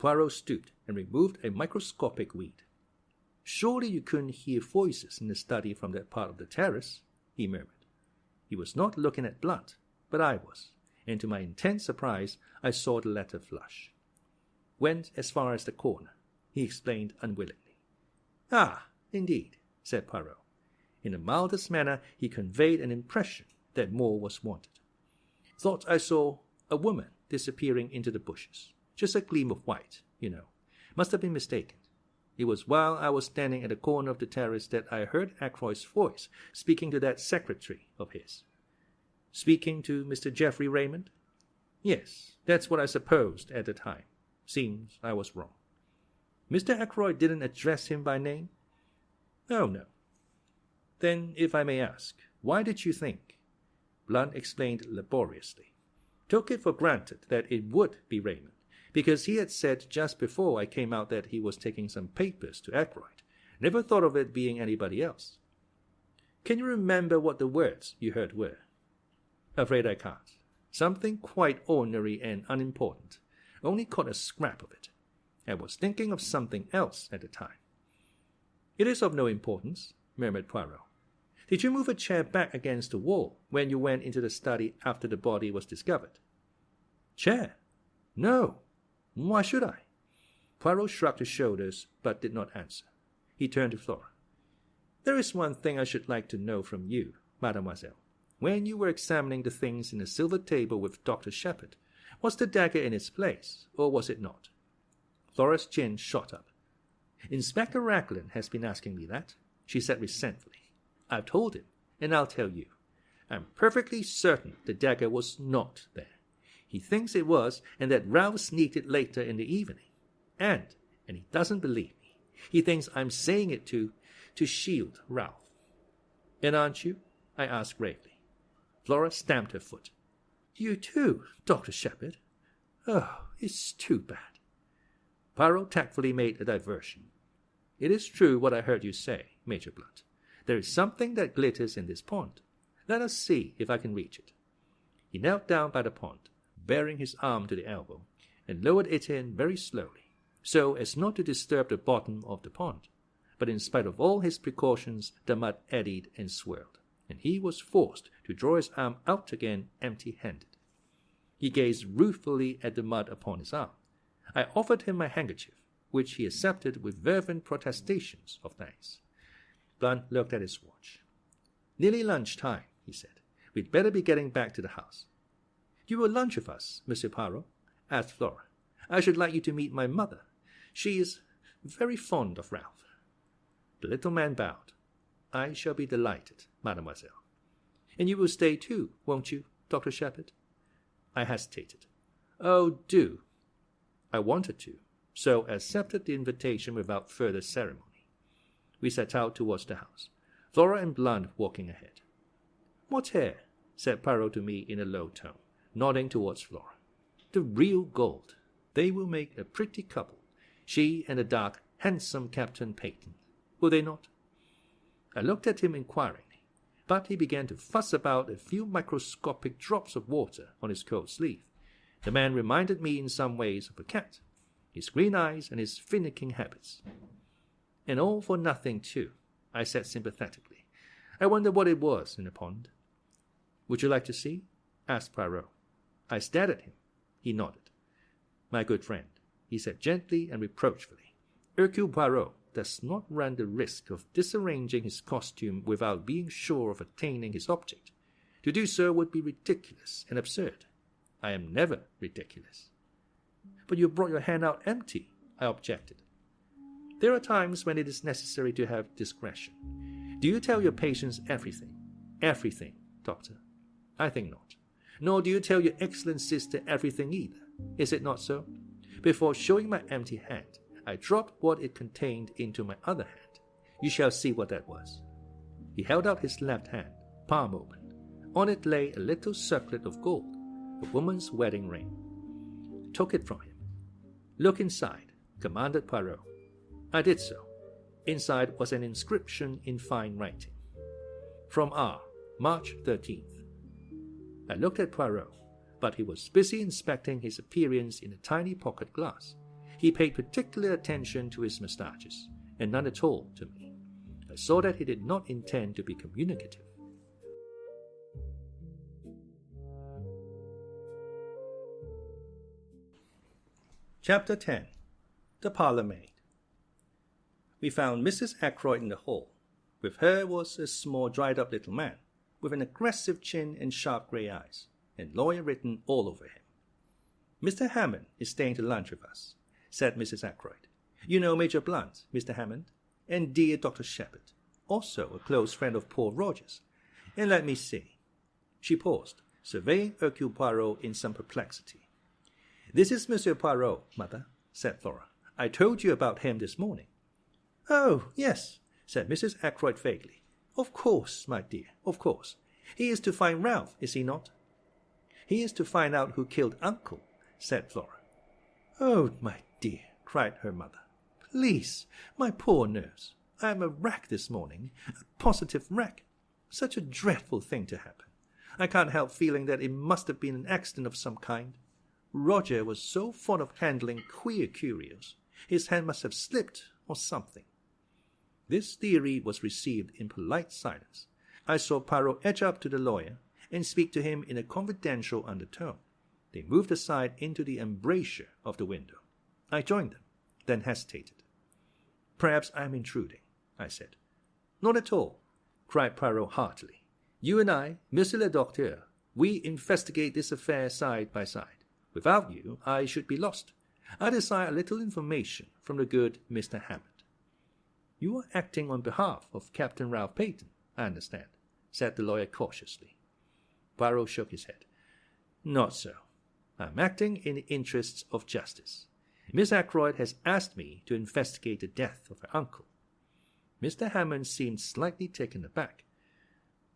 Poirot stooped and removed a microscopic weed. "Surely you couldn't hear voices in the study from that part of the terrace," he murmured. He was not looking at Blunt, but I was, and to my intense surprise I saw the latter flush. "Went as far as the corner," he explained unwillingly. "Ah, indeed," said Poirot. In the mildest manner he conveyed an impression that more was wanted. "Thought I saw a woman disappearing into the bushes. Just a gleam of white, you know. Must have been mistaken. It was while I was standing at the corner of the terrace that I heard Ackroyd's voice speaking to that secretary of his." "Speaking to Mr. Geoffrey Raymond?" "Yes, that's what I supposed at the time. Seems I was wrong." "Mr. Ackroyd didn't address him by name?" "Oh, no." "Then, if I may ask, why did you think?" Blunt explained laboriously. "Took it for granted that it would be Raymond, because he had said just before I came out that he was taking some papers to Ackroyd. Never thought of it being anybody else." "Can you remember what the words you heard were?" "Afraid I can't. Something quite ordinary and unimportant. Only caught a scrap of it. I was thinking of something else at the time." "It is of no importance," murmured Poirot. "Did you move a chair back against the wall when you went into the study after the body was discovered?" "Chair? No. Why should I?" Poirot shrugged his shoulders, but did not answer. He turned to Flora. "There is one thing I should like to know from you, mademoiselle. When you were examining the things in the silver table with Dr. Sheppard, was the dagger in its place, or was it not?" Flora's chin shot up. "Inspector Raglan has been asking me that," she said resentfully. "I've told him, and I'll tell you. I'm perfectly certain the dagger was not there. He thinks it was, and that Ralph sneaked it later in the evening. And he doesn't believe me. He thinks I'm saying it to shield Ralph." "And aren't you?" I asked gravely. Flora stamped her foot. "You too, Dr. Sheppard? Oh, it's too bad." Poirot tactfully made a diversion. "It is true what I heard you say, Major Blunt. There is something that glitters in this pond. Let us see if I can reach it." He knelt down by the pond, baring his arm to the elbow, and lowered it in very slowly, so as not to disturb the bottom of the pond. But in spite of all his precautions, the mud eddied and swirled, and he was forced to draw his arm out again empty-handed. He gazed ruefully at the mud upon his arm. I offered him my handkerchief, which he accepted with fervent protestations of thanks. Blunt looked at his watch. "Nearly lunch-time," he said. "We'd better be getting back to the house." "You will lunch with us, Monsieur Poirot?" asked Flora. "I should like you to meet my mother. She is very fond of Ralph." The little man bowed. "I shall be delighted, mademoiselle." "And you will stay too, won't you, Dr. Sheppard?" I hesitated. "Oh, do." I wanted to, so accepted the invitation without further ceremony. We set out towards the house, Flora and Blunt walking ahead. "What hair?" said Poirot to me in a low tone, nodding towards Flora. "The real gold. They will make a pretty couple, she and the dark, handsome Captain Peyton. Will they not?" I looked at him inquiringly, but he began to fuss about a few microscopic drops of water on his coat sleeve. The man reminded me in some ways of a cat, his green eyes and his finicking habits. "And all for nothing, too," I said sympathetically. "I wonder what it was in the pond." "Would you like to see?" asked Poirot. I stared at him. He nodded. "My good friend," he said gently and reproachfully, "Hercule Poirot does not run the risk of disarranging his costume without being sure of attaining his object. To do so would be ridiculous and absurd. I am never ridiculous." "But you brought your hand out empty," I objected. "There are times when it is necessary to have discretion. Do you tell your patients everything?" "Everything, doctor." "I think not. Nor do you tell your excellent sister everything either. Is it not so? Before showing my empty hand, I dropped what it contained into my other hand. You shall see what that was." He held out his left hand, palm open. On it lay a little circlet of gold, a woman's wedding ring. I took it from him. "Look inside," commanded Poirot. I did so. Inside was an inscription in fine writing. "From R, March 13th. I looked at Poirot, but he was busy inspecting his appearance in a tiny pocket glass. He paid particular attention to his moustaches, and none at all to me. I saw that he did not intend to be communicative. Chapter 10. The Parlormaid. We found Mrs. Ackroyd in the hall. With her was a small dried-up little man, with an aggressive chin and sharp grey eyes, and lawyer written all over him. "Mr. Hammond is staying to lunch with us," said Mrs. Ackroyd. "You know Major Blunt, Mr. Hammond, and dear Dr. Sheppard, also a close friend of poor Roger's. And let me see." She paused, surveying Hercule Poirot in some perplexity. "This is Monsieur Poirot, mother," said Flora. "I told you about him this morning." "Oh, yes," said Mrs. Ackroyd vaguely. "Of course, my dear, of course. He is to find Ralph, is he not?" "He is to find out who killed Uncle," said Flora. "Oh, my dear," cried her mother. "Please, my poor nerves. I am a wreck this morning, a positive wreck. Such a dreadful thing to happen. I can't help feeling that it must have been an accident of some kind. Roger was so fond of handling queer curios. His hand must have slipped or something." This theory was received in polite silence. I saw Poirot edge up to the lawyer and speak to him in a confidential undertone. They moved aside into the embrasure of the window. I joined them, then hesitated. "Perhaps I am intruding," I said. "Not at all," cried Poirot heartily. "You and I, Monsieur le Docteur, we investigate this affair side by side. Without you, I should be lost. I desire a little information from the good Mr. Hammond." "You are acting on behalf of Captain Ralph Peyton, I understand," said the lawyer cautiously. Poirot shook his head. "Not so. I am acting in the interests of justice. Miss Ackroyd has asked me to investigate the death of her uncle." Mr. Hammond seemed slightly taken aback.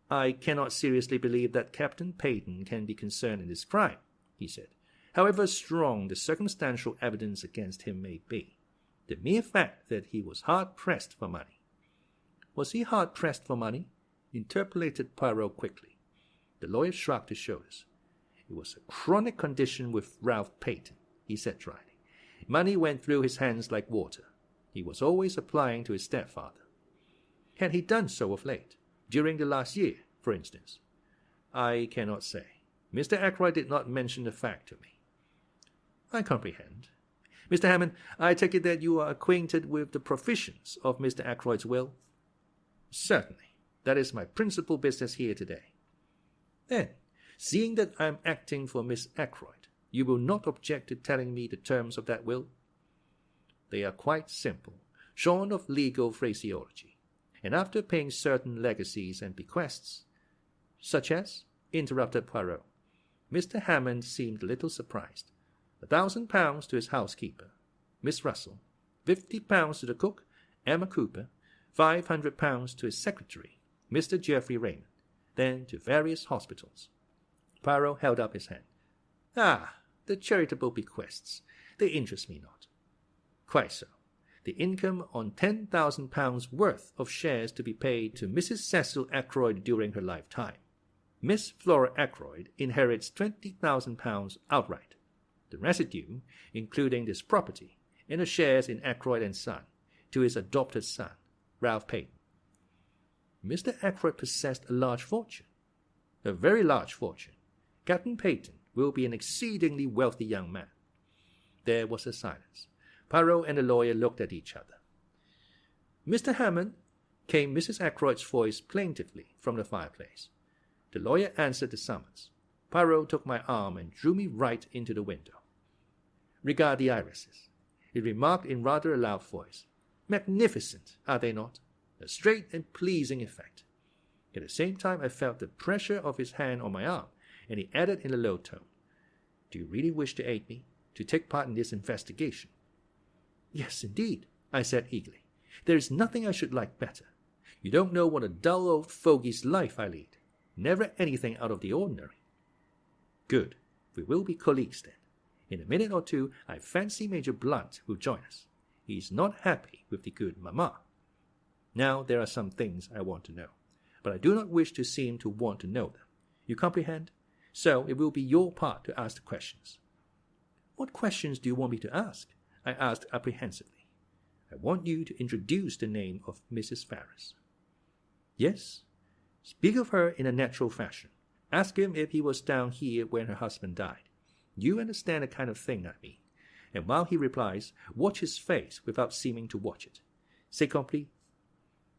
"I cannot seriously believe that Captain Peyton can be concerned in this crime," he said, "however strong the circumstantial evidence against him may be. The mere fact that he was hard-pressed for money." "Was he hard-pressed for money?" interpolated Poirot quickly. The lawyer shrugged his shoulders. "It was a chronic condition with Ralph Peyton," he said dryly. "Money went through his hands like water. He was always applying to his stepfather." "Had he done so of late? During the last year, for instance?" "I cannot say. Mr. Ackroyd did not mention the fact to me." "I comprehend. Mr. Hammond, I take it that you are acquainted with the provisions of Mr. Ackroyd's will?" "Certainly. That is my principal business here today." "Then, seeing that I am acting for Miss Ackroyd, you will not object to telling me the terms of that will?" "They are quite simple, shorn of legal phraseology, and after paying certain legacies and bequests—" "Such as?" interrupted Poirot. Mr. Hammond seemed a little surprised. £1,000 to his housekeeper, Miss Russell, £50 to the cook, Emma Cooper, £500 to his secretary, Mr. Geoffrey Raymond, then to various hospitals. Poirot held up his hand. "Ah, the charitable bequests. They interest me not." "Quite so. The income on £10,000 worth of shares to be paid to Mrs. Cecil Ackroyd during her lifetime. Miss Flora Ackroyd inherits £20,000 outright. The residue, including this property, and the shares in Ackroyd and Son, to his adopted son, Ralph Peyton." "Mr. Ackroyd possessed a large fortune." "A very large fortune. Captain Peyton will be an exceedingly wealthy young man." There was a silence. Poirot and the lawyer looked at each other. "Mr. Hammond," came Mrs. Ackroyd's voice plaintively from the fireplace. The lawyer answered the summons. Poirot took my arm and drew me right into the window. "Regard the irises," he remarked in rather a loud voice. "Magnificent, are they not? A straight and pleasing effect." At the same time I felt the pressure of his hand on my arm, and he added in a low tone, "Do you really wish to aid me, to take part in this investigation?" "Yes, indeed," I said eagerly. "There is nothing I should like better. You don't know what a dull old fogey's life I lead. Never anything out of the ordinary." "Good. We will be colleagues then. In a minute or two I fancy Major Blunt will join us. He is not happy with the good mamma. Now there are some things I want to know, but I do not wish to seem to want to know them. You comprehend? So it will be your part to ask the questions." "What questions do you want me to ask?" I asked apprehensively. "I want you to introduce the name of Mrs. Ferrars." "Yes. Speak of her in a natural fashion. Ask him if he was down here when her husband died. You understand the kind of thing I mean. And while he replies, watch his face without seeming to watch it. C'est compris?"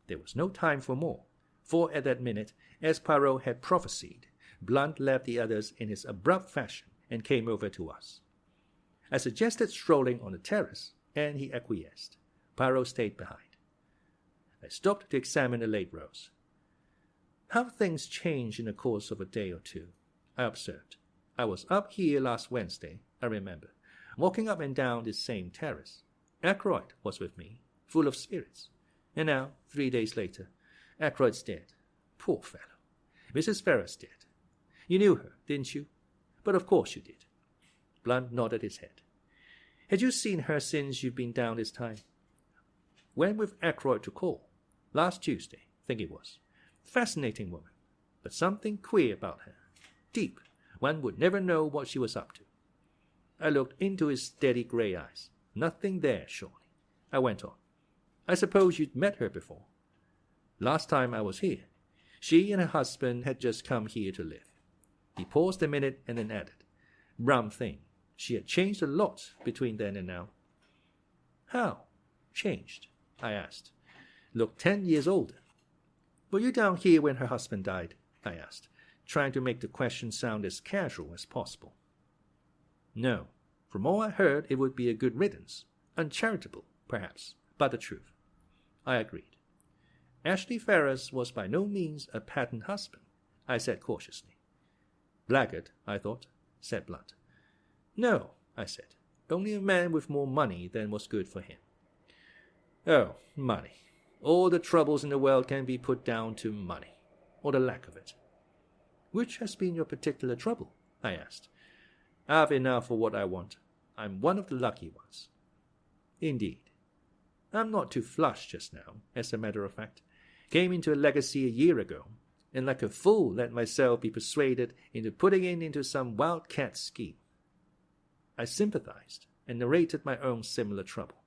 There was no time for more, for at that minute, as Poirot had prophesied, Blunt left the others in his abrupt fashion and came over to us. I suggested strolling on the terrace, and he acquiesced. Poirot stayed behind. I stopped to examine the late rose. "How things change in the course of a day or two," I observed. "I was up here last Wednesday, I remember, walking up and down this same terrace. Ackroyd was with me, full of spirits. And now, 3 days later, Ackroyd's dead. Poor fellow. Mrs. Ferrars dead. You knew her, didn't you? But of course you did." Blunt nodded his head. "Had you seen her since you've been down this time?" "Went with Ackroyd to call. Last Tuesday, think it was. Fascinating woman, but something queer about her. Deep. One would never know what she was up to." I looked into his steady grey eyes. "Nothing there, surely." I went on. "I suppose you'd met her before?" "Last time I was here. She and her husband had just come here to live." He paused a minute and then added, "Rum thing. She had changed a lot between then and now." "How? Changed?" I asked. "Looked 10 years older." "Were you down here when her husband died?" I asked, trying to make the question sound as casual as possible. "No. From all I heard, it would be a good riddance. Uncharitable, perhaps, but the truth." I agreed. "Ashley Ferrars was by no means a pattern husband," I said cautiously. "Blackguard, I thought," said Blunt. "No," I said. "Only a man with more money than was good for him." "Oh, money. All the troubles in the world can be put down to money, or the lack of it." "Which has been your particular trouble?" I asked. "I've enough for what I want. I'm one of the lucky ones." "Indeed." "I'm not too flush just now, as a matter of fact. Came into a legacy a year ago, and like a fool let myself be persuaded into putting it into some wildcat scheme." I sympathized and narrated my own similar trouble.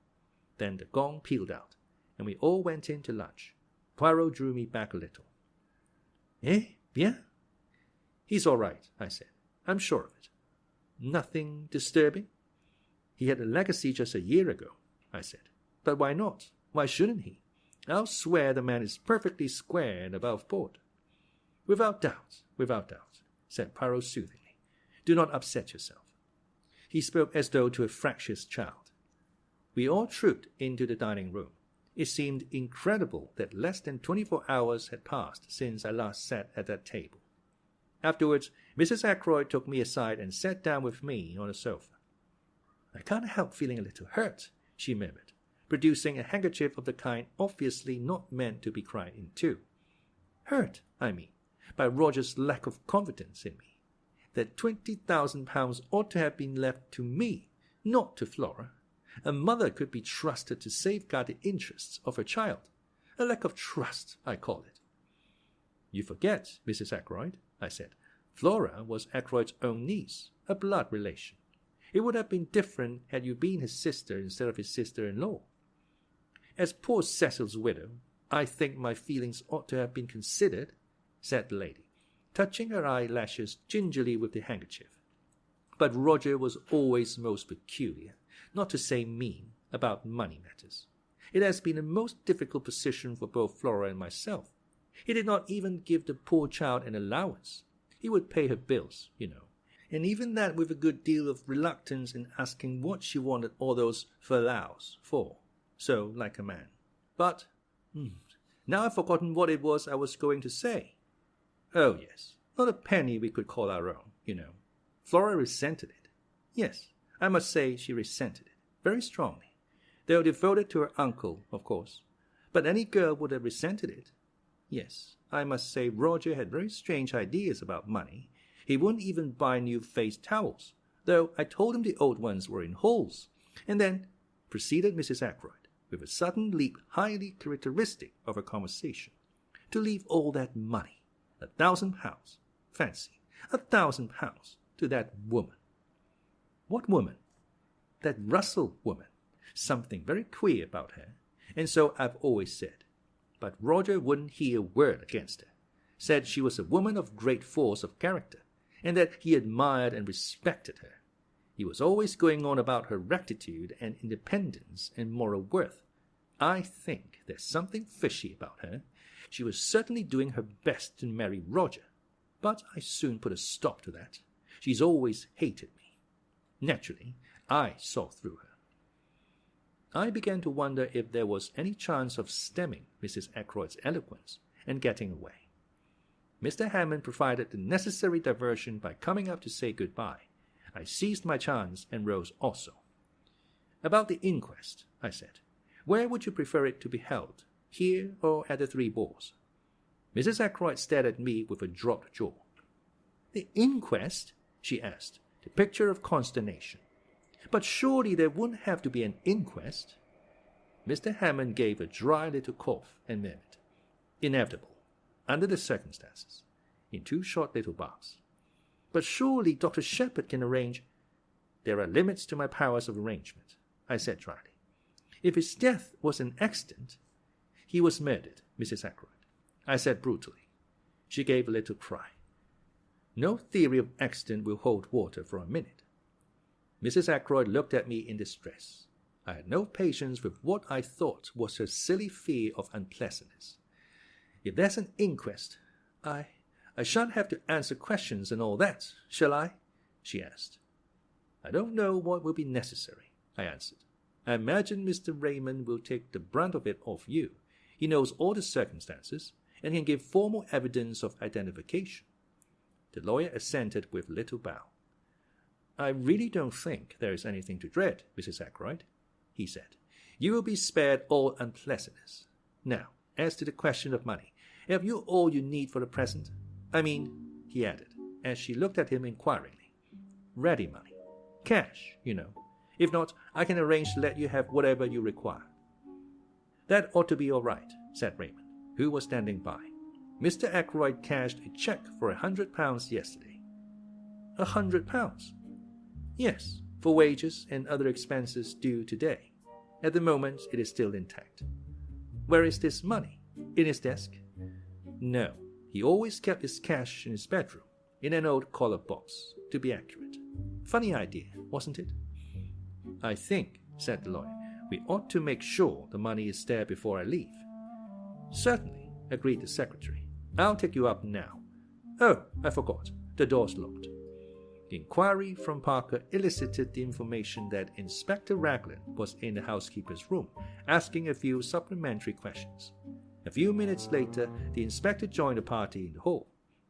Then the gong pealed out, and we all went in to lunch. Poirot drew me back a little. "Eh, bien?" "He's all right," I said. "I'm sure of it." "Nothing disturbing?" "He had a legacy just a year ago," I said. "But why not? Why shouldn't he? I'll swear the man is perfectly square and above board." Without doubt," said Poirot soothingly. "Do not upset yourself." He spoke as though to a fractious child. We all trooped into the dining room. It seemed incredible that less than 24 hours had passed since I last sat at that table. Afterwards, Mrs. Ackroyd took me aside and sat down with me on a sofa. "I can't help feeling a little hurt," she murmured, producing a handkerchief of the kind obviously not meant to be cried into. "Hurt, I mean, by Roger's lack of confidence in me. That £20,000 ought to have been left to me, not to Flora. A mother could be trusted to safeguard the interests of her child. A lack of trust, I call it." "You forget, Mrs. Ackroyd," I said. "Flora was Ackroyd's own niece, a blood relation. It would have been different had you been his sister instead of his sister-in-law." "As poor Cecil's widow, I think my feelings ought to have been considered," said the lady, touching her eyelashes gingerly with the handkerchief. "But Roger was always most peculiar, not to say mean, about money matters. It has been a most difficult position for both Flora and myself. He did not even give the poor child an allowance. He would pay her bills, you know, and even that with a good deal of reluctance in asking what she wanted all those furloughs for, so like a man. But, now I've forgotten what it was I was going to say. Oh, yes, not a penny we could call our own, you know. Flora resented it. Yes, I must say she resented it, very strongly. Though devoted to her uncle, of course. But any girl would have resented it. Yes, I must say Roger had very strange ideas about money. He wouldn't even buy new face towels, though I told him the old ones were in holes. And then, proceeded Mrs. Ackroyd, with a sudden leap highly characteristic of her conversation, to leave all that money, £1,000, fancy, £1,000, to that woman. What woman? That Russell woman, something very queer about her, and so I've always said. But Roger wouldn't hear a word against her. Said she was a woman of great force of character, and that he admired and respected her. He was always going on about her rectitude and independence and moral worth. I think there's something fishy about her. She was certainly doing her best to marry Roger, but I soon put a stop to that. She's always hated me. Naturally, I saw through her. I began to wonder if there was any chance of stemming Mrs. Ackroyd's eloquence and getting away. Mr. Hammond provided the necessary diversion by coming up to say good-bye. I seized my chance and rose also. "About the inquest," I said. "Where would you prefer it to be held, here or at the Three Boars?" Mrs. Ackroyd stared at me with a dropped jaw. "The inquest?" she asked, the picture of consternation. "But surely there wouldn't have to be an inquest." Mr. Hammond gave a dry little cough and murmured, "Inevitable, under the circumstances," in two short little barks. "But surely Dr. Sheppard can arrange—" "There are limits to my powers of arrangement," I said dryly. "If his death was an accident—" "He was murdered, Mrs. Ackroyd," I said brutally. She gave a little cry. No theory of accident will hold water for a minute. Mrs. Ackroyd looked at me in distress. I had no patience with what I thought was her silly fear of unpleasantness. "If there's an inquest, I shan't have to answer questions and all that, shall I?" she asked. "I don't know what will be necessary," I answered. "I imagine Mr. Raymond will take the brunt of it off you. He knows all the circumstances, and can give formal evidence of identification." The lawyer assented with a little bow. "I really don't think there is anything to dread, Mrs. Ackroyd," he said. "You will be spared all unpleasantness. Now, as to the question of money, have you all you need for the present? I mean," he added, as she looked at him inquiringly, "ready money. Cash, you know. If not, I can arrange to let you have whatever you require." "That ought to be all right," said Raymond, who was standing by. "Mr. Ackroyd cashed a cheque for £100 yesterday." £100? "Yes, for wages and other expenses due today. At the moment, it is still intact." "Where is this money? In his desk?" "No, he always kept his cash in his bedroom, in an old collar box, to be accurate. Funny idea, wasn't it?" "I think," said the lawyer, "we ought to make sure the money is there before I leave." "Certainly," agreed the secretary. "I'll take you up now. Oh, I forgot. The door's locked." The inquiry from Parker elicited the information that Inspector Raglan was in the housekeeper's room, asking a few supplementary questions. A few minutes later, the inspector joined the party in the hall,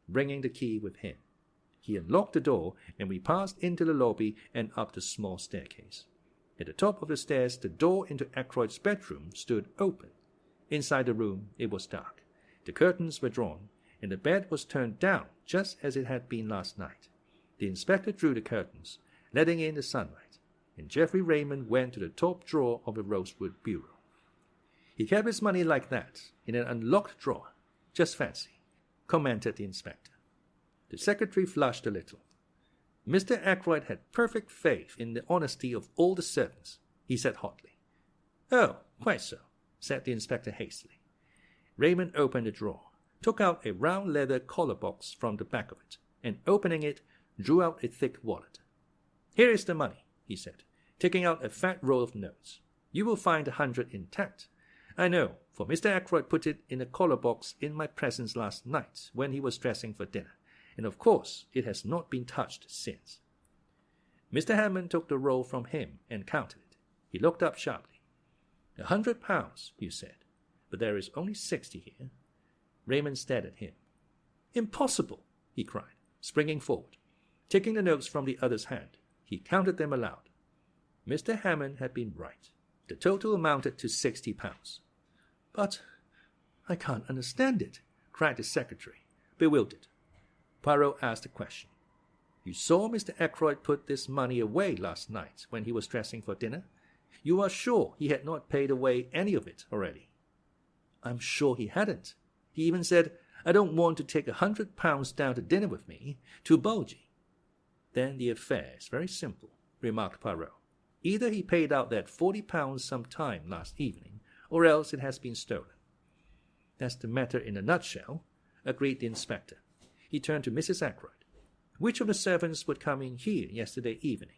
bringing the key with him. He unlocked the door, and we passed into the lobby and up the small staircase. At the top of the stairs, the door into Ackroyd's bedroom stood open. Inside the room, it was dark. The curtains were drawn, and the bed was turned down just as it had been last night. The inspector drew the curtains, letting in the sunlight, and Geoffrey Raymond went to the top drawer of the rosewood bureau. "He kept his money like that, in an unlocked drawer. Just fancy," commented the inspector. The secretary flushed a little. "Mr. Ackroyd had perfect faith in the honesty of all the servants," he said hotly. "Oh, quite so," said the inspector hastily. Raymond opened the drawer, took out a round leather collar box from the back of it, and opening it, drew out a thick wallet. "Here is the money," he said, taking out a fat roll of notes. "You will find 100 intact. I know, for Mr. Ackroyd put it in a collar box in my presence last night when he was dressing for dinner, and of course it has not been touched since." Mr. Hammond took the roll from him and counted it. He looked up sharply. £100, you said, but there is only 60 here." Raymond stared at him. "Impossible!" he cried, springing forward. Taking the notes from the other's hand, he counted them aloud. Mr. Hammond had been right. The total amounted to £60. "But I can't understand it," cried the secretary, bewildered. Poirot asked a question. "You saw Mr. Ackroyd put this money away last night when he was dressing for dinner? You are sure he had not paid away any of it already?" "I'm sure he hadn't. He even said, 'I don't want to take £100 down to dinner with me. Too bulgy.'" "Then the affair is very simple," remarked Poirot. Either he paid out that £40 some time last evening, or else it has been stolen. That's the matter in a nutshell, agreed the inspector. He turned to Mrs. Ackroyd. Which of the servants would come in here yesterday evening?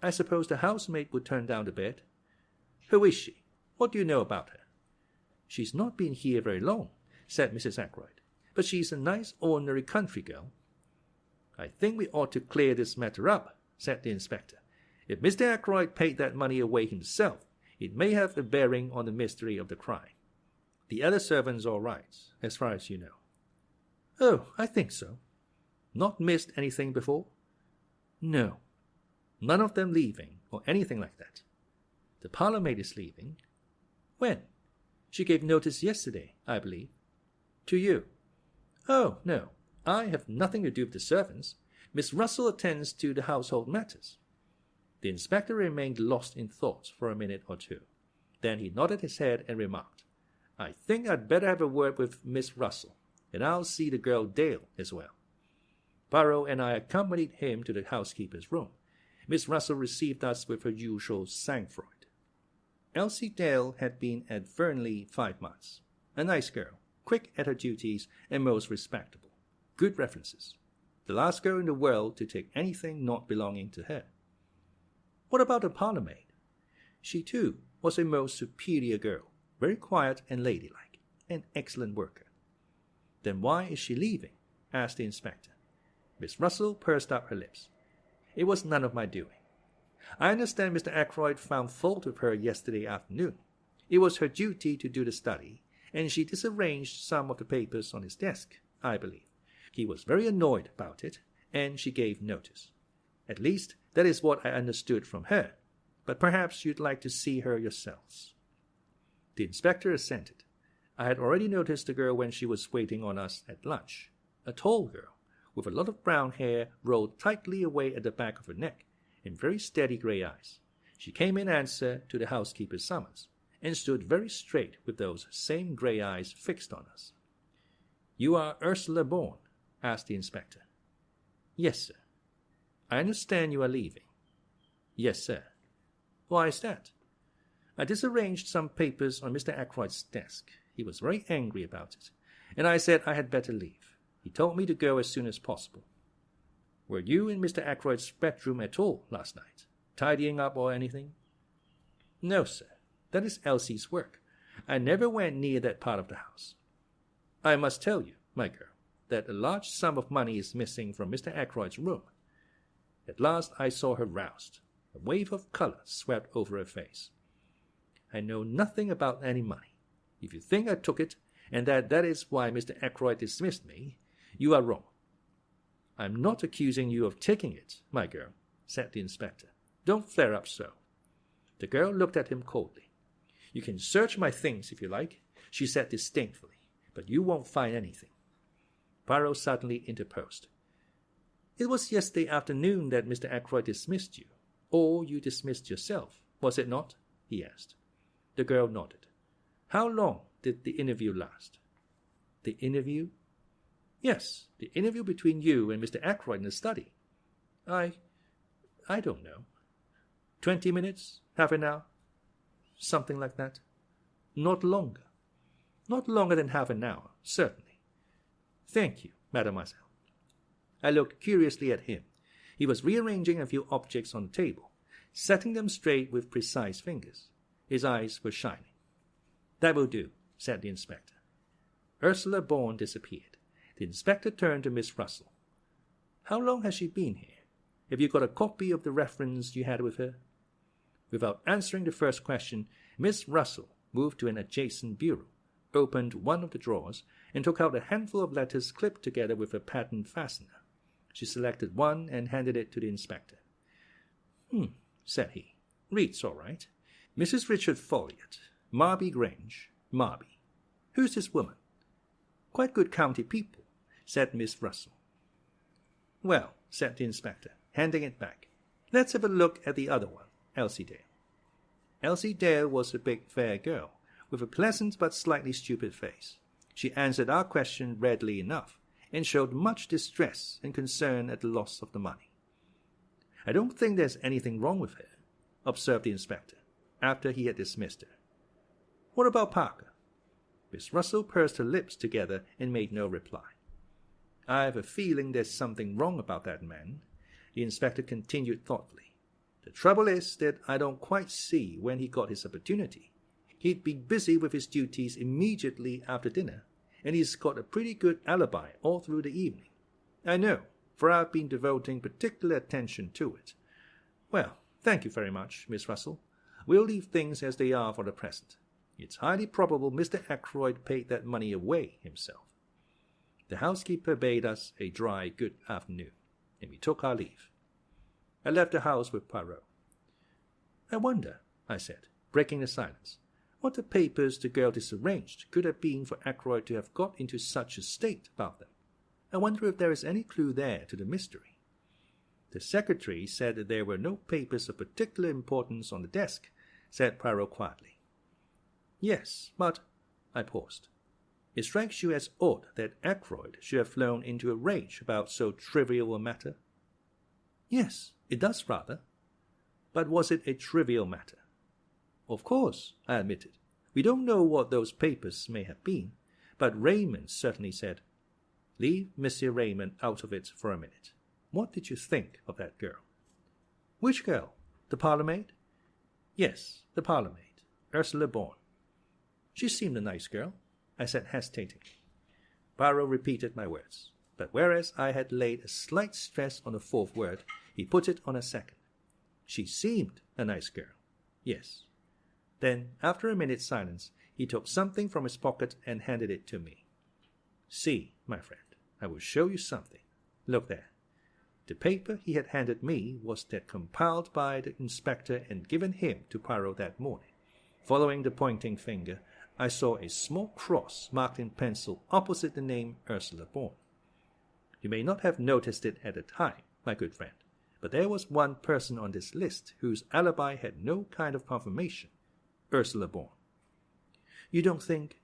I suppose the housemaid would turn down the bed. Who is she? What do you know about her? She's not been here very long, said Mrs. Ackroyd, but she's a nice ordinary country girl. I think we ought to clear this matter up, said the inspector. If Mr. Ackroyd paid that money away himself, it may have a bearing on the mystery of the crime. The other servants all right, as far as you know. Oh, I think so. Not missed anything before? No. None of them leaving, or anything like that. The parlourmaid is leaving. When? She gave notice yesterday, I believe. To you? Oh, no. I have nothing to do with the servants. Miss Russell attends to the household matters. The inspector remained lost in thought for a minute or two. Then he nodded his head and remarked, I think I'd better have a word with Miss Russell, and I'll see the girl Dale as well. Poirot and I accompanied him to the housekeeper's room. Miss Russell received us with her usual sang-froid. Elsie Dale had been at Fernly 5 months. A nice girl, quick at her duties and most respectable. Good references. The last girl in the world to take anything not belonging to her. What about the parlourmaid? She, too, was a most superior girl, very quiet and ladylike, an excellent worker. Then why is she leaving? Asked the inspector. Miss Russell pursed up her lips. It was none of my doing. I understand Mr. Ackroyd found fault with her yesterday afternoon. It was her duty to do the study, and she disarranged some of the papers on his desk, I believe. He was very annoyed about it, and she gave notice. At least, that is what I understood from her, but perhaps you'd like to see her yourselves. The inspector assented. I had already noticed the girl when she was waiting on us at lunch. A tall girl, with a lot of brown hair rolled tightly away at the back of her neck, and very steady grey eyes. She came in answer to the housekeeper's summons, and stood very straight with those same grey eyes fixed on us. You are Ursula Bourne? Asked the inspector. Yes, sir. I understand you are leaving. Yes, sir. Why is that? I disarranged some papers on Mr. Ackroyd's desk. He was very angry about it, and I said I had better leave. He told me to go as soon as possible. Were you in Mr. Ackroyd's bedroom at all last night, tidying up or anything? No, sir. That is Elsie's work. I never went near that part of the house. I must tell you, my girl, that a large sum of money is missing from Mr. Ackroyd's room. At last I saw her roused. A wave of colour swept over her face. I know nothing about any money. If you think I took it, and that is why Mr. Ackroyd dismissed me, you are wrong. I'm not accusing you of taking it, my girl, said the inspector. Don't flare up so. The girl looked at him coldly. You can search my things if you like, she said disdainfully, but you won't find anything. Poirot suddenly interposed. It was yesterday afternoon that Mr. Ackroyd dismissed you, or you dismissed yourself, was it not? He asked. The girl nodded. How long did the interview last? The interview? Yes, the interview between you and Mr. Ackroyd in the study. I don't know. 20 minutes? Half an hour? Something like that? Not longer. Not longer than half an hour, certainly. Thank you, mademoiselle. I looked curiously at him. He was rearranging a few objects on the table, setting them straight with precise fingers. His eyes were shining. That will do, said the inspector. Ursula Bourne disappeared. The inspector turned to Miss Russell. How long has she been here? Have you got a copy of the reference you had with her? Without answering the first question, Miss Russell moved to an adjacent bureau, opened one of the drawers, and took out a handful of letters clipped together with a patent fastener. She selected one and handed it to the inspector. Said he. Reads all right. Mrs. Richard Folliot, Marby Grange, Marby. Who's this woman? Quite good county people, said Miss Russell. Well, said the inspector, handing it back. Let's have a look at the other one, Elsie Dale. Elsie Dale was a big, fair girl, with a pleasant but slightly stupid face. She answered our question readily enough, and showed much distress and concern at the loss of the money. I don't think there's anything wrong with her. observed the inspector, after he had dismissed her. "What about Parker?" Miss Russell pursed her lips together and made no reply. "I have a feeling there's something wrong about that man," the inspector continued thoughtfully. "The trouble is that I don't quite see when he got his opportunity. He'd be busy with his duties immediately after dinner, and he's got a pretty good alibi all through the evening. I know, for I've been devoting particular attention to it. Well, thank you very much, Miss Russell. We'll leave things as they are for the present. It's highly probable Mr. Ackroyd paid that money away himself." The housekeeper bade us a dry good afternoon, and we took our leave. I left the house with Poirot. "I wonder," I said, breaking the silence, "what the papers the girl disarranged could have been for Ackroyd to have got into such a state about them. I wonder if there is any clue there to the mystery." "The secretary said that there were no papers of particular importance on the desk," said Poirot quietly. "Yes, but—" I paused. "It strikes you as odd that Ackroyd should have flown into a rage about so trivial a matter?" "Yes, it does rather." "But was it a trivial matter?" "Of course," I admitted. "We don't know what those papers may have been, but Raymond certainly said—" "Leave Monsieur Raymond out of it for a minute. What did you think of that girl?" "Which girl? The parlourmaid?" "Yes, the parlourmaid, Ursula Bourne." "She seemed a nice girl," I said hesitatingly. Poirot repeated my words, but whereas I had laid a slight stress on the fourth word, he put it on a second. "She seemed a nice girl. Yes." Then, after a minute's silence, he took something from his pocket and handed it to me. "See, my friend, I will show you something. Look there." The paper he had handed me was that compiled by the inspector and given him to Poirot that morning. Following the pointing finger, I saw a small cross marked in pencil opposite the name Ursula Bourne. You may not have noticed it at the time, my good friend, but there was one person on this list whose alibi had no kind of confirmation. Ursula Bourne. You don't think—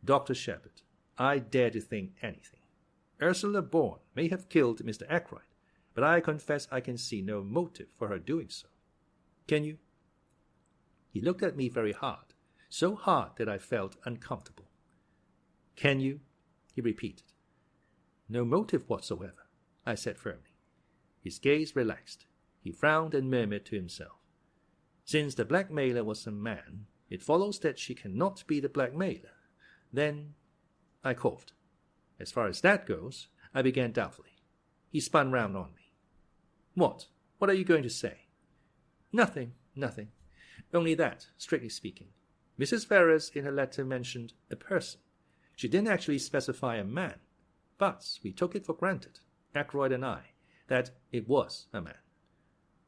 Dr. Sheppard, I dare to think anything. Ursula Bourne may have killed Mr. Ackroyd, but I confess I can see no motive for her doing so. Can you? He looked at me very hard, so hard that I felt uncomfortable. "Can you?" he repeated. "No motive whatsoever," I said firmly. His gaze relaxed. He frowned and murmured to himself. "Since the blackmailer was a man, it follows that she cannot be the blackmailer. Then—" I coughed. "As far as that goes," I began doubtfully. He spun round on me. What? What are you going to say?" "Nothing. Only that, strictly speaking, Mrs. Ferrars in her letter mentioned a person. She didn't actually specify a man, but we took it for granted, Ackroyd and I, that it was a man."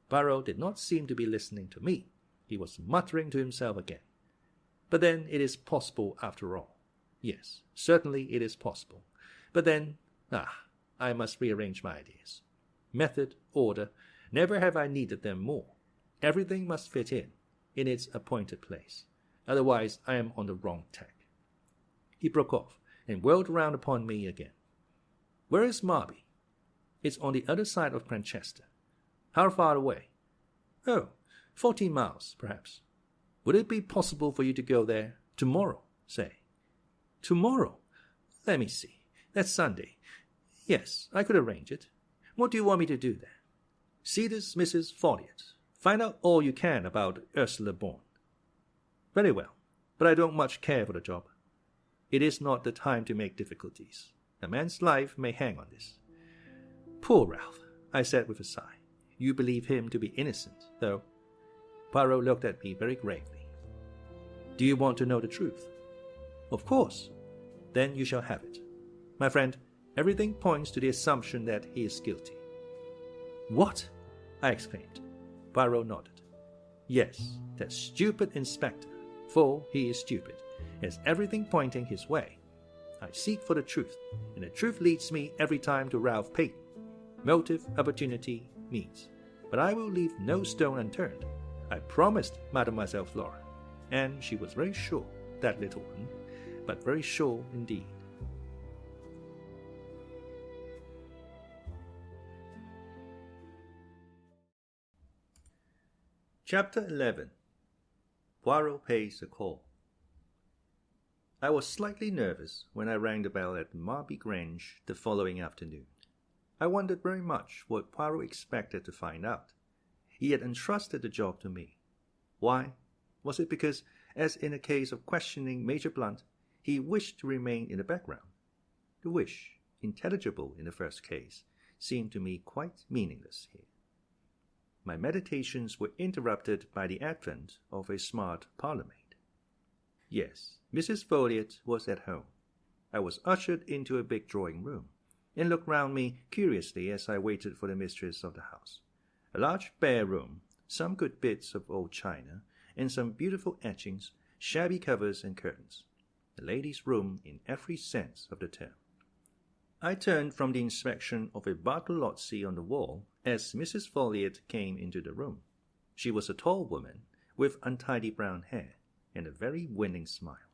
Poirot did not seem to be listening to me. He was muttering to himself again. "But then it is possible after all. Yes, certainly it is possible. But then, I must rearrange my ideas. Method, order, never have I needed them more. Everything must fit in its appointed place. Otherwise I am on the wrong tack." He broke off and whirled round upon me again. "Where is Marby?" "It's on the other side of Grantchester." "How far away?" "Oh, 14 miles, perhaps." "Would it be possible for you to go there tomorrow, say?" "Tomorrow? Let me see. That's Sunday. Yes, I could arrange it. What do you want me to do there?" "See this Mrs. Folliot. Find out all you can about Ursula Bourne." "Very well, but I don't much care for the job." "It is not the time to make difficulties. A man's life may hang on this." "Poor Ralph," I said with a sigh. "You believe him to be innocent, though." Poirot looked at me very gravely. "Do you want to know the truth?" "Of course." "Then you shall have it. My friend, everything points to the assumption that he is guilty." "What?" I exclaimed. Poirot nodded. "Yes, that stupid inspector, for he is stupid, has everything pointing his way. I seek for the truth, and the truth leads me every time to Ralph Peyton. Motive, opportunity, means. But I will leave no stone unturned. I promised Mademoiselle Flora, and she was very sure, that little one, but very sure indeed." Chapter 11. Poirot pays a call. I was slightly nervous when I rang the bell at Marby Grange the following afternoon. I wondered very much what Poirot expected to find out. He had entrusted the job to me. Why? Was it because, as in the case of questioning Major Blunt, he wished to remain in the background? The wish, intelligible in the first case, seemed to me quite meaningless here. My meditations were interrupted by the advent of a smart parlourmaid. Yes, Mrs. Folliot was at home. I was ushered into a big drawing-room, and looked round me curiously as I waited for the mistress of the house. A large bare room, some good bits of old china, and some beautiful etchings, shabby covers and curtains. A lady's room in every sense of the term. I turned from the inspection of a Bartolozzi on the wall as Mrs. Folliot came into the room. She was a tall woman with untidy brown hair and a very winning smile.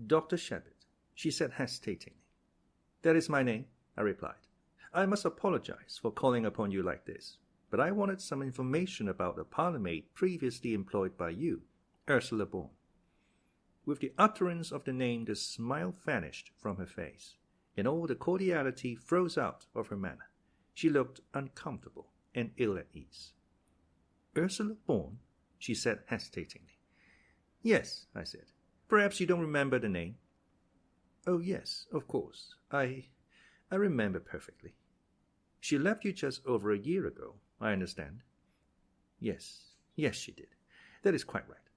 "Dr. Sheppard," she said hesitatingly. "That is my name," I replied. "I must apologize for calling upon you like this, but I wanted some information about a parlourmaid previously employed by you, Ursula Bourne." With the utterance of the name, the smile vanished from her face, and all the cordiality froze out of her manner. She looked uncomfortable and ill at ease. "Ursula Bourne?" she said hesitatingly. "Yes," I said. "Perhaps you don't remember the name?" "Oh, yes, of course. I remember perfectly." "She left you just over a year ago, I understand." Yes, she did. That is quite right."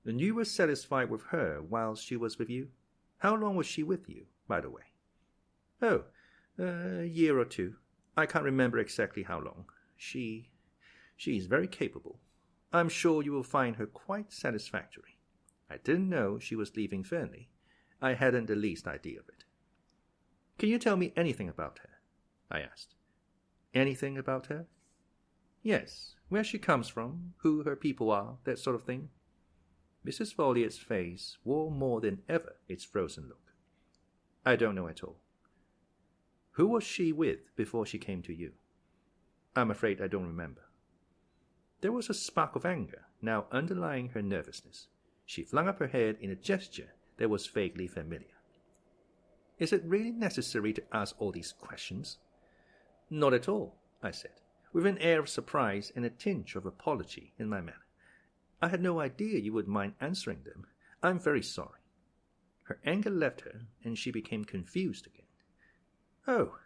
"And you were satisfied with her while she was with you? How long was she with you, by the way?" "Oh, a year or two. I can't remember exactly how long. She is very capable. I'm sure you will find her quite satisfactory. I didn't know she was leaving Fernly. I hadn't the least idea of it." "Can you tell me anything about her?" I asked. "Anything about her?" "Yes, where she comes from, who her people are, that sort of thing." Mrs. Folliot's face wore more than ever its frozen look. "I don't know at all." "Who was she with before she came to you?" "I'm afraid I don't remember." There was a spark of anger now underlying her nervousness. She flung up her head in a gesture that was vaguely familiar. "Is it really necessary to ask all these questions?" "Not at all," I said, with an air of surprise and a tinge of apology in my manner. "I had no idea you would mind answering them. I'm very sorry." Her anger left her, and she became confused again. "Oh,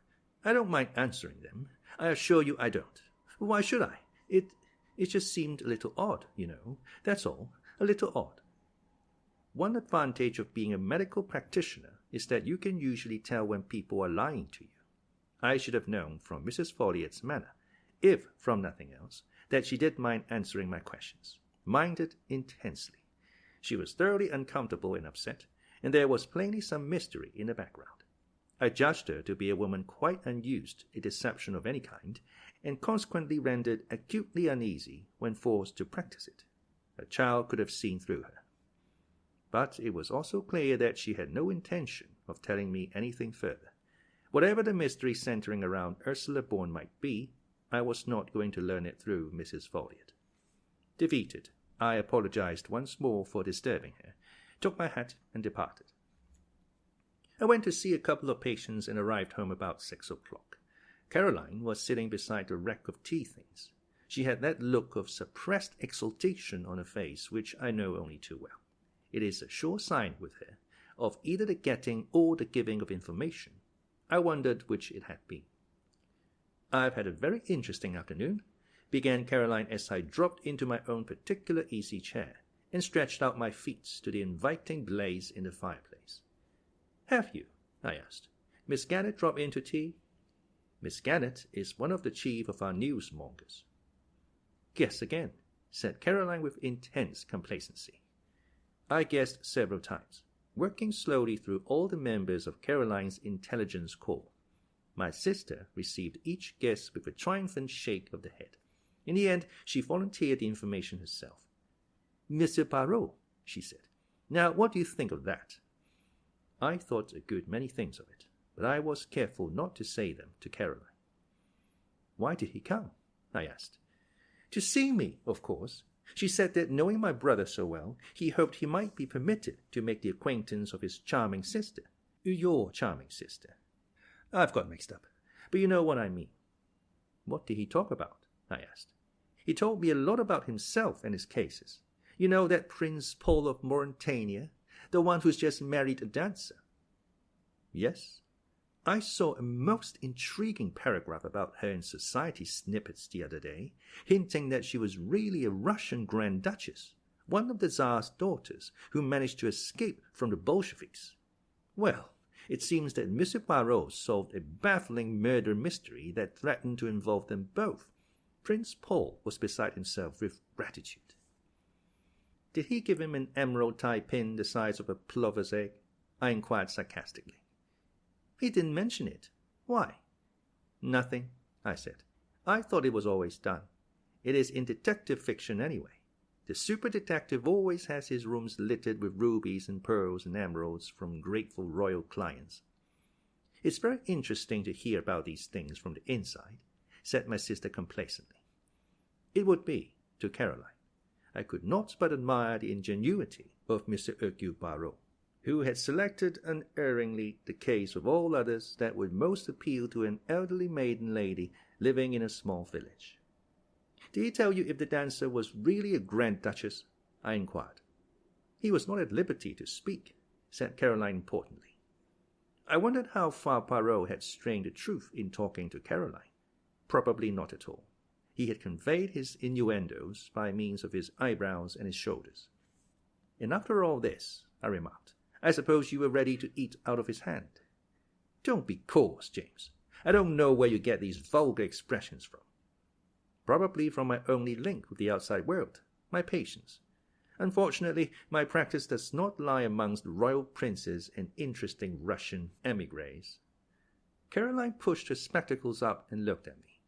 I don't mind answering them. I assure you I don't. Why should I? It just seemed a little odd, you know. That's all. A little odd." One advantage of being a medical practitioner is that you can usually tell when people are lying to you. I should have known from Mrs. Folliot's manner, if from nothing else, that she did mind answering my questions. Minded intensely. She was thoroughly uncomfortable and upset, and there was plainly some mystery in the background. I judged her to be a woman quite unused to deception of any kind, and consequently rendered acutely uneasy when forced to practice it. A child could have seen through her. But it was also clear that she had no intention of telling me anything further. Whatever the mystery centering around Ursula Bourne might be, I was not going to learn it through Mrs. Folliot. Defeated, I apologized once more for disturbing her, took my hat, and departed. I went to see a couple of patients and arrived home about 6 o'clock. Caroline was sitting beside a rack of tea things. She had that look of suppressed exultation on her face which I know only too well. It is a sure sign with her of either the getting or the giving of information. I wondered which it had been. "I've had a very interesting afternoon," began Caroline as I dropped into my own particular easy chair and stretched out my feet to the inviting blaze in the fireplace. "Have you?" I asked. "Miss Gannett drop in to tea?" Miss Gannett is one of the chief of our newsmongers. "Guess again," said Caroline with intense complacency. I guessed several times, working slowly through all the members of Caroline's intelligence corps. My sister received each guess with a triumphant shake of the head. In the end, she volunteered the information herself. "Monsieur Poirot," she said. "Now, what do you think of that?" I thought a good many things of it, but I was careful not to say them to Caroline. "Why did he come?" I asked. To see me, of course. She said that knowing my brother so well, he hoped he might be permitted to make the acquaintance of his charming sister. Your charming sister. I've got mixed up, but you know what I mean. What did he talk about? I asked. He told me a lot about himself and his cases. You know that Prince Paul of Mauritania, the one who's just married a dancer? Yes. I saw a most intriguing paragraph about her in society snippets the other day, hinting that she was really a Russian Grand Duchess, one of the Tsar's daughters, who managed to escape from the Bolsheviks. Well, it seems that Monsieur Poirot solved a baffling murder mystery that threatened to involve them both. Prince Paul was beside himself with gratitude. Did he give him an emerald tie pin the size of a plover's egg? I inquired sarcastically. He didn't mention it. Why? Nothing, I said. I thought it was always done. It is in detective fiction anyway. The super detective always has his rooms littered with rubies and pearls and emeralds from grateful royal clients. It's very interesting to hear about these things from the inside, said my sister complacently. It would be, to Caroline. I could not but admire the ingenuity of Mr. Hercule Poirot, who had selected unerringly the case of all others that would most appeal to an elderly maiden lady living in a small village. Did he tell you if the dancer was really a Grand Duchess? I inquired. He was not at liberty to speak, said Caroline importantly. I wondered how far Poirot had strained the truth in talking to Caroline. Probably not at all. He had conveyed his innuendos by means of his eyebrows and his shoulders. And after all this, I remarked, I suppose you were ready to eat out of his hand. Don't be coarse, James. I don't know where you get these vulgar expressions from. Probably from my only link with the outside world, my patients. Unfortunately, my practice does not lie amongst royal princes and interesting Russian émigrés. Caroline pushed her spectacles up and looked at me.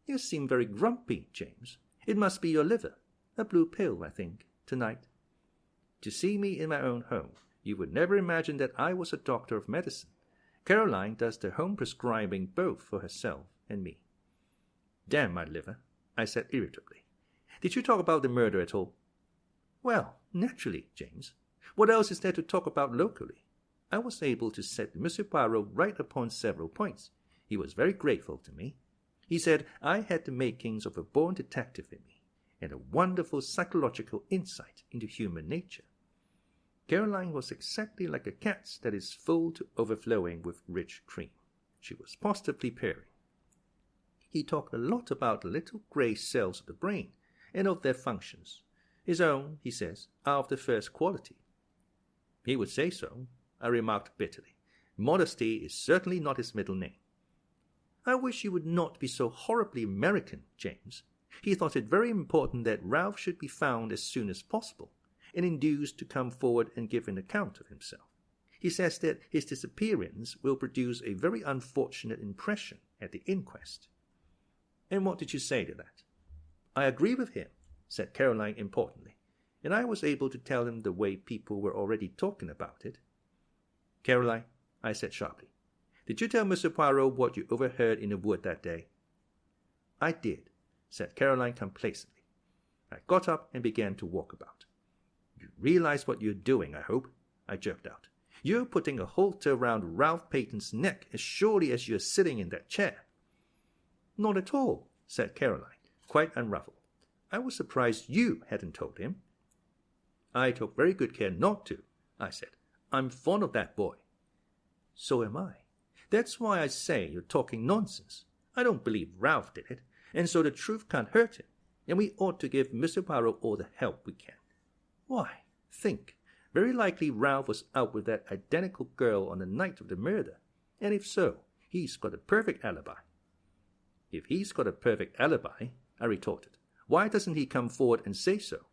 You seem very grumpy, James. It must be your liver. A blue pill, I think, tonight. To see me in my own home, you would never imagine that I was a doctor of medicine. Caroline does the home prescribing both for herself and me. Damn my liver, I said irritably. Did you talk about the murder at all? Well, naturally, James. What else is there to talk about locally? I was able to set Monsieur Poirot right upon several points. He was very grateful to me. He said I had the makings of a born detective in me, and a wonderful psychological insight into human nature. Caroline was exactly like a cat that is full to overflowing with rich cream. She was positively purring. He talked a lot about the little grey cells of the brain and of their functions. His own, he says, are of the first quality. He would say so, I remarked bitterly. Modesty is certainly not his middle name. I wish you would not be so horribly American, James. He thought it very important that Ralph should be found as soon as possible, and induced to come forward and give an account of himself. He says that his disappearance will produce a very unfortunate impression at the inquest. And what did you say to that? I agree with him, said Caroline importantly, and I was able to tell him the way people were already talking about it. Caroline, I said sharply, did you tell Monsieur Poirot what you overheard in the wood that day? I did, said Caroline complacently. I got up and began to walk about. You realize what you're doing, I hope, I jerked out. You're putting a halter round Ralph Peyton's neck as surely as you're sitting in that chair. Not at all, said Caroline, quite unruffled. I was surprised you hadn't told him. I took very good care not to, I said. I'm fond of that boy. So am I. That's why I say you're talking nonsense. I don't believe Ralph did it, and so the truth can't hurt him, and we ought to give Monsieur Poirot all the help we can. Why, think. Very likely Ralph was out with that identical girl on the night of the murder, and if so, he's got a perfect alibi. If he's got a perfect alibi, I retorted, why doesn't he come forward and say so?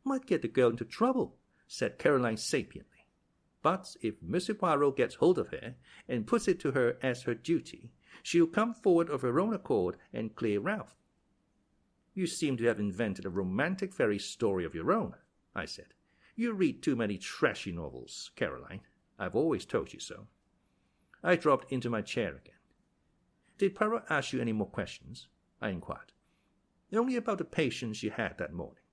Might get the girl into trouble, said Caroline sapiently. But if Monsieur Poirot gets hold of her and puts it to her as her duty, she'll come forward of her own accord and clear Ralph. You seem to have invented a romantic fairy story of your own, I said. You read too many trashy novels, Caroline. I've always told you so. I dropped into my chair again. Did Poirot ask you any more questions? I inquired. Only about the patients you had that morning."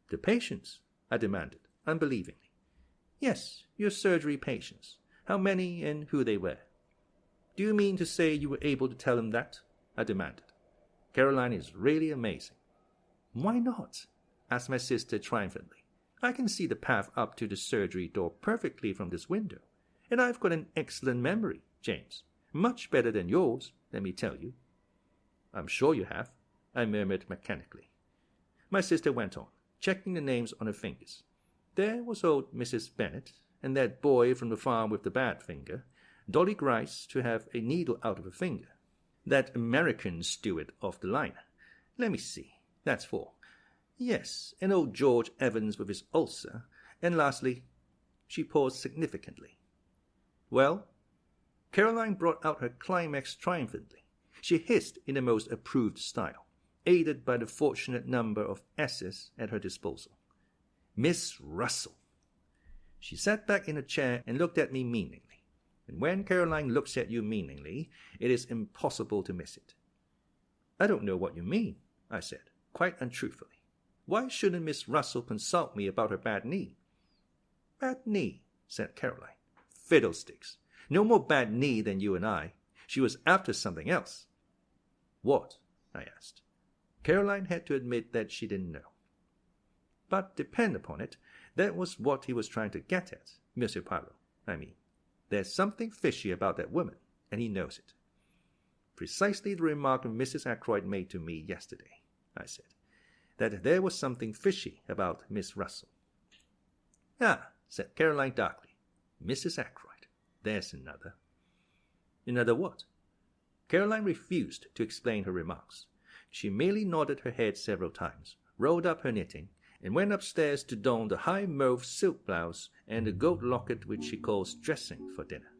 "The patients?" I demanded, unbelievingly. "Yes, your surgery patients. How many and who they were." "Do you mean to say you were able to tell him that?" I demanded. Caroline is really amazing. "Why not?" asked my sister triumphantly. "I can see the path up to the surgery door perfectly from this window, and I've got an excellent memory, James. Much better than yours, let me tell you." "I'm sure you have," I murmured mechanically. My sister went on, checking the names on her fingers. There was old Mrs. Bennet, and that boy from the farm with the bad finger, Dolly Grice to have a needle out of her finger, that American steward of the liner. Let me see, that's 4. Yes, and old George Evans with his ulcer, and lastly, she paused significantly. "Well?" Caroline brought out her climax triumphantly. She hissed in the most approved style, aided by the fortunate number of S's at her disposal. "Miss Russell." She sat back in her chair and looked at me meaningly. And when Caroline looks at you meaningly, it is impossible to miss it. "I don't know what you mean," I said, quite untruthfully. "Why shouldn't Miss Russell consult me about her bad knee?" "Bad knee," said Caroline. "Fiddlesticks. No more bad knee than you and I. She was after something else." "What?" I asked. Caroline had to admit that she didn't know. "But depend upon it, that was what he was trying to get at, Monsieur Poirot, I mean. There's something fishy about that woman, and he knows it." "Precisely the remark Mrs. Ackroyd made to me yesterday," I said, "that there was something fishy about Miss Russell." "Ah," said Caroline darkly, "Mrs. Ackroyd. There's another." "Another what?" Caroline refused to explain her remarks. She merely nodded her head several times, rolled up her knitting, and went upstairs to don the high mauve silk blouse and the gold locket which she calls dressing for dinner.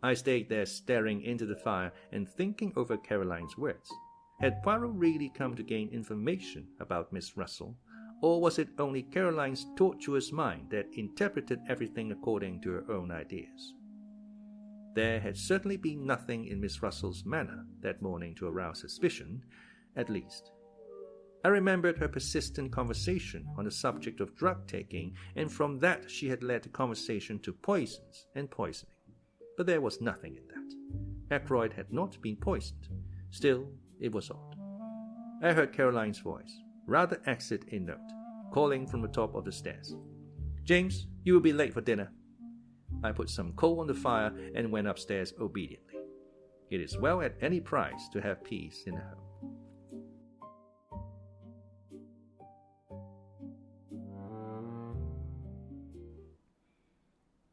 I stayed there staring into the fire and thinking over Caroline's words. Had Poirot really come to gain information about Miss Russell, or was it only Caroline's tortuous mind that interpreted everything according to her own ideas? There had certainly been nothing in Miss Russell's manner that morning to arouse suspicion, at least. I remembered her persistent conversation on the subject of drug-taking, and from that she had led the conversation to poisons and poisoning. But there was nothing in that. Ackroyd had not been poisoned. Still, it was odd. I heard Caroline's voice, rather exit in note, calling from the top of the stairs. "James, you will be late for dinner." I put some coal on the fire and went upstairs obediently. It is well at any price to have peace in the home.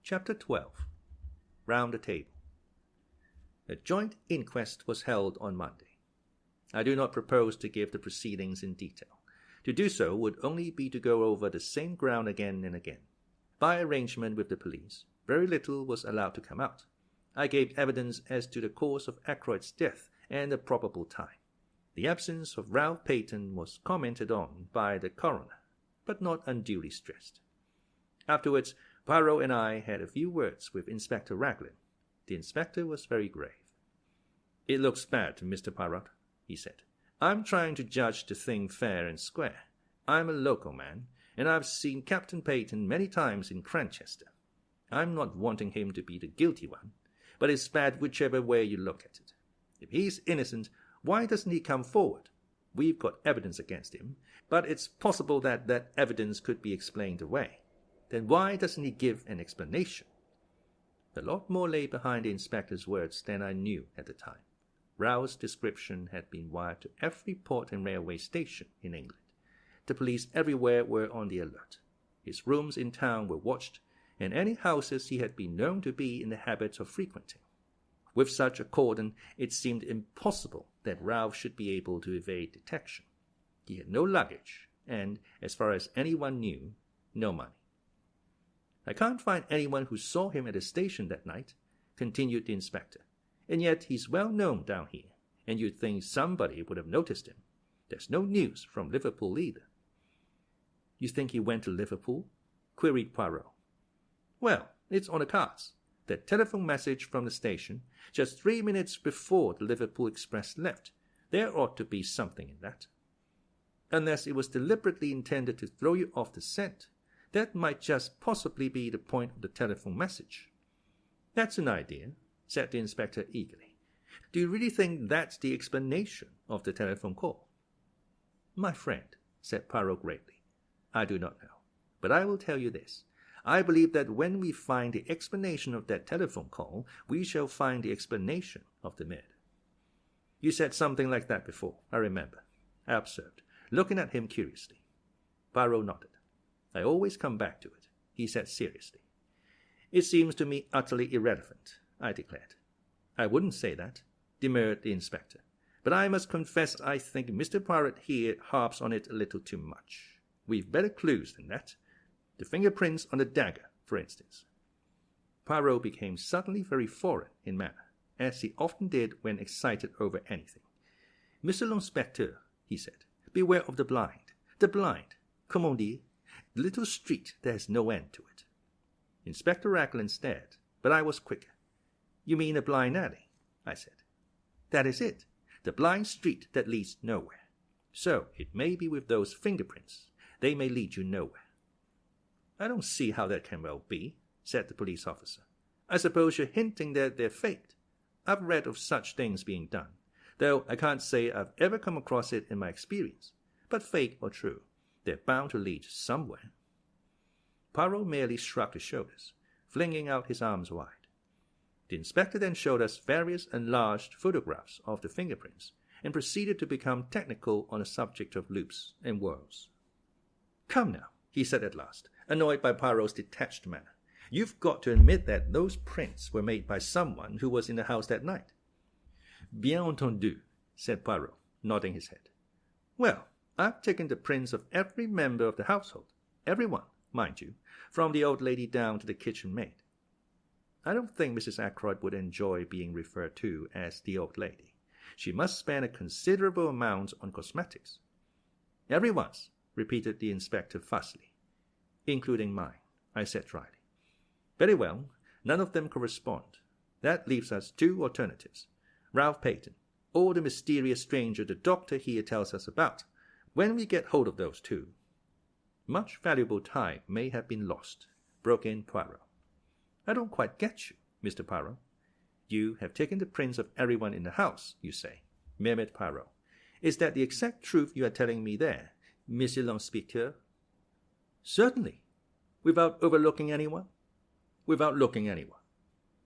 Chapter 12. Round the Table. A joint inquest was held on Monday. I do not propose to give the proceedings in detail. To do so would only be to go over the same ground again and again. By arrangement with the police, very little was allowed to come out. I gave evidence as to the cause of Ackroyd's death and the probable time. The absence of Ralph Peyton was commented on by the coroner, but not unduly stressed. Afterwards, Poirot and I had a few words with Inspector Raglan. The inspector was very grave. "It looks bad, Mr. Poirot," he said. "I'm trying to judge the thing fair and square. I'm a local man, and I've seen Captain Peyton many times in Cranchester. I'm not wanting him to be the guilty one, but it's bad whichever way you look at it. If he's innocent, why doesn't he come forward? We've got evidence against him, but it's possible that that evidence could be explained away. Then why doesn't he give an explanation?" A lot more lay behind the inspector's words than I knew at the time. Ralph's description had been wired to every port and railway station in England. The police everywhere were on the alert. His rooms in town were watched, and any houses he had been known to be in the habit of frequenting. With such a cordon, it seemed impossible that Ralph should be able to evade detection. He had no luggage, and, as far as anyone knew, no money. "I can't find anyone who saw him at the station that night," continued the inspector, "and yet he's well known down here, and you'd think somebody would have noticed him. There's no news from Liverpool either." "You think he went to Liverpool?" queried Poirot. "Well, it's on the cards. That telephone message from the station, just 3 minutes before the Liverpool express left. There ought to be something in that." unless it was deliberately intended to throw you off the scent. That might just possibly be the point of the telephone message." "That's an idea," said the inspector eagerly. "Do you really think that's the explanation of the telephone call?" "My friend," said Poirot gravely, "I do not know. But I will tell you this. I believe that when we find the explanation of that telephone call, we shall find the explanation of the murder." "You said something like that before, I remember," I observed, looking at him curiously. Poirot nodded. "I always come back to it," he said seriously. "It seems to me utterly irrelevant," I declared. "I wouldn't say that," demurred the inspector. "But I must confess I think Mr. Poirot here harps on it a little too much. We've better clues than that. The fingerprints on the dagger, for instance." Poirot became suddenly very foreign in manner, as he often did when excited over anything. "Monsieur l'Inspecteur," he said, "beware of the blind. The blind, comment dire, the little street that has no end to it." Inspector Raglan stared, but I was quicker. "You mean a blind alley?" I said. "That is it, the blind street that leads nowhere. So it may be with those fingerprints. They may lead you nowhere." "I don't see how that can well be," said the police officer. "I suppose you're hinting that they're faked. I've read of such things being done, though I can't say I've ever come across it in my experience. But fake or true, they're bound to lead somewhere." Poirot merely shrugged his shoulders, flinging out his arms wide. The inspector then showed us various enlarged photographs of the fingerprints, and proceeded to become technical on the subject of loops and whorls. "Come now," he said at last, annoyed by Poirot's detached manner. "You've got to admit that those prints were made by someone who was in the house that night." "Bien entendu," said Poirot, nodding his head. "Well, I've taken the prints of every member of the household, every one, mind you, from the old lady down to the kitchen maid." I don't think Mrs. Ackroyd would enjoy being referred to as the old lady. She must spend a considerable amount on cosmetics. "Everyone's," repeated the inspector fussily. "Including mine," I said dryly. "Very well, none of them correspond. That leaves us two alternatives. Ralph Peyton, or the mysterious stranger the doctor here tells us about. When we get hold of those two—" "Much valuable time may have been lost," broke in Poirot. "I don't quite get you, Mr. Poirot." "You have taken the prints of everyone in the house, you say," murmured Poirot. "Is that the exact truth you are telling me there, Monsieur l'Inspecteur?" "Certainly. Without overlooking anyone?" "Without looking anyone.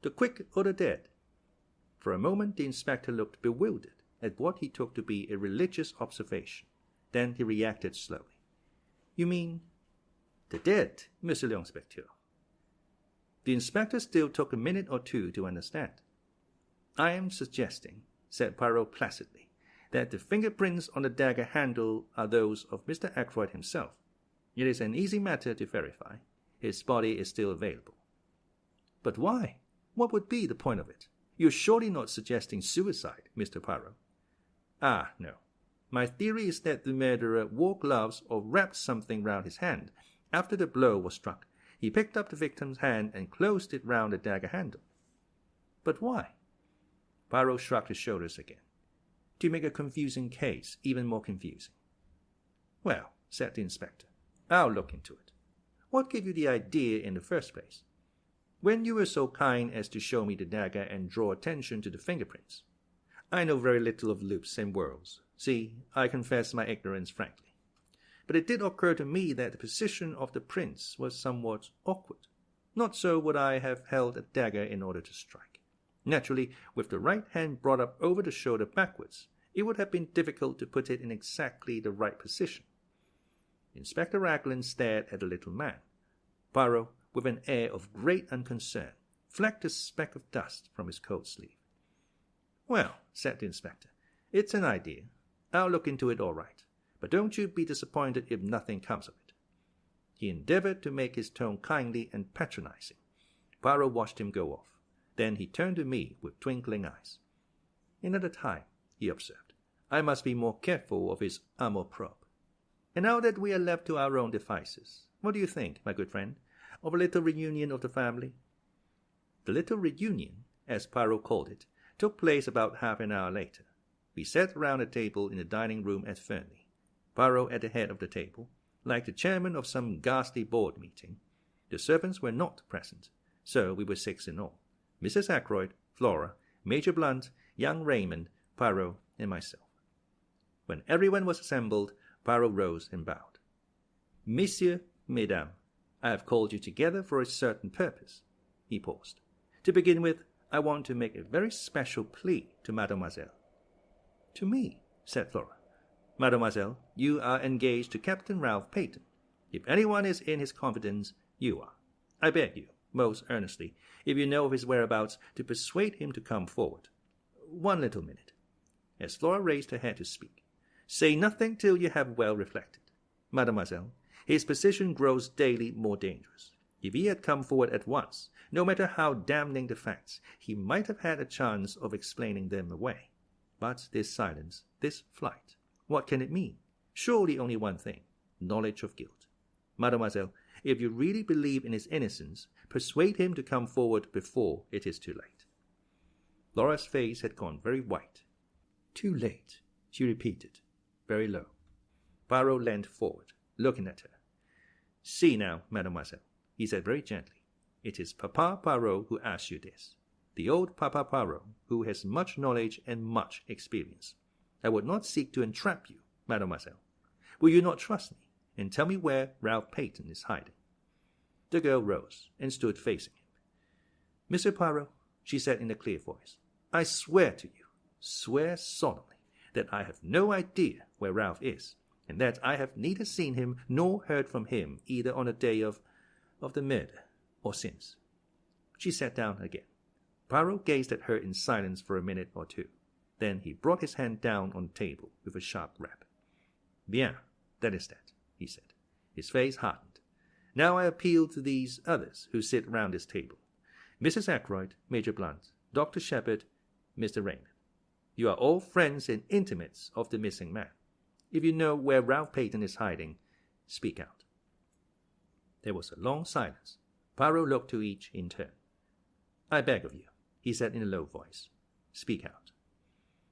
The quick or the dead?" For a moment the inspector looked bewildered at what he took to be a religious observation. Then he reacted slowly. "You mean—" "The dead, Monsieur l'Inspecteur." The inspector still took a minute or two to understand. "I am suggesting," said Poirot placidly, "that the fingerprints on the dagger handle are those of Mr. Ackroyd himself. It is an easy matter to verify. His body is still available." "But why? What would be the point of it? You're surely not suggesting suicide, Mr. Poirot." "Ah, no. My theory is that the murderer wore gloves or wrapped something round his hand. After the blow was struck, he picked up the victim's hand and closed it round the dagger handle." "But why?" Poirot shrugged his shoulders again. "To make a confusing case even more confusing." "Well," said the inspector, "I'll look into it. What gave you the idea in the first place? When you were so kind as to show me the dagger and draw attention to the fingerprints. I know very little of loops and whorls. See, I confess my ignorance frankly. But it did occur to me that the position of the prints was somewhat awkward. Not so would I have held a dagger in order to strike. Naturally, with the right hand brought up over the shoulder backwards, it would have been difficult to put it in exactly the right position." Inspector Raglan stared at the little man. Poirot, with an air of great unconcern, flecked a speck of dust from his coat sleeve. "Well," said the inspector, "it's an idea. I'll look into it all right. But don't you be disappointed if nothing comes of it." He endeavored to make his tone kindly and patronizing. Poirot watched him go off. Then he turned to me with twinkling eyes. "Another time," he observed, "I must be more careful of his amour-propre. And now that we are left to our own devices, what do you think, my good friend, of a little reunion of the family?" The little reunion, as Poirot called it, took place about half an hour later. We sat round a table in the dining-room at Fernly. Poirot at the head of the table, like the chairman of some ghastly board meeting. The servants were not present, so we were 6 in all: Mrs. Ackroyd, Flora, Major Blunt, young Raymond, Poirot, and myself. When everyone was assembled, Poirot rose and bowed. "Messieurs, mesdames, I have called you together for a certain purpose." He paused. "To begin with, I want to make a very special plea to mademoiselle." "To me?" said Flora. "Mademoiselle, you are engaged to Captain Ralph Peyton. If anyone is in his confidence, you are. I beg you, most earnestly, if you know of his whereabouts, to persuade him to come forward. One little minute." As Flora raised her head to speak, "Say nothing till you have well reflected. Mademoiselle, his position grows daily more dangerous. If he had come forward at once, no matter how damning the facts, he might have had a chance of explaining them away. But this silence, this flight, what can it mean? Surely only one thing: knowledge of guilt. Mademoiselle, if you really believe in his innocence, persuade him to come forward before it is too late." Flora's face had gone very white. "Too late," she repeated, very low. Poirot leaned forward, looking at her. "See now, mademoiselle," he said very gently, "it is Papa Poirot who asks you this, the old Papa Poirot, who has much knowledge and much experience. I would not seek to entrap you, mademoiselle. Will you not trust me, and tell me where Ralph Peyton is hiding?" The girl rose and stood facing him. "Monsieur Poirot," she said in a clear voice, "I swear to you, swear solemnly, that I have no idea where Ralph is, and that I have neither seen him nor heard from him either on the day of the murder or since." She sat down again. Poirot gazed at her in silence for a minute or two. Then he brought his hand down on the table with a sharp rap. "Bien, that is that," he said. His face hardened. "Now I appeal to these others who sit round this table: Mrs. Ackroyd, Major Blunt, Dr. Sheppard, Mr. Raymond. You are all friends and intimates of the missing man. If you know where Ralph Peyton is hiding, speak out." There was a long silence. Poirot looked to each in turn. "I beg of you," he said in a low voice, "speak out."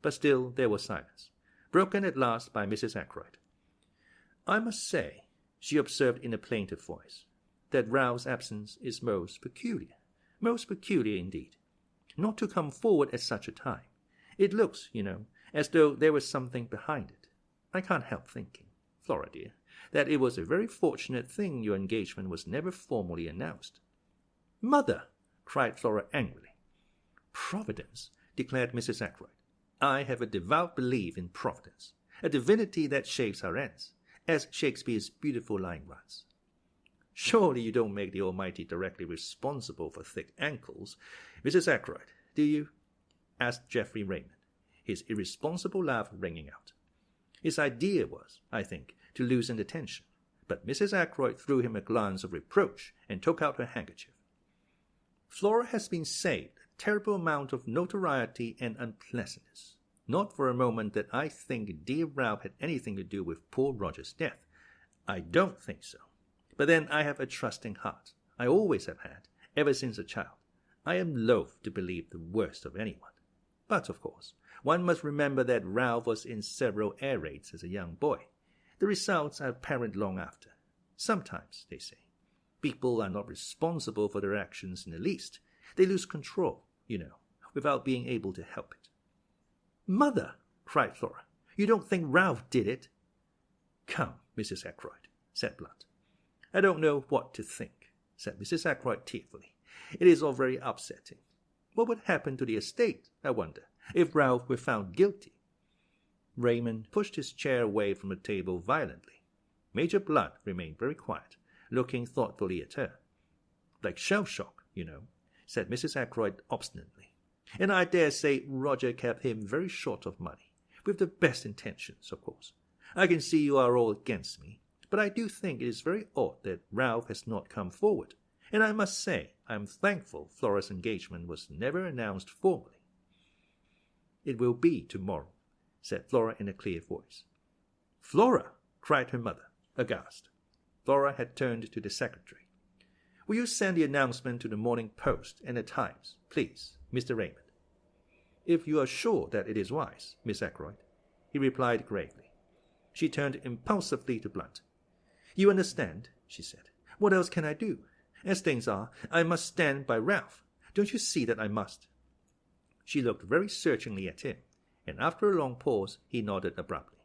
But still there was silence, broken at last by Mrs. Ackroyd. "I must say," she observed in a plaintive voice, "that Ralph's absence is most peculiar indeed. Not to come forward at such a time. It looks, you know, as though there was something behind it. I can't help thinking, Flora dear, that it was a very fortunate thing your engagement was never formally announced." "Mother!" cried Flora angrily. "Providence," declared Mrs. Ackroyd. "I have a devout belief in Providence, a divinity that shapes our ends, as Shakespeare's beautiful line runs." "Surely you don't make the Almighty directly responsible for thick ankles, Mrs. Ackroyd, do you?" asked Geoffrey Raymond, his irresponsible laugh ringing out. His idea was, I think, to loosen the tension, but Mrs. Ackroyd threw him a glance of reproach and took out her handkerchief. "Flora has been saved a terrible amount of notoriety and unpleasantness. Not for a moment that I think dear Ralph had anything to do with poor Roger's death. I don't think so. But then I have a trusting heart. I always have had, ever since a child. I am loath to believe the worst of anyone. But, of course, one must remember that Ralph was in several air raids as a young boy. The results are apparent long after. Sometimes, they say, people are not responsible for their actions in the least. They lose control, you know, without being able to help it." "Mother!" cried Flora. "You don't think Ralph did it?" "Come, Mrs. Ackroyd," said Blunt. "I don't know what to think," said Mrs. Ackroyd tearfully. "It is all very upsetting. What would happen to the estate, I wonder, if Ralph were found guilty?" Raymond pushed his chair away from the table violently. Major Blunt remained very quiet, looking thoughtfully at her. "Like shell-shock, you know," said Mrs. Ackroyd obstinately. "And I dare say Roger kept him very short of money, with the best intentions, of course. I can see you are all against me, but I do think it is very odd that Ralph has not come forward, and I must say I am thankful Flora's engagement was never announced formally." "It will be tomorrow," said Flora in a clear voice. "Flora!" cried her mother, aghast. Flora had turned to the secretary. "Will you send the announcement to the Morning Post and the Times, please, Mr. Raymond?" "If you are sure that it is wise, Miss Ackroyd," he replied gravely. She turned impulsively to Blunt. "You understand," she said. "What else can I do? As things are, I must stand by Ralph. Don't you see that I must?" She looked very searchingly at him, and after a long pause he nodded abruptly.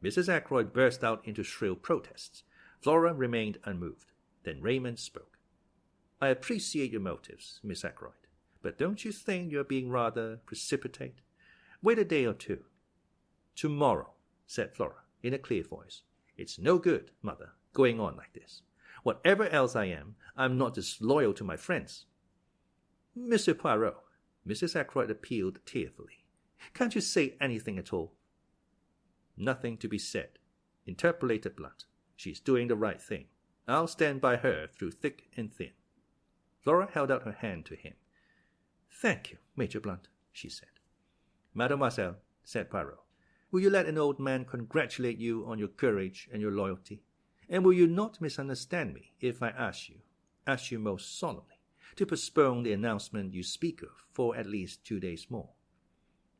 Mrs. Ackroyd burst out into shrill protests. Flora remained unmoved. Then Raymond spoke. "I appreciate your motives, Miss Ackroyd, but don't you think you are being rather precipitate? Wait a day or two." "Tomorrow," said Flora, in a clear voice. "It's no good, Mother, going on like this. Whatever else I am, I'm not disloyal to my friends." "Monsieur Poirot," Mrs. Ackroyd appealed tearfully, "can't you say anything at all?" "Nothing to be said," interpolated Blunt. "She's doing the right thing. I'll stand by her through thick and thin." Flora held out her hand to him. "Thank you, Major Blunt," she said. "Mademoiselle," said Poirot, "will you let an old man congratulate you on your courage and your loyalty? And will you not misunderstand me if I ask you most solemnly, to postpone the announcement you speak of for at least 2 days more?"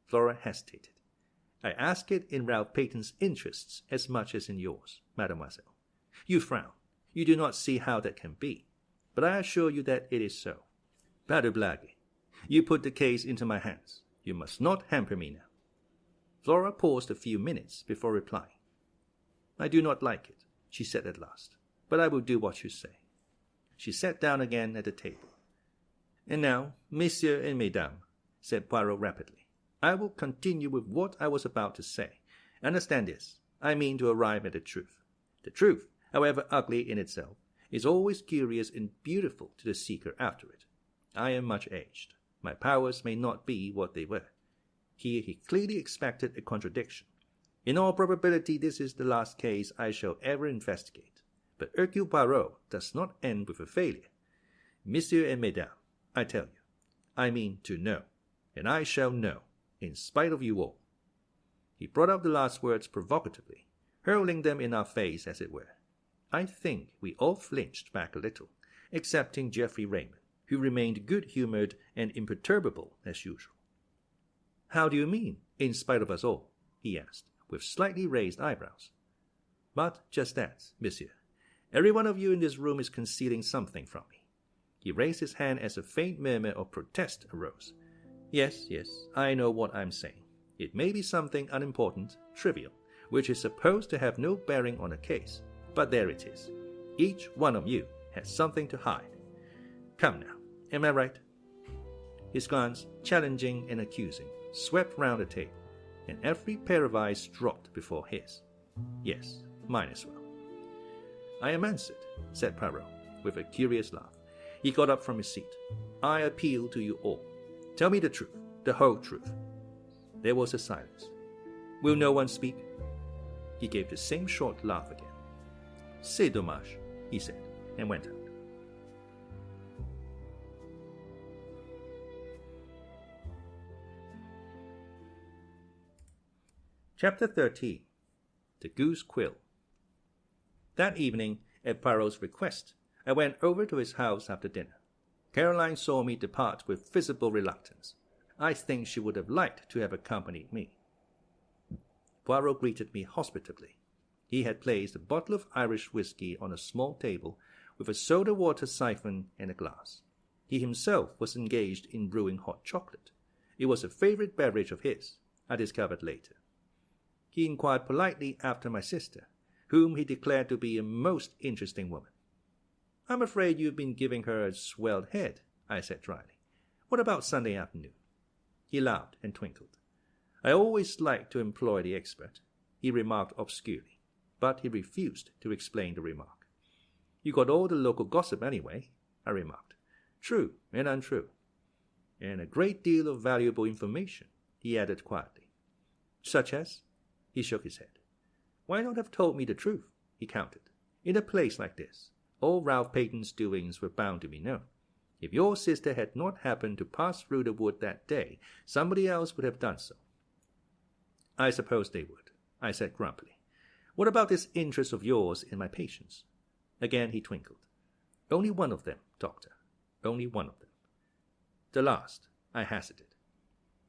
Flora hesitated. "I ask it in Ralph Peyton's interests as much as in yours, mademoiselle." You frown. You do not see how that can be. But I assure you that it is so. Pas de blague. You put the case into my hands. You must not hamper me now. Flora paused a few minutes before replying. "I do not like it," she said at last, "but I will do what you say." She sat down again at the table. "And now, messieurs and mesdames," said Poirot rapidly, "I will continue with what I was about to say. Understand this. I mean to arrive at the truth. The truth, however ugly in itself, is always curious and beautiful to the seeker after it. I am much aged. My powers may not be what they were." Here he clearly expected a contradiction. "In all probability this is the last case I shall ever investigate. But Hercule Poirot does not end with a failure. Messieurs and mesdames, I tell you, I mean to know, and I shall know, in spite of you all." He brought out the last words provocatively, hurling them in our face, as it were. I think we all flinched back a little, excepting Geoffrey Raymond, who remained good-humoured and imperturbable as usual. "How do you mean, in spite of us all?" he asked, with slightly raised eyebrows. "But just that, monsieur. Every one of you in this room is concealing something from me." He raised his hand as a faint murmur of protest arose. Yes, I know what I'm saying. It may be something unimportant, trivial, which is supposed to have no bearing on a case, but there it is. Each one of you has something to hide. Come now, am I right?" His glance, challenging and accusing, swept round the table, and every pair of eyes dropped before his. Yes, mine as well. "I am answered," said Poirot, with a curious laugh. He got up from his seat. "I appeal to you all. Tell me the truth, the whole truth." There was a silence. "Will no one speak?" He gave the same short laugh again. "C'est dommage," he said, and went out. Chapter 13. The Goose Quill. That evening, at Poirot's request, I went over to his house after dinner. Caroline saw me depart with visible reluctance. I think she would have liked to have accompanied me. Poirot greeted me hospitably. He had placed a bottle of Irish whiskey on a small table, with a soda-water siphon and a glass. He himself was engaged in brewing hot chocolate. It was a favorite beverage of his, I discovered later. He inquired politely after my sister, whom he declared to be a most interesting woman. "I'm afraid you've been giving her a swelled head," I said dryly. "What about Sunday afternoon?" He laughed and twinkled. "I always like to employ the expert," he remarked obscurely, but he refused to explain the remark. "You got all the local gossip anyway," I remarked. "True and untrue. And a great deal of valuable information," he added quietly. "Such as?" He shook his head. "Why not have told me the truth?" he countered. "In a place like this, all Ralph Peyton's doings were bound to be known. If your sister had not happened to pass through the wood that day, somebody else would have done so." "I suppose they would," I said grumpily. "What about this interest of yours in my patients?" Again he twinkled. "Only one of them, doctor. Only one of them." "The last," I hazarded.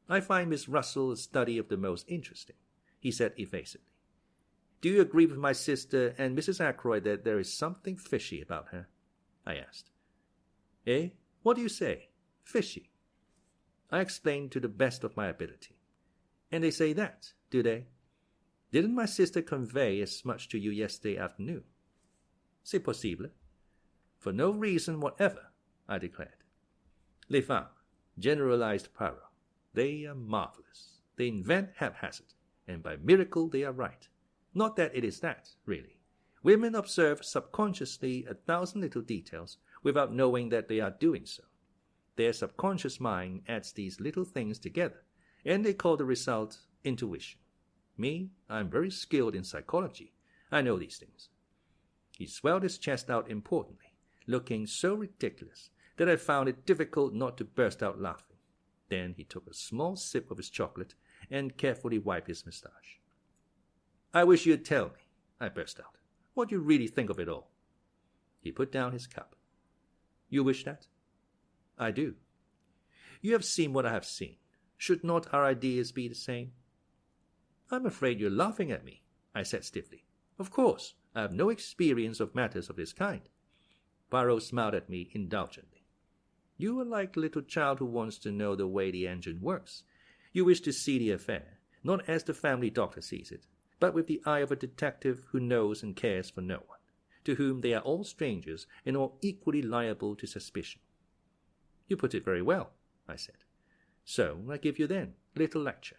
"I find Miss Russell a study of the most interesting," he said evasively. Do you agree with my sister and Mrs. Ackroyd that there is something fishy about her?" I asked. "Eh? What do you say? Fishy?" I explained to the best of my ability. "And they say that, do they? Didn't my sister convey as much to you yesterday afternoon?" "C'est possible." "For no reason whatever," I declared. "Les femmes," generalized Poirot. "They are marvelous. They invent haphazard, and by miracle they are right. Not that it is that, really. Women observe subconsciously 1,000 little details without knowing that they are doing so. Their subconscious mind adds these little things together, and they call the result intuition. Me, I am very skilled in psychology. I know these things." He swelled his chest out importantly, looking so ridiculous that I found it difficult not to burst out laughing. Then he took a small sip of his chocolate and carefully wiped his moustache. "I wish you'd tell me," I burst out, "what you really think of it all." He put down his cup. "You wish that?" "I do." "You have seen what I have seen. Should not our ideas be the same?" "I'm afraid you're laughing at me," I said stiffly. "Of course, I have no experience of matters of this kind." Poirot smiled at me indulgently. "You are like a little child who wants to know the way the engine works. You wish to see the affair, not as the family doctor sees it, but with the eye of a detective who knows and cares for no one, to whom they are all strangers and all equally liable to suspicion." "You put it very well," I said. "So I give you then a little lecture.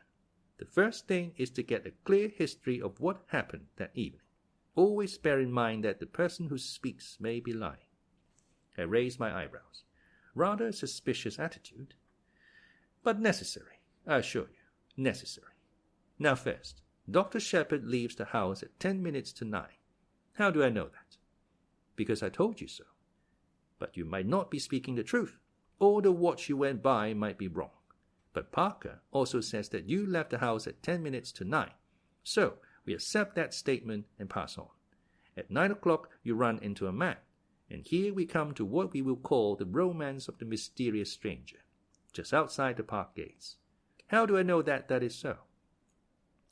The first thing is to get a clear history of what happened that evening. Always bear in mind that the person who speaks may be lying." I raised my eyebrows. Rather a suspicious attitude. "But necessary, I assure you, necessary. Now first, Dr. Sheppard leaves the house at 10 minutes to 9. How do I know that?" "Because I told you so." "But you might not be speaking the truth, or the watch you went by might be wrong. But Parker also says that you left the house at 10 minutes to 9. So we accept that statement and pass on. At 9 o'clock you run into a man, and here we come to what we will call the romance of the mysterious stranger, just outside the park gates. How do I know that that is so?"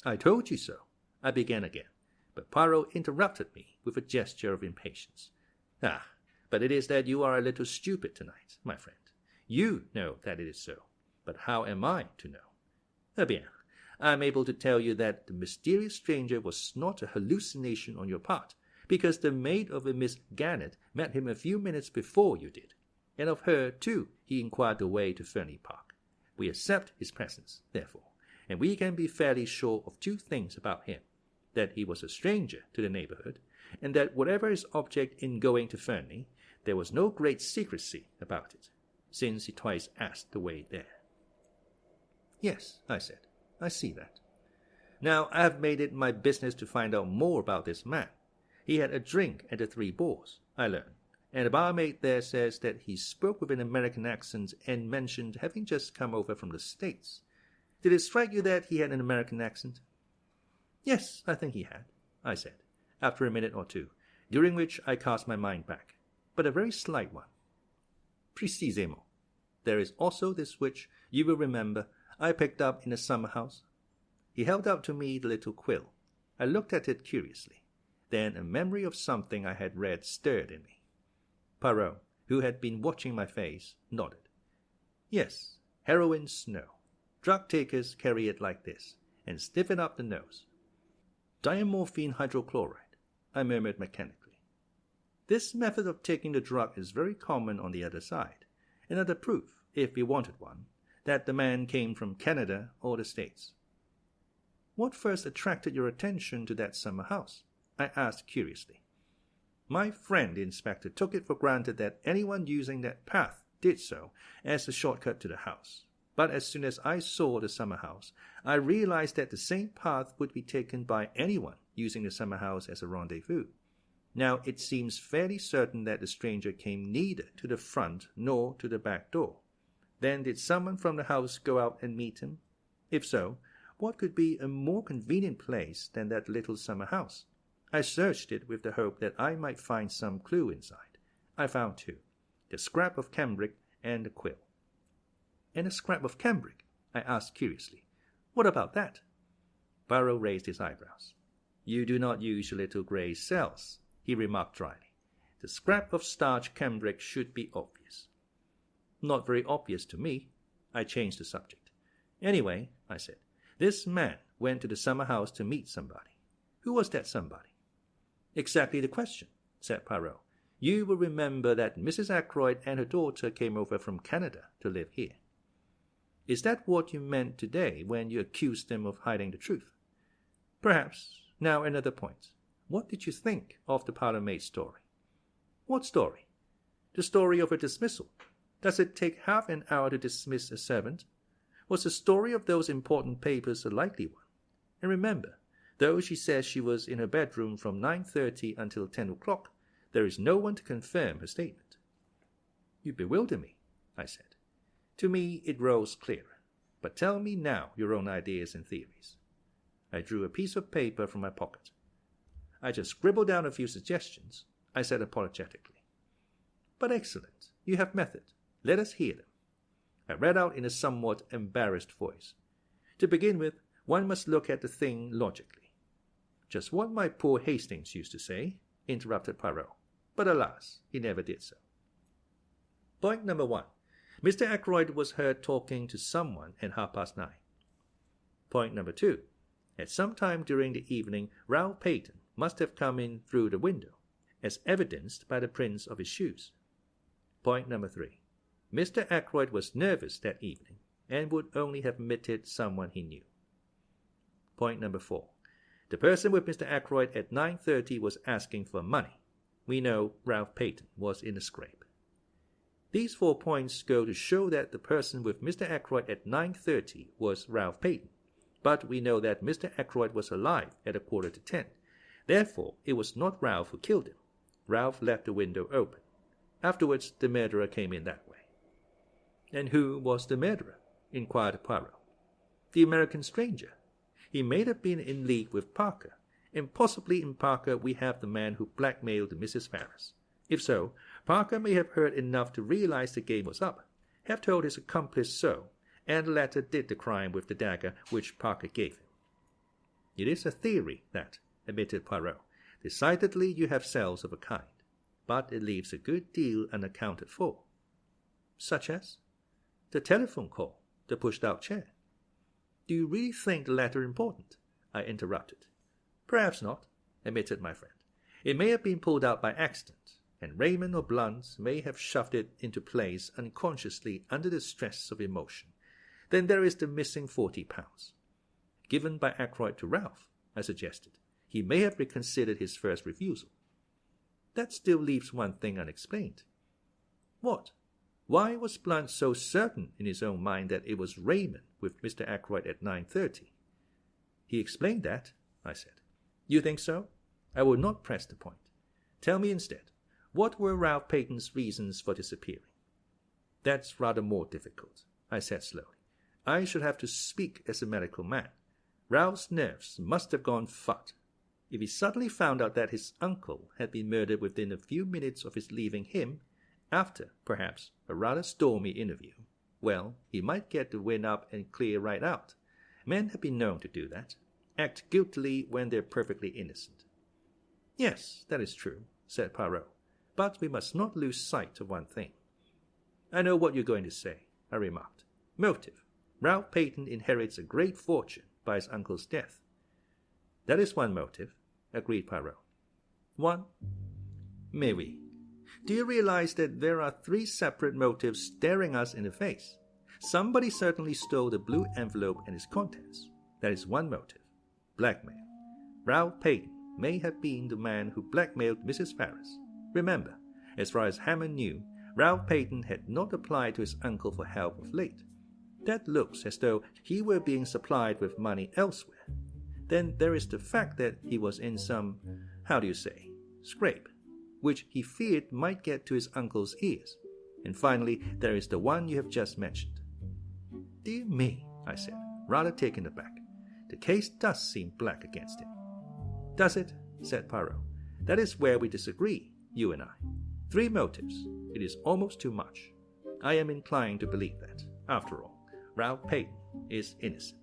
"I told you so," I began again, but Poirot interrupted me with a gesture of impatience. "Ah, but it is that you are a little stupid tonight, my friend. You know that it is so, but how am I to know? Eh bien, I am able to tell you that the mysterious stranger was not a hallucination on your part, because the maid of a Miss Gannett met him a few minutes before you did, and of her, too, he inquired the way to Fernly Park. We accept his presence, therefore, and we can be fairly sure of 2 things about him: that he was a stranger to the neighborhood, and that whatever his object in going to Fernly, there was no great secrecy about it, since he twice asked the way there." "Yes," I said, "I see that. Now I have made it my business to find out more about this man. He had a drink at the Three Boars, I learned, and the barmaid there says that he spoke with an American accent and mentioned having just come over from the States. Did it strike you that he had an American accent?" "Yes, I think he had," I said, after a minute or two, during which I cast my mind back, "but a very slight one." "Précisément. There is also this which, you will remember, I picked up in the summer house." He held out to me the little quill. I looked at it curiously. Then a memory of something I had read stirred in me. Poirot, who had been watching my face, nodded. "Yes, heroin snow. Drug takers carry it like this, and stiffen up the nose." "Diamorphine hydrochloride," I murmured mechanically. "This method of taking the drug is very common on the other side. Another proof, if we wanted one, that the man came from Canada or the States." "What first attracted your attention to that summer house?" I asked curiously. "My friend the inspector took it for granted that anyone using that path did so as a shortcut to the house. But as soon as I saw the summer house, I realized that the same path would be taken by anyone using the summer house as a rendezvous. Now it seems fairly certain that the stranger came neither to the front nor to the back door. Then did someone from the house go out and meet him? If so, what could be a more convenient place than that little summer house? I searched it with the hope that I might find some clue inside. I found 2, the scrap of cambric and the quill." "And a scrap of cambric?" I asked curiously. "What about that?" Poirot raised his eyebrows. "You do not use your little grey cells," he remarked dryly. "The scrap of starch cambric should be obvious." "Not very obvious to me." I changed the subject. "Anyway," I said, "this man went to the summer house to meet somebody. Who was that somebody?" "Exactly the question," said Poirot. "You will remember that Mrs. Ackroyd and her daughter came over from Canada to live here." "Is that what you meant today when you accused them of hiding the truth?" "Perhaps. Now another point. What did you think of the parlourmaid story?" "What story?" "The story of her dismissal. Does it take half an hour to dismiss a servant? Was the story of those important papers a likely one? And remember, though she says she was in her bedroom from 9:30 until 10 o'clock, there is no one to confirm her statement." "You bewilder me," I said. "To me it rose clearer. But tell me now your own ideas and theories." I drew a piece of paper from my pocket. "I just scribbled down a few suggestions," I said apologetically. "But excellent. You have method. Let us hear them." I read out in a somewhat embarrassed voice. "To begin with, one must look at the thing logically." "Just what my poor Hastings used to say," interrupted Poirot. But alas, he never did so. Point number 1. Mr. Ackroyd was heard talking to someone at 9:30. Point number 2. At some time during the evening, Ralph Peyton must have come in through the window, as evidenced by the prints of his shoes. Point number 3. Mr. Ackroyd was nervous that evening, and would only have admitted someone he knew. Point number 4. The person with Mr. Ackroyd at 9:30 was asking for money. We know Ralph Peyton was in a scrape. These 4 points go to show that the person with Mr. Ackroyd at 9:30 was Ralph Peyton, but we know that Mr. Ackroyd was alive at 9:45. Therefore, it was not Ralph who killed him. Ralph left the window open. Afterwards, the murderer came in that way. "And who was the murderer?" inquired Poirot. "The American stranger. He may have been in league with Parker, and possibly in Parker we have the man who blackmailed Mrs. Ferrars. If so, Parker may have heard enough to realize the game was up, have told his accomplice so, and the latter did the crime with the dagger which Parker gave him." "It is a theory, that," admitted Poirot. "Decidedly you have cells of a kind, but it leaves a good deal unaccounted for." "Such as?" "The telephone call, the pushed-out chair." "Do you really think the latter important?" I interrupted. "Perhaps not," admitted my friend. "It may have been pulled out by accident, and Raymond or Blunt may have shoved it into place unconsciously under the stress of emotion. Then there is the missing £40. Given by Ackroyd to Ralph, I suggested. He may have reconsidered his first refusal." "That still leaves one thing unexplained." "What? Why was Blunt so certain in his own mind that it was Raymond with Mr. Ackroyd at 9:30? "He explained that," I said. "You think so? I will not press the point. Tell me instead, what were Ralph Peyton's reasons for disappearing?" "That's rather more difficult," I said slowly. "I should have to speak as a medical man. Ralph's nerves must have gone fud. If he suddenly found out that his uncle had been murdered within a few minutes of his leaving him, after, perhaps, a rather stormy interview, well, he might get the wind up and clear right out. Men have been known to do that. Act guiltily when they're perfectly innocent." "Yes, that is true," said Poirot. "But we must not lose sight of one thing." "I know what you're going to say," I remarked. "Motive. Ralph Peyton inherits a great fortune by his uncle's death." "That is one motive," agreed Poirot. "One? Mais oui. Do you realize that there are 3 separate motives staring us in the face? Somebody certainly stole the blue envelope and its contents. That is one motive. Blackmail. Ralph Peyton may have been the man who blackmailed Mrs. Ferrars. Remember, as far as Hammond knew, Ralph Peyton had not applied to his uncle for help of late. That looks as though he were being supplied with money elsewhere. Then there is the fact that he was in some, scrape, which he feared might get to his uncle's ears. And finally, there is the one you have just mentioned." "Dear me," I said, rather taken aback. "The case does seem black against him." "Does it?" said Poirot. "That is where we disagree, you and I. 3 motives. It is almost too much. I am inclined to believe that, after all, Ralph Peyton is innocent."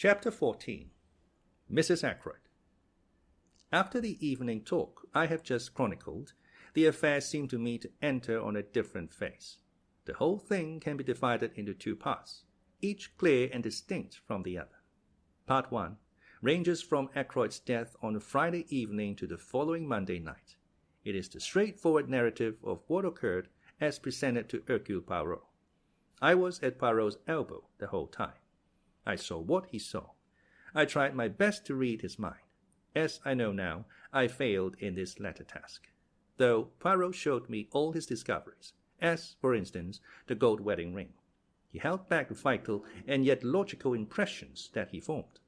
Chapter 14. Mrs. Ackroyd. After the evening talk I have just chronicled, the affair seemed to me to enter on a different phase. The whole thing can be divided into two parts, each clear and distinct from the other. Part 1 ranges from Ackroyd's death on a Friday evening to the following Monday night. It is the straightforward narrative of what occurred as presented to Hercule Poirot. I was at Poirot's elbow the whole time. I saw what he saw. I tried my best to read his mind. As I know now, I failed in this latter task, though Poirot showed me all his discoveries, as, for instance, the gold wedding ring. He held back the vital and yet logical impressions that he formed.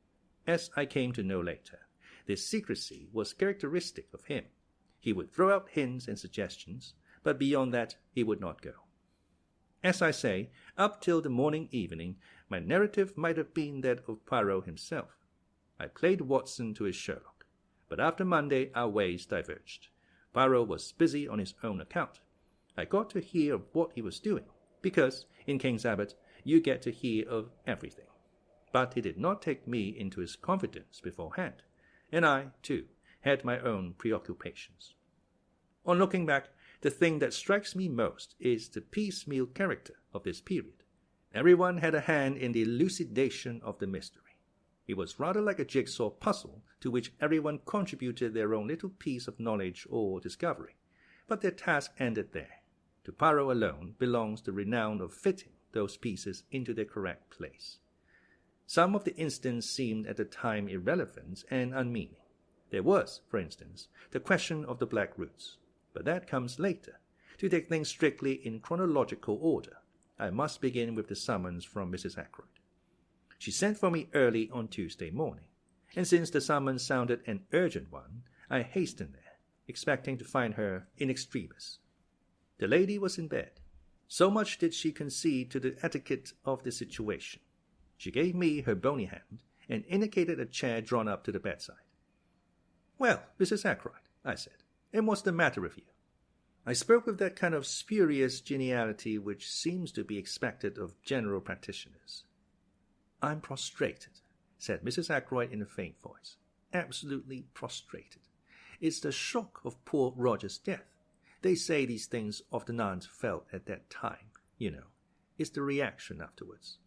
As I came to know later, this secrecy was characteristic of him. He would throw out hints and suggestions, but beyond that he would not go. As I say, up till the morning evening, my narrative might have been that of Poirot himself. I played Watson to his Sherlock, but after Monday our ways diverged. Poirot was busy on his own account. I got to hear of what he was doing, because in King's Abbot you get to hear of everything. But he did not take me into his confidence beforehand, and I, too, had my own preoccupations. On looking back, the thing that strikes me most is the piecemeal character of this period. Everyone had a hand in the elucidation of the mystery. It was rather like a jigsaw puzzle to which everyone contributed their own little piece of knowledge or discovery, but their task ended there. To Poirot alone belongs the renown of fitting those pieces into their correct place. Some of the incidents seemed at the time irrelevant and unmeaning. There was, for instance, the question of the black roots, but that comes later. To take things strictly in chronological order, I must begin with the summons from Mrs. Ackroyd. She sent for me early on Tuesday morning, and since the summons sounded an urgent one, I hastened there, expecting to find her in extremis. The lady was in bed. So much did she concede to the etiquette of the situation. She gave me her bony hand and indicated a chair drawn up to the bedside. "Well, Mrs. Ackroyd," I said, "and what's the matter with you?" I spoke with that kind of spurious geniality which seems to be expected of general practitioners. "I'm prostrated," said Mrs. Ackroyd in a faint voice. "Absolutely prostrated. It's the shock of poor Roger's death. They say these things often aren't felt at that time, you know. It's the reaction afterwards.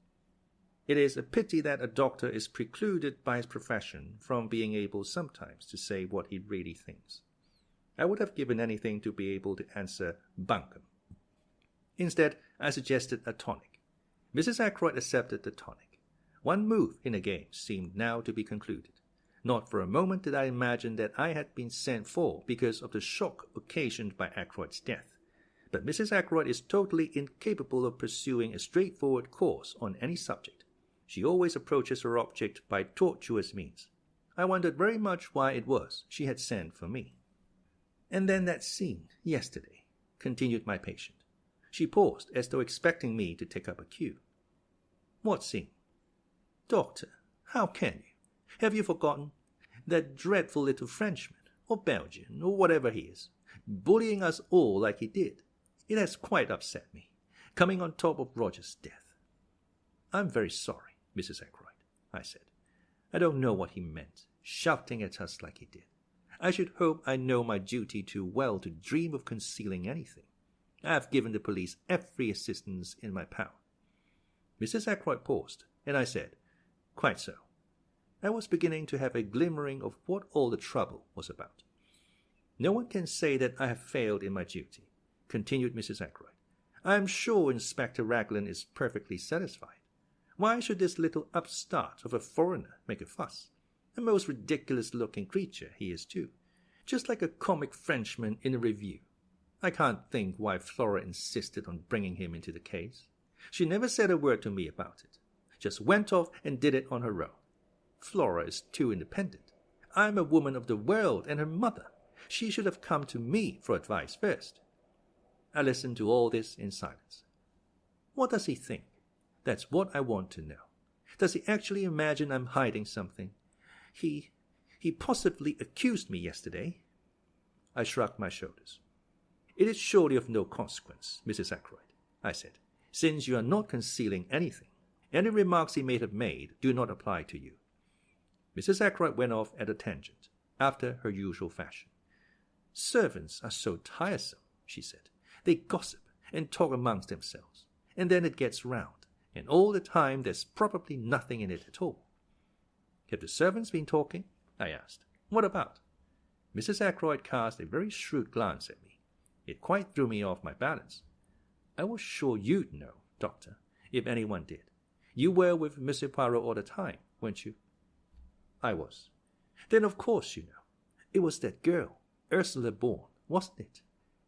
It is a pity that a doctor is precluded by his profession from being able sometimes to say what he really thinks. I would have given anything to be able to answer bunkum. Instead, I suggested a tonic. Mrs. Ackroyd accepted the tonic. One move in the game seemed now to be concluded. Not for a moment did I imagine that I had been sent for because of the shock occasioned by Ackroyd's death. But Mrs. Ackroyd is totally incapable of pursuing a straightforward course on any subject. She always approaches her object by tortuous means. I wondered very much why it was she had sent for me. "And then that scene yesterday," continued my patient. She paused as though expecting me to take up a cue. "What scene?" "Doctor, how can you? Have you forgotten? That dreadful little Frenchman, or Belgian, or whatever he is, bullying us all like he did. It has quite upset me, coming on top of Roger's death." "I'm very sorry, Mrs. Ackroyd," I said. "I don't know what he meant, shouting at us like he did. I should hope I know my duty too well to dream of concealing anything. I have given the police every assistance in my power." Mrs. Ackroyd paused, and I said, "Quite so." I was beginning to have a glimmering of what all the trouble was about. "No one can say that I have failed in my duty," continued Mrs. Ackroyd. "I am sure Inspector Raglan is perfectly satisfied. Why should this little upstart of a foreigner make a fuss? A most ridiculous-looking creature he is, too, just like a comic Frenchman in a review. I can't think why Flora insisted on bringing him into the case. She never said a word to me about it. Just went off and did it on her own. Flora is too independent. I'm a woman of the world and her mother. She should have come to me for advice first." I listened to all this in silence. "What does he think? That's what I want to know. Does he actually imagine I'm hiding something? He possibly accused me yesterday." I shrugged my shoulders. "It is surely of no consequence, Mrs. Ackroyd," I said, "since you are not concealing anything. Any remarks he may have made do not apply to you." Mrs. Ackroyd went off at a tangent, after her usual fashion. "Servants are so tiresome," she said. "They gossip and talk amongst themselves, and then it gets round, and all the time there's probably nothing in it at all." "Have the servants been talking?" I asked. "What about?" Mrs. Ackroyd cast a very shrewd glance at me. It quite threw me off my balance. "I was sure you'd know, Doctor, if anyone did. You were with Monsieur Poirot all the time, weren't you?" "I was." "Then of course you know. It was that girl, Ursula Bourne, wasn't it?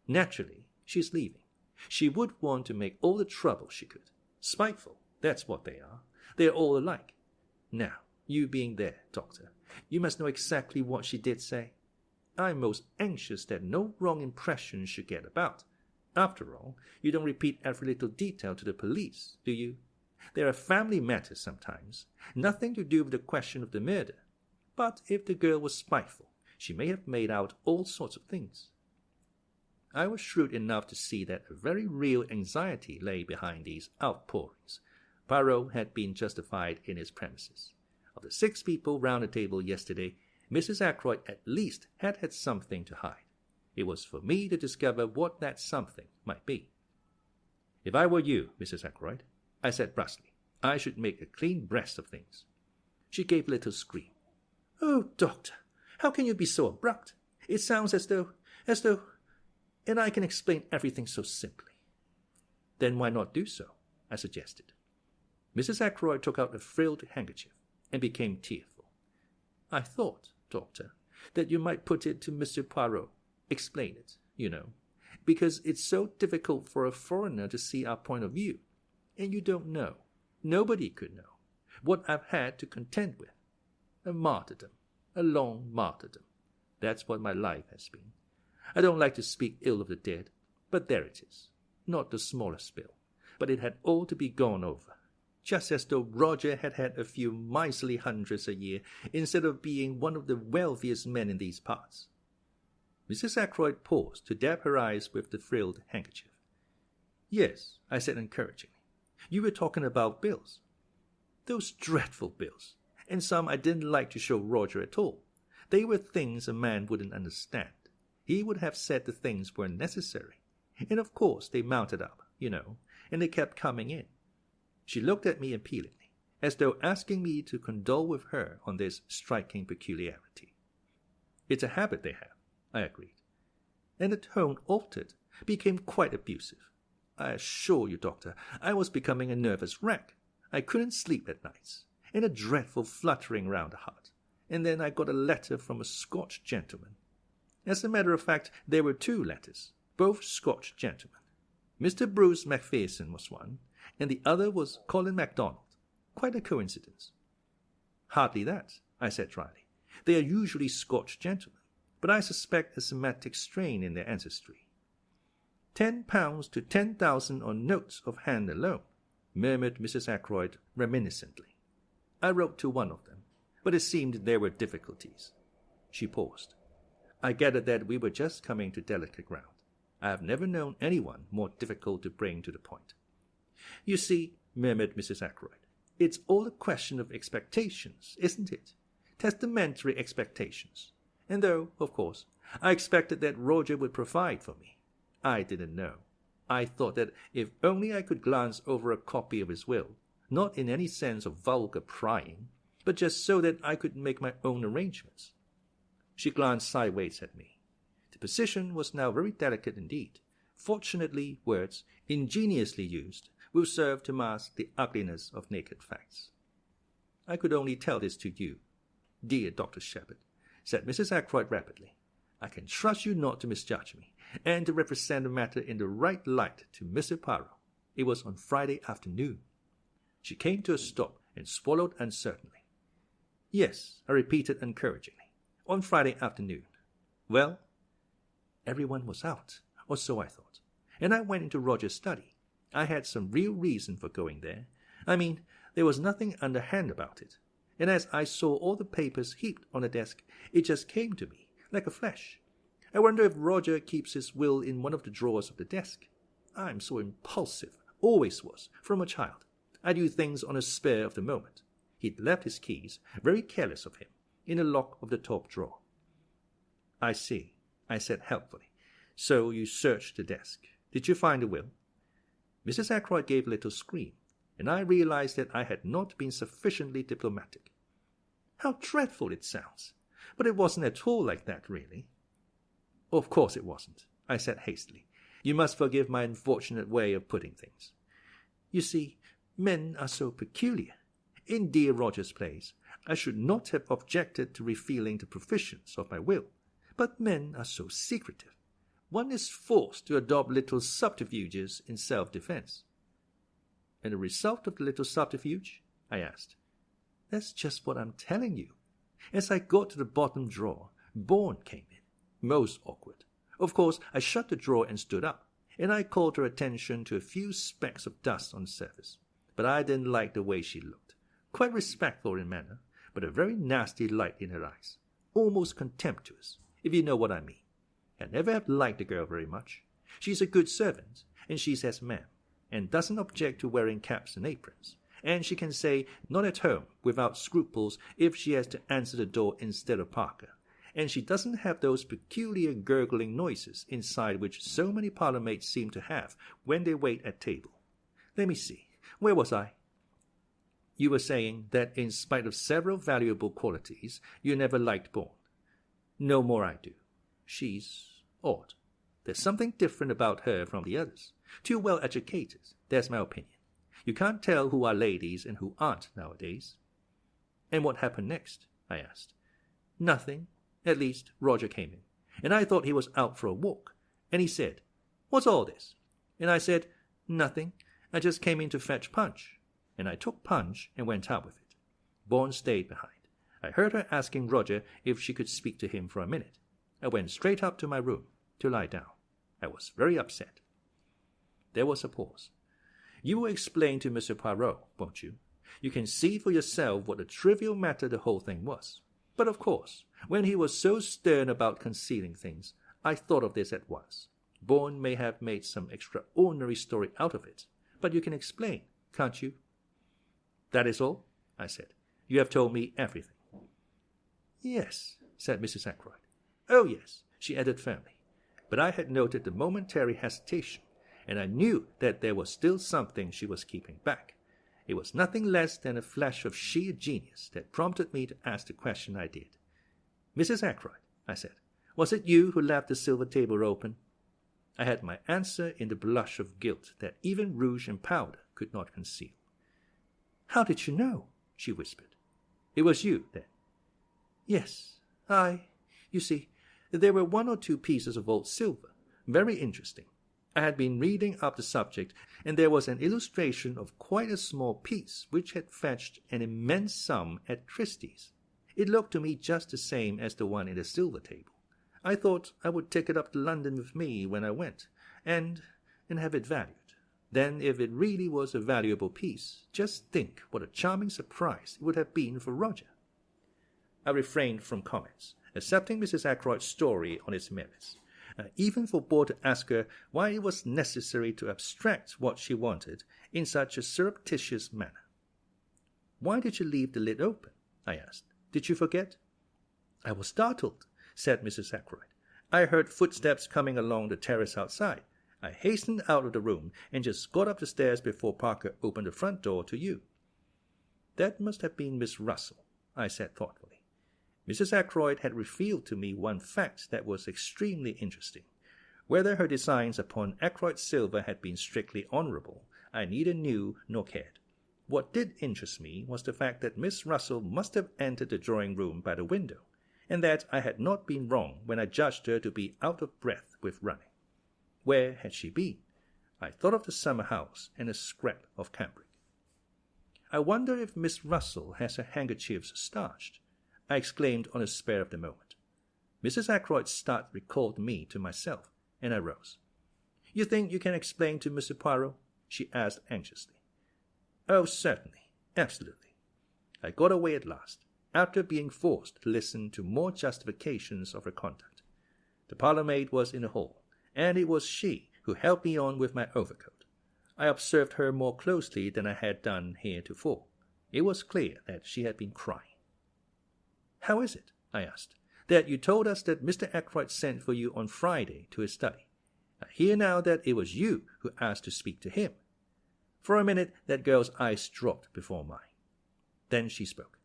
Naturally, she's leaving. She would want to make all the trouble she could. Spiteful, that's what they are. They're all alike. Now, you being there, Doctor, you must know exactly what she did say. I'm most anxious that no wrong impression should get about. After all, you don't repeat every little detail to the police, do you? There are family matters sometimes, nothing to do with the question of the murder. But if the girl was spiteful, she may have made out all sorts of things." I was shrewd enough to see that a very real anxiety lay behind these outpourings. Poirot had been justified in his premises. Of the 6 people round the table yesterday, Mrs. Ackroyd at least had something to hide. It was for me to discover what that something might be. "If I were you, Mrs. Ackroyd," I said brusquely, "I should make a clean breast of things." She gave a little scream. "Oh, Doctor, how can you be so abrupt? It sounds as though, and I can explain everything so simply." "Then why not do so?" I suggested. Mrs. Ackroyd took out a frilled handkerchief and became tearful. "I thought, Doctor, that you might put it to Monsieur Poirot, explain it, you know, because it's so difficult for a foreigner to see our point of view, and you don't know, nobody could know, what I've had to contend with. A martyrdom, a long martyrdom. That's what my life has been. I don't like to speak ill of the dead, but there it is. Not the smallest spill, but it had all to be gone over, just as though Roger had had a few miserly hundreds a year instead of being one of the wealthiest men in these parts." Mrs. Ackroyd paused to dab her eyes with the frilled handkerchief. "Yes," I said encouragingly. "You were talking about bills. Those dreadful bills, and some I didn't like to show Roger at all. They were things a man wouldn't understand. He would have said the things weren't necessary. And of course they mounted up, you know, and they kept coming in." She looked at me appealingly, as though asking me to condole with her on this striking peculiarity. "It's a habit they have," I agreed. And the tone altered, became quite abusive. "I assure you, Doctor, I was becoming a nervous wreck. I couldn't sleep at nights, and a dreadful fluttering round the heart. And then I got a letter from a Scotch gentleman. As a matter of fact, there were 2 letters, both Scotch gentlemen. Mr. Bruce Macpherson was one, and the other was Colin MacDonald. Quite a coincidence." "Hardly that," I said dryly. "They are usually Scotch gentlemen, but I suspect a Semitic strain in their ancestry." £10 to 10,000 on notes of hand alone," murmured Mrs. Ackroyd reminiscently. "I wrote to one of them, but it seemed there were difficulties." She paused. I gathered that we were just coming to delicate ground. I have never known anyone more difficult to bring to the point. "You see," murmured Mrs. Ackroyd, "it's all a question of expectations, isn't it? Testamentary expectations. And though, of course, I expected that Roger would provide for me, I didn't know. I thought that if only I could glance over a copy of his will, not in any sense of vulgar prying, but just so that I could make my own arrangements." She glanced sideways at me. The position was now very delicate indeed. Fortunately, words, ingeniously used, will serve to mask the ugliness of naked facts. "I could only tell this to you, dear Dr. Sheppard," said Mrs. Ackroyd rapidly. "I can trust you not to misjudge me, and to represent the matter in the right light to Mr. Poirot. It was on Friday afternoon." She came to a stop and swallowed uncertainly. "Yes," I repeated encouragingly. "On Friday afternoon. Well?" Everyone was out, or so I thought, and I went into Roger's study. I had some real reason for going there. I mean, there was nothing underhand about it, and as I saw all the papers heaped on the desk, it just came to me, like a flash. I wonder if Roger keeps his will in one of the drawers of the desk. I'm so impulsive, always was, from a child. I do things on a spur of the moment. He'd left his keys, very careless of him, in the lock of the top drawer. I see, I said helpfully. So you searched the desk. Did you find the will? Mrs. Ackroyd gave a little scream, and I realized that I had not been sufficiently diplomatic. How dreadful it sounds! But it wasn't at all like that, really. Of course it wasn't, I said hastily. You must forgive my unfortunate way of putting things. You see, men are so peculiar. In dear Roger's place, I should not have objected to revealing the provisions of my will, but men are so secretive. One is forced to adopt little subterfuges in self-defense. And the result of the little subterfuge? I asked. That's just what I'm telling you. As I got to the bottom drawer, Bourne came in. Most awkward. Of course, I shut the drawer and stood up, and I called her attention to a few specks of dust on the surface. But I didn't like the way she looked. Quite respectful in manner, but a very nasty light in her eyes. Almost contemptuous, if you know what I mean. I never have liked the girl very much. She's a good servant, and she says ma'am, and doesn't object to wearing caps and aprons. And she can say not at home without scruples if she has to answer the door instead of Parker. And she doesn't have those peculiar gurgling noises inside which so many parlourmaids seem to have when they wait at table. Let me see, where was I? You were saying that in spite of several valuable qualities, you never liked Bourne. No more I do. She's odd. There's something different about her from the others. Too well educated, that's my opinion. You can't tell who are ladies and who aren't nowadays. And what happened next? I asked. Nothing. At least, Roger came in, and I thought he was out for a walk. And he said, "What's all this?" And I said, "Nothing. I just came in to fetch Punch." And I took Punch and went out with it. Bourne stayed behind. I heard her asking Roger if she could speak to him for a minute. I went straight up to my room to lie down. I was very upset. There was a pause. You will explain to Mr. Poirot, won't you? You can see for yourself what a trivial matter the whole thing was. But of course, when he was so stern about concealing things, I thought of this at once. Bourne may have made some extraordinary story out of it, but you can explain, can't you? That is all, I said. You have told me everything. Yes, said Mrs. Ackroyd. Oh, yes, she added firmly. But I had noted the momentary hesitation, and I knew that there was still something she was keeping back. It was nothing less than a flash of sheer genius that prompted me to ask the question I did. Mrs. Ackroyd, I said, was it you who left the silver table open? I had my answer in the blush of guilt that even rouge and powder could not conceal. How did you know? She whispered. It was you, then? Yes, you see, there were 1 or 2 pieces of old silver, very interesting. I had been reading up the subject, and there was an illustration of quite a small piece which had fetched an immense sum at Christie's. It looked to me just the same as the one in the silver table. I thought I would take it up to London with me when I went, and have it valued. Then, if it really was a valuable piece, just think what a charming surprise it would have been for Roger. I refrained from comments, accepting Mrs. Ackroyd's story on its merits. Even forbore to ask her why it was necessary to abstract what she wanted in such a surreptitious manner. Why did you leave the lid open? I asked. Did you forget? I was startled, said Mrs. Ackroyd. I heard footsteps coming along the terrace outside. I hastened out of the room and just got up the stairs before Parker opened the front door to you. That must have been Miss Russell, I said thoughtfully. Mrs. Ackroyd had revealed to me one fact that was extremely interesting. Whether her designs upon Ackroyd silver had been strictly honourable, I neither knew nor cared. What did interest me was the fact that Miss Russell must have entered the drawing-room by the window, and that I had not been wrong when I judged her to be out of breath with running. Where had she been? I thought of the summer house and a scrap of cambric. I wonder if Miss Russell has her handkerchiefs starched, I exclaimed on the spur of the moment. Mrs. Ackroyd's start recalled me to myself, and I rose. You think you can explain to Mr. Poirot? She asked anxiously. Oh, certainly, absolutely. I got away at last, after being forced to listen to more justifications of her conduct. The parlourmaid was in the hall, and it was she who helped me on with my overcoat. I observed her more closely than I had done heretofore. It was clear that she had been crying. "How is it," I asked, "that you told us that Mr. Ackroyd sent for you on Friday to his study? I hear now that it was you who asked to speak to him." For a minute that girl's eyes dropped before mine. Then she spoke.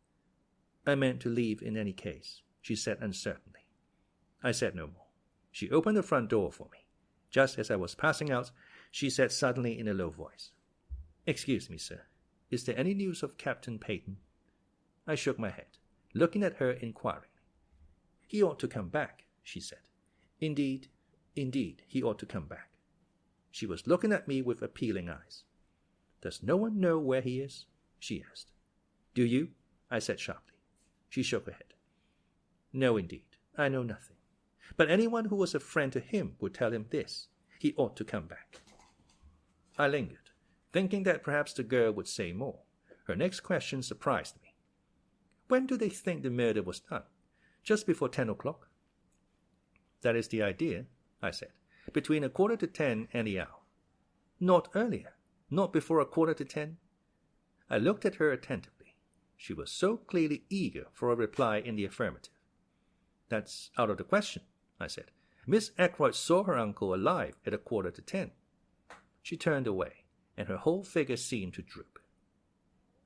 "I meant to leave in any case," she said uncertainly. I said no more. She opened the front door for me. Just as I was passing out, she said suddenly in a low voice, "Excuse me, sir. Is there any news of Captain Peyton?" I shook my head, looking at her inquiringly. "He ought to come back," she said. Indeed, he ought to come back." She was looking at me with appealing eyes. "Does no one know where he is?" she asked. "Do you?" I said sharply. She shook her head. "No, indeed, I know nothing. But anyone who was a friend to him would tell him this: he ought to come back." I lingered, thinking that perhaps the girl would say more. Her next question surprised me. "When do they think the murder was done? Just before 10 o'clock?" "That is the idea," I said. "Between 9:45 and the hour." "Not earlier? Not before 9:45? I looked at her attentively. She was so clearly eager for a reply in the affirmative. "That's out of the question," I said. "Miss Ackroyd saw her uncle alive at 9:45. She turned away, and her whole figure seemed to droop.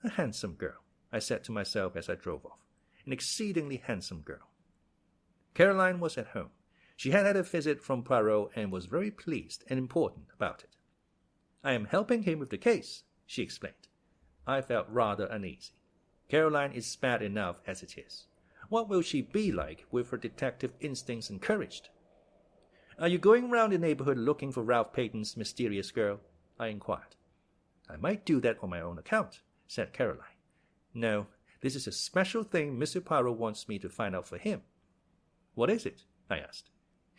"A handsome girl," I said to myself as I drove off. "An exceedingly handsome girl." Caroline was at home. She had had a visit from Poirot and was very pleased and important about it. "I am helping him with the case," she explained. I felt rather uneasy. Caroline is bad enough as it is. What will she be like with her detective instincts encouraged? "Are you going round the neighborhood looking for Ralph Peyton's mysterious girl?" I inquired. "I might do that on my own account," said Caroline. "No, this is a special thing Mr. Poirot wants me to find out for him." "What is it?" I asked.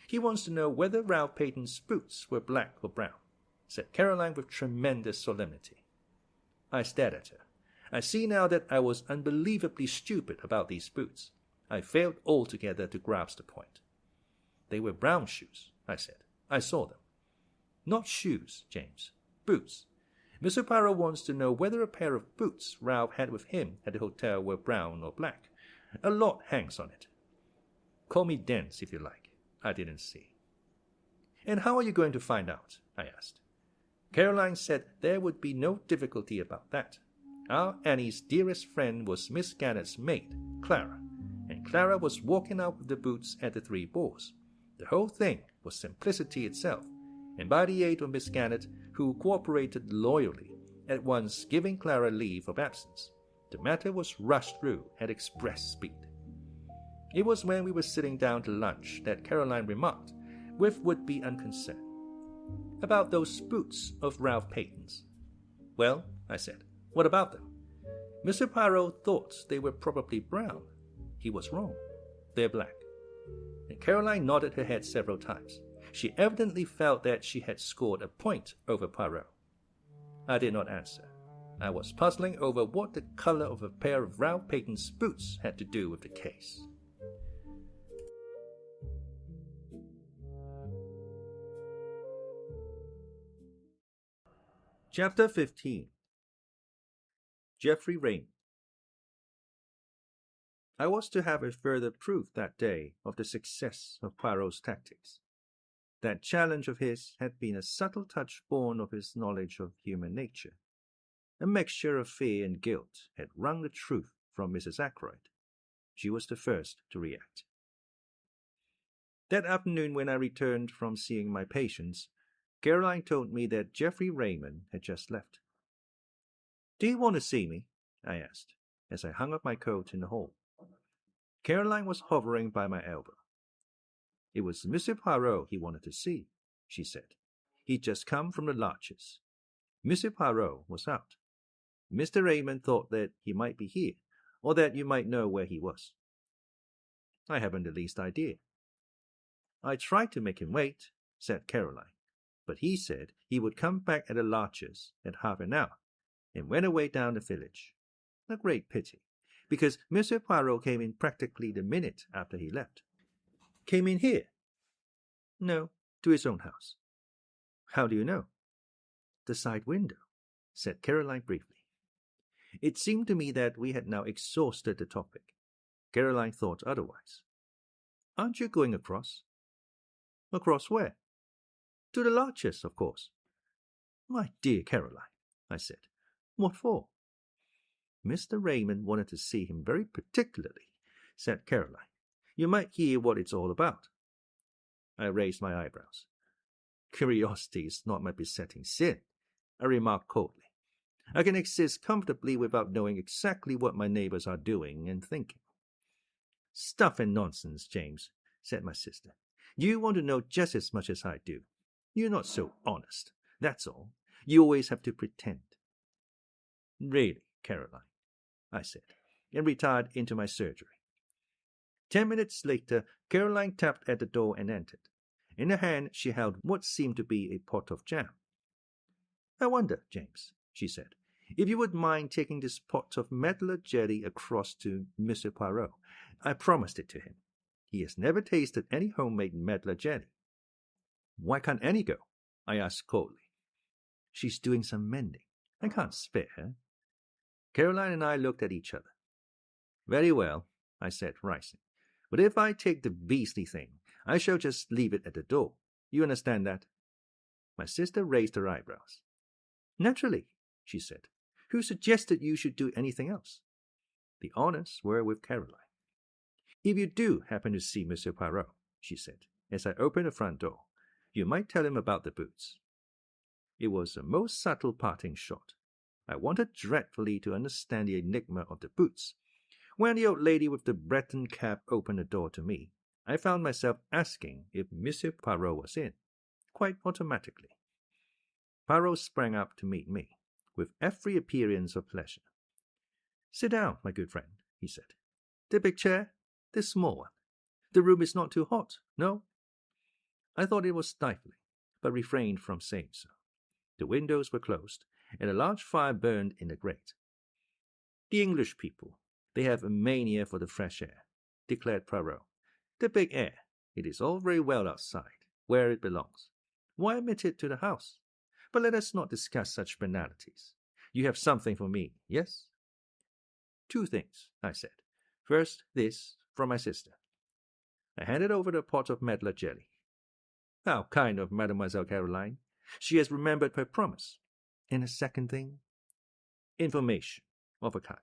"He wants to know whether Ralph Peyton's boots were black or brown," said Caroline with tremendous solemnity. I stared at her. I see now that I was unbelievably stupid about these boots. I failed altogether to grasp the point. "They were brown shoes," I said. "I saw them." "Not shoes, James. Boots. Mr. Poirot wants to know whether a pair of boots Ralph had with him at the hotel were brown or black. A lot hangs on it." "Call me dense if you like. I didn't see." "And how are you going to find out?" I asked. Caroline said there would be no difficulty about that. Our Annie's dearest friend was Miss Gannet's maid, Clara, and Clara was walking out with the boots at the Three Boars. The whole thing was simplicity itself, and by the aid of Miss Gannet, who cooperated loyally, at once giving Clara leave of absence, the matter was rushed through at express speed. It was when we were sitting down to lunch that Caroline remarked, with would-be unconcern, "About those boots of Ralph Peyton's." "Well," I said, "what about them?" "Mr. Poirot thought they were probably brown. He was wrong. They're black." And Caroline nodded her head several times. She evidently felt that she had scored a point over Poirot. I did not answer. I was puzzling over what the color of a pair of Ralph Peyton's boots had to do with the case. Chapter 15. Geoffrey Raymond. I was to have a further proof that day of the success of Poirot's tactics. That challenge of his had been a subtle touch born of his knowledge of human nature. A mixture of fear and guilt had wrung the truth from Mrs. Ackroyd. She was the first to react. That afternoon, when I returned from seeing my patients, Caroline told me that Geoffrey Raymond had just left. "Do you want to see me?" I asked, as I hung up my coat in the hall. Caroline was hovering by my elbow. "It was Mr. Poirot he wanted to see," she said. "He'd just come from the Larches. Mr. Poirot was out. Mr. Raymond thought that he might be here, or that you might know where he was." "I haven't the least idea." "I tried to make him wait," said Caroline, "but he said he would come back at the Larches at half an hour, and went away down the village. A great pity, because Mr. Poirot came in practically the minute after he left." "Came in here?" "No, to his own house." "How do you know?" the side window," said Caroline briefly. It seemed to me that we had now exhausted the topic. Caroline thought otherwise. "Aren't you going across?" "Across where?" "To the Larches, of course." "My dear Caroline," I said. "What for?" "Mr. Raymond wanted to see him very particularly," said Caroline. "You might hear what it's all about." I raised my eyebrows. "Curiosity is not my besetting sin," I remarked coldly. "I can exist comfortably without knowing exactly what my neighbors are doing and thinking." "Stuff and nonsense, James," said my sister. "You want to know just as much as I do. You're not so honest, that's all. You always have to pretend." "Really, Caroline," I said, and retired into my surgery. 10 minutes later, Caroline tapped at the door and entered. In her hand she held what seemed to be a pot of jam. "I wonder, James," she said, "if you would mind taking this pot of medlar jelly across to Monsieur Poirot. I promised it to him. He has never tasted any homemade medlar jelly." "Why can't Annie go?" I asked coldly. "She's doing some mending. I can't spare her." Caroline and I looked at each other. "Very well," I said, rising. "But if I take the beastly thing, I shall just leave it at the door. You understand that?" My sister raised her eyebrows. "Naturally," she said. "Who suggested you should do anything else?" The honors were with Caroline. "If you do happen to see Monsieur Poirot," she said, as I opened the front door, "you might tell him about the boots." It was a most subtle parting shot. I wanted dreadfully to understand the enigma of the boots. When the old lady with the Breton cap opened the door to me, I found myself asking if Monsieur Poirot was in, quite automatically. Poirot sprang up to meet me, with every appearance of pleasure. "Sit down, my good friend," he said. "The big chair? The small one? The room is not too hot, no?" I thought it was stifling, but refrained from saying so. The windows were closed, and a large fire burned in the grate. "The English people, they have a mania for the fresh air," declared Poirot. "The big air. It is all very well outside, where it belongs. Why admit it to the house? But let us not discuss such banalities. You have something for me, yes?" "Two things," I said. "First, this, from my sister." I handed over the pot of medlar jelly. "How kind of Mademoiselle Caroline. She has remembered her promise." "And the second thing?" "Information, of a kind."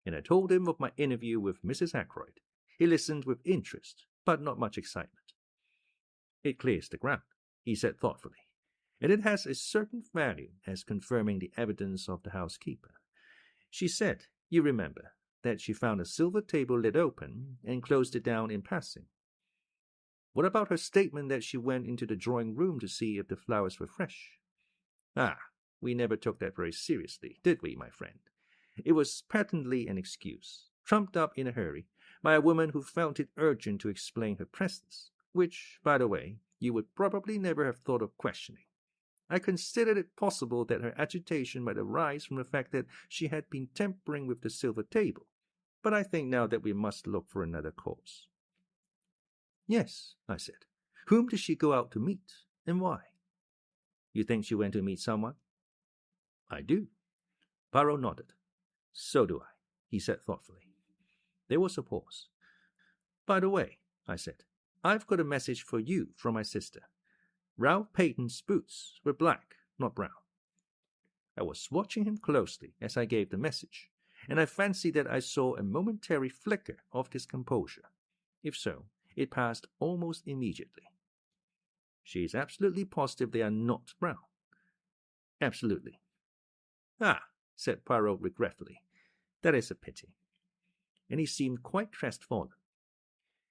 And I told him of my interview with Mrs. Ackroyd. He listened with interest, but not much excitement. "It clears the ground," he said thoughtfully, "and it has a certain value as confirming the evidence of the housekeeper. She said, you remember, that she found a silver table lid open and closed it down in passing. What about her statement that she went into the drawing-room to see if the flowers were fresh?" "Ah, we never took that very seriously, did we, my friend? It was patently an excuse, trumped up in a hurry by a woman who felt it urgent to explain her presence, which, by the way, you would probably never have thought of questioning. I considered it possible that her agitation might arise from the fact that she had been tampering with the silver table, but I think now that we must look for another cause." "Yes," I said. "Whom did she go out to meet, and why?" "You think she went to meet someone?" "I do." Poirot nodded. "So do I," he said thoughtfully. There was a pause. "By the way," I said, "I've got a message for you from my sister. Ralph Peyton's boots were black, not brown." I was watching him closely as I gave the message, and I fancied that I saw a momentary flicker of discomposure. If so, it passed almost immediately. "She is absolutely positive they are not brown." "Absolutely." "Ah," said Poirot regretfully, "that is a pity." And he seemed quite crestfallen.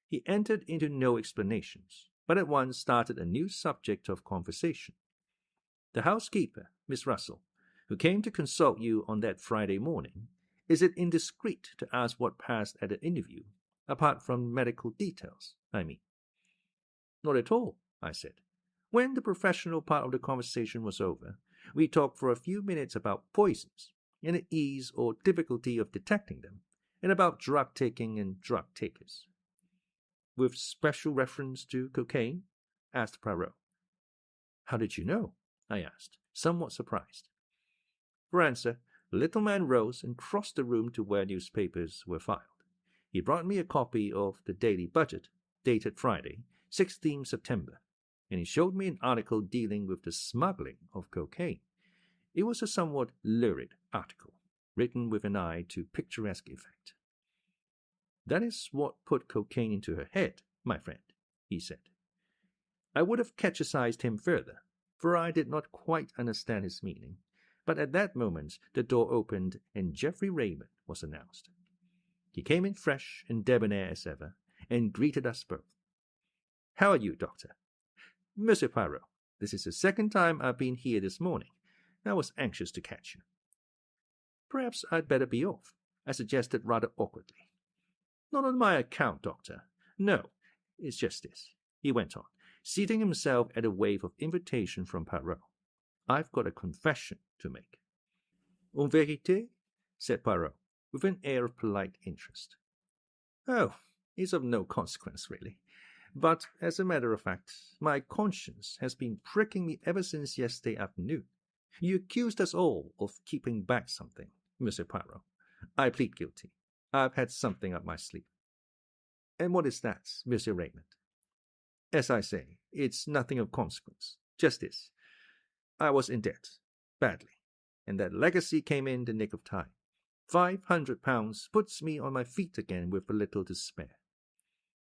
He entered into no explanations, but at once started a new subject of conversation. "The housekeeper, Miss Russell, who came to consult you on that Friday morning, is it indiscreet to ask what passed at the interview, apart from medical details, I mean?" "Not at all," I said. "When the professional part of the conversation was over, we talked for a few minutes about poisons, and the ease or difficulty of detecting them, and about drug-taking and drug-takers." "With special reference to cocaine?" asked Poirot. "How did you know?" I asked. somewhat surprised. For answer, the little man rose and crossed the room to where newspapers were filed. He brought me a copy of the Daily Budget, dated Friday, 16 September, and he showed me an article dealing with the smuggling of cocaine. It was a somewhat lurid article, written with an eye to picturesque effect. "That is what put cocaine into her head, my friend," he said. I would have catechised him further, for I did not quite understand his meaning, but at that moment the door opened and Geoffrey Raymond was announced. He came in fresh and debonair as ever, and greeted us both. "How are you, Doctor?" "Monsieur Poirot, this is the second time I've been here this morning. I was anxious to catch you." "Perhaps I'd better be off," I suggested rather awkwardly. "Not on my account, Doctor. No, it's just this," he went on, seating himself at a wave of invitation from Poirot. "I've got a confession to make." "En vérité?" said Poirot, with an air of polite interest. "Oh, it's of no consequence, really. But, as a matter of fact, my conscience has been pricking me ever since yesterday afternoon. You accused us all of keeping back something, Monsieur Poirot. I plead guilty. I've had something up my sleeve." "And what is that, Monsieur Raymond?" "As I say, it's nothing of consequence. Just this. I was in debt, badly, and that legacy came in the nick of time. £500 puts me on my feet again with a little to spare."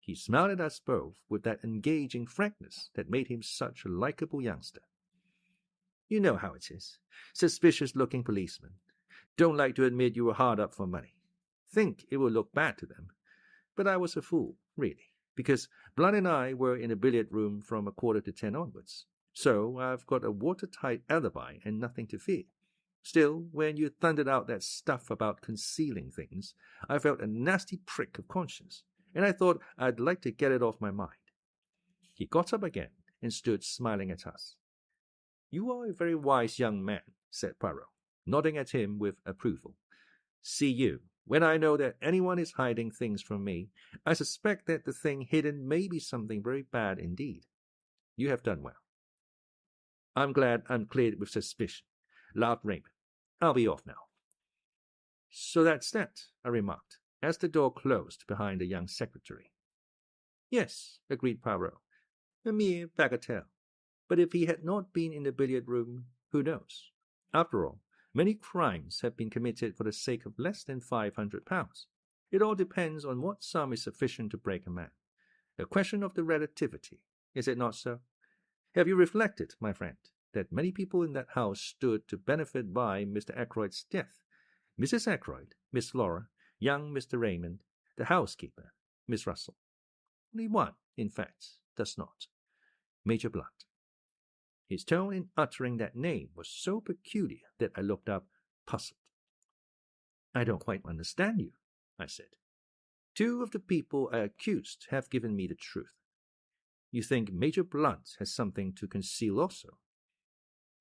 He smiled at us both with that engaging frankness that made him such a likable youngster. "You know how it is. Suspicious-looking policemen. Don't like to admit you were hard up for money. Think it will look bad to them. But I was a fool, really, because Blunt and I were in a billiard room from 9:45 onwards. So I've got a watertight alibi and nothing to fear. Still, when you thundered out that stuff about concealing things, I felt a nasty prick of conscience, and I thought I'd like to get it off my mind." He got up again and stood smiling at us. "You are a very wise young man," said Poirot, nodding at him with approval. "See you, when I know that anyone is hiding things from me, I suspect that the thing hidden may be something very bad indeed. You have done well." "I'm glad I'm cleared with suspicion," laughed Raymond. "I'll be off now." "So that's that," I remarked, as the door closed behind the young secretary. "Yes," agreed Poirot. "A mere bagatelle. But if he had not been in the billiard room, who knows? After all, many crimes have been committed for the sake of less than £500. It all depends on what sum is sufficient to break a man. A question of the relativity, is it not so? Have you reflected, my friend, that many people in that house stood to benefit by Mr. Ackroyd's death? Mrs. Ackroyd, Miss Flora, young Mr. Raymond, the housekeeper, Miss Russell. Only one, in fact, does not. Major Blunt." His tone in uttering that name was so peculiar that I looked up, puzzled. "I don't quite understand you," I said. "Two of the people I accused have given me the truth. You think Major Blunt has something to conceal also?"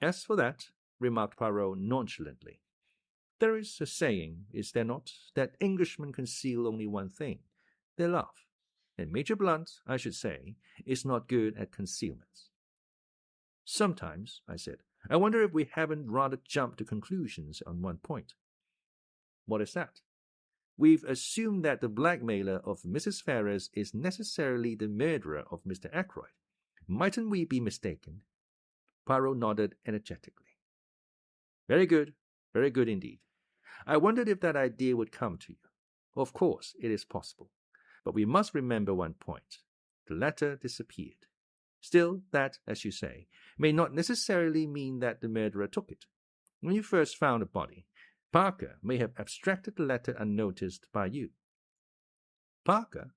"As for that," remarked Poirot nonchalantly, "there is a saying, is there not, that Englishmen conceal only one thing, their love, and Major Blunt, I should say, is not good at concealments." "Sometimes," I said, "I wonder if we haven't rather jumped to conclusions on one point." "What is that?" "We've assumed that the blackmailer of Mrs. Ferrars is necessarily the murderer of Mr. Ackroyd. Mightn't we be mistaken?" Poirot nodded energetically. Very good indeed. I wondered if that idea would come to you. Of course, it is possible. But we must remember one point. The letter disappeared. Still, that, as you say, may not necessarily mean that the murderer took it. When you first found the body, Parker may have abstracted the letter unnoticed by you." "Parker?"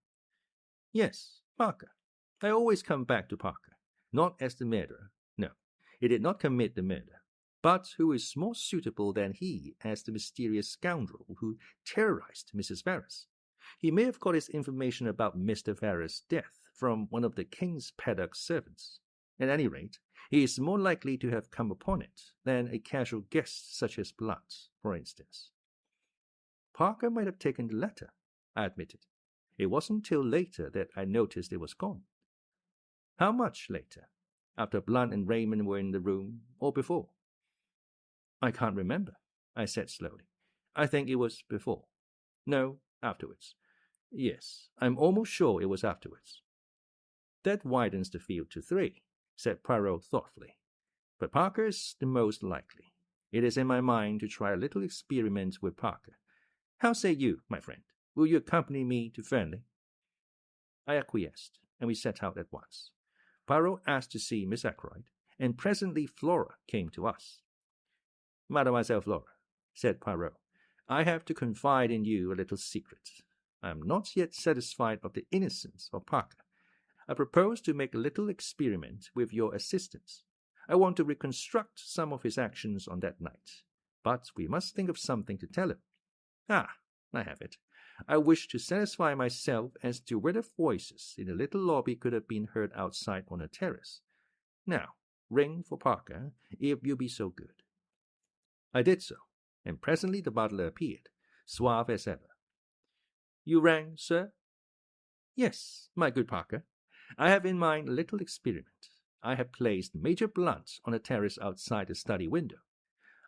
"Yes, Parker. I always come back to Parker, not as the murderer. No, he did not commit the murder, but who is more suitable than he as the mysterious scoundrel who terrorized Mrs. Ferrars. He may have got his information about Mr. Ferrars' death from one of the King's paddock servants. At any rate, he is more likely to have come upon it than a casual guest such as Blunt, for instance." "Parker might have taken the letter," I admitted. "It wasn't till later that I noticed it was gone." "How much later? After Blunt and Raymond were in the room, or before?" I can't remember, I said slowly. I think it was before. No, afterwards. Yes, I'm almost sure it was afterwards. That widens the field to 3, said Poirot thoughtfully. But Parker is the most likely. It is in my mind to try a little experiment with Parker. How say you, my friend? Will you accompany me to Fernly? I acquiesced, and we set out at once. Poirot asked to see Miss Ackroyd, and presently Flora came to us. Mademoiselle Flora, said Poirot, I have to confide in you a little secret. I am not yet satisfied of the innocence of Parker. I propose to make a little experiment with your assistance. I want to reconstruct some of his actions on that night, but we must think of something to tell him. Ah, I have it. I wish to satisfy myself as to whether voices in the little lobby could have been heard outside on a terrace. Now, ring for Parker, if you be so good. I did so, and presently the butler appeared, suave as ever. You rang, sir? Yes, my good Parker. I have in mind a little experiment. I have placed Major Blunt on a terrace outside the study window.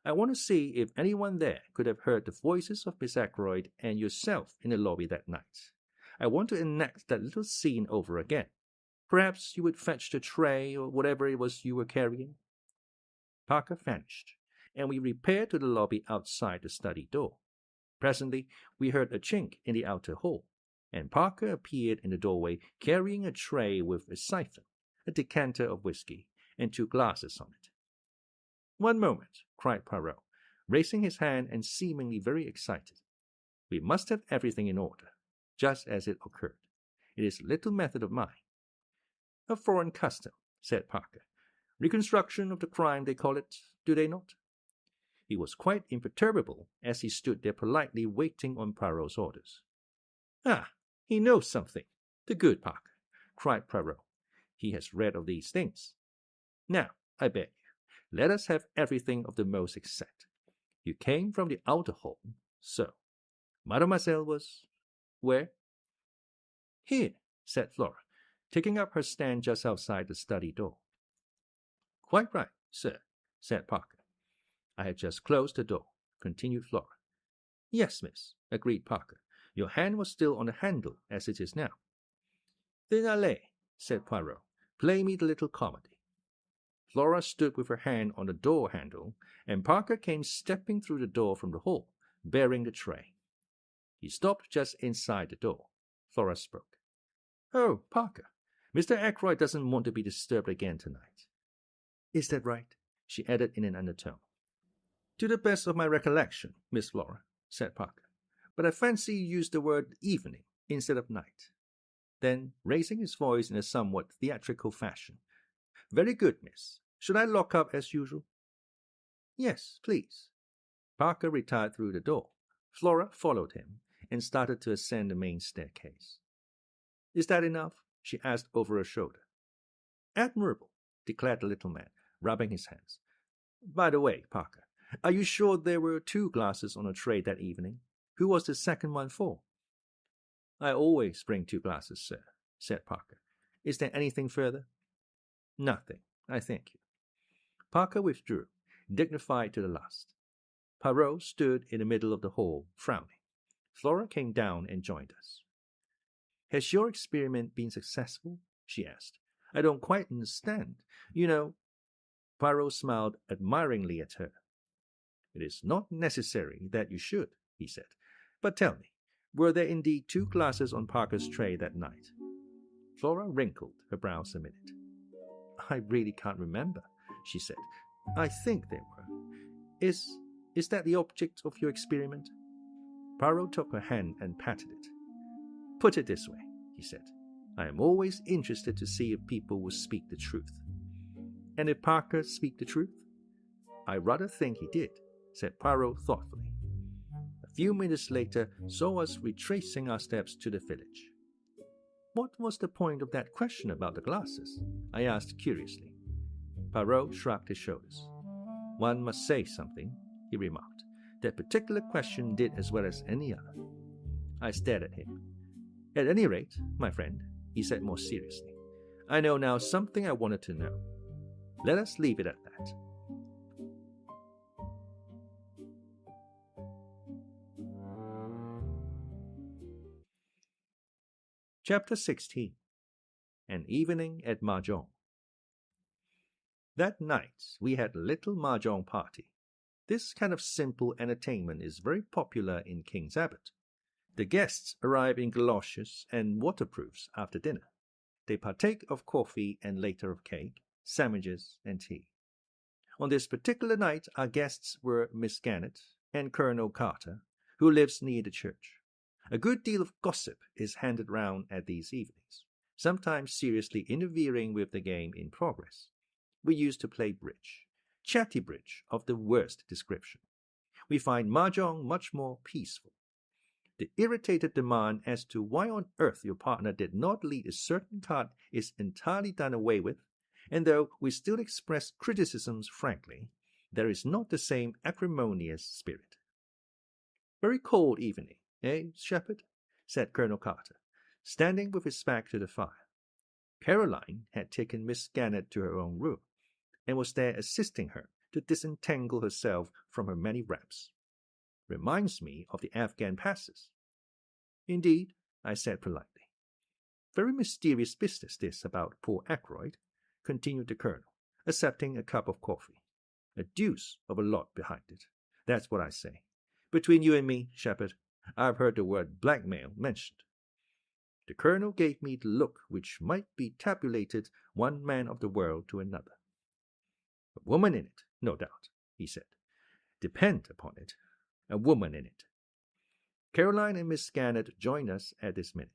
I want to see if anyone there could have heard the voices of Miss Ackroyd and yourself in the lobby that night. I want to enact that little scene over again. Perhaps you would fetch the tray or whatever it was you were carrying. Parker vanished, and we repaired to the lobby outside the study door. Presently, we heard a chink in the outer hall, and Parker appeared in the doorway carrying a tray with a siphon, a decanter of whiskey, and 2 glasses on it. One moment, cried Poirot, raising his hand and seemingly very excited. We must have everything in order, just as it occurred. It is a little method of mine. A foreign custom, said Parker. Reconstruction of the crime, they call it, do they not? He was quite imperturbable as he stood there politely waiting on Poirot's orders. Ah, he knows something. The good Parker, cried Poirot. He has read of these things. Now, I beg you, let us have everything of the most exact. You came from the outer hall, so. Mademoiselle was where? Here, said Flora, taking up her stand just outside the study door. Quite right, sir, said Parker. I had just closed the door, continued Flora. Yes, miss, agreed Parker. Your hand was still on the handle, as it is now. Then allez, said Poirot. Play me the little comedy. Flora stood with her hand on the door handle, and Parker came stepping through the door from the hall, bearing the tray. He stopped just inside the door. Flora spoke. Oh, Parker, Mr. Ackroyd doesn't want to be disturbed again tonight. Is that right? She added in an undertone. To the best of my recollection, Miss Flora, said Parker. But I fancy you used the word evening instead of night. Then, raising his voice in a somewhat theatrical fashion, Very good, miss. Should I lock up as usual? Yes, please. Parker retired through the door. Flora followed him and started to ascend the main staircase. Is that enough? She asked over her shoulder. Admirable, declared the little man, rubbing his hands. By the way, Parker, are you sure there were 2 glasses on a tray that evening? Who was the second one for? I always bring 2 glasses, sir, said Parker. Is there anything further? Nothing, I thank you. Parker withdrew, dignified to the last. Poirot stood in the middle of the hall, frowning. Flora came down and joined us. Has your experiment been successful? She asked. I don't quite understand. You know. Poirot smiled admiringly at her. It is not necessary that you should, he said. But tell me, were there indeed 2 glasses on Parker's tray that night? Flora wrinkled her brows a minute. I really can't remember, she said. I think there were. Is that the object of your experiment? Poirot took her hand and patted it. Put it this way, he said. I am always interested to see if people will speak the truth. And if Parker speak the truth? I rather think he did, said Poirot thoughtfully. A few minutes later saw us retracing our steps to the village. What was the point of that question about the glasses? I asked curiously. Poirot shrugged his shoulders. One must say something, he remarked. That particular question did as well as any other. I stared at him. At any rate, my friend, he said more seriously, I know now something I wanted to know. Let us leave it at that. Chapter 16. An Evening at Mah Jong. That night we had a little Mah Jong party. This kind of simple entertainment is very popular in King's Abbot. The guests arrive in galoshes and waterproofs after dinner. They partake of coffee and later of cake, sandwiches, and tea. On this particular night our guests were Miss Gannett and Colonel Carter, who lives near the church. A good deal of gossip is handed round at these evenings, sometimes seriously interfering with the game in progress. We used to play bridge, chatty bridge of the worst description. We find Mah Jong much more peaceful. The irritated demand as to why on earth your partner did not lead a certain card is entirely done away with, and though we still express criticisms frankly, there is not the same acrimonious spirit. Very cold evening, eh, Sheppard? Said Colonel Carter, standing with his back to the fire. Caroline had taken Miss Gannett to her own room, and was there assisting her to disentangle herself from her many wraps. Reminds me of the Afghan passes. Indeed, I said politely. Very mysterious business this about poor Ackroyd, continued the Colonel, accepting a cup of coffee. A deuce of a lot behind it. That's what I say. Between you and me, Sheppard, I've heard the word blackmail mentioned. The Colonel gave me the look which might be tabulated one man of the world to another. A woman in it, no doubt, he said. Depend upon it, a woman in it. Caroline and Miss Gannett joined us at this minute.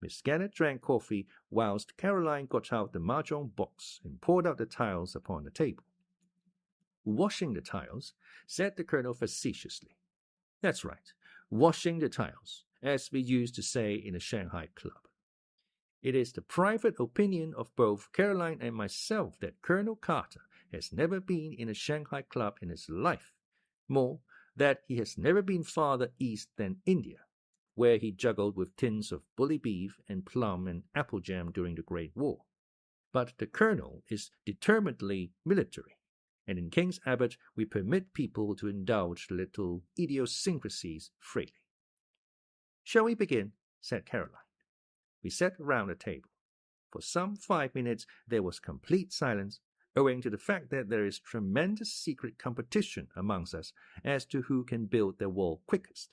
Miss Gannett drank coffee whilst Caroline got out the Mah Jong box and poured out the tiles upon the table. Washing the tiles, said the Colonel facetiously. That's right, washing the tiles, as we used to say in a Shanghai club. It is the private opinion of both Caroline and myself that Colonel Carter has never been in a Shanghai club in his life. More, that he has never been farther east than India, where he juggled with tins of bully beef and plum and apple jam during the Great War. But the Colonel is determinedly military, and in King's Abbot we permit people to indulge the little idiosyncrasies freely. Shall we begin? Said Caroline. We sat round the table. For some 5 minutes there was complete silence, owing to the fact that there is tremendous secret competition amongst us as to who can build their wall quickest.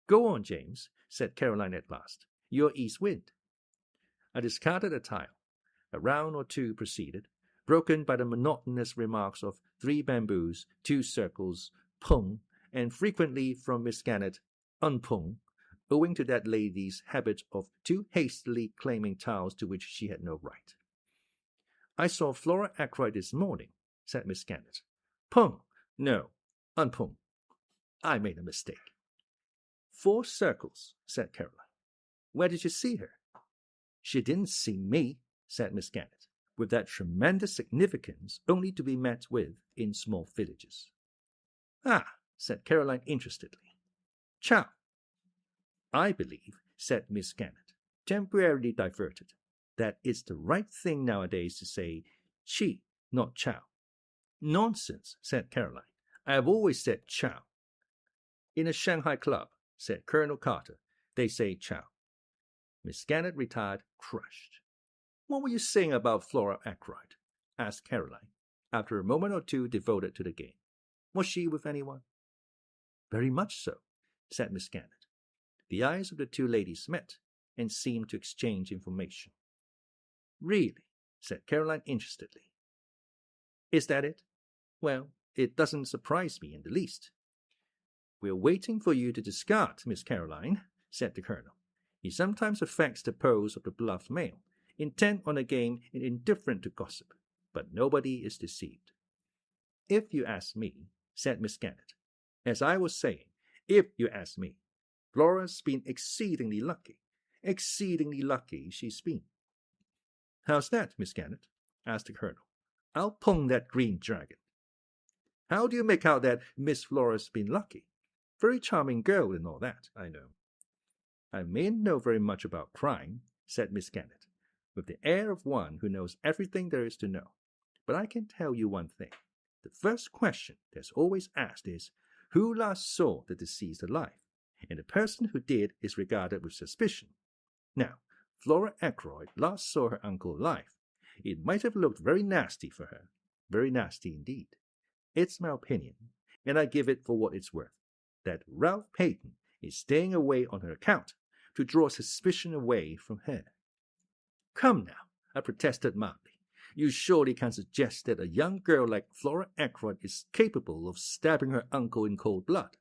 Go on, James, said Caroline at last. You're east wind. I discarded a tile. A round or two proceeded, broken by the monotonous remarks of 3 bamboos, 2 circles, pung, and frequently from Miss Gannett, unpung, owing to that lady's habit of too hastily claiming tiles to which she had no right. I saw Flora Ackroyd this morning, said Miss Gannett. Pung, no, unpung. I made a mistake. 4 circles, said Caroline. Where did you see her? She didn't see me, said Miss Gannett, with that tremendous significance only to be met with in small villages. Ah, said Caroline interestedly. Chow. I believe, said Miss Gannett, temporarily diverted, that it's the right thing nowadays to say chi, not chow. Nonsense, said Caroline. I have always said chow. In a Shanghai club, said Colonel Carter, they say chow. Miss Gannett retired crushed. What were you saying about Flora Ackroyd? Asked Caroline, after a moment or two devoted to the game. Was she with anyone? Very much so, said Miss Gannett. The eyes of the 2 ladies met, and seemed to exchange information. Really, said Caroline interestedly. Is that it? Well, it doesn't surprise me in the least. We're waiting for you to discard, Miss Caroline, said the Colonel. He sometimes affects the pose of the bluff male, intent on a game and indifferent to gossip, but nobody is deceived. If you ask me, said Miss Gannett, as I was saying, if you ask me, Flora's been exceedingly lucky she's been. How's that, Miss Gannett? Asked the Colonel. I'll pung that green dragon. How do you make out that Miss Flora's been lucky? Very charming girl and all that, I know. I mayn't know very much about crime, said Miss Gannett, with the air of one who knows everything there is to know. But I can tell you one thing. The first question that's always asked is, who last saw the deceased alive? And the person who did is regarded with suspicion. Now, Flora Ackroyd last saw her uncle alive, it might have looked very nasty for her. Very nasty indeed. It's my opinion, and I give it for what it's worth, that Ralph Peyton is staying away on her account to draw suspicion away from her. Come now, I protested mildly. You surely can suggest that a young girl like Flora Ackroyd is capable of stabbing her uncle in cold blood.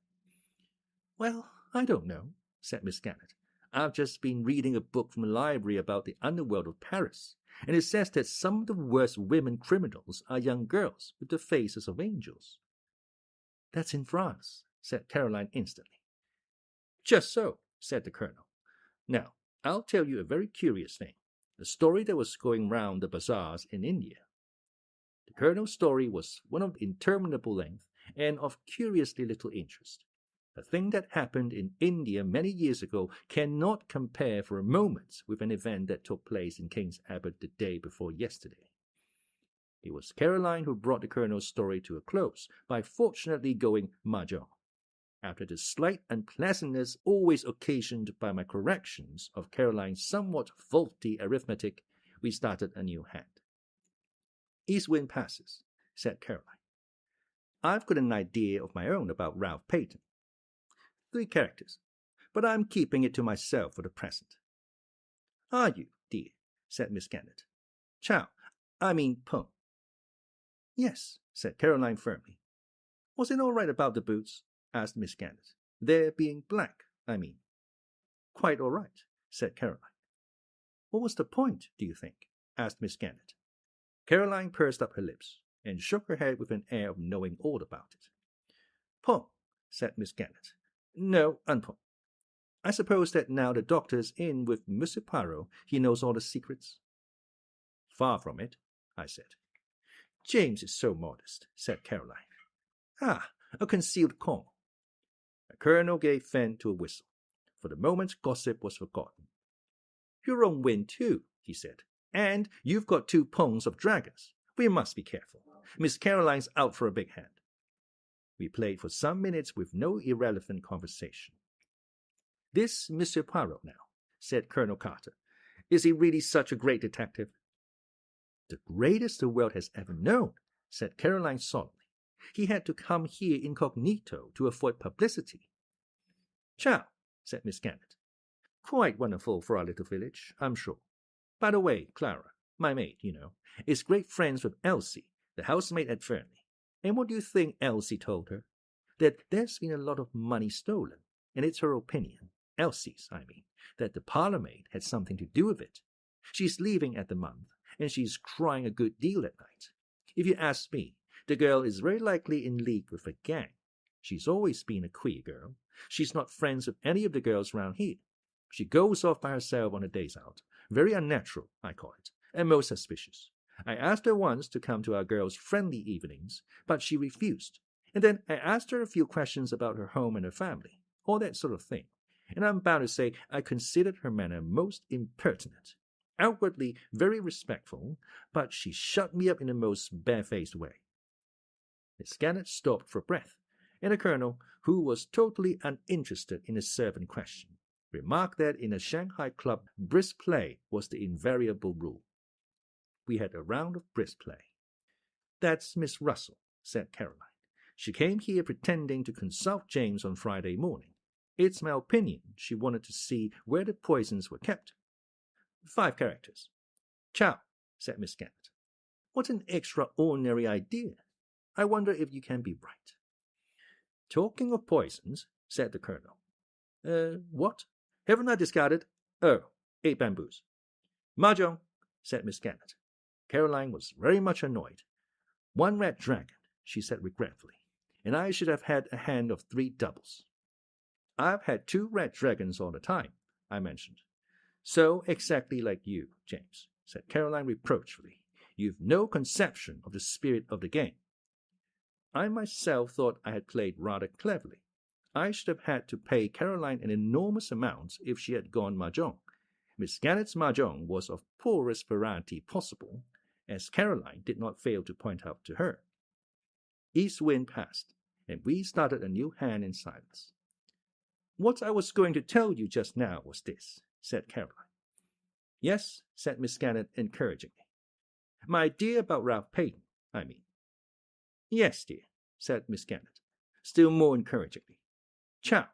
Well, I don't know, said Miss Gannett. I've just been reading a book from a library about the underworld of Paris, and it says that some of the worst women criminals are young girls with the faces of angels. That's in France, said Caroline instantly. Just so, said the colonel. Now, I'll tell you a very curious thing, a story that was going round the bazaars in India. The colonel's story was one of interminable length and of curiously little interest. A thing that happened in India many years ago cannot compare for a moment with an event that took place in King's Abbot the day before yesterday. It was Caroline who brought the colonel's story to a close by fortunately going Mah Jong. After the slight unpleasantness always occasioned by my corrections of Caroline's somewhat faulty arithmetic, we started a new hand. East wind passes, said Caroline. I've got an idea of my own about Ralph Peyton. 3 characters, but I'm keeping it to myself for the present. Are you, dear? Said Miss Gannett. Pung. Yes, said Caroline firmly. Was it all right about the boots? Asked Miss Gannett. Their being black, I mean. Quite all right, said Caroline. What was the point, do you think? Asked Miss Gannett. Caroline pursed up her lips and shook her head with an air of knowing all about it. Pung, said Miss Gannett. No, unpung. I suppose that now the doctor's in with Monsieur Poirot, he knows all the secrets. Far from it, I said. James is so modest, said Caroline. Ah, a concealed corner. The colonel gave vent to a whistle. For the moment, gossip was forgotten. You're on wind too, he said, and you've got 2 pungs of dragons. We must be careful. Miss Caroline's out for a big hand. We played for some minutes with no irrelevant conversation. This Monsieur Poirot now, said Colonel Carter. Is he really such a great detective? The greatest the world has ever known, said Caroline solemnly. He had to come here incognito to avoid publicity. Ciao, said Miss Gannett. Quite wonderful for our little village, I'm sure. By the way, Clara, my maid, you know, is great friends with Elsie, the housemaid at Fernly. And what do you think Elsie told her? That there's been a lot of money stolen, and it's her opinion, Elsie's, I mean, that the parlormaid had something to do with it. She's leaving at the month, and she's crying a good deal at night. If you ask me, the girl is very likely in league with a gang. She's always been a queer girl. She's not friends with any of the girls round here. She goes off by herself on her days out. Very unnatural, I call it, and most suspicious. I asked her once to come to our girls' friendly evenings, but she refused. And then I asked her a few questions about her home and her family, all that sort of thing. And I'm bound to say I considered her manner most impertinent. Outwardly very respectful, but she shut me up in the most barefaced way. Miss Gannett stopped for breath, and the colonel, who was totally uninterested in the servant question, remarked that in a Shanghai club brisk play was the invariable rule. We had a round of brisk play. That's Miss Russell, said Caroline. She came here pretending to consult James on Friday morning. It's my opinion she wanted to see where the poisons were kept. 5 characters. Ciao, said Miss Gannett. What an extraordinary idea. I wonder if you can be right. Talking of poisons, said the colonel. What? Haven't I discarded? Oh, 8 bamboos. Mah Jong, said Miss Gannett. Caroline was very much annoyed. 1 red dragon, she said regretfully, and I should have had a hand of 3 doubles. I've had 2 red dragons all the time, I mentioned. So exactly like you, James, said Caroline reproachfully. You've no conception of the spirit of the game. I myself thought I had played rather cleverly. I should have had to pay Caroline an enormous amount if she had gone Mah Jong. Miss Gannett's Mah Jong was of poorest variety possible, as Caroline did not fail to point out to her. East wind passed, and we started a new hand in silence. What I was going to tell you just now was this, said Caroline. Yes, said Miss Gannett encouragingly. My idea about Ralph Payton, I mean. Yes, dear, said Miss Gannett, still more encouragingly. Chow.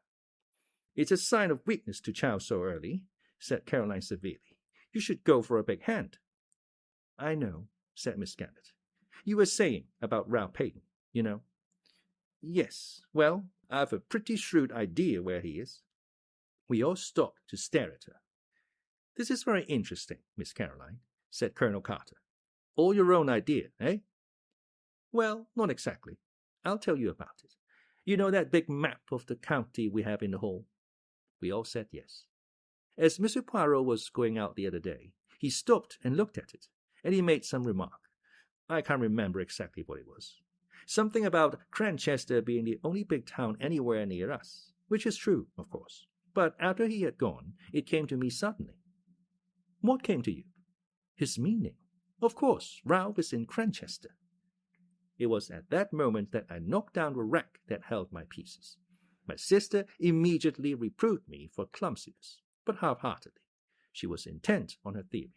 It's a sign of weakness to chow so early, said Caroline severely. You should go for a big hand. I know, said Miss Gannett. You were saying about Ralph Payton, you know. Yes, well, I've a pretty shrewd idea where he is. We all stopped to stare at her. This is very interesting, Miss Caroline, said Colonel Carter. All your own idea, eh? Well, not exactly. I'll tell you about it. You know that big map of the county we have in the hall? We all said yes. As Monsieur Poirot was going out the other day, he stopped and looked at it, and he made some remark. I can't remember exactly what it was. Something about Cranchester being the only big town anywhere near us, which is true, of course. But after he had gone, it came to me suddenly. What came to you? His meaning. Of course, Ralph is in Cranchester. It was at that moment that I knocked down the rack that held my pieces. My sister immediately reproved me for clumsiness, but half-heartedly. She was intent on her theory.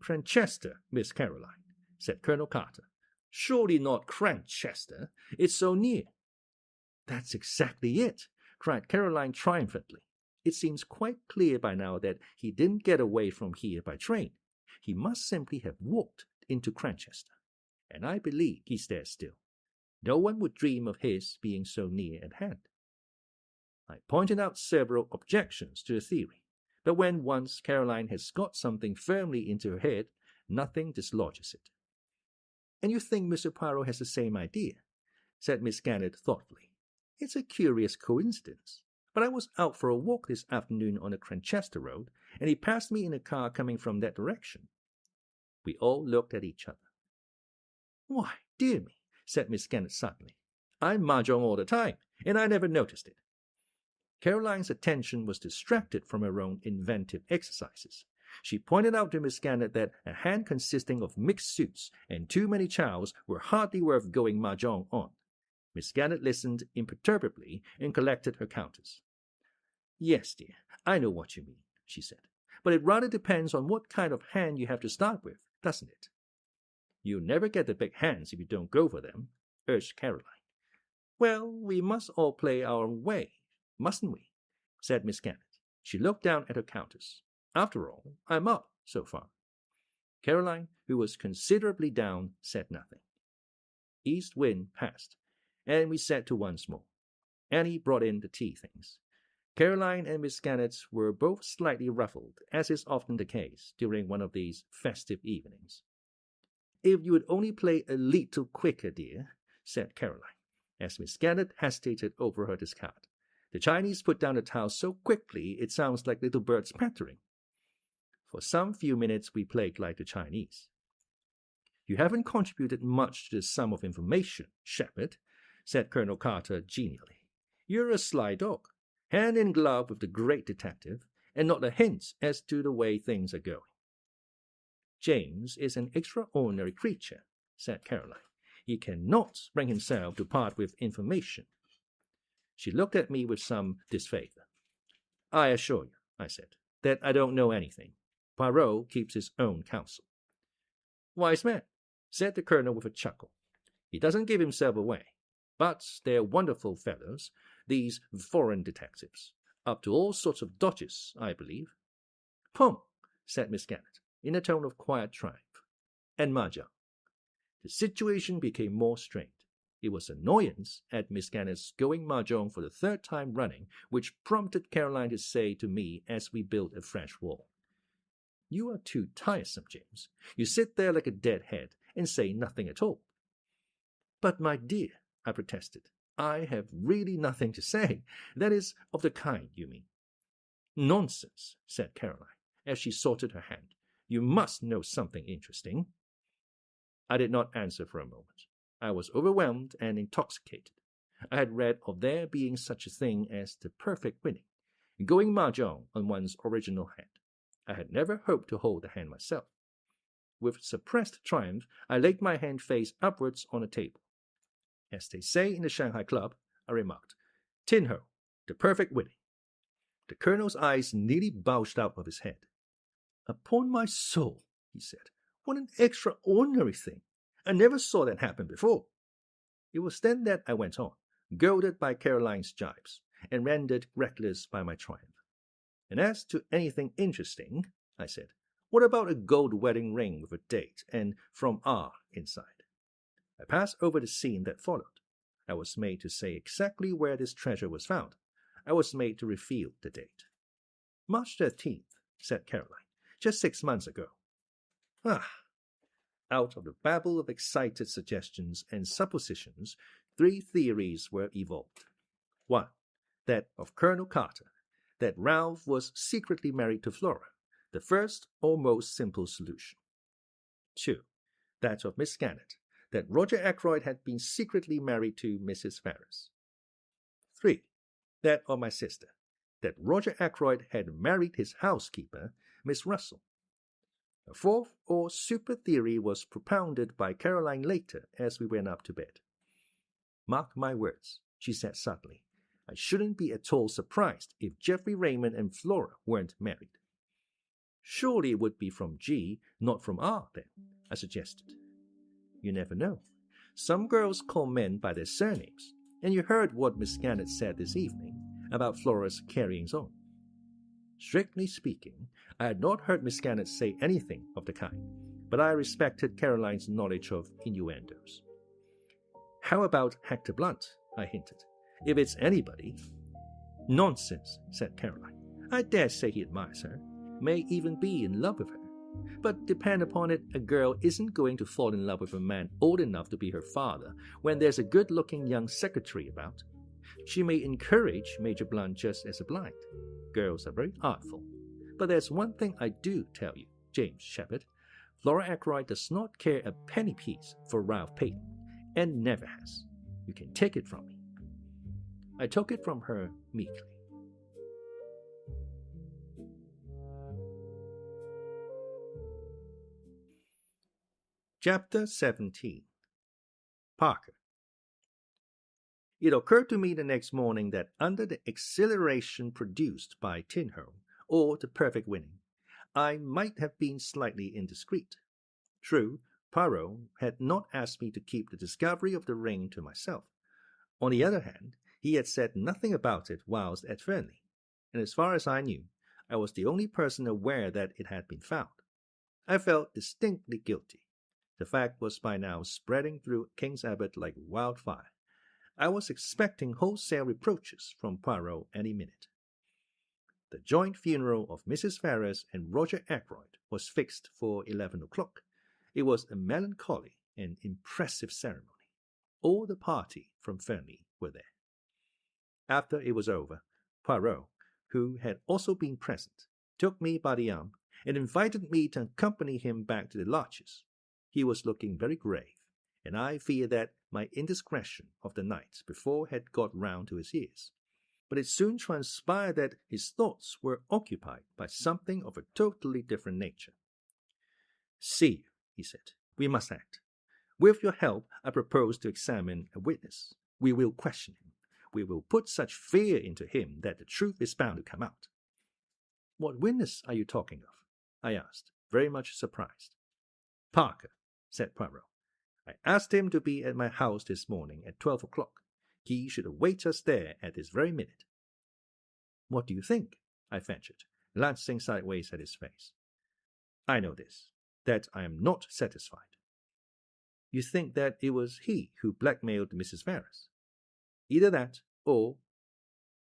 Cranchester, Miss Caroline, said Colonel Carter. Surely not Cranchester. It's so near. That's exactly it, cried Caroline triumphantly. It seems quite clear by now that he didn't get away from here by train. He must simply have walked into Cranchester. And I believe he's there still. No one would dream of his being so near at hand. I pointed out several objections to the theory, but when once Caroline has got something firmly into her head, nothing dislodges it. And you think Monsieur Poirot has the same idea? Said Miss Gannett thoughtfully. It's a curious coincidence, but I was out for a walk this afternoon on the Cranchester Road, and he passed me in a car coming from that direction. We all looked at each other. Why, dear me, said Miss Gannett suddenly. I'm Mah Jong all the time, and I never noticed it. Caroline's attention was distracted from her own inventive exercises. She pointed out to Miss Gannett that a hand consisting of mixed suits and too many chows were hardly worth going Mah Jong on. Miss Gannett listened imperturbably and collected her counters. Yes, dear, I know what you mean, she said, but it rather depends on what kind of hand you have to start with, doesn't it? You'll never get the big hands if you don't go for them, urged Caroline. Well, we must all play our way, mustn't we? Said Miss Gannett. She looked down at her counters. After all, I'm up so far. Caroline, who was considerably down, said nothing. East wind passed, and we set to once more. Annie brought in the tea things. Caroline and Miss Gannett were both slightly ruffled, as is often the case during one of these festive evenings. If you would only play a little quicker, dear, said Caroline, as Miss Gannett hesitated over her discard. The Chinese put down the towel so quickly it sounds like little birds pattering. For some few minutes we played like the Chinese. You haven't contributed much to the sum of information, Sheppard, said Colonel Carter genially. You're a sly dog, hand in glove with the great detective, and not a hint as to the way things are going. James is an extraordinary creature, said Caroline. He cannot bring himself to part with information. She looked at me with some disfavor. I assure you, I said, that I don't know anything. Poirot keeps his own counsel. Wise man, said the colonel with a chuckle. He doesn't give himself away. But they're wonderful fellows, these foreign detectives. Up to all sorts of dodges, I believe. Pum, said Miss Gannett, in a tone of quiet triumph. And Mah Jong. The situation became more strained. It was annoyance at Miss Gannett's going Mah Jong for the third time running, which prompted Caroline to say to me as we built a fresh wall. You are too tiresome, James. You sit there like a dead head and say nothing at all. But, my dear, I protested, I have really nothing to say. That is, of the kind, you mean. Nonsense, said Caroline, as she sorted her hand. You must know something interesting. I did not answer for a moment. I was overwhelmed and intoxicated. I had read of there being such a thing as the perfect winning, going Mah Jong on one's original hand. I had never hoped to hold the hand myself. With suppressed triumph, I laid my hand face upwards on the table. As they say in the Shanghai Club, I remarked, Tin Ho, the perfect winning. The colonel's eyes nearly bulged out of his head. "Upon my soul," he said, "what an extraordinary thing! I never saw that happen before." It was then that I went on, goaded by Caroline's gibes, and rendered reckless by my triumph. "And as to anything interesting," I said, "what about a gold wedding ring with a date and from R inside?" I passed over the scene that followed. I was made to say exactly where this treasure was found. I was made to reveal the date. "March 13th, said Caroline, "just 6 months ago." Ah! Out of the babble of excited suggestions and suppositions, 3 theories were evolved. 1. That of Colonel Carter, that Ralph was secretly married to Flora, the first or most simple solution. 2. That of Miss Gannett, that Roger Ackroyd had been secretly married to Mrs. Ferrars. 3. That of my sister, that Roger Ackroyd had married his housekeeper, Miss Russell. A 4th or super theory was propounded by Caroline later as we went up to bed. "Mark my words," she said suddenly, "I shouldn't be at all surprised if Geoffrey Raymond and Flora weren't married." "Surely it would be from G, not from R, then," I suggested. "You never know. Some girls call men by their surnames, and you heard what Miss Gannett said this evening about Flora's carryings-on." Strictly speaking, I had not heard Miss Gannett say anything of the kind, but I respected Caroline's knowledge of innuendos. "How about Hector Blunt?" I hinted. "If it's anybody." "Nonsense," said Caroline. "I dare say he admires her, may even be in love with her. But depend upon it, a girl isn't going to fall in love with a man old enough to be her father when there's a good-looking young secretary about. She may encourage Major Blunt just as a blind. Girls are very artful. But there's one thing I do tell you, James Sheppard. Flora Ackroyd does not care a penny piece for Ralph Peyton, and never has. You can take it from me." I took it from her meekly. Chapter 17. Parker. It occurred to me the next morning that under the exhilaration produced by Tinhole, or the perfect winning, I might have been slightly indiscreet. True, Poirot had not asked me to keep the discovery of the ring to myself. On the other hand, he had said nothing about it whilst at Fernly, and as far as I knew, I was the only person aware that it had been found. I felt distinctly guilty. The fact was by now spreading through King's Abbot like wildfire. I was expecting wholesale reproaches from Poirot any minute. The joint funeral of Mrs. Ferrars and Roger Ackroyd was fixed for 11 o'clock. It was a melancholy and impressive ceremony. All the party from Fernly were there. After it was over, Poirot, who had also been present, took me by the arm and invited me to accompany him back to the lodges. He was looking very grave, and I fear that my indiscretion of the night before had got round to his ears. But it soon transpired that his thoughts were occupied by something of a totally different nature. "See you," he said. "We must act. With your help, I propose to examine a witness. We will question him. We will put such fear into him that the truth is bound to come out." "What witness are you talking of?" I asked, very much surprised. "Parker," said Poirot. "I asked him to be at my house this morning at 12 o'clock. He should await us there at this very minute." "What do you think?" I ventured, glancing sideways at his face. "I know this, that I am not satisfied." "You think that it was he who blackmailed Mrs. Ferrars?" "Either that, or—"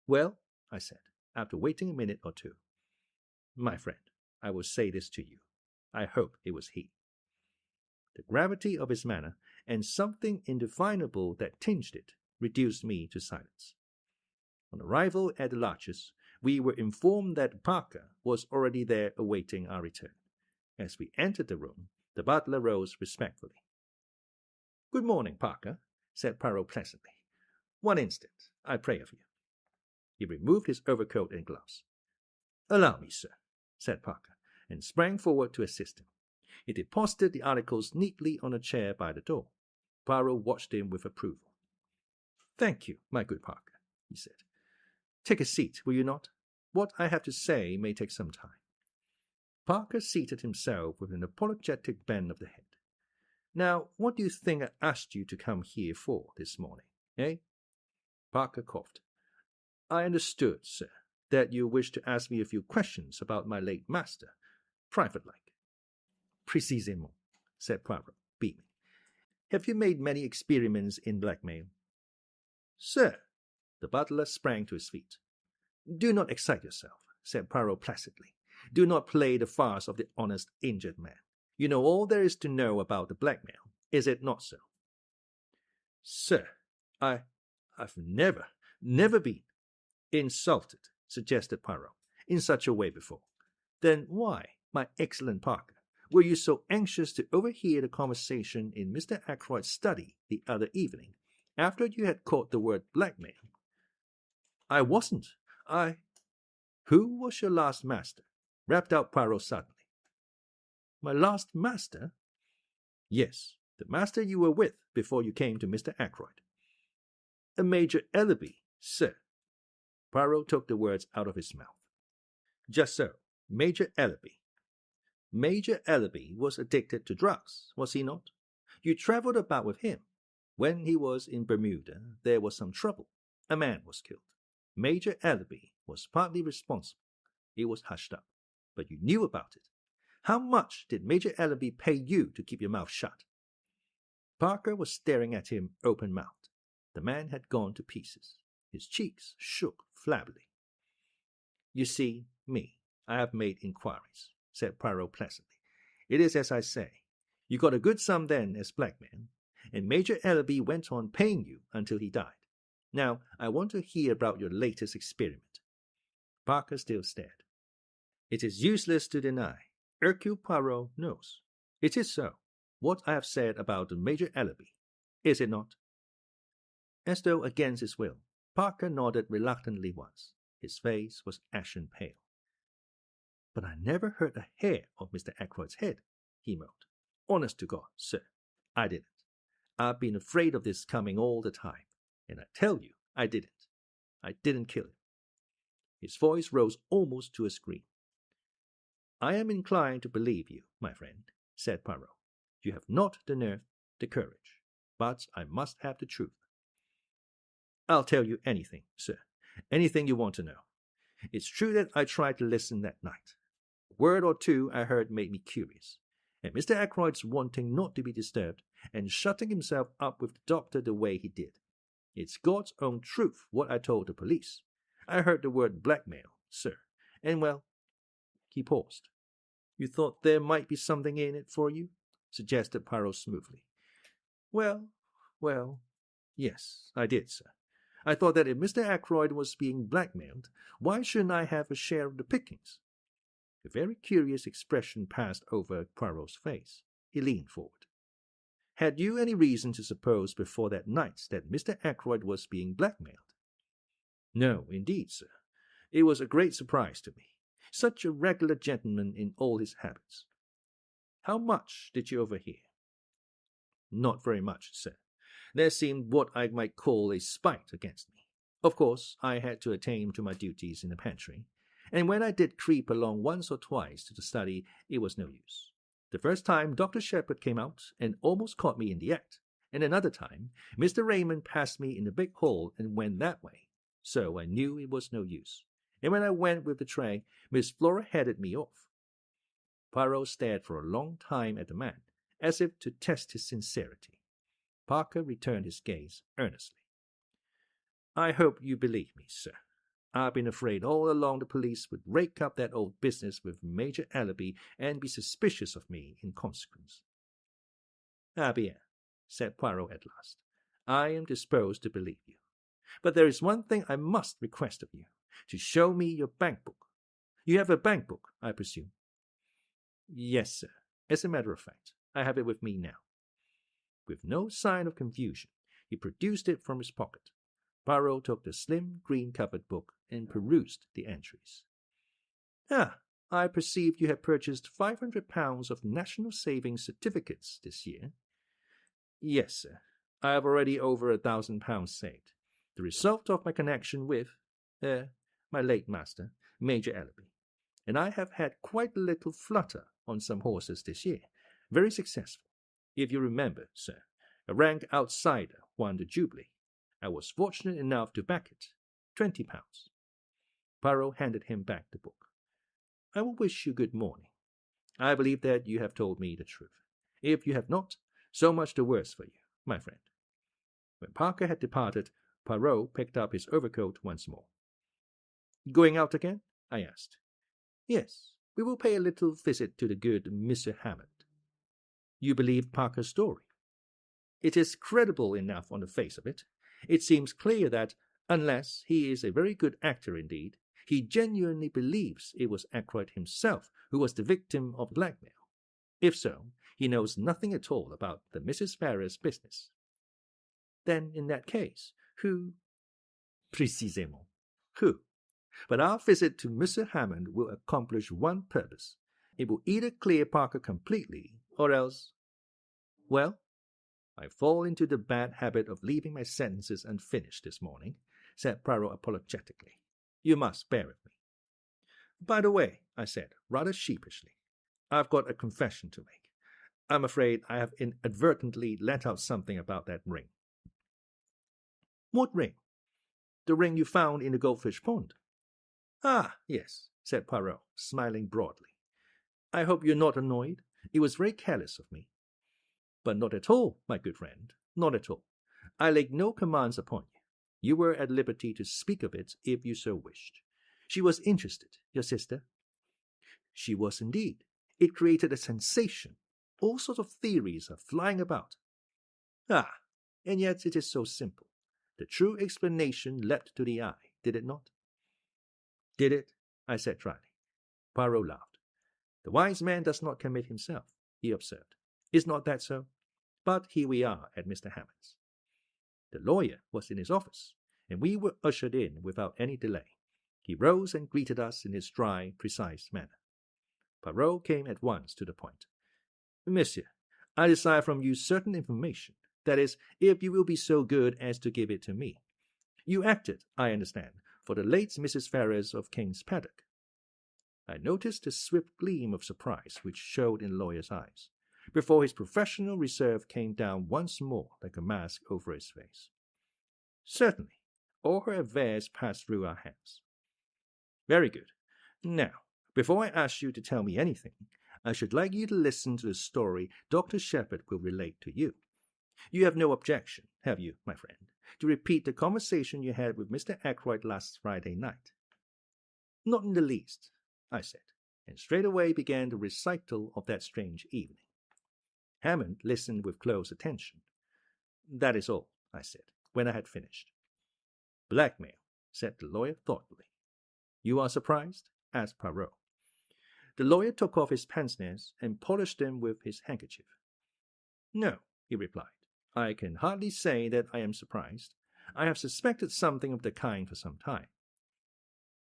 "Well," I said, after waiting a minute or two, "my friend, I will say this to you. I hope it was he." The gravity of his manner, and something indefinable that tinged it, reduced me to silence. On arrival at the lodges, we were informed that Parker was already there awaiting our return. As we entered the room, the butler rose respectfully. "Good morning, Parker," said Poirot pleasantly. "One instant, I pray of you." He removed his overcoat and gloves. "Allow me, sir," said Parker, and sprang forward to assist him. He deposited the articles neatly on a chair by the door. Poirot watched him with approval. "Thank you, my good Parker," he said. "Take a seat, will you not? What I have to say may take some time." Parker seated himself with an apologetic bend of the head. "Now, what do you think I asked you to come here for this morning, eh?" Parker coughed. "I understood, sir, that you wished to ask me a few questions about my late master, private-like." "Précisément," said Poirot, beaming. "Have you made many experiments in blackmail?" "Sir!" The butler sprang to his feet. "Do not excite yourself," said Poirot placidly. "Do not play the farce of the honest injured man. You know all there is to know about the blackmail, is it not so?" "Sir, I've never been—" "Insulted," suggested Poirot, "in such a way before. Then why, my excellent Parker, were you so anxious to overhear the conversation in Mr. Ackroyd's study the other evening, after you had caught the word blackmail?" "I wasn't. Who was your last master?" rapped out Poirot suddenly. "My last master?" "Yes, the master you were with before you came to Mr. Ackroyd." "A Major Ellaby, sir." Poirot took the words out of his mouth. "Just so, Major Ellaby. Major Ellaby was addicted to drugs, was he not? You travelled about with him. When he was in Bermuda, there was some trouble. A man was killed. Major Ellaby was partly responsible. It was hushed up, but you knew about it. How much did Major Ellaby pay you to keep your mouth shut?" Parker was staring at him open-mouthed. The man had gone to pieces. His cheeks shook flabbily. "You see, I have made inquiries," said Poirot pleasantly. "It is as I say. You got a good sum then as blackmail, and Major Ellaby went on paying you until he died. Now, I want to hear about your latest experiment." Parker still stared. "It is useless to deny. Hercule Poirot knows. It is so, what I have said about the Major Ellaby, is it not?" As though against his will, Parker nodded reluctantly once. His face was ashen pale. "But I never hurt a hair of Mr. Ackroyd's head," he moaned. "Honest to God, sir, I didn't. I've been afraid of this coming all the time, and I tell you I didn't. I didn't kill him." His voice rose almost to a scream. "I am inclined to believe you, my friend," said Poirot. "You have not the nerve, the courage, but I must have the truth." "I'll tell you anything, sir, anything you want to know. It's true that I tried to listen that night. A word or two I heard made me curious, and Mr. Ackroyd's wanting not to be disturbed, and shutting himself up with the doctor the way he did. It's God's own truth what I told the police. I heard the word blackmail, sir, and well—" He paused. "You thought there might be something in it for you?" suggested Poirot smoothly. Well, yes, I did, sir. I thought that if Mr. Ackroyd was being blackmailed, why shouldn't I have a share of the pickings?" A very curious expression passed over Poirot's face. He leaned forward. "Had you any reason to suppose before that night that Mr. Ackroyd was being blackmailed?" "No, indeed, sir. It was a great surprise to me. Such a regular gentleman in all his habits." "How much did you overhear?" "Not very much, sir. There seemed what I might call a spite against me. Of course, I had to attend to my duties in the pantry, and when I did creep along once or twice to the study, it was no use. The first time Dr. Sheppard came out and almost caught me in the act, and another time Mr. Raymond passed me in the big hall and went that way, so I knew it was no use. And when I went with the tray, Miss Flora headed me off." Poirot stared for a long time at the man, as if to test his sincerity. Parker returned his gaze earnestly. "I hope you believe me, sir. I've been afraid all along the police would rake up that old business with Major Ellaby and be suspicious of me in consequence." "Ah bien," said Poirot at last. "I am disposed to believe you. But there is one thing I must request of you, to show me your bank book. You have a bank book, I presume?" "Yes, sir. As a matter of fact, I have it with me now." With no sign of confusion, he produced it from his pocket. Poirot took the slim, green-covered book and perused the entries. "Ah, I perceive you have purchased £500 of National Savings Certificates this year." "Yes, sir. I have already over £1,000 saved, the result of my connection with my late master, Major Ellaby. and I have had quite a little flutter on some horses this year. Very successful. If you remember, sir, a rank outsider won the Jubilee. I was fortunate enough to back it. £20. Poirot handed him back the book. I will wish you good morning. I believe that you have told me the truth. If you have not, so much the worse for you, my friend. When Parker had departed, Poirot picked up his overcoat once more. Going out again? I asked. Yes, we will pay a little visit to the good Mr. Hammond. You believed Parker's story? It is credible enough on the face of it. It seems clear that, unless he is a very good actor indeed, he genuinely believes it was Ackroyd himself who was the victim of blackmail. If so, he knows nothing at all about the Mrs. Ferrers business. Then, in that case, who? Précisément. Who? But our visit to Mr. Hammond will accomplish one purpose. It will either clear Parker completely, or else... Well, I fall into the bad habit of leaving my sentences unfinished this morning, said Poirot apologetically. You must bear with me. By the way, I said, rather sheepishly, I've got a confession to make. I'm afraid I have inadvertently let out something about that ring. What ring? The ring you found in the Goldfish Pond. Ah, yes, said Poirot, smiling broadly. I hope you're not annoyed. It was very careless of me. But not at all, my good friend, not at all. I laid no commands upon you. You were at liberty to speak of it if you so wished. She was interested, your sister. She was indeed. It created a sensation. All sorts of theories are flying about. Ah, and yet it is so simple. The true explanation leapt to the eye, did it not? Did it? I said dryly. Poirot laughed. The wise man does not commit himself, he observed. Is not that so? But here we are at Mr. Hammond's. The lawyer was in his office, and we were ushered in without any delay. He rose and greeted us in his dry, precise manner. Poirot came at once to the point. Monsieur, I desire from you certain information. That is, if you will be so good as to give it to me. You acted, I understand, for the late Mrs. Ferrers of King's Paddock. I noticed the swift gleam of surprise which showed in the lawyer's eyes, before his professional reserve came down once more like a mask over his face. Certainly, all her affairs passed through our hands. Very good. Now, before I ask you to tell me anything, I should like you to listen to the story Dr. Sheppard will relate to you. You have no objection, have you, my friend, to repeat the conversation you had with Mr. Ackroyd last Friday night? Not in the least, I said, and straightway began the recital of that strange evening. Hammond listened with close attention. That is all, I said, when I had finished. Blackmail, said the lawyer thoughtfully. You are surprised? Asked Poirot. The lawyer took off his pince-nez and polished them with his handkerchief. No, he replied. I can hardly say that I am surprised. I have suspected something of the kind for some time.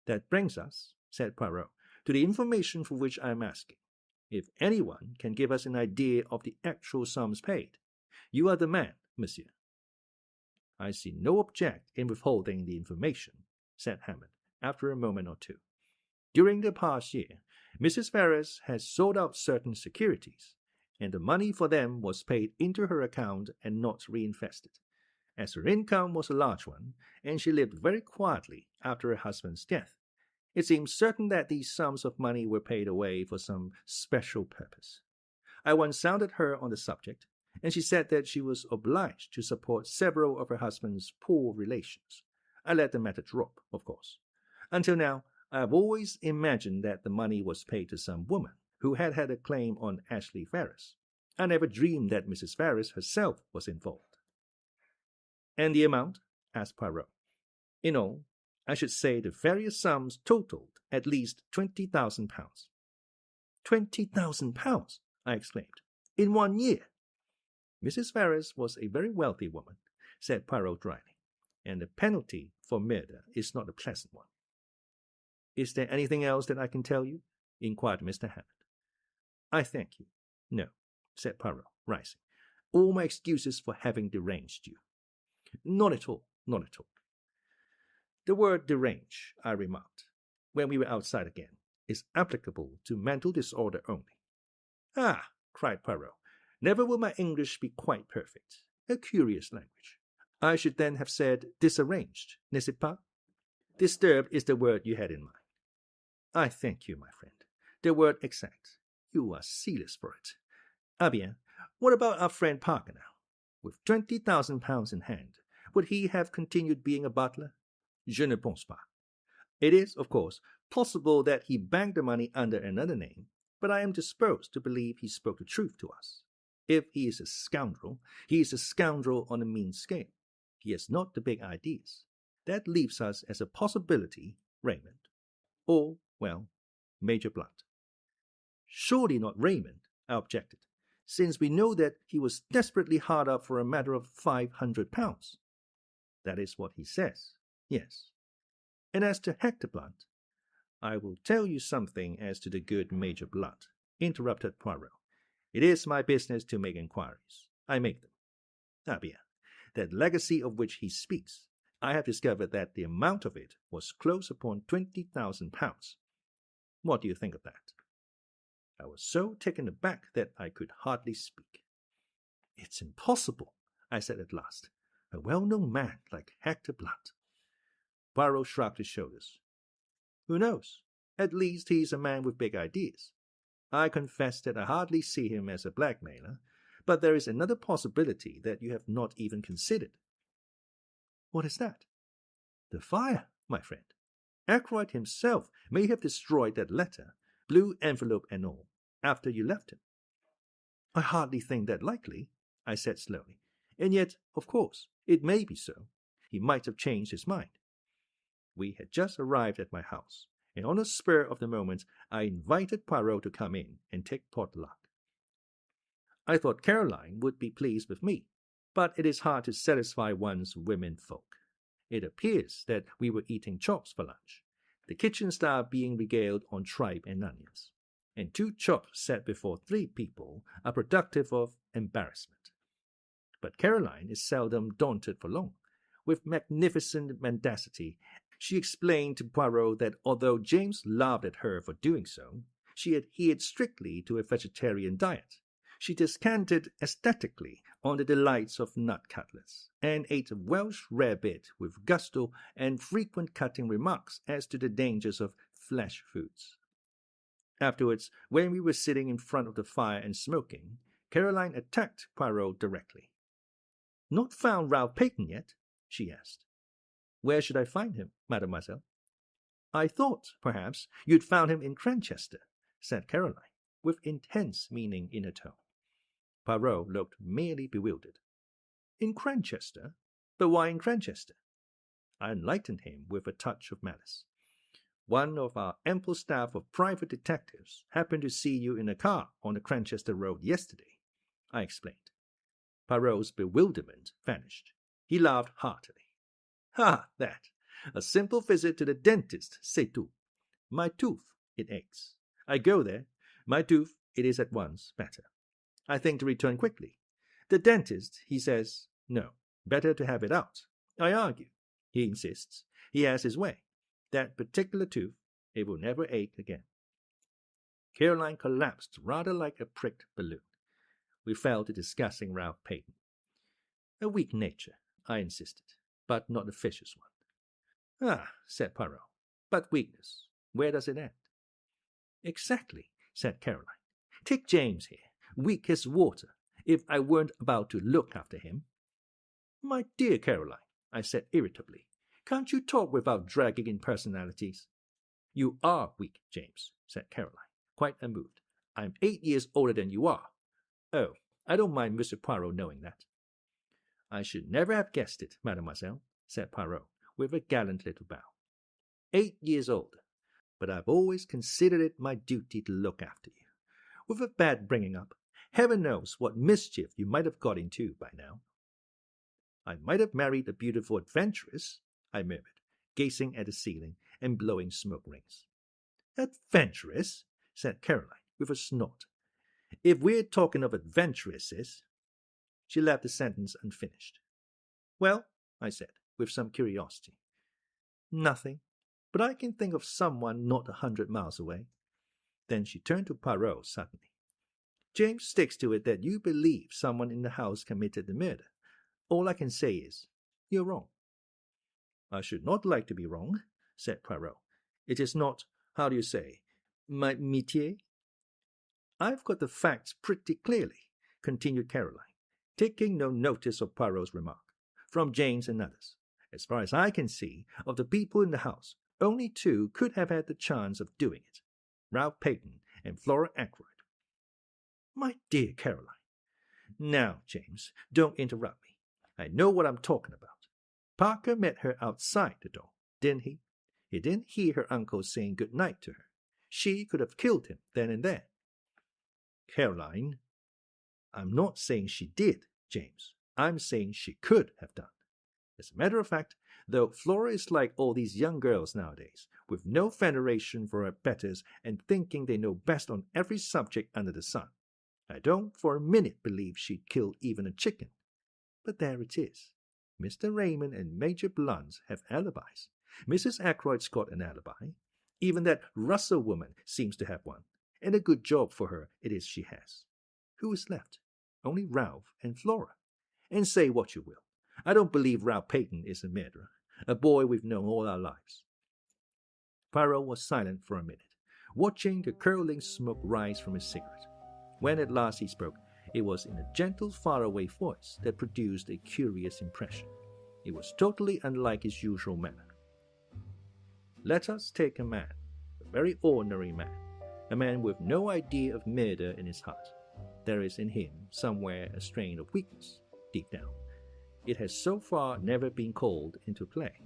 That brings us, said Poirot, to the information for which I am asking. If anyone can give us an idea of the actual sums paid, you are the man, monsieur. I see no object in withholding the information, said Hammond, after a moment or two. During the past year, Mrs. Ferrers has sold out certain securities, and the money for them was paid into her account and not reinvested, as her income was a large one, and she lived very quietly after her husband's death. It seems certain that these sums of money were paid away for some special purpose. I once sounded her on the subject, and she said that she was obliged to support several of her husband's poor relations. I let the matter drop, of course. Until now, I have always imagined that the money was paid to some woman who had a claim on Ashley Ferrers. I never dreamed that Mrs. Ferrers herself was involved. And the amount? Asked Poirot. In all, I should say the various sums totaled at least £20,000. £20,000! I exclaimed. In 1 year! Mrs. Ferrers was a very wealthy woman, said Poirot dryly, and the penalty for murder is not a pleasant one. Is there anything else that I can tell you? Inquired Mr. Hammond. I thank you. No, said Poirot, rising. All my excuses for having deranged you. Not at all, not at all. The word derange, I remarked, when we were outside again, is applicable to mental disorder only. Ah, cried Poirot, never will my English be quite perfect. A curious language. I should then have said disarranged, n'est-ce pas? Disturbed is the word you had in mind. I thank you, my friend. The word exact. You are zealous for it. Ah bien, what about our friend Parker now? With £20,000 in hand, would he have continued being a butler? Je ne pense pas. It is, of course, possible that he banked the money under another name, but I am disposed to believe he spoke the truth to us. If he is a scoundrel, he is a scoundrel on a mean scale. He has not the big ideas. That leaves us as a possibility Raymond, or, well, Major Blunt. Surely not Raymond, I objected, since we know that he was desperately hard up for a matter of £500. That is what he says, yes. And as to Hector Blunt, I will tell you something as to the good Major Blunt, interrupted Poirot. It is my business to make inquiries. I make them. Ah bien, that legacy of which he speaks, I have discovered that the amount of it was close upon £20,000. What do you think of that? I was so taken aback that I could hardly speak. It's impossible, I said at last. A well-known man like Hector Blunt. Poirot shrugged his shoulders. Who knows? At least he is a man with big ideas. I confess that I hardly see him as a blackmailer, but there is another possibility that you have not even considered. What is that? The fire, my friend. Ackroyd himself may have destroyed that letter, blue envelope and all, after you left him. I hardly think that likely, I said slowly, and yet, of course, it may be so. He might have changed his mind. We had just arrived at my house, and on the spur of the moment I invited Poirot to come in and take potluck. I thought Caroline would be pleased with me, but it is hard to satisfy one's women folk. It appears that we were eating chops for lunch, the kitchen staff being regaled on tripe and onions, and 2 chops set before 3 people are productive of embarrassment. But Caroline is seldom daunted for long. With magnificent mendacity, she explained to Poirot that although James laughed at her for doing so, she adhered strictly to a vegetarian diet. She descanted aesthetically on the delights of nut cutlets, and ate a Welsh rarebit with gusto and frequent cutting remarks as to the dangers of flesh foods. Afterwards, when we were sitting in front of the fire and smoking, Caroline attacked Poirot directly. Not found Ralph Peyton yet? She asked. Where should I find him, mademoiselle? I thought, perhaps, you'd found him in Cranchester, said Caroline, with intense meaning in her tone. Poirot looked merely bewildered. In Cranchester? But why in Cranchester? I enlightened him with a touch of malice. One of our ample staff of private detectives happened to see you in a car on the Cranchester road yesterday, I explained. Poirot's bewilderment vanished. He laughed heartily. Ha, that! A simple visit to the dentist, c'est tout. My tooth, it aches. I go there. My tooth, it is at once better. I think to return quickly. The dentist, he says, no, better to have it out. I argue. He insists. He has his way. That particular tooth, it will never ache again. Caroline collapsed rather like a pricked balloon. We fell to discussing Ralph Peyton. A weak nature, I insisted, but not a vicious one. Ah, said Poirot, but weakness, where does it end? Exactly, said Caroline. Take James here, weak as water, if I weren't about to look after him. My dear Caroline, I said irritably, can't you talk without dragging in personalities? You are weak, James, said Caroline, quite unmoved. I'm 8 years older than you are. Oh, I don't mind Monsieur Poirot knowing that. I should never have guessed it, mademoiselle, said Poirot, with a gallant little bow. 8 years older, but I've always considered it my duty to look after you. With a bad bringing up, heaven knows what mischief you might have got into by now. I might have married a beautiful adventuress, I murmured, gazing at the ceiling and blowing smoke rings. Adventuress? Said Caroline, with a snort. If we're talking of adventuresses... She left the sentence unfinished. Well, I said, with some curiosity. Nothing. but I can think of someone not 100 miles away." Then she turned to Poirot suddenly. "James sticks to it that you believe someone in the house committed the murder. All I can say is, you're wrong." "I should not like to be wrong," said Poirot. "It is not, how do you say, my métier." "I've got the facts pretty clearly," continued Caroline, taking no notice of Poirot's remark, "from James and others. As far as I can see, of the people in the house, only two could have had the chance of doing it, Ralph Peyton and Flora Ackroyd." "My dear Caroline." "Now, James, don't interrupt me. I know what I'm talking about. Parker met her outside the door, didn't he? He didn't hear her uncle saying good night to her. She could have killed him then and there." "Caroline, I'm not saying she did, James. I'm saying she could have done. As a matter of fact, though, Flora is like all these young girls nowadays, with no veneration for her betters and thinking they know best on every subject under the sun. I don't for a minute believe she'd kill even a chicken. But there it is. Mr. Raymond and Major Blunt have alibis. Mrs. Ackroyd's got an alibi. Even that Russell woman seems to have one, and a good job for her it is she has. Who is left? Only Ralph and Flora. And say what you will, I don't believe Ralph Peyton is a murderer, a boy we've known all our lives." Poirot was silent for a minute, watching the curling smoke rise from his cigarette. When at last he spoke, it was in a gentle, faraway voice that produced a curious impression. It was totally unlike his usual manner. "Let us take a man, a very ordinary man, a man with no idea of murder in his heart. There is in him somewhere a strain of weakness, deep down. It has so far never been called into play.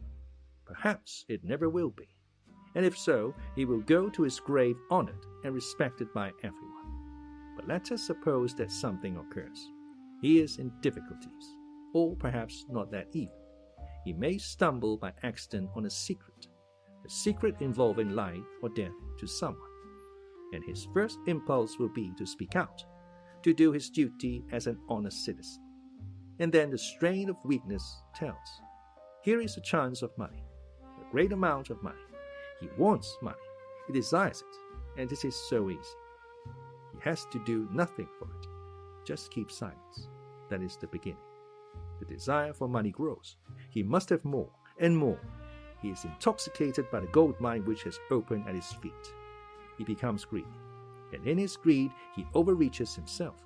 Perhaps it never will be. And if so, he will go to his grave honored and respected by everyone. But let us suppose that something occurs. He is in difficulties, or perhaps not that even. He may stumble by accident on a secret involving life or death to someone. And his first impulse will be to speak out, to do his duty as an honest citizen. And then the strain of weakness tells. Here is a chance of money, a great amount of money. He wants money, he desires it, and this is so easy. He has to do nothing for it, just keep silence. That is the beginning. The desire for money grows. He must have more and more. He is intoxicated by the gold mine which has opened at his feet. He becomes greedy, and in his greed he overreaches himself.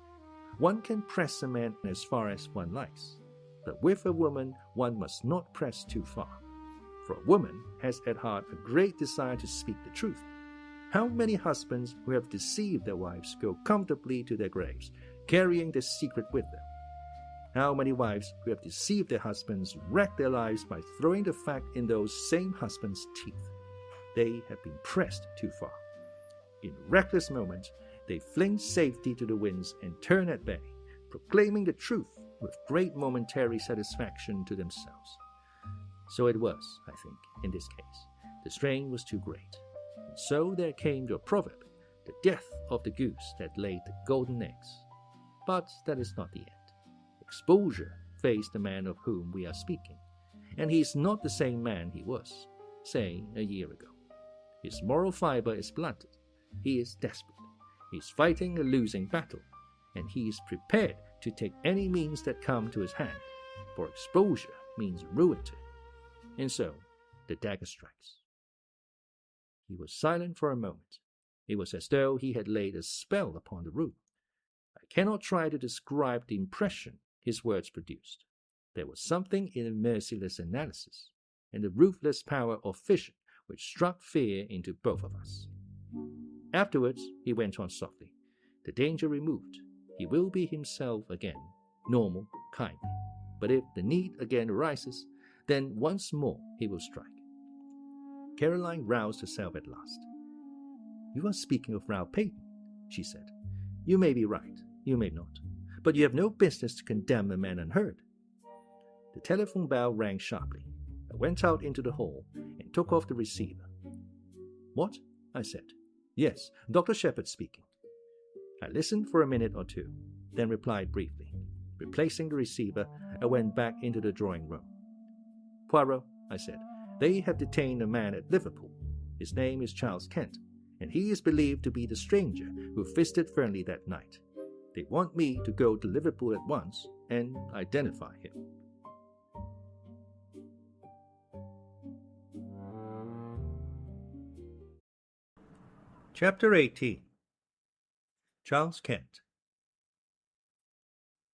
One can press a man as far as one likes, but with a woman one must not press too far. For a woman has at heart a great desire to speak the truth. How many husbands who have deceived their wives go comfortably to their graves, carrying their secret with them? How many wives who have deceived their husbands wreck their lives by throwing the fact in those same husbands' teeth? They have been pressed too far. In reckless moments, they fling safety to the winds and turn at bay, proclaiming the truth with great momentary satisfaction to themselves. So it was, I think, in this case. The strain was too great. And so there came the proverb, the death of the goose that laid the golden eggs. But that is not the end. Exposure faced the man of whom we are speaking, and he is not the same man he was, say, a year ago. His moral fiber is blunted. He is desperate. He is fighting a losing battle, and he is prepared to take any means that come to his hand, for exposure means ruin to him. And so the dagger strikes. He was silent for a moment. It was as though he had laid a spell upon the room. I cannot try to describe the impression his words produced. There was something in a merciless analysis, and the ruthless power of vision which struck fear into both of us. Afterwards, he went on softly, the danger removed, he will be himself again, normal, kindly. But if the need again arises, then once more he will strike. Caroline roused herself at last. You are speaking of Ralph Peyton, she said. You may be right, you may not, but you have no business to condemn a man unheard. The telephone bell rang sharply. I went out into the hall and took off the receiver. What? I said. Yes, Dr. Sheppard speaking. I listened for a minute or two, then replied briefly. Replacing the receiver, I went back into the drawing room. Poirot, I said, They have detained a man at Liverpool. His name is Charles Kent, and he is believed to be the stranger who visited Fernly that night. They want me to go to Liverpool at once and identify him. Chapter 18. Charles Kent.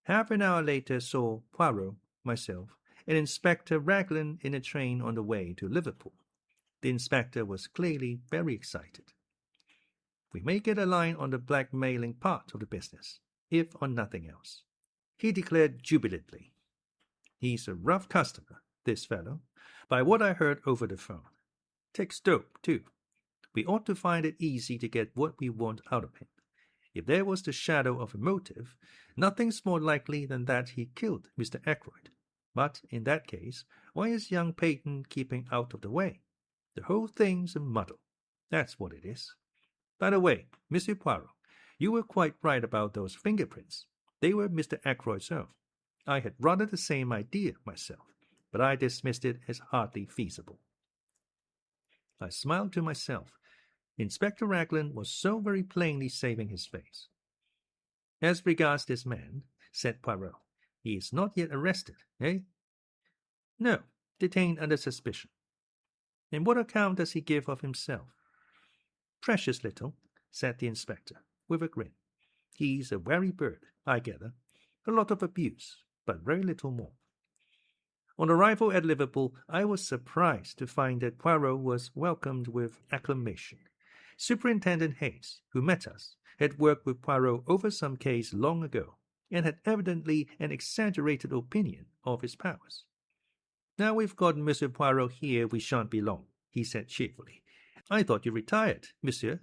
Half an hour later saw Poirot, myself, and Inspector Raglan in a train on the way to Liverpool. The inspector was clearly very excited. We may get a line on the blackmailing part of the business, if on nothing else, he declared jubilantly. He's a rough customer, this fellow, by what I heard over the phone. Takes dope, too. We ought to find it easy to get what we want out of him. If there was the shadow of a motive, nothing's more likely than that he killed Mr. Ackroyd. But in that case, why is young Peyton keeping out of the way? The whole thing's a muddle. That's what it is. By the way, Monsieur Poirot, you were quite right about those fingerprints. They were Mr. Ackroyd's own. I had rather the same idea myself, but I dismissed it as hardly feasible. I smiled to myself. Inspector Raglan was so very plainly saving his face. As regards this man, said Poirot, he is not yet arrested, eh? No, detained under suspicion. And what account does he give of himself? Precious little, said the inspector, with a grin. He's a wary bird, I gather. A lot of abuse, but very little more. On arrival at Liverpool, I was surprised to find that Poirot was welcomed with acclamation. Superintendent Hayes, who met us, had worked with Poirot over some case long ago, and had evidently an exaggerated opinion of his powers. Now we've got Monsieur Poirot here, we shan't be long, he said cheerfully. I thought you retired, monsieur.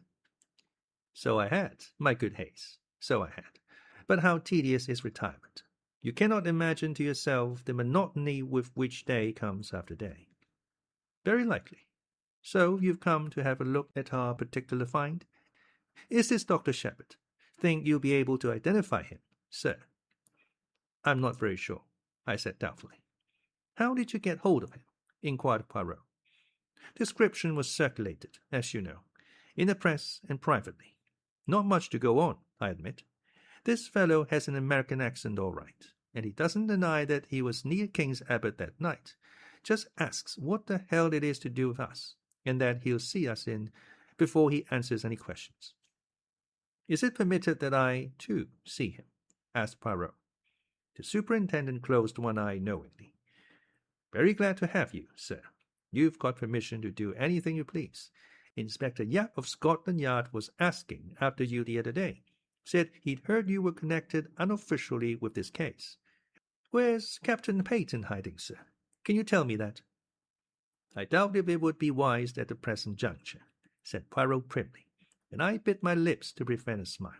So I had, my good Hayes, so I had. But how tedious is retirement! You cannot imagine to yourself the monotony with which day comes after day. Very likely. So you've come to have a look at our particular find? Is this Dr. Sheppard? Think you'll be able to identify him, sir? I'm not very sure, I said doubtfully. How did you get hold of him? Inquired Poirot. Description was circulated, as you know, in the press and privately. Not much to go on, I admit. This fellow has an American accent all right, and he doesn't deny that he was near King's Abbot that night. Just asks what the hell it is to do with us, and that he'll see us in before he answers any questions. Is it permitted that I, too, see him? Asked Poirot. The superintendent closed one eye knowingly. Very glad to have you, sir. You've got permission to do anything you please. Inspector Yap of Scotland Yard was asking after you the other day. Said he'd heard you were connected unofficially with this case. Where's Captain Peyton hiding, sir? Can you tell me that? I doubt if it would be wise at the present juncture, said Poirot primly, and I bit my lips to prevent a smile.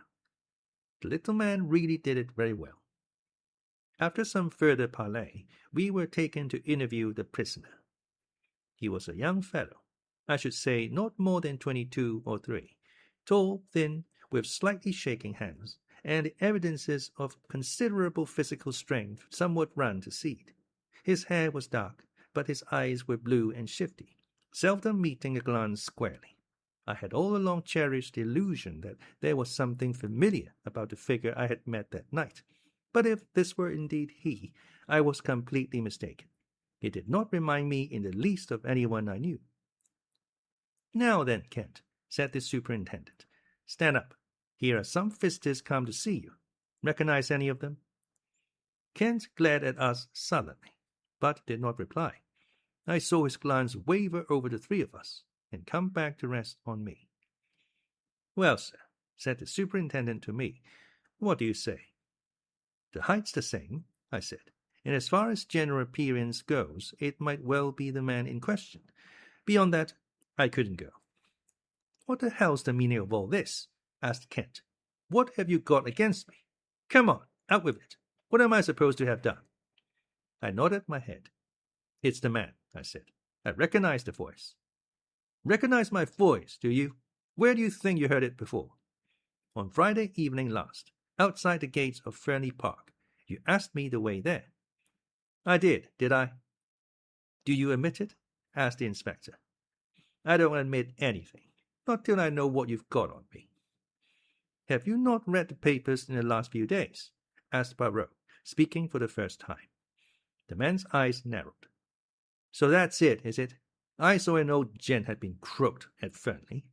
The little man really did it very well. After some further parley, we were taken to interview the prisoner. He was a young fellow, I should say not more than 22 or 3, tall, thin, with slightly shaking hands, and the evidences of considerable physical strength somewhat run to seed. His hair was dark, but his eyes were blue and shifty, seldom meeting a glance squarely. I had all along cherished the illusion that there was something familiar about the figure I had met that night, but if this were indeed he, I was completely mistaken. He did not remind me in the least of anyone I knew. Now then, Kent, said the superintendent, stand up. Here are some visitors come to see you. Recognize any of them? Kent glared at us sullenly, but did not reply. I saw his glance waver over the 3 of us, and come back to rest on me. Well, sir, said the superintendent to me, what do you say? The height's the same, I said, and as far as general appearance goes, it might well be the man in question. Beyond that, I couldn't go. What the hell's the meaning of all this? Asked Kent. What have you got against me? Come on, out with it. What am I supposed to have done? I nodded my head. It's the man, I said. I recognize the voice. Recognize my voice, do you? Where do you think you heard it before? On Friday evening last, outside the gates of Fernly Park. You asked me the way there. I did I? Do you admit it? asked the inspector. "I don't admit anything, not till I know what you've got on me." "Have you not read the papers in the last few days?" asked Poirot, speaking for the first time. The man's eyes narrowed. "So that's it, is it? I saw an old gent had been croaked at Fernly.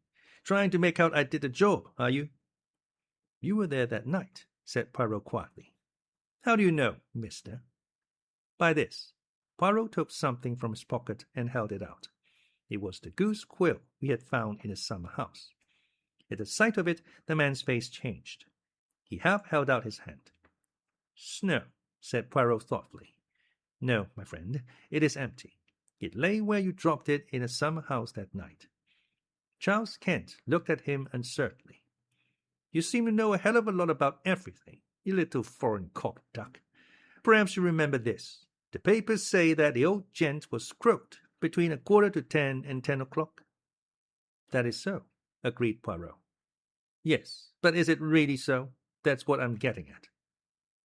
Trying to make out I did the job, are you?" "You were there that night," said Poirot quietly. "How do you know, mister?" "By this." Poirot took something from his pocket and held it out. It was the goose quill we had found in the summer house. At the sight of it, the man's face changed. He half held out his hand. "No," said Poirot thoughtfully. "No, my friend, it is empty. It lay where you dropped it in the summer house that night." Charles Kent looked at him uncertainly. "You seem to know a hell of a lot about everything, you little foreign cock duck. Perhaps you remember this. The papers say that the old gent was croaked between 9:45 and 10 o'clock. "That is so," agreed Poirot. "Yes, but is it really so? That's what I'm getting at."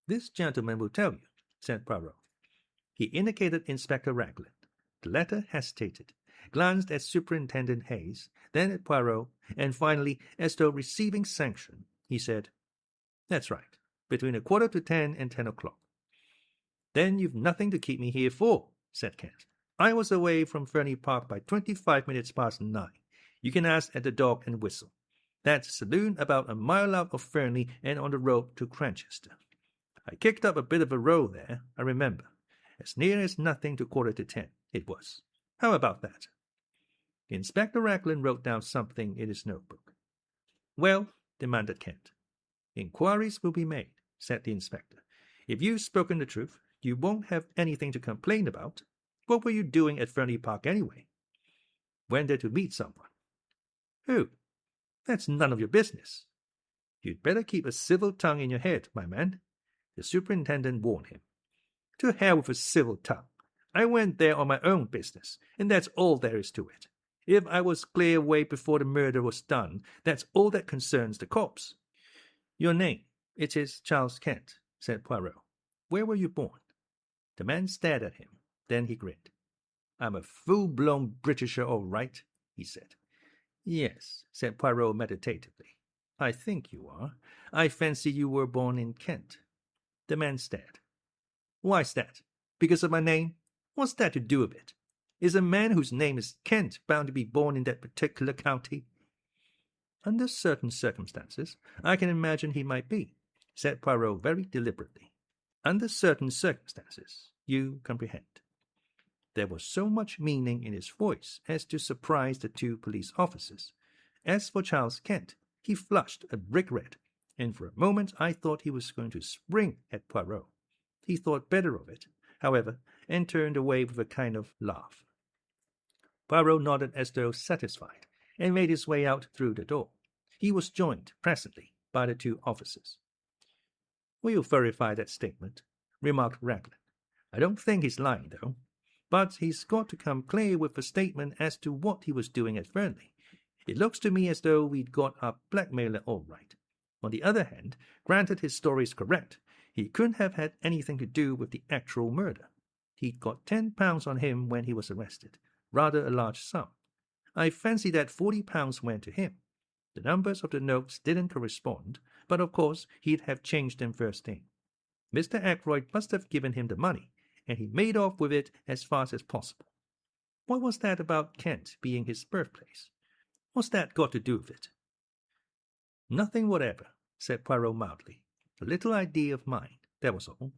"This gentleman will tell you," said Poirot. He indicated Inspector Raglan. The latter hesitated, glanced at Superintendent Hayes, then at Poirot, and finally, as though receiving sanction, he said, "That's right, between 9:45 and 10 o'clock. "Then you've nothing to keep me here for," said Kent. "I was away from Fernly Park by 25 minutes past 9. You can ask at the Dog and Whistle. That's a saloon about a mile out of Fernly and on the road to Cranchester. I kicked up a bit of a row there, I remember. As near as nothing to 9:45, it was. How about that?" Inspector Raglan wrote down something in his notebook. "Well," demanded Kent. "Inquiries will be made," said the inspector. "If you've spoken the truth, you won't have anything to complain about. What were you doing at Fernly Park anyway?" "Went there to meet someone." "Who?" "That's none of your business." "You'd better keep a civil tongue in your head, my man," the superintendent warned him. "To hell with a civil tongue. I went there on my own business, and that's all there is to it. If I was clear away before the murder was done, that's all that concerns the cops." "Your name?" "It is Charles Kent," said Poirot. "Where were you born?" The man stared at him. Then he grinned. "I'm a full-blown Britisher, all right," he said. "Yes," said Poirot meditatively. "I think you are. I fancy you were born in Kent." The man stared. "Why's that? Because of my name? What's that to do with it? Is a man whose name is Kent bound to be born in that particular county?" "Under certain circumstances, I can imagine he might be," said Poirot very deliberately. "Under certain circumstances, you comprehend." There was so much meaning in his voice as to surprise the two police officers. As for Charles Kent, he flushed a brick red, and for a moment I thought he was going to spring at Poirot. He thought better of it, however, and turned away with a kind of laugh. Poirot nodded as though satisfied, and made his way out through the door. He was joined presently by the two officers. "We'll verify that statement," remarked Raglan. "I don't think he's lying, though. But he's got to come clear with a statement as to what he was doing at Fernly. It looks to me as though we'd got our blackmailer all right. On the other hand, granted his story is correct, he couldn't have had anything to do with the actual murder. He'd got £10 on him when he was arrested, rather a large sum. I fancy that £40 went to him. The numbers of the notes didn't correspond, but of course he'd have changed them first thing. Mr. Ackroyd must have given him the money, and he made off with it as fast as possible. What was that about Kent being his birthplace? What's that got to do with it?" "Nothing whatever," said Poirot mildly. "A little idea of mine, that was all.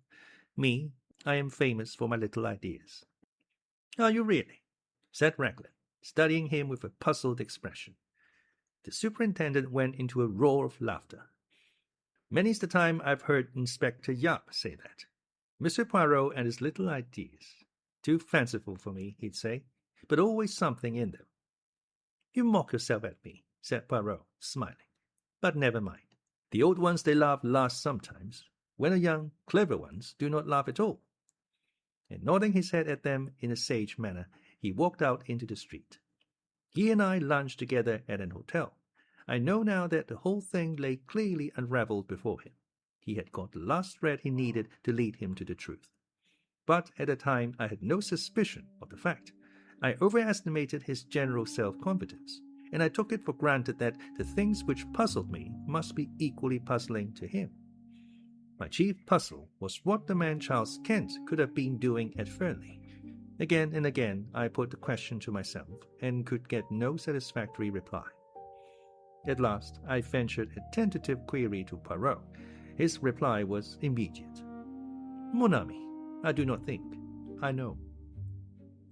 Me, I am famous for my little ideas." "Are you really?" said Raglan, studying him with a puzzled expression. The superintendent went into a roar of laughter. "Many's the time I've heard Inspector Yap say that. Mr. Poirot and his little ideas. Too fanciful for me, he'd say, but always something in them." "You mock yourself at me," said Poirot, smiling. "But never mind. The old ones they laugh last sometimes, when the young, clever ones do not laugh at all." And nodding his head at them in a sage manner, he walked out into the street. He and I lunched together at an hotel. I know now that the whole thing lay clearly unravelled before him. He had got the last thread he needed to lead him to the truth. But at the time I had no suspicion of the fact. I overestimated his general self-confidence, and I took it for granted that the things which puzzled me must be equally puzzling to him. My chief puzzle was what the man Charles Kent could have been doing at Fernly. Again and again I put the question to myself, and could get no satisfactory reply. At last I ventured a tentative query to Poirot. His reply was immediate. "Mon ami, I do not think. I know."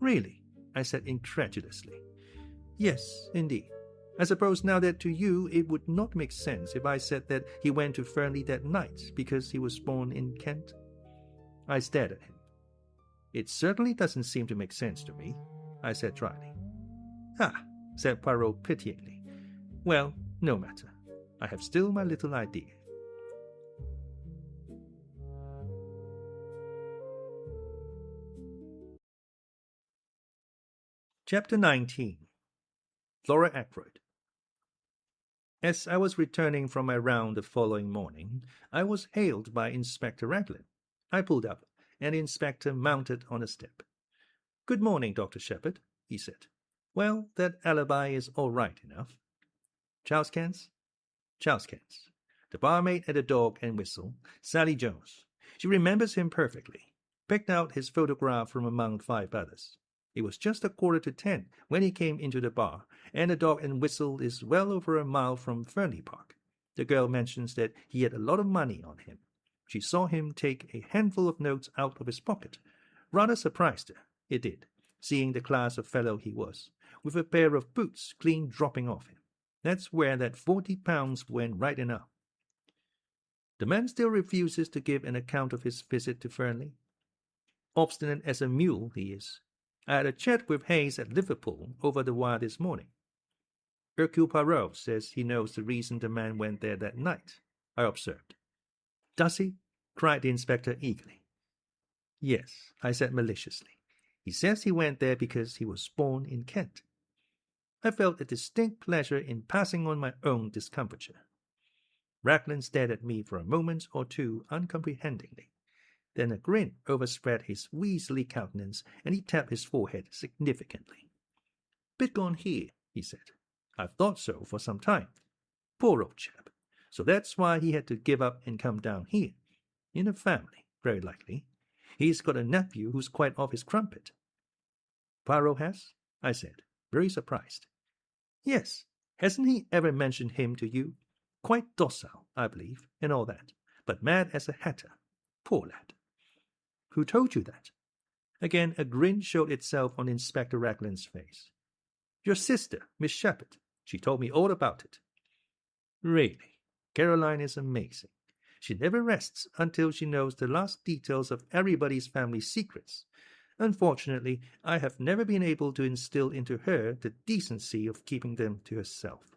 "Really?" I said incredulously. "Yes, indeed. I suppose now that to you it would not make sense if I said that he went to Fernly that night because he was born in Kent?" I stared at him. "It certainly doesn't seem to make sense to me," I said dryly. "Ah," said Poirot pityingly. "Well, no matter. I have still my little idea." Chapter 19. Flora Ackroyd. As I was returning from my round the following morning, I was hailed by Inspector Raglan. I pulled up, and the inspector mounted on a step. "Good morning, Dr. Sheppard," he said. "Well, that alibi is all right enough." "Charles Kent's?" "Charles Kent's. The barmaid at the Dog and Whistle, Sally Jones. She remembers him perfectly. Picked out his photograph from among 5 others. It was just 9:45 when he came into the bar, and the Dog and Whistle is well over a mile from Fernly Park. The girl mentions that he had a lot of money on him. She saw him take a handful of notes out of his pocket. Rather surprised her, it did, seeing the class of fellow he was, with a pair of boots clean dropping off him. That's where that £40 went right enough." "The man still refuses to give an account of his visit to Fernly?" "Obstinate as a mule, he is. I had a chat with Hayes at Liverpool over the wire this morning. Hercule Poirot says he knows the reason the man went there that night," I observed. "Does he?" cried the inspector eagerly. "Yes," I said maliciously. "He says he went there because he was born in Kent." I felt a distinct pleasure in passing on my own discomfiture. Raglan stared at me for a moment or two uncomprehendingly. Then a grin overspread his weaselly countenance, and he tapped his forehead significantly. "Bit gone here," he said. "I've thought so for some time. Poor old chap. So that's why he had to give up and come down here. In a family, very likely. He's got a nephew who's quite off his crumpet." "Poirot has?" I said, very surprised. "Yes. Hasn't he ever mentioned him to you? Quite docile, I believe, and all that, but mad as a hatter. Poor lad." "Who told you that?" Again a grin showed itself on Inspector Raglan's face. "Your sister, Miss Sheppard. She told me all about it." "Really, Caroline is amazing. She never rests until she knows the last details of everybody's family secrets. Unfortunately, I have never been able to instill into her the decency of keeping them to herself."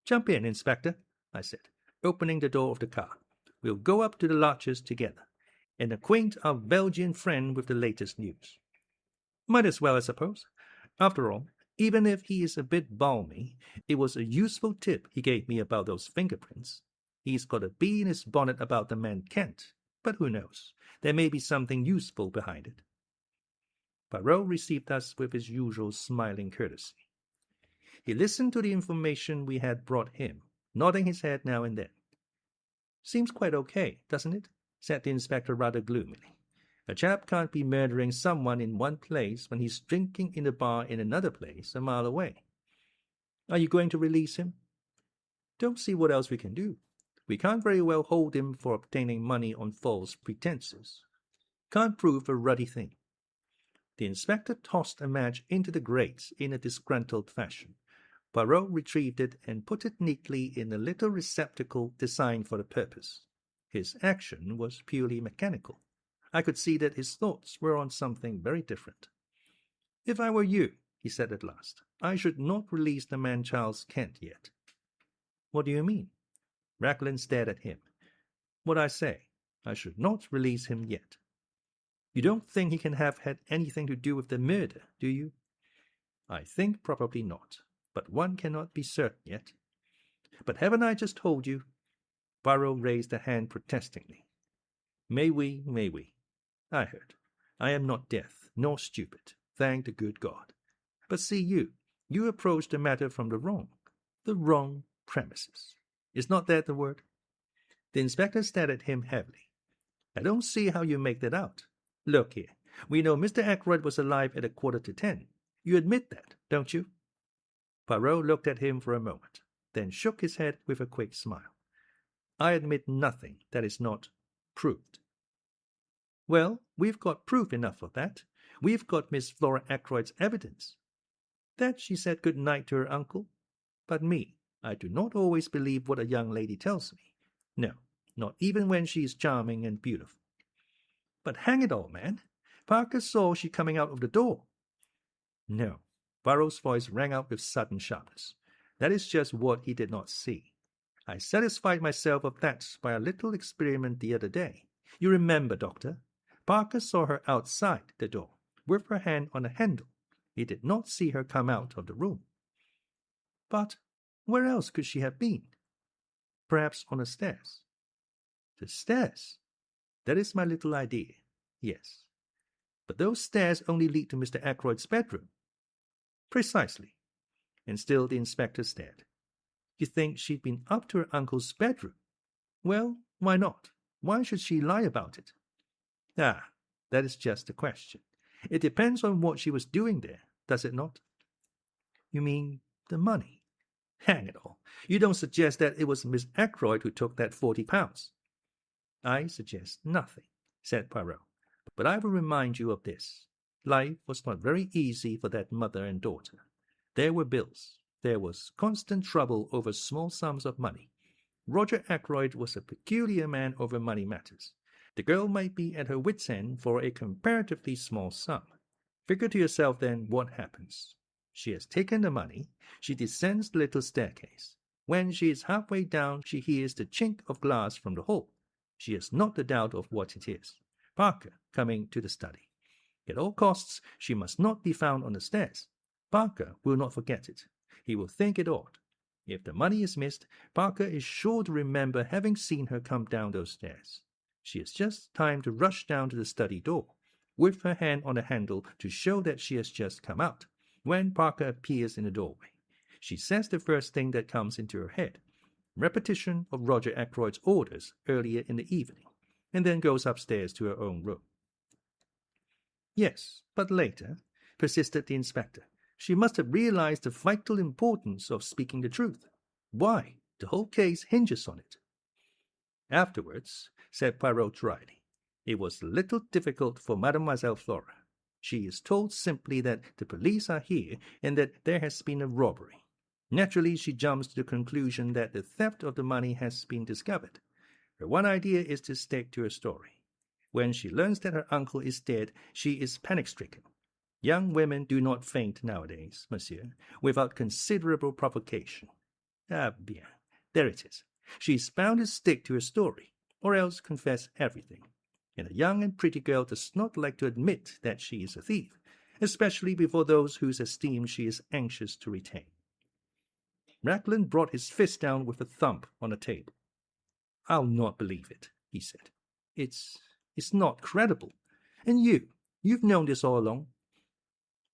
"Jump in, Inspector," I said, opening the door of the car. "We'll go up to the lodges together, and acquaint our Belgian friend with the latest news." "Might as well, I suppose. After all, even if he is a bit balmy, it was a useful tip he gave me about those fingerprints. He's got a bee in his bonnet about the man Kent, but who knows? There may be something useful behind it." Poirot received us with his usual smiling courtesy. He listened to the information we had brought him, nodding his head now and then. "Seems quite okay, doesn't it?" said the inspector rather gloomily. "A chap can't be murdering someone in one place when he's drinking in a bar in another place a mile away. Are you going to release him?" "Don't see what else we can do. We can't very well hold him for obtaining money on false pretenses. Can't prove a ruddy thing." The inspector tossed a match into the grate in a disgruntled fashion. Poirot retrieved it and put it neatly in a little receptacle designed for the purpose. His action was purely mechanical. I could see that his thoughts were on something very different. "If I were you," he said at last, "I should not release the man Charles Kent yet." "What do you mean?" Raglan stared at him. "What I say. I should not release him yet." "You don't think he can have had anything to do with the murder, do you?" "I think probably not, but one cannot be certain yet." "But haven't I just told you?" Poirot raised a hand protestingly. May we. I heard. I am not deaf, nor stupid. thank the good God. But see you approach the matter from the wrong premises. Is not that the word? The inspector stared at him heavily. I don't see how you make that out. Look here, we know Mr. Ackroyd was alive at 9:45. You admit that, don't you? Poirot looked at him for a moment, then shook his head with a quick smile. I admit nothing that is not proved. Well, we've got proof enough of that. We've got Miss Flora Ackroyd's evidence. That she said good night to her uncle. But me, I do not always believe what a young lady tells me. No, not even when she is charming and beautiful. But hang it all, man, Parker saw she coming out of the door. No, Poirot's voice rang out with sudden sharpness. That is just what he did not see. I satisfied myself of that by a little experiment the other day. You remember, Doctor? Parker saw her outside the door, with her hand on the handle. He did not see her come out of the room. But where else could she have been? Perhaps on the stairs. The stairs? That is my little idea, yes. But those stairs only lead to Mr. Ackroyd's bedroom. Precisely. And still the inspector stared. You think she'd been up to her uncle's bedroom? Well, why not? Why should she lie about it? Ah, that is just the question. It depends on what she was doing there, does it not? You mean the money? Hang it all. You don't suggest that it was Miss Ackroyd who took that £40? I suggest nothing, said Poirot. But I will remind you of this. Life was not very easy for that mother and daughter. There were bills. There was constant trouble over small sums of money. Roger Ackroyd was a peculiar man over money matters. The girl might be at her wit's end for a comparatively small sum. Figure to yourself then what happens. She has taken the money. She descends the little staircase. When she is halfway down, she hears the chink of glass from the hall. She has not the doubt of what it is. Parker coming to the study. At all costs, she must not be found on the stairs. Parker will not forget it. He will think it odd. If the money is missed, Parker is sure to remember having seen her come down those stairs. She has just time to rush down to the study door, with her hand on the handle to show that she has just come out, when Parker appears in the doorway. She says the first thing that comes into her head, repetition of Roger Ackroyd's orders earlier in the evening, and then goes upstairs to her own room. Yes, but later, persisted the inspector, she must have realized the vital importance of speaking the truth. Why? The whole case hinges on it. Afterwards, said Poirot dryly, it was a little difficult for Mademoiselle Flora. She is told simply that the police are here and that there has been a robbery. Naturally, she jumps to the conclusion that the theft of the money has been discovered. Her one idea is to stick to her story. When she learns that her uncle is dead, she is panic-stricken. Young women do not faint nowadays, monsieur, without considerable provocation. Ah, bien, there it is. She is bound to stick to her story, or else confess everything. And a young and pretty girl does not like to admit that she is a thief, especially before those whose esteem she is anxious to retain. Raglan brought his fist down with a thump on the table. I'll not believe it, he said. It's not credible. And you've known this all along.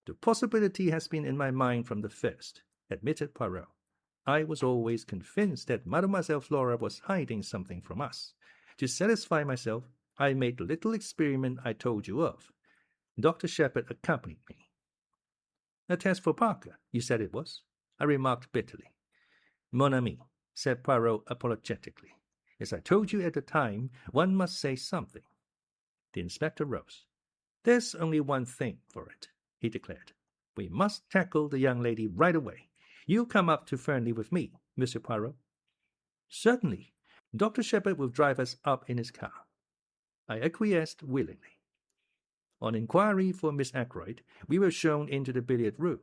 The possibility has been in my mind from the first, admitted Poirot. I was always convinced that Mademoiselle Flora was hiding something from us. To satisfy myself, I made the little experiment I told you of. Dr. Sheppard accompanied me. A test for Parker, you said it was? I remarked bitterly. Mon ami, said Poirot apologetically. As I told you at the time, one must say something. The inspector rose. There's only one thing for it, he declared. We must tackle the young lady right away. You'll come up to Fernly with me, Monsieur Poirot. Certainly. Dr. Sheppard will drive us up in his car. I acquiesced willingly. On inquiry for Miss Ackroyd, we were shown into the billiard room.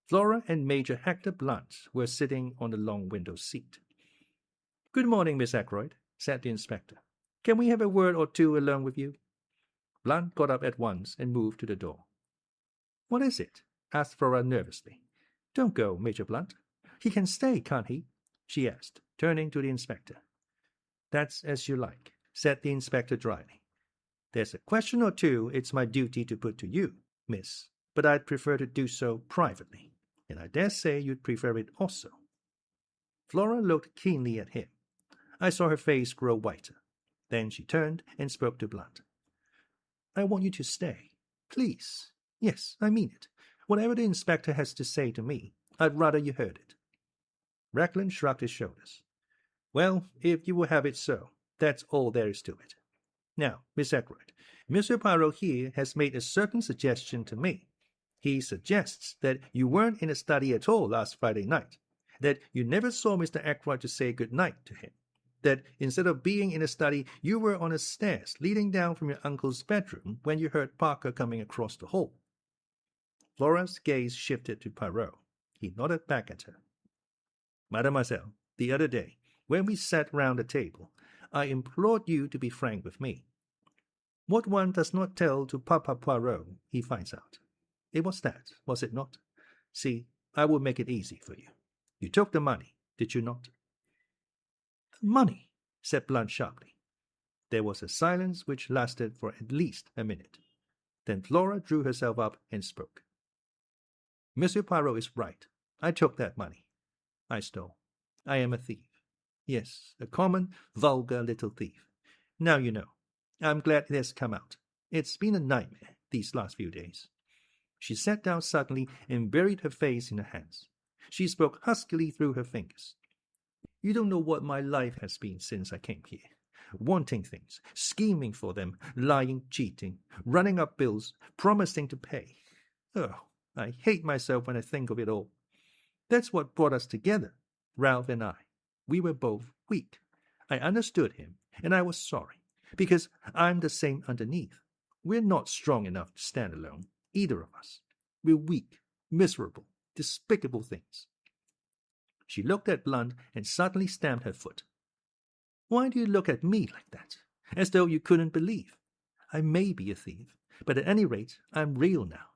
Flora and Major Hector Blunt were sitting on the long window seat. Good morning, Miss Ackroyd, said the inspector. Can we have a word or two alone with you? Blunt got up at once and moved to the door. What is it? Asked Flora nervously. Don't go, Major Blunt. He can stay, can't he? She asked, turning to the inspector. That's as you like, said the inspector dryly. There's a question or two it's my duty to put to you, miss. but I'd prefer to do so privately, and I dare say you'd prefer it also." Flora looked keenly at him. I saw her face grow whiter. Then she turned and spoke to Blunt. "I want you to stay. Please. Yes, I mean it. Whatever the inspector has to say to me, I'd rather you heard it." Raglan shrugged his shoulders. "Well, if you will have it so, that's all there is to it. Now, Miss Ackroyd, Monsieur Poirot here has made a certain suggestion to me. He suggests that you weren't in the study at all last Friday night, that you never saw Mr. Ackroyd to say good night to him, that instead of being in the study, you were on the stairs leading down from your uncle's bedroom when you heard Parker coming across the hall." Flora's gaze shifted to Poirot. He nodded back at her. "Mademoiselle, the other day, when we sat round the table, I implored you to be frank with me. What one does not tell to Papa Poirot, he finds out. It was that, was it not? See, I will make it easy for you. You took the money, did you not?" "The money?" said Blunt sharply. There was a silence which lasted for at least a minute. Then Flora drew herself up and spoke. "Monsieur Poirot is right. I took that money. I stole. I am a thief. Yes, a common, vulgar little thief. Now you know. I'm glad it has come out. It's been a nightmare these last few days." She sat down suddenly and buried her face in her hands. She spoke huskily through her fingers. "You don't know what my life has been since I came here. Wanting things, scheming for them, lying, cheating, running up bills, promising to pay. Oh, I hate myself when I think of it all. That's what brought us together, Ralph and I. We were both weak. I understood him, and I was sorry, because I'm the same underneath. We're not strong enough to stand alone, either of us. We're weak, miserable, despicable things." She looked at Blunt and suddenly stamped her foot. "Why do you look at me like that, as though you couldn't believe? I may be a thief, but at any rate I'm real now.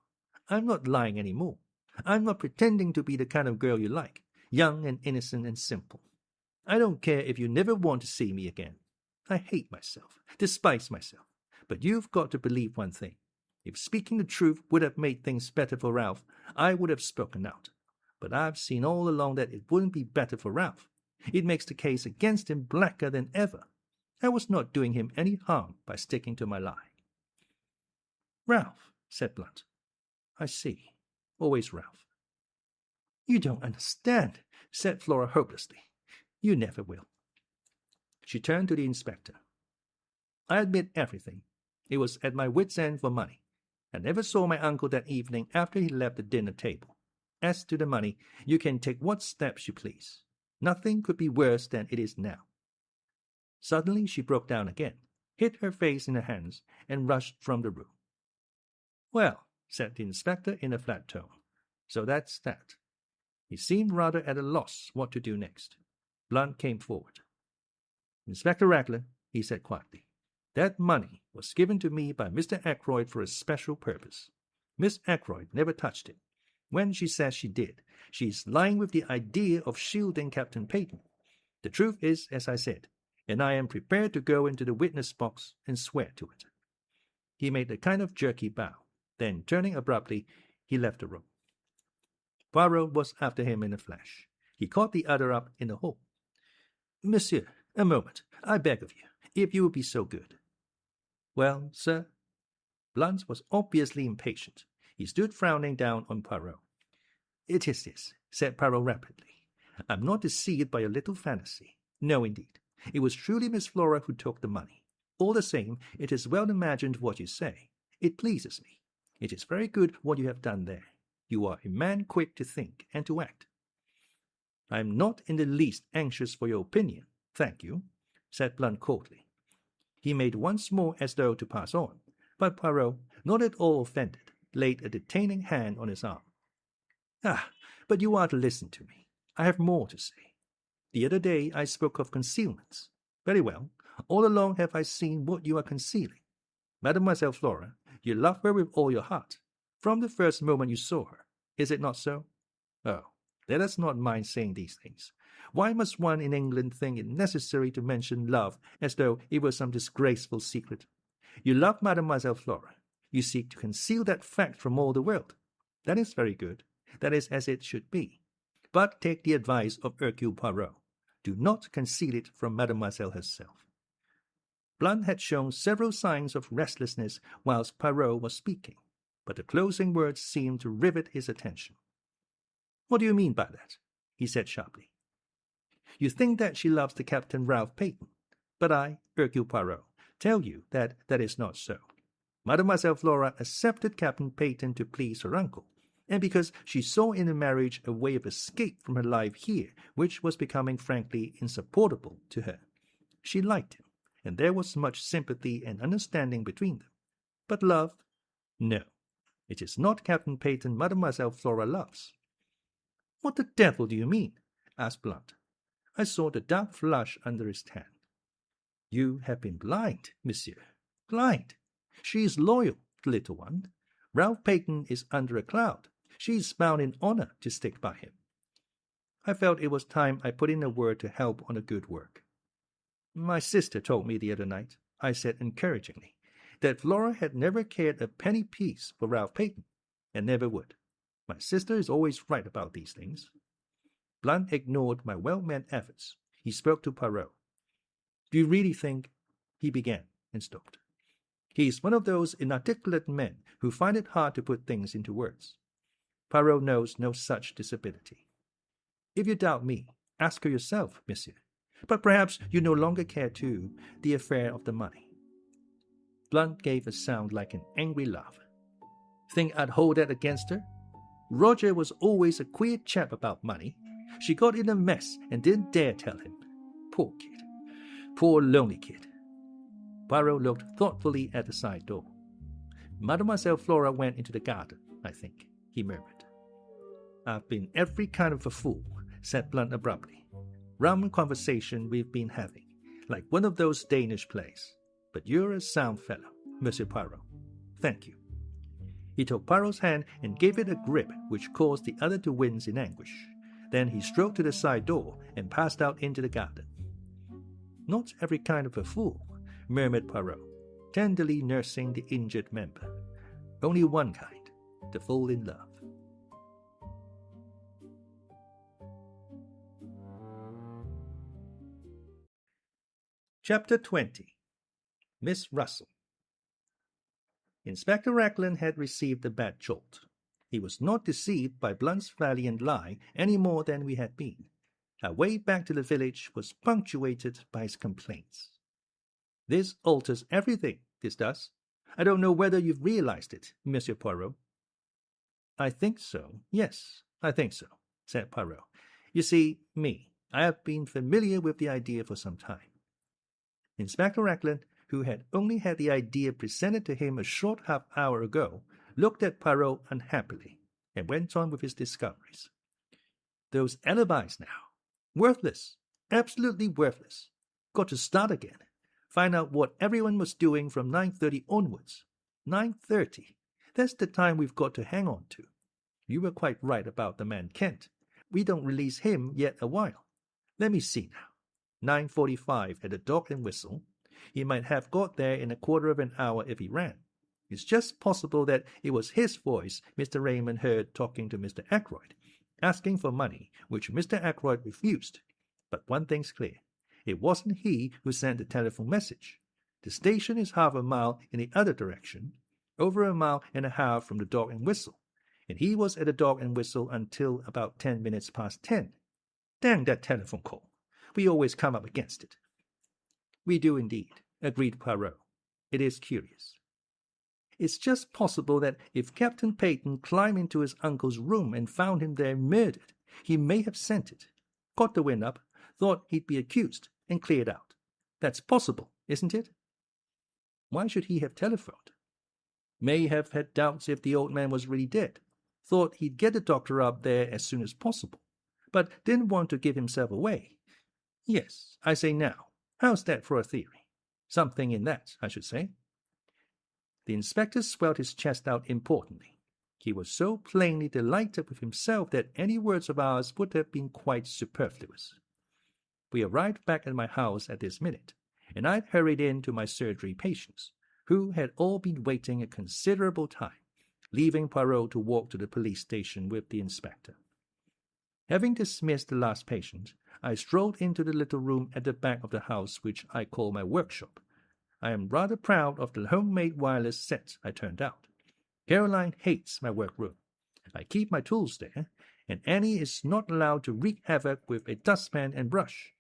I'm not lying any more. I'm not pretending to be the kind of girl you like, young and innocent and simple. I don't care if you never want to see me again. I hate myself, despise myself. But you've got to believe one thing. If speaking the truth would have made things better for Ralph, I would have spoken out. But I've seen all along that it wouldn't be better for Ralph. It makes the case against him blacker than ever. I was not doing him any harm by sticking to my lie." "Ralph," said Blunt. "I see. Always Ralph." "You don't understand," said Flora hopelessly. "You never will." She turned to the inspector. "I admit everything. It was at my wit's end for money. I never saw my uncle that evening after he left the dinner table. As to the money, you can take what steps you please. Nothing could be worse than it is now." Suddenly she broke down again, hid her face in her hands, and rushed from the room. "Well," said the inspector in a flat tone, "so that's that." He seemed rather at a loss what to do next. Blunt came forward. "Inspector Raglan," he said quietly, "that money was given to me by Mr. Ackroyd for a special purpose. Miss Ackroyd never touched it. When she says she did, she is lying with the idea of shielding Captain Peyton. The truth is, as I said, and I am prepared to go into the witness box and swear to it." He made a kind of jerky bow. Then, turning abruptly, he left the room. Poirot was after him in a flash. He caught the other up in the hall. "Monsieur, a moment, I beg of you, if you will be so good." "Well, sir?" Blunt was obviously impatient. He stood frowning down on Poirot. "It is this," said Poirot rapidly. "I'm not deceived by a little fantasy. No, indeed. It was truly Miss Flora who took the money. All the same, it is well imagined what you say. It pleases me. It is very good what you have done there. You are a man quick to think and to act." "I am not in the least anxious for your opinion, thank you," said Blunt coldly. He made once more as though to pass on, but Poirot, not at all offended, laid a detaining hand on his arm. "Ah, but you are to listen to me. I have more to say. The other day I spoke of concealments. Very well. All along have I seen what you are concealing. Mademoiselle Flora, you love her with all your heart, from the first moment you saw her. Is it not so? Oh, let us not mind saying these things. Why must one in England think it necessary to mention love as though it were some disgraceful secret? You love Mademoiselle Flora. You seek to conceal that fact from all the world. That is very good. That is as it should be. But take the advice of Hercule Poirot. Do not conceal it from Mademoiselle herself. Blunt had shown several signs of restlessness whilst Poirot was speaking, but the closing words seemed to rivet his attention. "What do you mean by that?" he said sharply. "You think that she loves the Captain Ralph Peyton, but I, Hercule Poirot, tell you that that is not so. Mademoiselle Flora accepted Captain Peyton to please her uncle, and because she saw in the marriage a way of escape from her life here which was becoming frankly insupportable to her. She liked him, and there was much sympathy and understanding between them. But love? No. It is not Captain Peyton Mademoiselle Flora loves." "What the devil do you mean?" asked Blunt. I saw the dark flush under his tan. "You have been blind, monsieur. Blind. She is loyal, the little one. Ralph Peyton is under a cloud. She is bound in honor to stick by him." I felt it was time I put in a word to help on the good work. "My sister told me the other night," I said encouragingly, "that Flora had never cared a penny piece for Ralph Peyton, and never would. My sister is always right about these things." Blunt ignored my well-meant efforts. He spoke to Poirot. "Do you really think—" he began, and stopped. He is one of those inarticulate men who find it hard to put things into words. Poirot knows no such disability. "If you doubt me, ask her yourself, monsieur. But perhaps you no longer care to the affair of the money." Blunt gave a sound like an angry laugh. "Think I'd hold that against her? Roger was always a queer chap about money. She got in a mess and didn't dare tell him. Poor kid. Poor lonely kid." Poirot looked thoughtfully at the side door. "Mademoiselle Flora went into the garden, I think," he murmured. "I've been every kind of a fool," said Blunt abruptly. "Rum conversation we've been having, like one of those Danish plays. But you're a sound fellow, Monsieur Poirot. Thank you." He took Poirot's hand and gave it a grip which caused the other to wince in anguish. Then he strode to the side door and passed out into the garden. "Not every kind of a fool," murmured Poirot, tenderly nursing the injured member. "Only one kind, the fool in love." Chapter 20. Miss Russell. Inspector Raglan had received a bad jolt. He was not deceived by Blunt's valiant lie any more than we had been. Our way back to the village was punctuated by his complaints. "This alters everything, this does. I don't know whether you've realized it, Monsieur Poirot." "I think so. Yes, I think so," said Poirot. "You see, I have been familiar with the idea for some time." Inspector Raglan, who had only had the idea presented to him a short half-hour ago, looked at Poirot unhappily, and went on with his discoveries. "Those alibis now. Worthless. Absolutely worthless. Got to start again. Find out what everyone was doing from 9:30 onwards. 9:30. That's the time we've got to hang on to. You were quite right about the man Kent. We don't release him yet a while. Let me see now. 9:45 at the Dog and Whistle. He might have got there in a quarter of an hour if he ran. It's just possible that it was his voice Mr. Raymond heard talking to Mr. Ackroyd, asking for money, which Mr. Ackroyd refused. But one thing's clear. It wasn't he who sent the telephone message. The station is half a mile in the other direction, over a mile and a half from the Dog and Whistle, and he was at the Dog and Whistle until about 10 minutes past 10. Dang that telephone call. We always come up against it." "We do indeed," agreed Poirot. "It is curious. It's just possible that if Captain Peyton climbed into his uncle's room and found him there murdered, he may have sent it, got the wind up, thought he'd be accused, and cleared out. That's possible, isn't it?" "Why should he have telephoned?" "May have had doubts if the old man was really dead, thought he'd get the doctor up there as soon as possible, but didn't want to give himself away. Yes, I say now, how's that for a theory? Something in that, I should say." The inspector swelled his chest out importantly. He was so plainly delighted with himself that any words of ours would have been quite superfluous. We arrived back at my house at this minute, and I hurried in to my surgery patients, who had all been waiting a considerable time. leaving Poirot to walk to the police station with the inspector. Having dismissed the last patient, I strolled into the little room at the back of the house which I call my workshop. I am rather proud of the homemade wireless set I turned out. Caroline hates my workroom. I keep my tools there, and Annie is not allowed to wreak havoc with a dustpan and brush.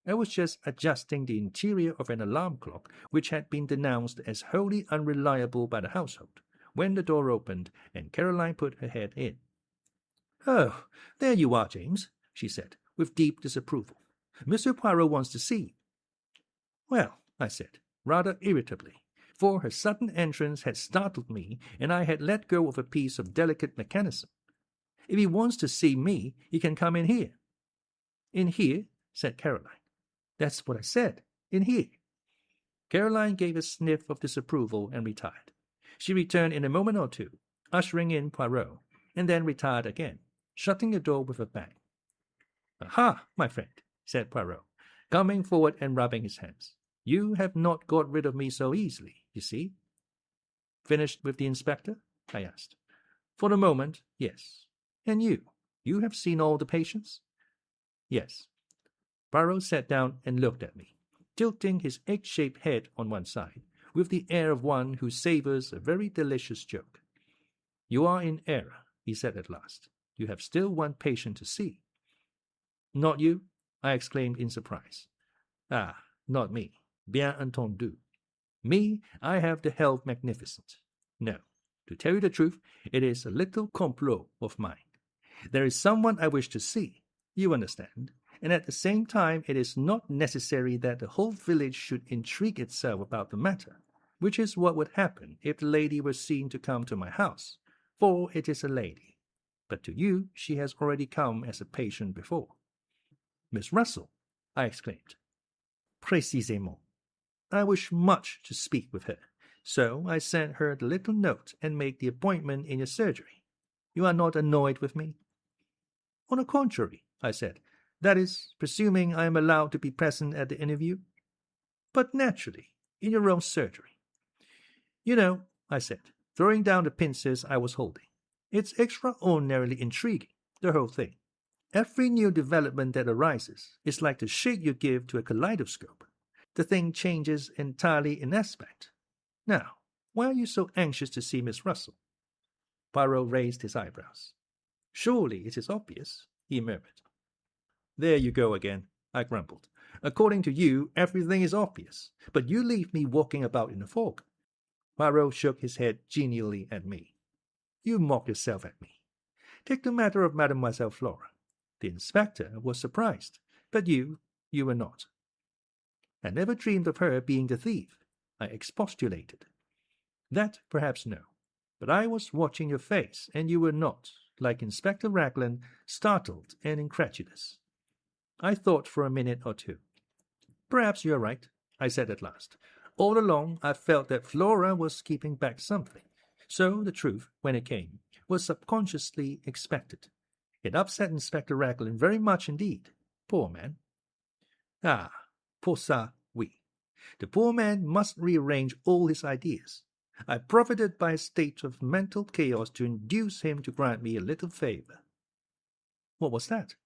I was just adjusting the interior of an alarm clock which had been denounced as wholly unreliable by the household, when the door opened and Caroline put her head in. "Oh, there you are, James," she said, with deep disapproval. "Monsieur Poirot wants to see you." "Well," I said, rather irritably, for her sudden entrance had startled me and I had let go of a piece of delicate mechanism. "If he wants to see me, he can come in here." "In here?" said Caroline. "That's what I said. In here." Caroline gave a sniff of disapproval and retired. She returned in a moment or two, ushering in Poirot, and then retired again, shutting the door with a bang. "Aha, my friend," said Poirot, coming forward and rubbing his hands. "You have not got rid of me so easily, you see." "Finished with the inspector?" I asked. "For the moment, yes. And you have seen all the patients?" "Yes." Poirot sat down and looked at me, tilting his egg-shaped head on one side, with the air of one who savours a very delicious joke. "You are in error," he said at last. "You have still one patient to see." "Not you?" I exclaimed in surprise. "Ah, not me. Bien entendu. Me, I have the health magnificent. No, to tell you the truth, it is a little complot of mine. There is someone I wish to see, you understand, and at the same time it is not necessary that the whole village should intrigue itself about the matter, which is what would happen if the lady were seen to come to my house, for it is a lady. But to you she has already come as a patient before." "Miss Russell!" I exclaimed. "Précisément. I wish much to speak with her, so I sent her the little note and made the appointment in your surgery. You are not annoyed with me?" "On the contrary," I said. "That is, presuming I am allowed to be present at the interview." "But naturally, in your own surgery." "You know," I said, throwing down the pincers I was holding, "it's extraordinarily intriguing, the whole thing. Every new development that arises is like the shake you give to a kaleidoscope. The thing changes entirely in aspect. Now, why are you so anxious to see Miss Russell?" Poirot raised his eyebrows. "Surely it is obvious," he murmured. "There you go again," I grumbled. "According to you, everything is obvious, but you leave me walking about in a fog." Poirot shook his head genially at me. "You mock yourself at me. Take the matter of Mademoiselle Flora. The inspector was surprised, but you were not." "I never dreamed of her being the thief," I expostulated. "That perhaps no, but I was watching your face, and you were not, like Inspector Raglan, startled and incredulous." I thought for a minute or two. "Perhaps you are right," I said at last. "All along I felt that Flora was keeping back something, so the truth, when it came, was subconsciously expected. It upset Inspector Raglan very much indeed. Poor man." "Ah, pour ça, oui. The poor man must rearrange all his ideas. I profited by a state of mental chaos to induce him to grant me a little favour." "What was that?"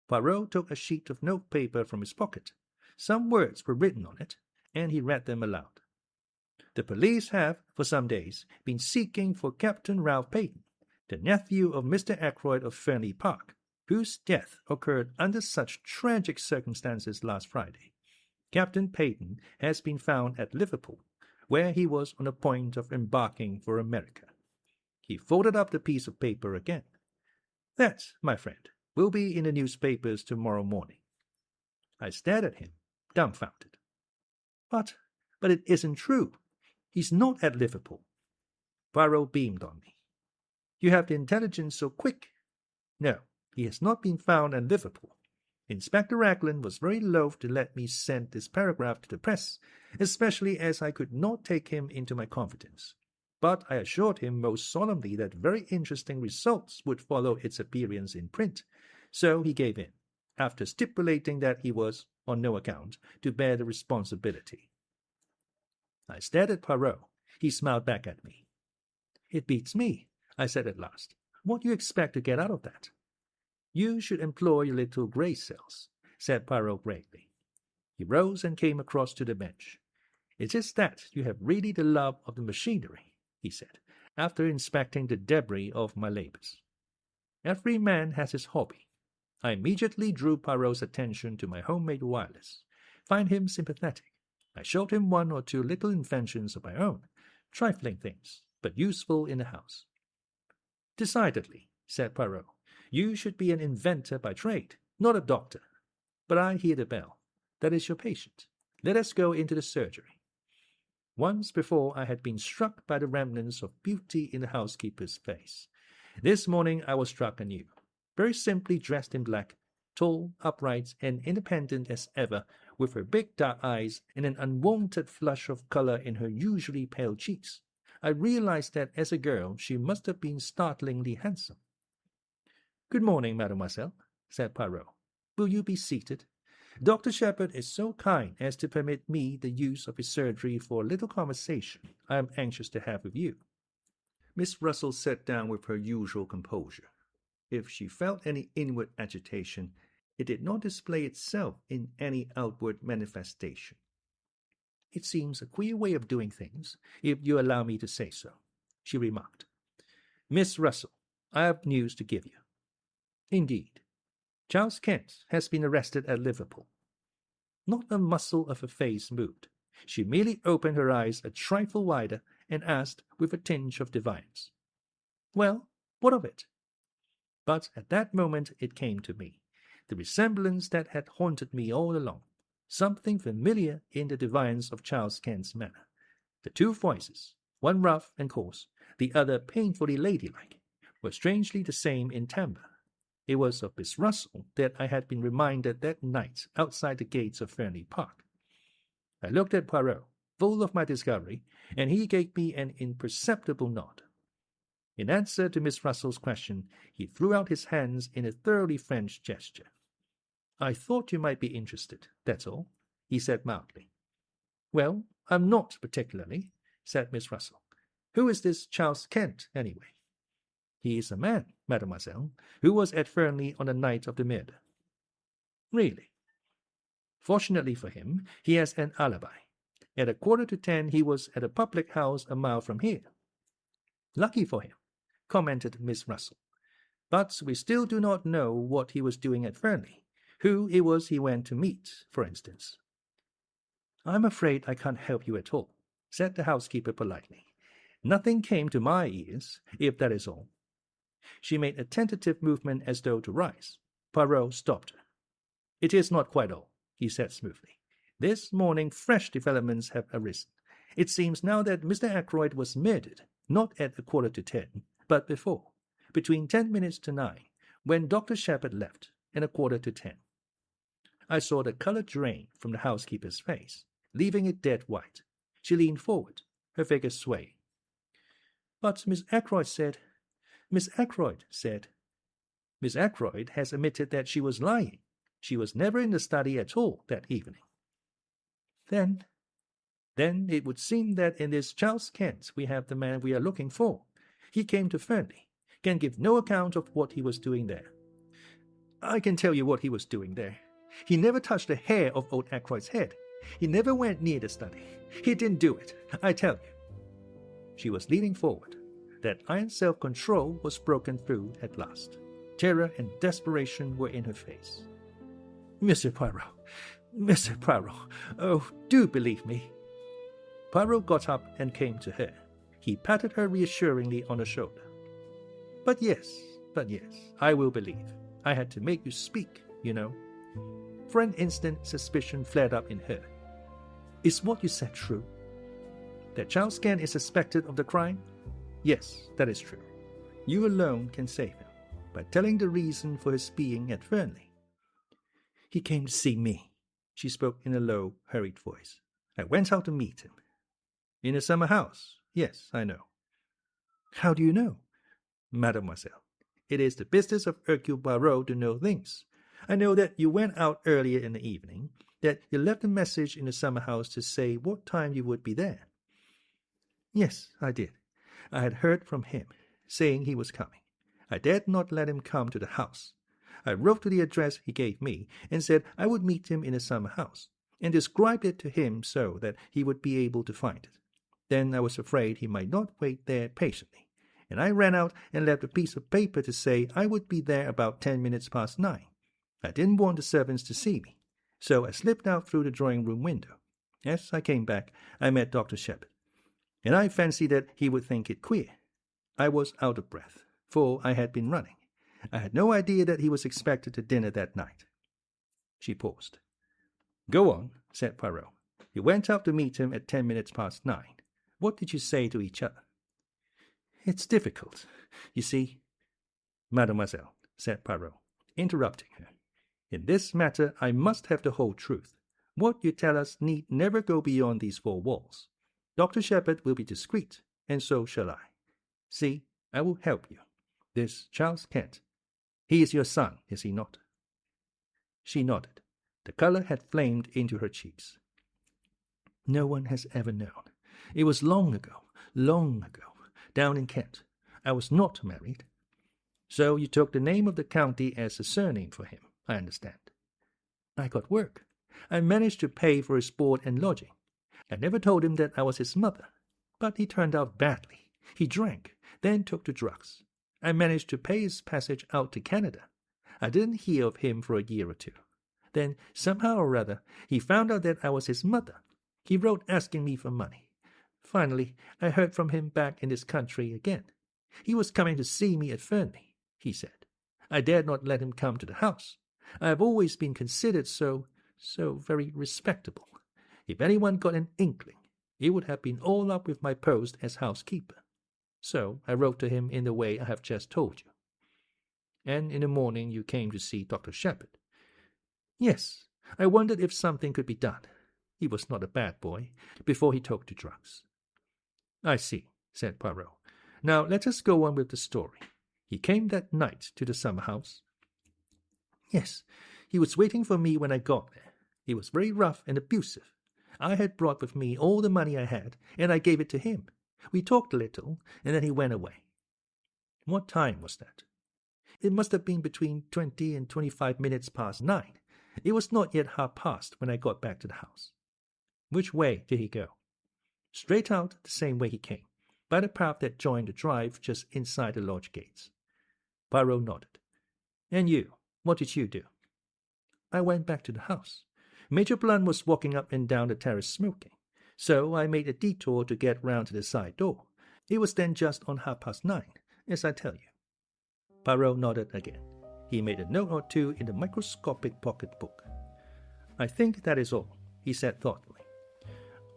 Poirot took a sheet of notepaper from his pocket. Some words were written on it, and he read them aloud. "The police have, for some days, been seeking for Captain Ralph Peyton, the nephew of Mr. Ackroyd of Fernly Park, whose death occurred under such tragic circumstances last Friday. Captain Peyton has been found at Liverpool, where he was on the point of embarking for America." He folded up the piece of paper again. "That, my friend, will be in the newspapers tomorrow morning." I stared at him, dumbfounded. But it isn't true. He's not at Liverpool." Poirot beamed on me. "You have the intelligence so quick. No, he has not been found at Liverpool. Inspector Raglan was very loath to let me send this paragraph to the press, especially as I could not take him into my confidence. But I assured him most solemnly that very interesting results would follow its appearance in print, so he gave in, after stipulating that he was, on no account, to bear the responsibility." I stared at Poirot. He smiled back at me. "It beats me. I said at last. "What do you expect to get out of that?" "You should employ your little grey cells," said Poirot gravely. He rose and came across to the bench. "It is that you have really the love of the machinery," he said, after inspecting the debris of my labours. "Every man has his hobby." I immediately drew Poirot's attention to my homemade wireless. Find him sympathetic. I showed him one or two little inventions of my own, trifling things, but useful in the house. "Decidedly," said Poirot, "you should be an inventor by trade, not a doctor. But I hear the bell. That is your patient. Let us go into the surgery." Once before I had been struck by the remnants of beauty in the housekeeper's face. This morning I was struck anew. Very simply dressed in black, tall, upright, and independent as ever, with her big dark eyes and an unwonted flush of colour in her usually pale cheeks, I realized that as a girl she must have been startlingly handsome. "Good morning, mademoiselle," said Poirot. "Will you be seated? Dr. Sheppard is so kind as to permit me the use of his surgery for a little conversation I am anxious to have with you." Miss Russell sat down with her usual composure. If she felt any inward agitation, it did not display itself in any outward manifestation. "It seems a queer way of doing things, if you allow me to say so," she remarked. "Miss Russell, I have news to give you." "Indeed. Charles Kent has been arrested at Liverpool." Not a muscle of her face moved. She merely opened her eyes a trifle wider and asked with a tinge of defiance, "Well, what of it?" But at that moment it came to me, the resemblance that had haunted me all along, something familiar in the defiance of Charles Kent's manner. The two voices, one rough and coarse, the other painfully ladylike, were strangely the same in timbre. It was of Miss Russell that I had been reminded that night outside the gates of Fernly Park. I looked at Poirot, full of my discovery, and he gave me an imperceptible nod. In answer to Miss Russell's question, he threw out his hands in a thoroughly French gesture. "I thought you might be interested, that's all," he said mildly. "Well, I'm not particularly," said Miss Russell. "Who is this Charles Kent, anyway?" "He is a man, mademoiselle, who was at Fernly on the night of the murder." "Really?" "Fortunately for him, he has an alibi. At 9:45 he was at a public house a mile from here." "Lucky for him," commented Miss Russell. "But we still do not know what he was doing at Fernly. Who it was he went to meet, for instance." "I'm afraid I can't help you at all," said the housekeeper politely. "Nothing came to my ears, if that is all." She made a tentative movement as though to rise. Poirot stopped her. "It is not quite all," he said smoothly. "This morning fresh developments have arisen. It seems now that Mr. Ackroyd was murdered, not at 9:45, but before, between 10 minutes to 9, when Dr. Sheppard left, and 9:45. I saw the colour drain from the housekeeper's face, leaving it dead white. She leaned forward, her figure swaying. "But Miss Ackroyd said—" "Miss Ackroyd has admitted that she was lying. She was never in the study at all that evening." Then it would seem that in this Charles Kent we have the man we are looking for. He came to Fernly, can give no account of what he was doing there." "I can tell you what he was doing there. He never touched a hair of old Ackroyd's head. He never went near the study. He didn't do it, I tell you." She was leaning forward. That iron self-control was broken through at last. Terror and desperation were in her face. Monsieur Poirot, oh, do believe me." Poirot got up and came to her. He patted her reassuringly on the shoulder. But yes, I will believe. I had to make you speak, you know." For an instant suspicion flared up in her. "Is what you said true? That Charles Kent is suspected of the crime?" "Yes, that is true. You alone can save him, by telling the reason for his being at Fernly." "He came to see me." She spoke in a low, hurried voice. "I went out to meet him." "In a summer house? Yes, I know." "How do you know?" "Mademoiselle, it is the business of Hercule Poirot to know things. I know that you went out earlier in the evening, that you left a message in the summer house to say what time you would be there." "Yes, I did. I had heard from him. saying he was coming. I dared not let him come to the house. I wrote to the address he gave me and said I would meet him in the summer house, and described it to him so that he would be able to find it. Then I was afraid he might not wait there patiently, and I ran out and left a piece of paper to say I would be there about 10 minutes past 9. I didn't want the servants to see me, so I slipped out through the drawing-room window. As I came back, I met Dr. Sheppard, and I fancied that he would think it queer. I was out of breath, for I had been running. I had no idea that he was expected to dinner that night. She paused. "Go on," said Poirot. "You went out to meet him at 10 minutes past 9. What did you say to each other?" "It's difficult. You see—" "Mademoiselle," said Poirot, interrupting her, "in this matter I must have the whole truth. What you tell us need never go beyond these 4 walls. Dr. Sheppard will be discreet, and so shall I. See, I will help you. This Charles Kent. He is your son, is he not?" She nodded. The color had flamed into her cheeks. "No one has ever known. It was long ago, down in Kent. I was not married." "So you took the name of the county as a surname for him, I understand." "I got work. I managed to pay for his board and lodging. I never told him that I was his mother, but he turned out badly. He drank, then took to drugs. I managed to pay his passage out to Canada. I didn't hear of him for a year or 2. Then, somehow or other, he found out that I was his mother. He wrote asking me for money. Finally, I heard from him back in this country again. He was coming to see me at Fernly, he said. I dared not let him come to the house. I have always been considered so very respectable. If anyone got an inkling, it would have been all up with my post as housekeeper. So I wrote to him in the way I have just told you." "And in the morning you came to see Dr. Sheppard?" "Yes, I wondered if something could be done. He was not a bad boy, before he took to drugs." "I see," said Poirot. "Now let us go on with the story. He came that night to the summer house?" "Yes, he was waiting for me when I got there. He was very rough and abusive. I had brought with me all the money I had, and I gave it to him. We talked a little, and then he went away." "What time was that?" "It must have been between 20 and 25 minutes past 9. It was not yet 1:30 when I got back to the house." "Which way did he go?" "Straight out the same way he came, by the path that joined the drive just inside the lodge gates." Poirot nodded. "And you, what did you do?" "I went back to the house. Major Blunt was walking up and down the terrace smoking, so I made a detour to get round to the side door. It was then just on 9:30, as I tell you." Poirot nodded again. He made a note or 2 in the microscopic pocket-book. "I think that is all," he said thoughtfully.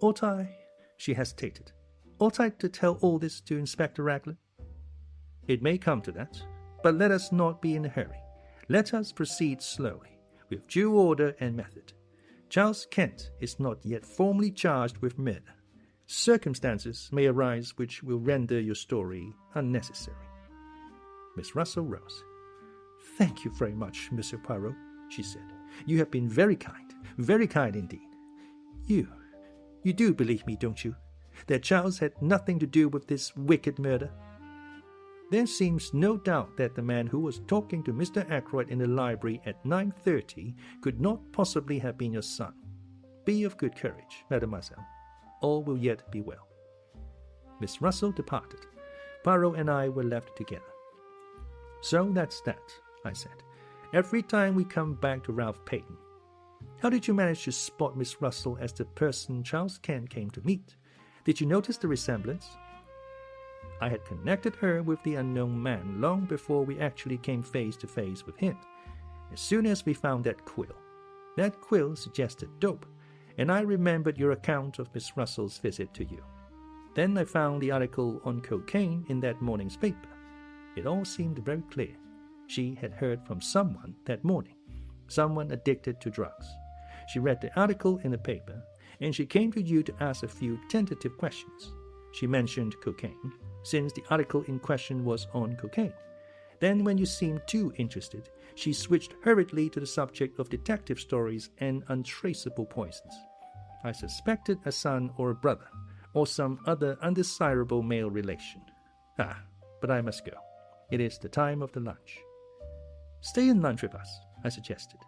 "Ought I—" She hesitated. "Ought I to tell all this to Inspector Raglan?" "It may come to that, but let us not be in a hurry. Let us proceed slowly, with due order and method. Charles Kent is not yet formally charged with murder. Circumstances may arise which will render your story unnecessary." Miss Russell rose. "Thank you very much, Monsieur Poirot," she said. "You have been very kind indeed. You do believe me, don't you, that Charles had nothing to do with this wicked murder?" "There seems no doubt that the man who was talking to Mr. Ackroyd in the library at 9:30 could not possibly have been your son. Be of good courage, mademoiselle. All will yet be well." Miss Russell departed. Poirot and I were left together. "So that's that," I said. "Every time we come back to Ralph Peyton. How did you manage to spot Miss Russell as the person Charles Kent came to meet? Did you notice the resemblance?" "I had connected her with the unknown man long before we actually came face to face with him. As soon as we found that quill. That quill suggested dope, and I remembered your account of Miss Russell's visit to you. Then I found the article on cocaine in that morning's paper. It all seemed very clear. She had heard from someone that morning, someone addicted to drugs. She read the article in the paper, and she came to you to ask a few tentative questions. She mentioned cocaine, since the article in question was on cocaine. Then, when you seemed too interested, she switched hurriedly to the subject of detective stories and untraceable poisons. I suspected a son or a brother, or some other undesirable male relation. but I must go. It is the time of the lunch." "Stay and lunch with us," I suggested.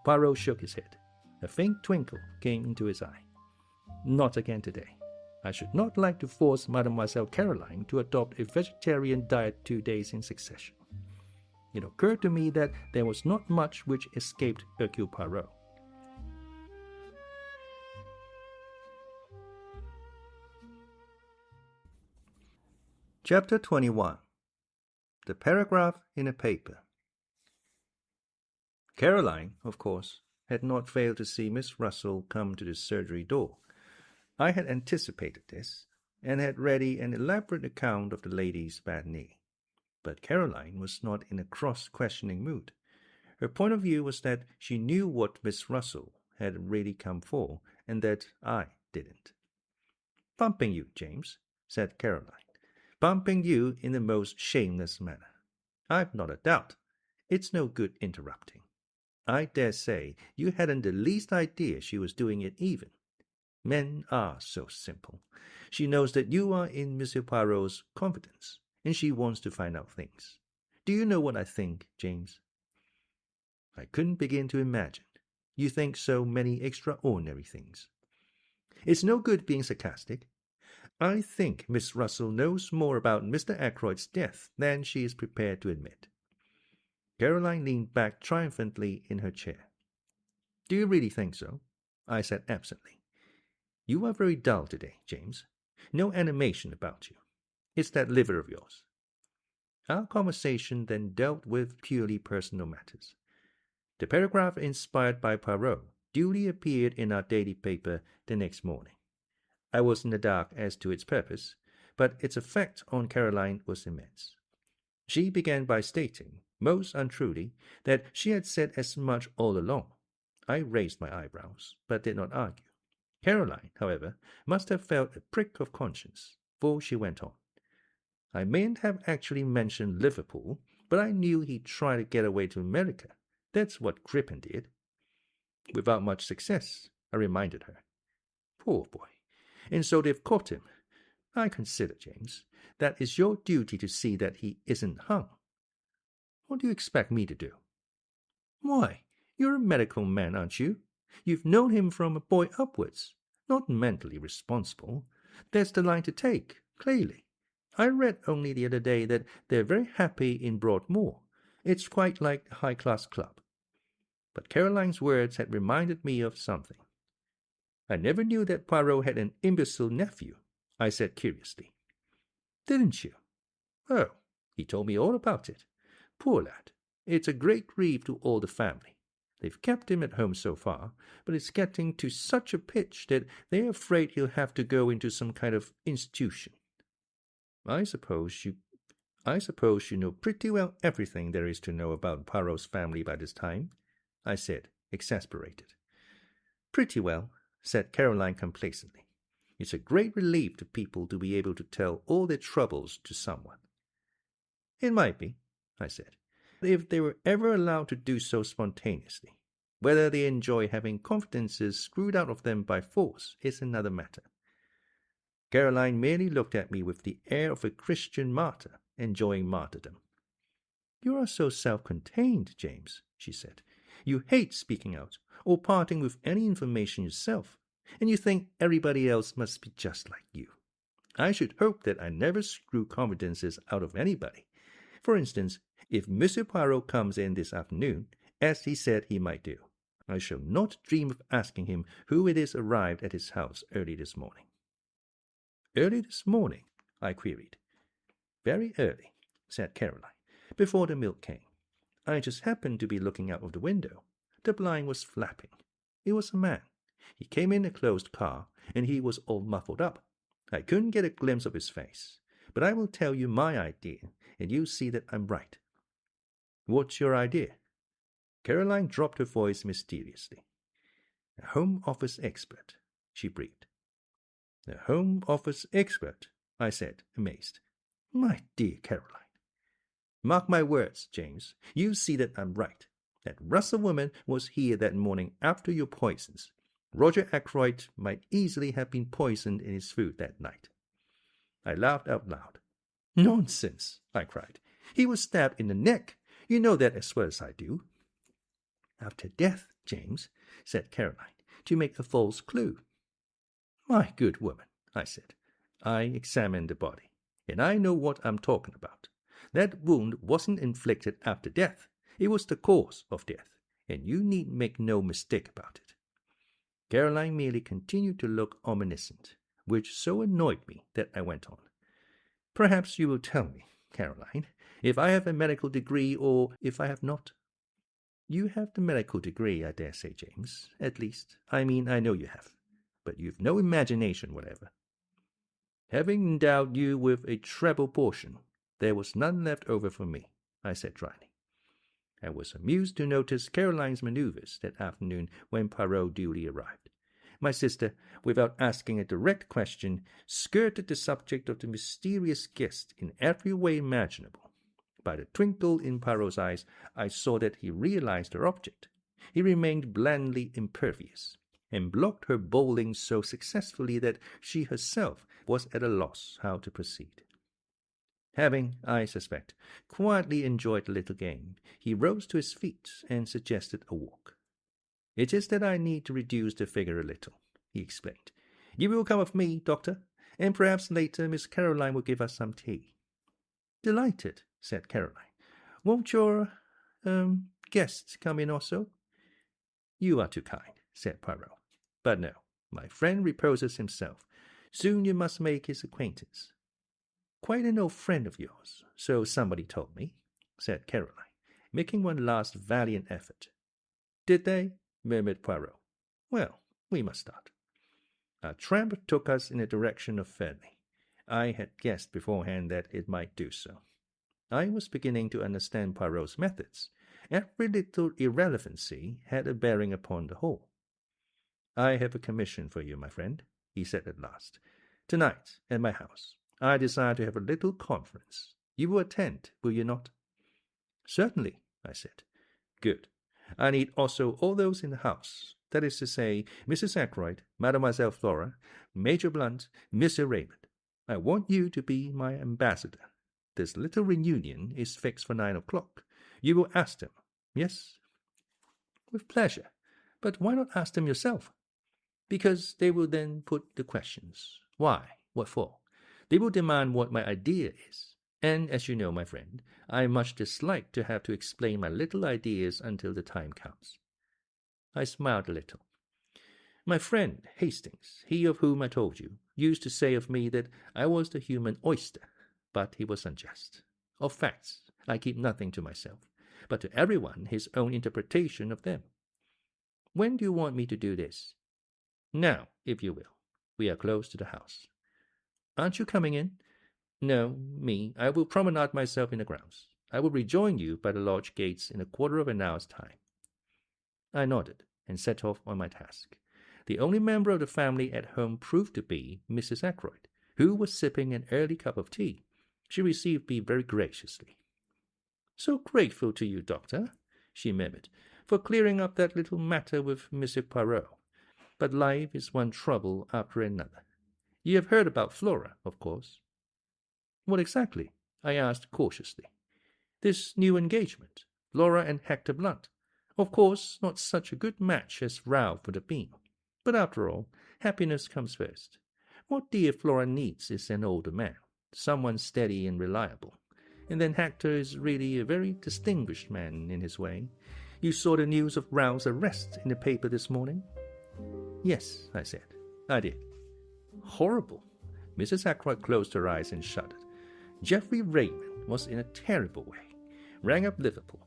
Poirot shook his head. A faint twinkle came into his eye. "Not again today. I should not like to force Mademoiselle Caroline to adopt a vegetarian diet 2 days in succession." It occurred to me that there was not much which escaped Hercule Poirot. Chapter 21. The paragraph in a paper. Caroline, of course, had not failed to see Miss Russell come to the surgery door. I had anticipated this, and had ready an elaborate account of the lady's bad knee. But Caroline was not in a cross-questioning mood. Her point of view was that she knew what Miss Russell had really come for, and that I didn't. "Bumping you, James," said Caroline. "Bumping you in the most shameless manner. I've not a doubt. It's no good interrupting. I dare say you hadn't the least idea she was doing it even. Men are so simple. She knows that you are in Monsieur Poirot's confidence, and she wants to find out things. Do you know what I think, James?" "I couldn't begin to imagine. You think so many extraordinary things." "It's no good being sarcastic. I think Miss Russell knows more about Mr. Ackroyd's death than she is prepared to admit." Caroline leaned back triumphantly in her chair. "Do you really think so?" I said absently. "You are very dull today, James. No animation about you. It's that liver of yours." Our conversation then dealt with purely personal matters. The paragraph inspired by Poirot duly appeared in our daily paper the next morning. I was in the dark as to its purpose, but its effect on Caroline was immense. She began by stating, most untruly, that she had said as much all along. I raised my eyebrows, but did not argue. Caroline, however, must have felt a prick of conscience, for she went on. "I mayn't have actually mentioned Liverpool, but I knew he'd try to get away to America. That's what Crippen did." "Without much success," I reminded her. "Poor boy. And so they've caught him. I consider, James, that it's your duty to see that he isn't hung." "What do you expect me to do?" "Why, you're a medical man, aren't you? You've known him from a boy upwards. Not mentally responsible. That's the line to take, clearly. I read only the other day that they're very happy in Broadmoor. It's quite like a high-class club." But Caroline's words had reminded me of something. "I never knew that Poirot had an imbecile nephew," I said curiously. "Didn't you? Oh, he told me all about it. Poor lad. It's a great grief to all the family. They've kept him at home so far, but it's getting to such a pitch that they're afraid he'll have to go into some kind of institution." I suppose you know pretty well everything there is to know about Poirot's family by this time," I said, exasperated. "Pretty well," said Caroline complacently. "It's a great relief to people to be able to tell all their troubles to someone." "It might be," I said, "if they were ever allowed to do so spontaneously. Whether they enjoy having confidences screwed out of them by force is another matter." Caroline merely looked at me with the air of a Christian martyr enjoying martyrdom. "You are so self-contained, James," she said. "You hate speaking out, or parting with any information yourself, and you think everybody else must be just like you. I should hope that I never screw confidences out of anybody. For instance, if Monsieur Poirot comes in this afternoon, as he said he might do, I shall not dream of asking him who it is arrived at his house early this morning." "Early this morning?" I queried. "Very early," said Caroline, "before the milk came. I just happened to be looking out of the window. The blind was flapping. It was a man. He came in a closed car, and he was all muffled up. I couldn't get a glimpse of his face, but I will tell you my idea, and you'll see that I'm right." "What's your idea?" Caroline dropped her voice mysteriously. "A home office expert," she breathed. "A home office expert?" I said, amazed. "My dear Caroline." "Mark my words, James. You see that I'm right. That Russell woman was here that morning after your poisons. Roger Ackroyd might easily have been poisoned in his food that night." I laughed out loud. "Nonsense!" I cried. "He was stabbed in the neck. You know that as well as I do." "After death, James," said Caroline, "to make a false clue." "My good woman," I said, "I examined the body, and I know what I'm talking about. That wound wasn't inflicted after death. It was the cause of death, and you need make no mistake about it." Caroline merely continued to look omniscient, which so annoyed me that I went on. "Perhaps you will tell me, Caroline, if I have a medical degree or if I have not." "You have the medical degree, I dare say, James. At least, I know you have. But you've no imagination whatever." "Having endowed you with a treble portion, there was none left over for me," I said dryly. I was amused to notice Caroline's manoeuvres that afternoon when Poirot duly arrived. My sister, without asking a direct question, skirted the subject of the mysterious guest in every way imaginable. By the twinkle in Poirot's eyes, I saw that he realized her object. He remained blandly impervious, and blocked her bowling so successfully that she herself was at a loss how to proceed. Having, I suspect, quietly enjoyed the little game, he rose to his feet and suggested a walk. "It is that I need to reduce the figure a little," he explained. "You will come with me, Doctor, and perhaps later Miss Caroline will give us some tea." "Delighted," said Caroline. "Won't your, guests come in also?" "You are too kind," said Poirot. "But no, my friend reposes himself. Soon you must make his acquaintance." "Quite an old friend of yours, so somebody told me," said Caroline, making one last valiant effort. "Did they?" murmured Poirot. "Well, we must start." A tramp took us in the direction of Fernly. I had guessed beforehand that it might do so. I was beginning to understand Poirot's methods. Every little irrelevancy had a bearing upon the whole. "I have a commission for you, my friend," he said at last. "Tonight, at my house, I desire to have a little conference. You will attend, will you not?" "Certainly," I said. "Good. I need also all those in the house, that is to say, Mrs. Ackroyd, Mademoiselle Flora, Major Blunt, Monsieur Raymond. I want you to be my ambassador. This little reunion is fixed for 9 o'clock. You will ask them, yes?" "With pleasure. But why not ask them yourself?" "Because they will then put the questions. Why? What for? They will demand what my idea is. And, as you know, my friend, I much dislike to have to explain my little ideas until the time comes." I smiled a little. "My friend Hastings, he of whom I told you, used to say of me that I was the human oyster, but he was unjust. Of facts, I keep nothing to myself, but to everyone his own interpretation of them. When do you want me to do this?" "Now, if you will. We are close to the house." "Aren't you coming in?" "No, me. I will promenade myself in the grounds. I will rejoin you by the lodge gates in a quarter of an hour's time." I nodded and set off on my task. The only member of the family at home proved to be Mrs. Ackroyd, who was sipping an early cup of tea. She received me very graciously. "So grateful to you, Doctor," she murmured, "for clearing up that little matter with Monsieur Poirot. But life is one trouble after another. You have heard about Flora, of course." "What exactly?" I asked cautiously. "This new engagement, Flora and Hector Blunt. Of course, not such a good match as Ralph would have been. But after all, happiness comes first. What dear Flora needs is an older man, someone steady and reliable. And then Hector is really a very distinguished man in his way. You saw the news of Ralph's arrest in the paper this morning?" "Yes," I said, "I did." "Horrible." Mrs. Ackroyd closed her eyes and shuddered. "Geoffrey Raymond was in a terrible way. Rang up Liverpool.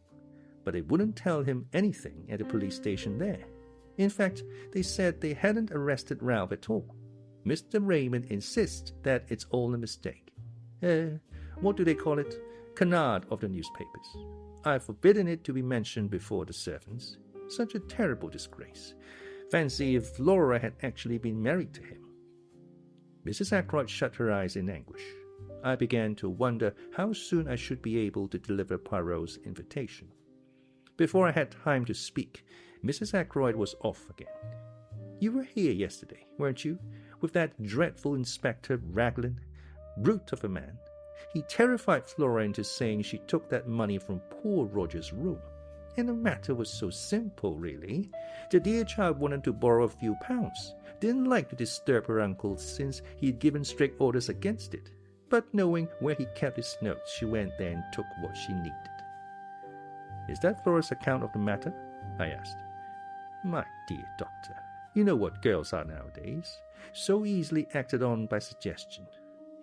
But they wouldn't tell him anything at the police station there. In fact, they said they hadn't arrested Ralph at all. Mr. Raymond insists that it's all a mistake. What do they call it? Canard of the newspapers. I've forbidden it to be mentioned before the servants. Such a terrible disgrace. Fancy if Flora had actually been married to him." Mrs. Ackroyd shut her eyes in anguish. I began to wonder how soon I should be able to deliver Poirot's invitation. Before I had time to speak, Mrs. Ackroyd was off again. "You were here yesterday, weren't you, with that dreadful Inspector Raglan? Brute of a man. he terrified Flora into saying she took that money from poor Roger's room. And the matter was so simple, really. The dear child wanted to borrow a few pounds, didn't like to disturb her uncle since he'd given strict orders against it. But knowing where he kept his notes, she went there and took what she needed. "Is that Flora's account of the matter?" I asked. "My dear doctor, you know what girls are nowadays, so easily acted on by suggestion.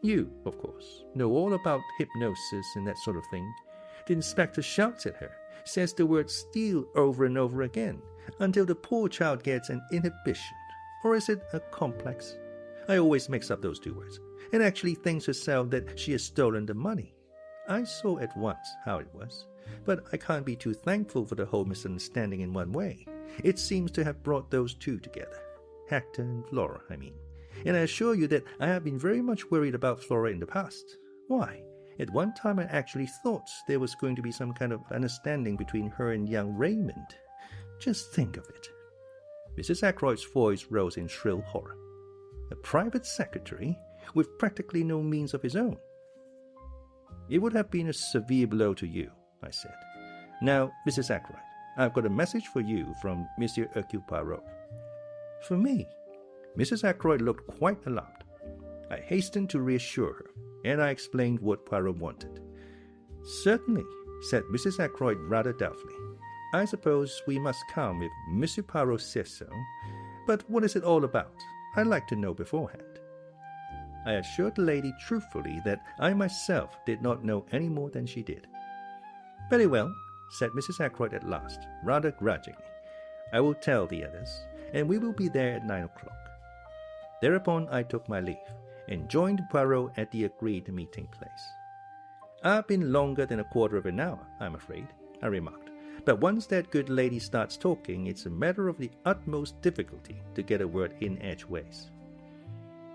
You, of course, know all about hypnosis and that sort of thing. The inspector shouts at her, says the word steal over and over again, until the poor child gets an inhibition. Or is it a complex? I always mix up those two words, and actually thinks herself that she has stolen the money. I saw at once how it was, but I can't be too thankful for the whole misunderstanding in one way. It seems to have brought those two together. Hector and Flora, I mean. And I assure you that I have been very much worried about Flora in the past. Why? At one time I actually thought there was going to be some kind of understanding between her and young Raymond. Just think of it." Mrs. Ackroyd's voice rose in shrill horror. "A private secretary with practically no means of his own." "It would have been a severe blow to you," I said. "Now, Mrs. Ackroyd, I've got a message for you from Monsieur Hercule Poirot." "For me?" Mrs. Ackroyd looked quite alarmed. I hastened to reassure her, and I explained what Poirot wanted. "Certainly," said Mrs. Ackroyd rather doubtfully. "I suppose we must come if Monsieur Poirot says so. But what is it all about? I'd like to know beforehand." I assured the lady truthfully that I myself did not know any more than she did. "Very well," said Mrs. Ackroyd at last, rather grudgingly. "I will tell the others, and we will be there at 9 o'clock. Thereupon I took my leave, and joined Poirot at the agreed meeting place. "I've been longer than a quarter of an hour, I'm afraid," I remarked. "But once that good lady starts talking, it's a matter of the utmost difficulty to get a word in edgeways."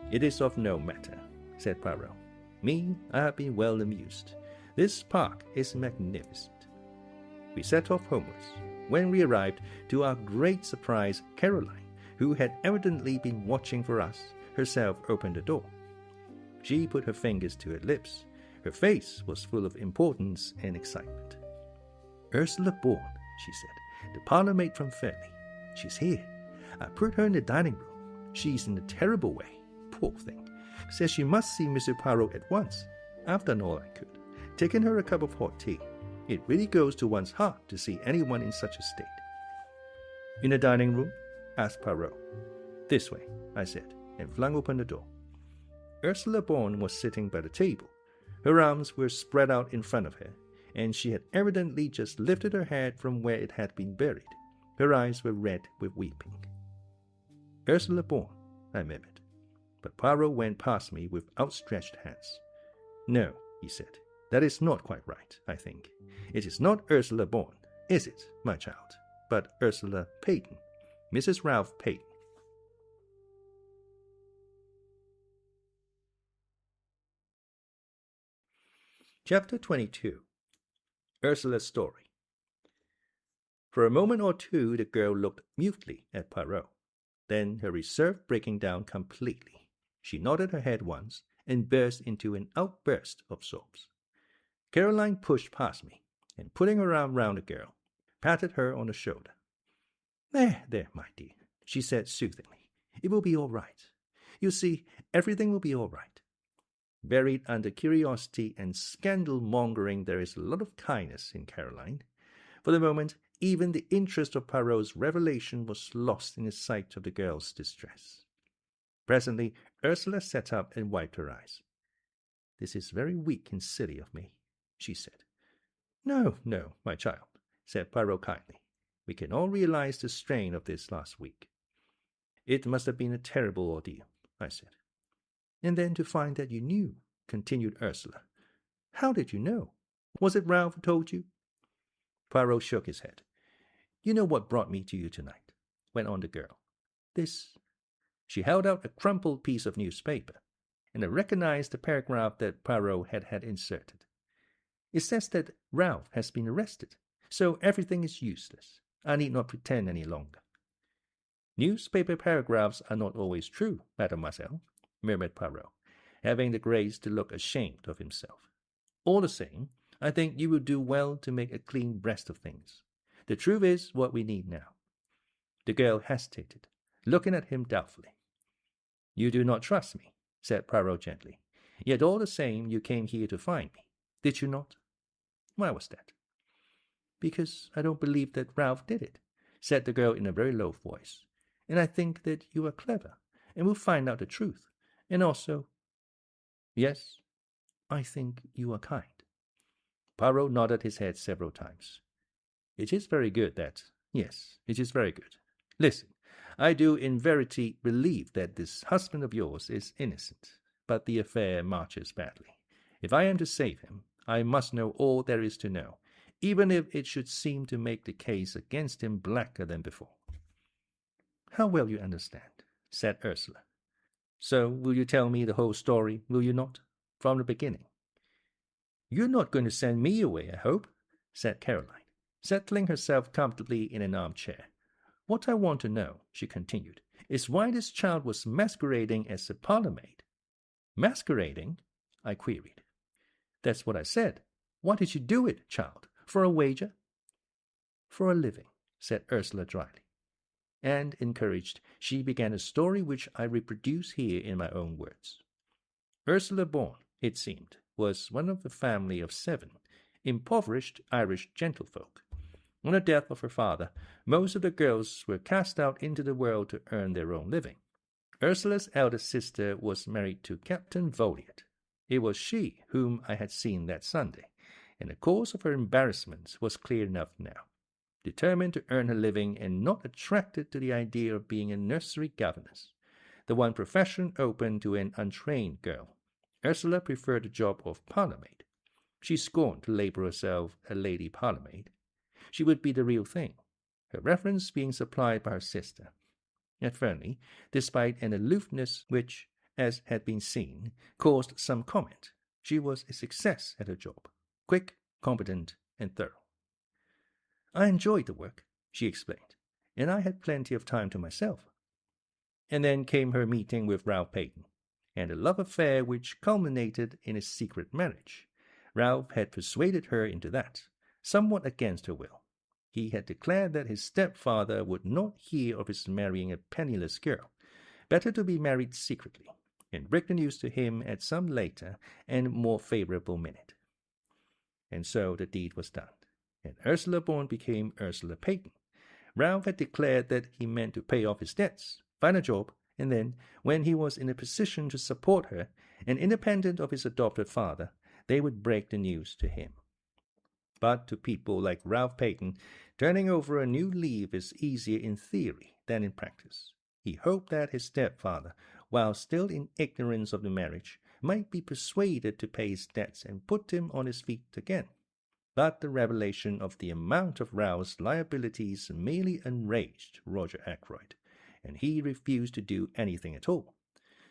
"It is of no matter," said Poirot. "Me, I have been well amused. This park is magnificent." We set off homewards. When we arrived, to our great surprise, Caroline, who had evidently been watching for us, herself opened the door. She put her fingers to her lips. Her face was full of importance and excitement. "Ursula Bourne," she said, "the parlourmaid from Fernly. She's here. I put her in the dining room. She's in a terrible way, poor thing. Says she must see Monsieur Poirot at once. I've done all I could, taken her a cup of hot tea. It really goes to one's heart to see anyone in such a state." "In the dining room?" asked Poirot. "This way," I said, and flung open the door. Ursula Bourne was sitting by the table. Her arms were spread out in front of her, and she had evidently just lifted her head from where it had been buried. Her eyes were red with weeping. "Ursula Bourne," I murmured, but Poirot went past me with outstretched hands. "No," he said, "that is not quite right, I think. It is not Ursula Bourne, is it, my child, but Ursula Peyton, Mrs. Ralph Peyton." Chapter 22. Ursula's Story. For a moment or two the girl looked mutely at Poirot, then her reserve breaking down completely. She nodded her head once and burst into an outburst of sobs. Caroline pushed past me, and putting her arm round the girl, patted her on the shoulder. There, my dear," she said soothingly. "It will be all right. You see, everything will be all right." Buried under curiosity and scandal-mongering, there is a lot of kindness in Caroline. For the moment, even the interest of Poirot's revelation was lost in the sight of the girl's distress. Presently, Ursula sat up and wiped her eyes. "This is very weak and silly of me," she said. No, my child," said Poirot kindly. "We can all realize the strain of this last week." "It must have been a terrible ordeal," I said. "And then to find that you knew," continued Ursula. "How did you know? Was it Ralph who told you?" Poirot shook his head. "You know what brought me to you tonight," went on the girl. "This." She held out a crumpled piece of newspaper, and I recognized the paragraph that Poirot had inserted. "It says that Ralph has been arrested, so everything is useless. I need not pretend any longer." "Newspaper paragraphs are not always true, mademoiselle," murmured Poirot, having the grace to look ashamed of himself. All the same, I think you will do well to make a clean breast of things. The truth is what we need now." The girl hesitated, looking at him doubtfully. "You do not trust me," said Poirot gently. "Yet all the same you came here to find me, did you not?" "Why was that?" "Because I don't believe that Ralph did it," said the girl in a very low voice. "And I think that you are clever, and will find out the truth. And also—" "Yes?" "I think you are kind." Poirot nodded his head several times. "It is very good that— Yes, it is very good. Listen, I do in verity believe that this husband of yours is innocent, but the affair marches badly. If I am to save him, I must know all there is to know, even if it should seem to make the case against him blacker than before." "How well you understand," said Ursula. "So will you tell me the whole story, will you not? From the beginning?" "You're not going to send me away, I hope," said Caroline, settling herself comfortably in an armchair. "What I want to know," she continued, "is why this child was masquerading as a parlourmaid." "Masquerading?" I queried. "That's what I said. Why did you do it, child? For a wager?" "For a living," said Ursula dryly. And, encouraged, she began a story which I reproduce here in my own words. Ursula Bourne, it seemed, was one of a family of 7, impoverished Irish gentlefolk. On the death of her father, most of the girls were cast out into the world to earn their own living. Ursula's eldest sister was married to Captain Voliet. It was she whom I had seen that Sunday, and the cause of her embarrassments was clear enough now. Determined to earn her living and not attracted to the idea of being a nursery governess, the one profession open to an untrained girl, Ursula preferred the job of parlourmaid. She scorned to label herself a lady parlourmaid. She would be the real thing, her reference being supplied by her sister. At Fernly, despite an aloofness which, as had been seen, caused some comment, she was a success at her job, quick, competent, and thorough. "I enjoyed the work," she explained, "and I had plenty of time to myself." And then came her meeting with Ralph Peyton, and a love affair which culminated in a secret marriage. Ralph had persuaded her into that, somewhat against her will. He had declared that his stepfather would not hear of his marrying a penniless girl. Better to be married secretly, and break the news to him at some later and more favorable minute. And so the deed was done, and Ursula Bourne became Ursula Peyton. Ralph had declared that he meant to pay off his debts, find a job, and then, when he was in a position to support her, and independent of his adopted father, they would break the news to him. But to people like Ralph Peyton, turning over a new leaf is easier in theory than in practice. He hoped that his stepfather, while still in ignorance of the marriage, might be persuaded to pay his debts and put him on his feet again. But the revelation of the amount of Ralph's liabilities merely enraged Roger Ackroyd, and he refused to do anything at all.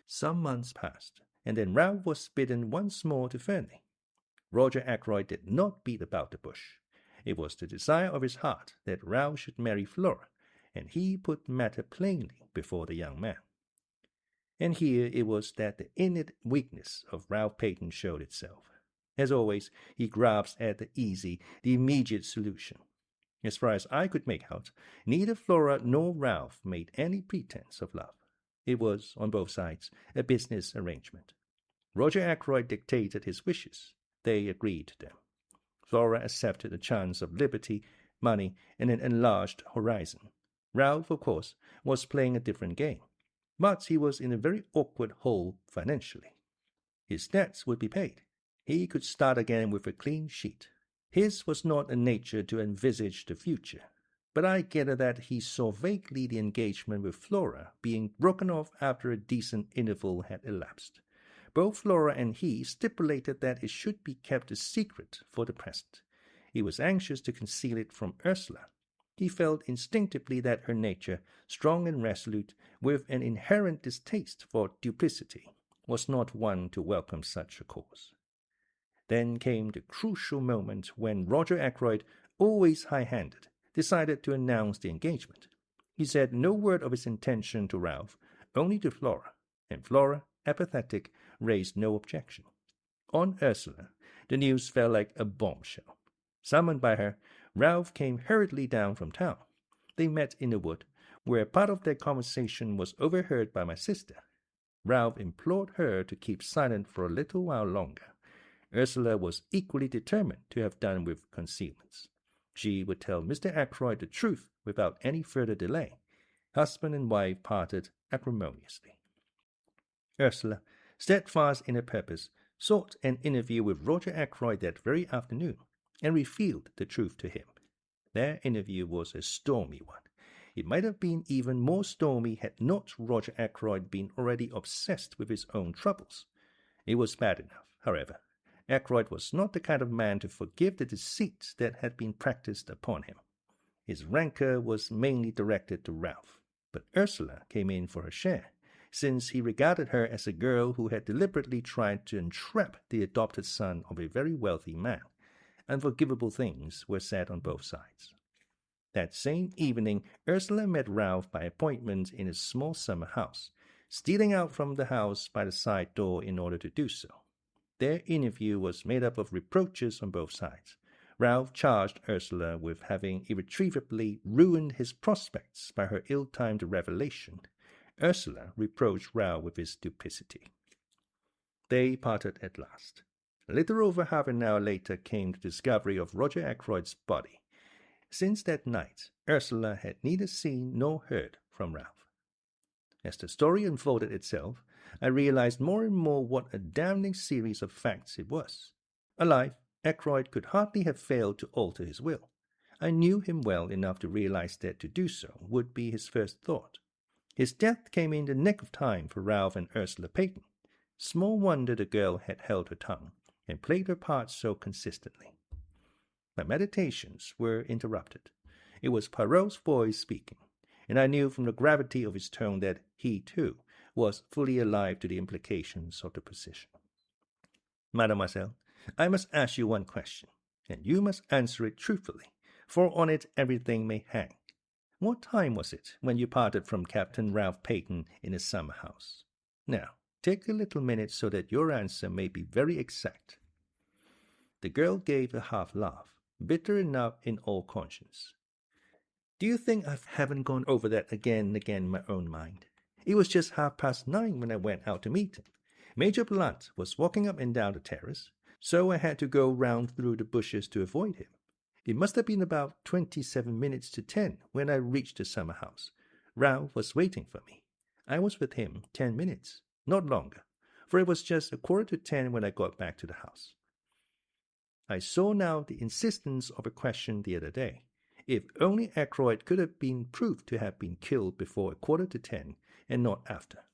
Some months passed, and then Ralph was bidden once more to Fernly. Roger Ackroyd did not beat about the bush. It was the desire of his heart that Ralph should marry Flora, and he put the matter plainly before the young man. And here it was that the innate weakness of Ralph Peyton showed itself. As always, he grasps at the easy, the immediate solution. As far as I could make out, neither Flora nor Ralph made any pretense of love. It was, on both sides, a business arrangement. Roger Ackroyd dictated his wishes. They agreed to them. Flora accepted a chance of liberty, money, and an enlarged horizon. Ralph, of course, was playing a different game, but he was in a very awkward hole financially. His debts would be paid. He could start again with a clean sheet. His was not a nature to envisage the future, but I gathered that he saw vaguely the engagement with Flora being broken off after a decent interval had elapsed. Both Flora and he stipulated that it should be kept a secret for the present. He was anxious to conceal it from Ursula. He felt instinctively that her nature, strong and resolute, with an inherent distaste for duplicity, was not one to welcome such a course. Then came the crucial moment when Roger Ackroyd, always high-handed, decided to announce the engagement. He said no word of his intention to Ralph, only to Flora, and Flora, apathetic, raised no objection. On Ursula, The news fell like a bombshell. Summoned by her, Ralph came hurriedly down from town. They met in the wood, where part of their conversation was overheard by my sister. Ralph implored her to keep silent for a little while longer. Ursula was equally determined to have done with concealments. She would tell Mr. Ackroyd the truth without any further delay. Husband and wife parted acrimoniously. Ursula, steadfast in her purpose, sought an interview with Roger Ackroyd that very afternoon, and revealed the truth to him. Their interview was a stormy one. It might have been even more stormy had not Roger Ackroyd been already obsessed with his own troubles. It was bad enough, however. Ackroyd was not the kind of man to forgive the deceit that had been practiced upon him. His rancour was mainly directed to Ralph, but Ursula came in for her share, since he regarded her as a girl who had deliberately tried to entrap the adopted son of a very wealthy man. Unforgivable things were said on both sides. That same evening, Ursula met Ralph by appointment in a small summer house, stealing out from the house by the side door in order to do so. Their interview was made up of reproaches on both sides. Ralph charged Ursula with having irretrievably ruined his prospects by her ill-timed revelation. Ursula reproached Ralph with his duplicity. They parted at last. A little over half an hour later came the discovery of Roger Ackroyd's body. Since that night, Ursula had neither seen nor heard from Ralph. As the story unfolded itself, I realized more and more what a damning series of facts it was. Alive, Ackroyd could hardly have failed to alter his will. I knew him well enough to realize that to do so would be his first thought. His death came in the nick of time for Ralph and Ursula Peyton. Small wonder the girl had held her tongue and played her part so consistently. My meditations were interrupted. It was Poirot's voice speaking, and I knew from the gravity of his tone that he, too, was fully alive to the implications of the position. Mademoiselle, I must ask you one question, and you must answer it truthfully, for on it everything may hang. What time was it when you parted from Captain Ralph Peyton in the summer house? Now, take a little minute so that your answer may be very exact. The girl gave a half-laugh, bitter enough in all conscience. Do you think I haven't gone over that again and again in my own mind? It was just 9:30 when I went out to meet him. Major Blunt was walking up and down the terrace, so I had to go round through the bushes to avoid him. It must have been about 27 minutes to 10 when I reached the summer house. Ralph was waiting for me. I was with him 10 minutes, not longer, for it was just 9:45 when I got back to the house. I saw now the insistence of a question the other day. If only Ackroyd could have been proved to have been killed before 9:45 and not after.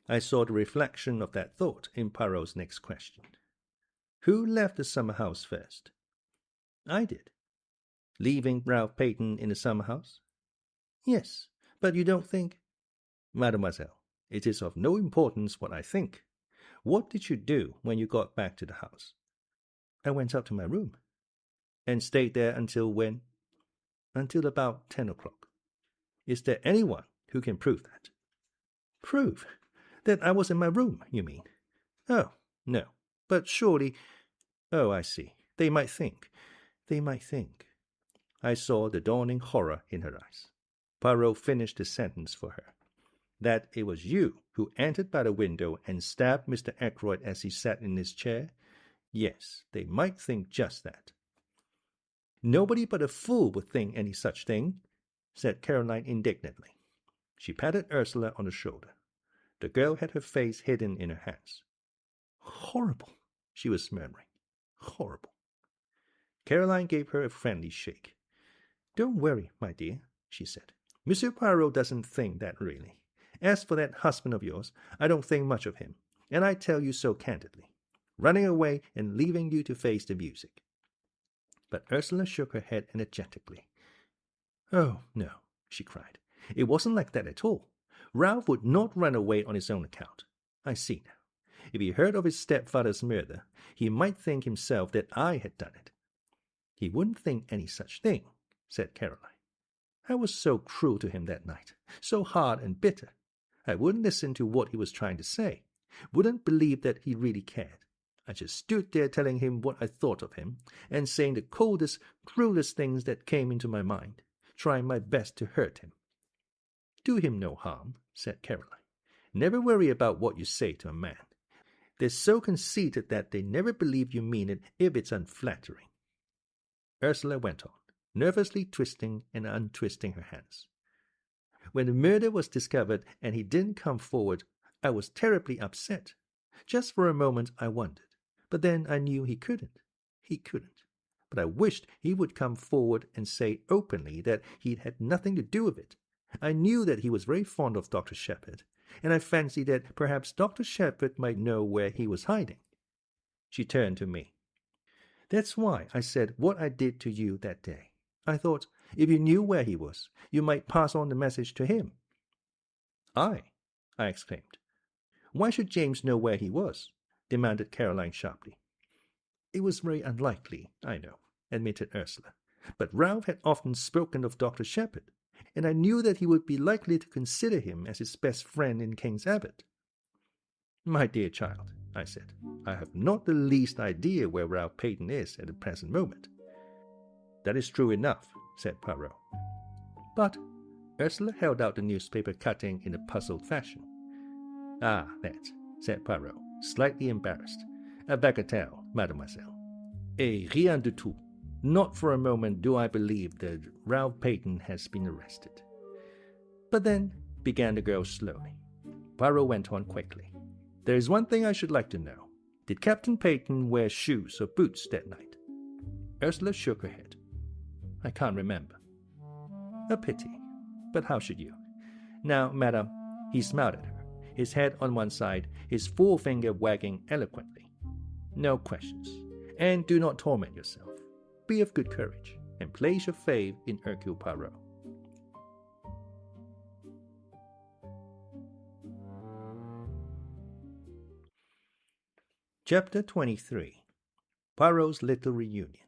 I saw the reflection of that thought in Poirot's next question. Who left the summer house first? I did. Leaving Ralph Peyton in the summer house? Yes, but you don't think... Mademoiselle, it is of no importance what I think. What did you do when you got back to the house? I went up to my room. And stayed there until when? Until about 10 o'clock. Is there anyone who can prove that? Prove? That I was in my room, you mean? Oh, no. But surely... Oh, I see. They might think. I saw the dawning horror in her eyes. Poirot finished the sentence for her. That it was you who entered by the window and stabbed Mr. Ackroyd as he sat in his chair? Yes, they might think just that. Nobody but a fool would think any such thing, said Caroline indignantly. She patted Ursula on the shoulder. The girl had her face hidden in her hands. Horrible, she was murmuring. Horrible. Caroline gave her a friendly shake. Don't worry, my dear, she said. Monsieur Poirot doesn't think that really. As for that husband of yours, I don't think much of him, and I tell you so candidly. Running away and leaving you to face the music. But Ursula shook her head energetically. Oh, no, she cried. It wasn't like that at all. Ralph would not run away on his own account. I see now. If he heard of his stepfather's murder, he might think himself that I had done it. He wouldn't think any such thing, said Caroline. I was so cruel to him that night, so hard and bitter. I wouldn't listen to what he was trying to say, wouldn't believe that he really cared. I just stood there telling him what I thought of him, and saying the coldest, cruelest things that came into my mind, trying my best to hurt him. Do him no harm, said Caroline. Never worry about what you say to a man. They're so conceited that they never believe you mean it if it's unflattering. Ursula went on, nervously twisting and untwisting her hands. When the murder was discovered and he didn't come forward, I was terribly upset. Just for a moment I wondered, but then I knew he couldn't. He couldn't. But I wished he would come forward and say openly that he'd had nothing to do with it. I knew that he was very fond of Dr. Sheppard, and I fancied that perhaps Dr. Sheppard might know where he was hiding. She turned to me. That's why I said what I did to you that day. I thought, if you knew where he was, you might pass on the message to him. I exclaimed. Why should James know where he was? Demanded Caroline sharply. It was very unlikely, I know, admitted Ursula. But Ralph had often spoken of Dr. Sheppard, and I knew that he would be likely to consider him as his best friend in King's Abbot. My dear child, I said, I have not the least idea where Ralph Peyton is at the present moment. That is true enough, said Poirot. But Ursula held out the newspaper cutting in a puzzled fashion. Ah, that, said Poirot, slightly embarrassed. A bagatelle, mademoiselle. Et rien du tout. Not for a moment do I believe that Ralph Peyton has been arrested. But then, began the girl slowly. Poirot went on quickly. There is one thing I should like to know. Did Captain Peyton wear shoes or boots that night? Ursula shook her head. I can't remember. A pity. But how should you? Now, madam, he smiled at her, his head on one side, his forefinger wagging eloquently. No questions. And do not torment yourself. Be of good courage, and place your faith in Hercule Poirot. Chapter 23. Poirot's Little Reunion.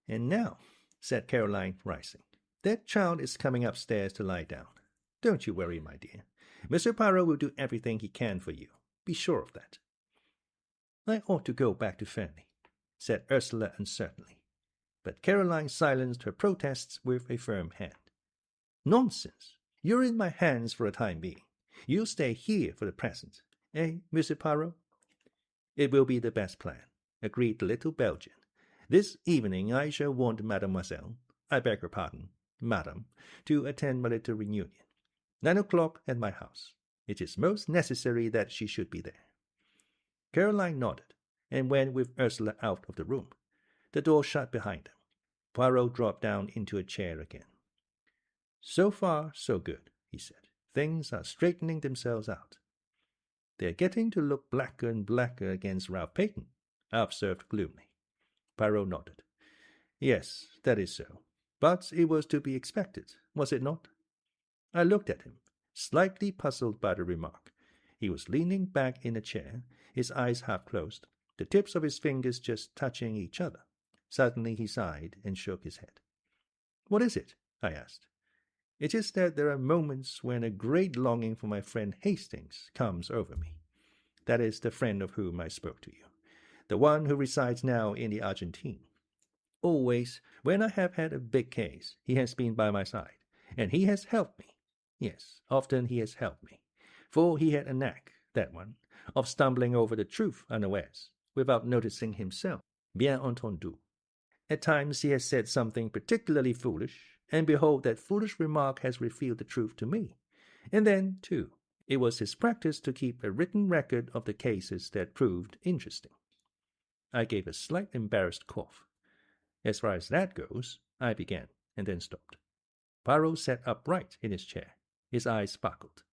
And now, said Caroline, rising, that child is coming upstairs to lie down. Don't you worry, my dear. Mr. Poirot will do everything he can for you. Be sure of that. I ought to go back to Fernly, said Ursula uncertainly. But Caroline silenced her protests with a firm hand. Nonsense! You're in my hands for a time being. You'll stay here for the present. Eh, Monsieur Poirot? It will be the best plan, agreed the little Belgian. This evening I shall want mademoiselle, I beg her pardon, madam, to attend my little reunion. 9 o'clock at my house. It is most necessary that she should be there. Caroline nodded, and went with Ursula out of the room. The door shut behind them. Poirot dropped down into a chair again. So far, so good, he said. Things are straightening themselves out. They're getting to look blacker and blacker against Ralph Peyton, I observed gloomily. Poirot nodded. Yes, that is so. But it was to be expected, was it not? I looked at him, slightly puzzled by the remark. He was leaning back in a chair, his eyes half closed, the tips of his fingers just touching each other. Suddenly he sighed and shook his head. What is it? I asked. It is that there are moments when a great longing for my friend Hastings comes over me. That is the friend of whom I spoke to you, the one who resides now in the Argentine. Always, when I have had a big case, he has been by my side, and he has helped me. Yes, often he has helped me, for he had a knack, that one, of stumbling over the truth unawares, without noticing himself, bien entendu. At times he has said something particularly foolish, and behold, that foolish remark has revealed the truth to me. And then, too, it was his practice to keep a written record of the cases that proved interesting. I gave a slight embarrassed cough. As far as that goes, I began, and then stopped. Poirot sat upright in his chair. His eyes sparkled.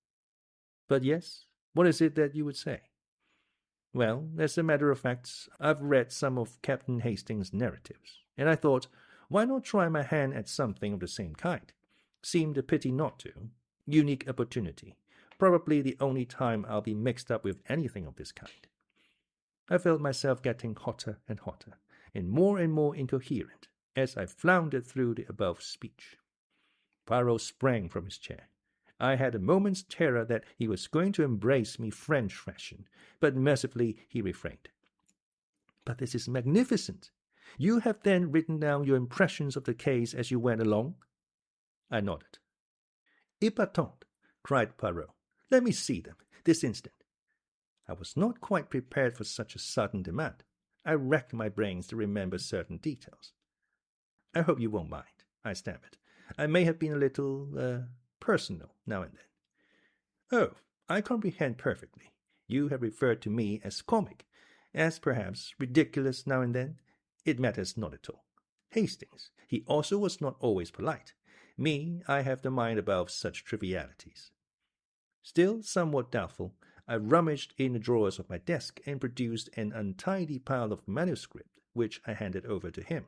But yes, what is it that you would say? Well, as a matter of fact, I've read some of Captain Hastings' narratives, and I thought, why not try my hand at something of the same kind? Seemed a pity not to. Unique opportunity. Probably the only time I'll be mixed up with anything of this kind. I felt myself getting hotter and more incoherent, as I floundered through the above speech. Poirot sprang from his chair. I had a moment's terror that he was going to embrace me French fashion, but mercifully he refrained. But this is magnificent. You have then written down your impressions of the case as you went along? I nodded. Épatant, cried Poirot. Let me see them, this instant. I was not quite prepared for such a sudden demand. I racked my brains to remember certain details. I hope you won't mind, I stammered. I may have been a little, personal now and then. Oh, I comprehend perfectly. You have referred to me as comic, as perhaps ridiculous now and then. It matters not at all. Hastings, he also was not always polite. Me, I have the mind above such trivialities. Still somewhat doubtful, I rummaged in the drawers of my desk and produced an untidy pile of manuscript, which I handed over to him.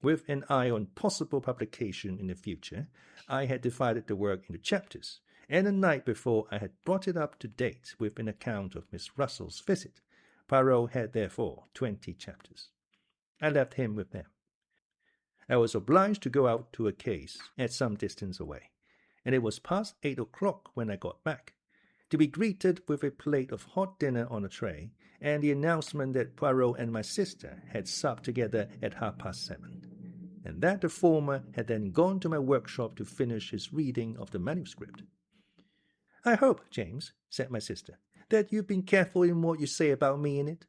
With an eye on possible publication in the future, I had divided the work into chapters, and the night before I had brought it up to date with an account of Miss Russell's visit. Poirot had therefore 20 chapters. I left him with them. I was obliged to go out to a case at some distance away, and it was past 8 o'clock when I got back, to be greeted with a plate of hot dinner on a tray, and the announcement that Poirot and my sister had supped together at 7:30, and that the former had then gone to my workshop to finish his reading of the manuscript. "I hope, James," said my sister, "that you've been careful in what you say about me in it."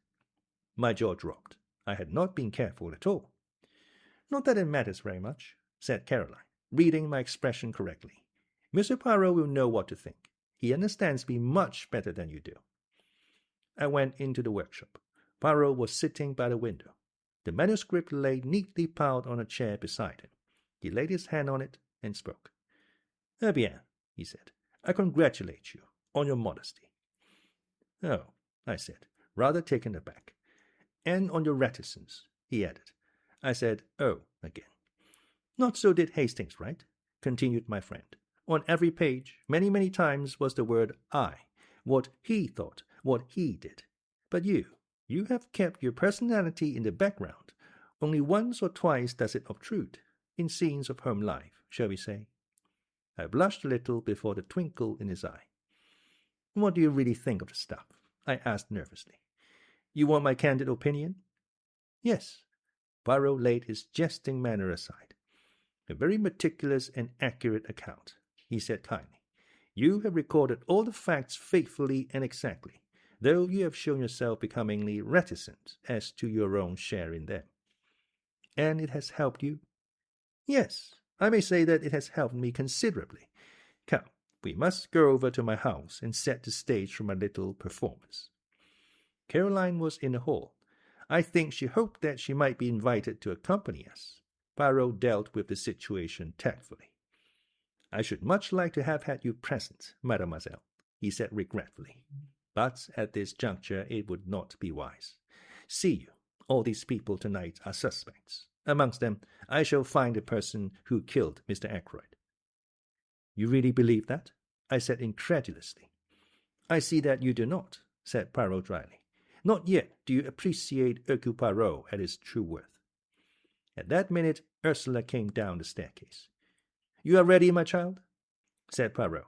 My jaw dropped. I had not been careful at all. "Not that it matters very much," said Caroline, reading my expression correctly. "Monsieur Poirot will know what to think. He understands me much better than you do." I went into the workshop. Poirot was sitting by the window. The manuscript lay neatly piled on a chair beside him. He laid his hand on it and spoke. "Eh bien," he said, "I congratulate you on your modesty." "Oh," I said, rather taken aback. "And on your reticence," he added. I said, "Oh," again. "Not so did Hastings, right?" continued my friend. "On every page, many, many times, was the word I, what he thought, what he did. But you have kept your personality in the background. Only once or twice does it obtrude, in scenes of home life, shall we say?" I blushed a little before the twinkle in his eye. "What do you really think of the stuff?" I asked nervously. "You want my candid opinion?" "Yes." Poirot laid his jesting manner aside. "A very meticulous and accurate account," he said kindly. "You have recorded all the facts faithfully and exactly, though you have shown yourself becomingly reticent as to your own share in them." "And it has helped you?" "Yes, I may say that it has helped me considerably. Come, we must go over to my house and set the stage for my little performance." Caroline was in the hall. I think she hoped that she might be invited to accompany us. Poirot dealt with the situation tactfully. "I should much like to have had you present, mademoiselle," he said regretfully. "But at this juncture it would not be wise. See you, all these people tonight are suspects. Amongst them, I shall find the person who killed Mr. Ackroyd." "You really believe that?" I said incredulously. "I see that you do not," said Poirot dryly. "Not yet do you appreciate Hercule Poirot at his true worth." At that minute, Ursula came down the staircase. "You are ready, my child?" said Poirot.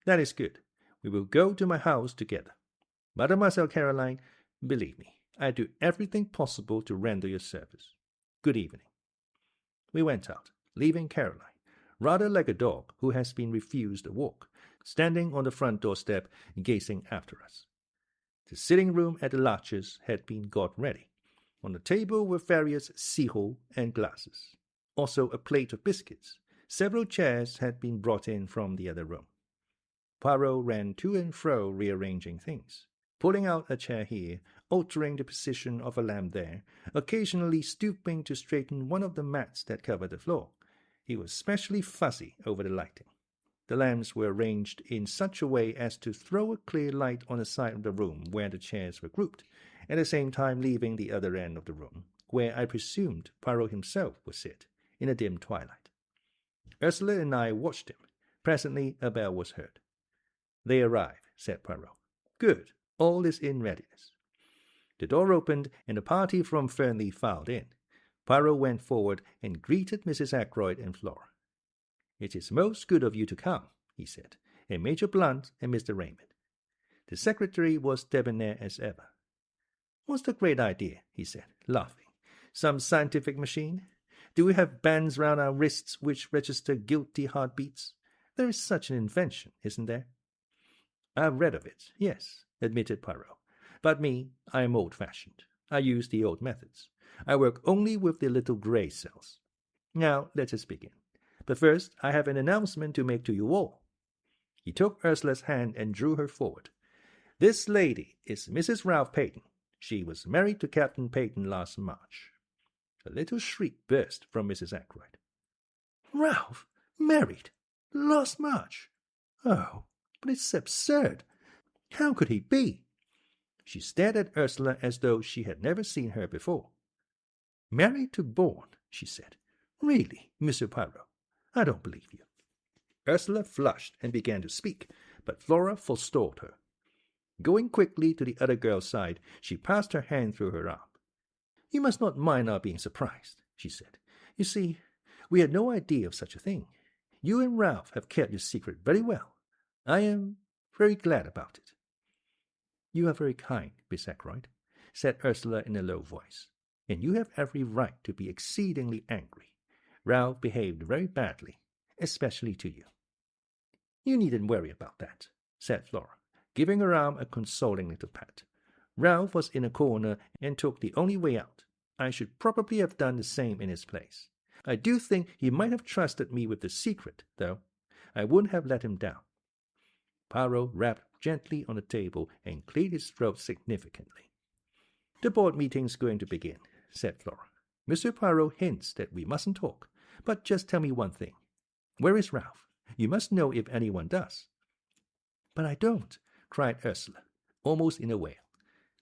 "That is good. We will go to my house together. Mademoiselle Caroline, believe me, I do everything possible to render you service. Good evening." We went out, leaving Caroline, rather like a dog who has been refused a walk, standing on the front doorstep gazing after us. The sitting-room at the Larches had been got ready. On the table were various sirops and glasses, also a plate of biscuits. Several chairs had been brought in from the other room. Poirot ran to and fro rearranging things, pulling out a chair here, altering the position of a lamp there, occasionally stooping to straighten one of the mats that covered the floor. He was specially fussy over the lighting. The lamps were arranged in such a way as to throw a clear light on the side of the room where the chairs were grouped, at the same time leaving the other end of the room, where I presumed Poirot himself would sit, in a dim twilight. Ursula and I watched him. Presently a bell was heard. "They arrive," said Poirot. "Good. All is in readiness." The door opened, and the party from Fernly filed in. Poirot went forward and greeted Mrs. Ackroyd and Flora. "It is most good of you to come," he said, "and Major Blunt and Mr. Raymond." The secretary was debonair as ever. "What's the great idea?" he said, laughing. "Some scientific machine? Do we have bands round our wrists which register guilty heartbeats? There is such an invention, isn't there?" "I've read of it, yes," admitted Poirot. "But me, I am old-fashioned. I use the old methods. I work only with the little grey cells. Now let us begin. But first I have an announcement to make to you all." He took Ursula's hand and drew her forward. "This lady is Mrs. Ralph Peyton. She was married to Captain Peyton last March." A little shriek burst from Mrs. Ackroyd. "Ralph? Married? Last March? Oh, but it's absurd. How could he be?" She stared at Ursula as though she had never seen her before. "Married to Bourne," she said. "Really, Monsieur Poirot, I don't believe you." Ursula flushed and began to speak, but Flora forestalled her. Going quickly to the other girl's side, she passed her hand through her arm. "You must not mind our being surprised," she said. "You see, we had no idea of such a thing. You and Ralph have kept your secret very well. I am very glad about it." "You are very kind, Miss Ackroyd," said Ursula in a low voice, "and you have every right to be exceedingly angry. Ralph behaved very badly, especially to you." "You needn't worry about that," said Flora, giving her arm a consoling little pat. "Ralph was in a corner and took the only way out. I should probably have done the same in his place. I do think he might have trusted me with the secret, though. I wouldn't have let him down." Poirot rapped gently on the table and cleared his throat significantly. "The board meeting's going to begin," said Flora. "Monsieur Poirot hints that we mustn't talk, but just tell me one thing. Where is Ralph? You must know if anyone does." "But I don't," cried Ursula, almost in a wail.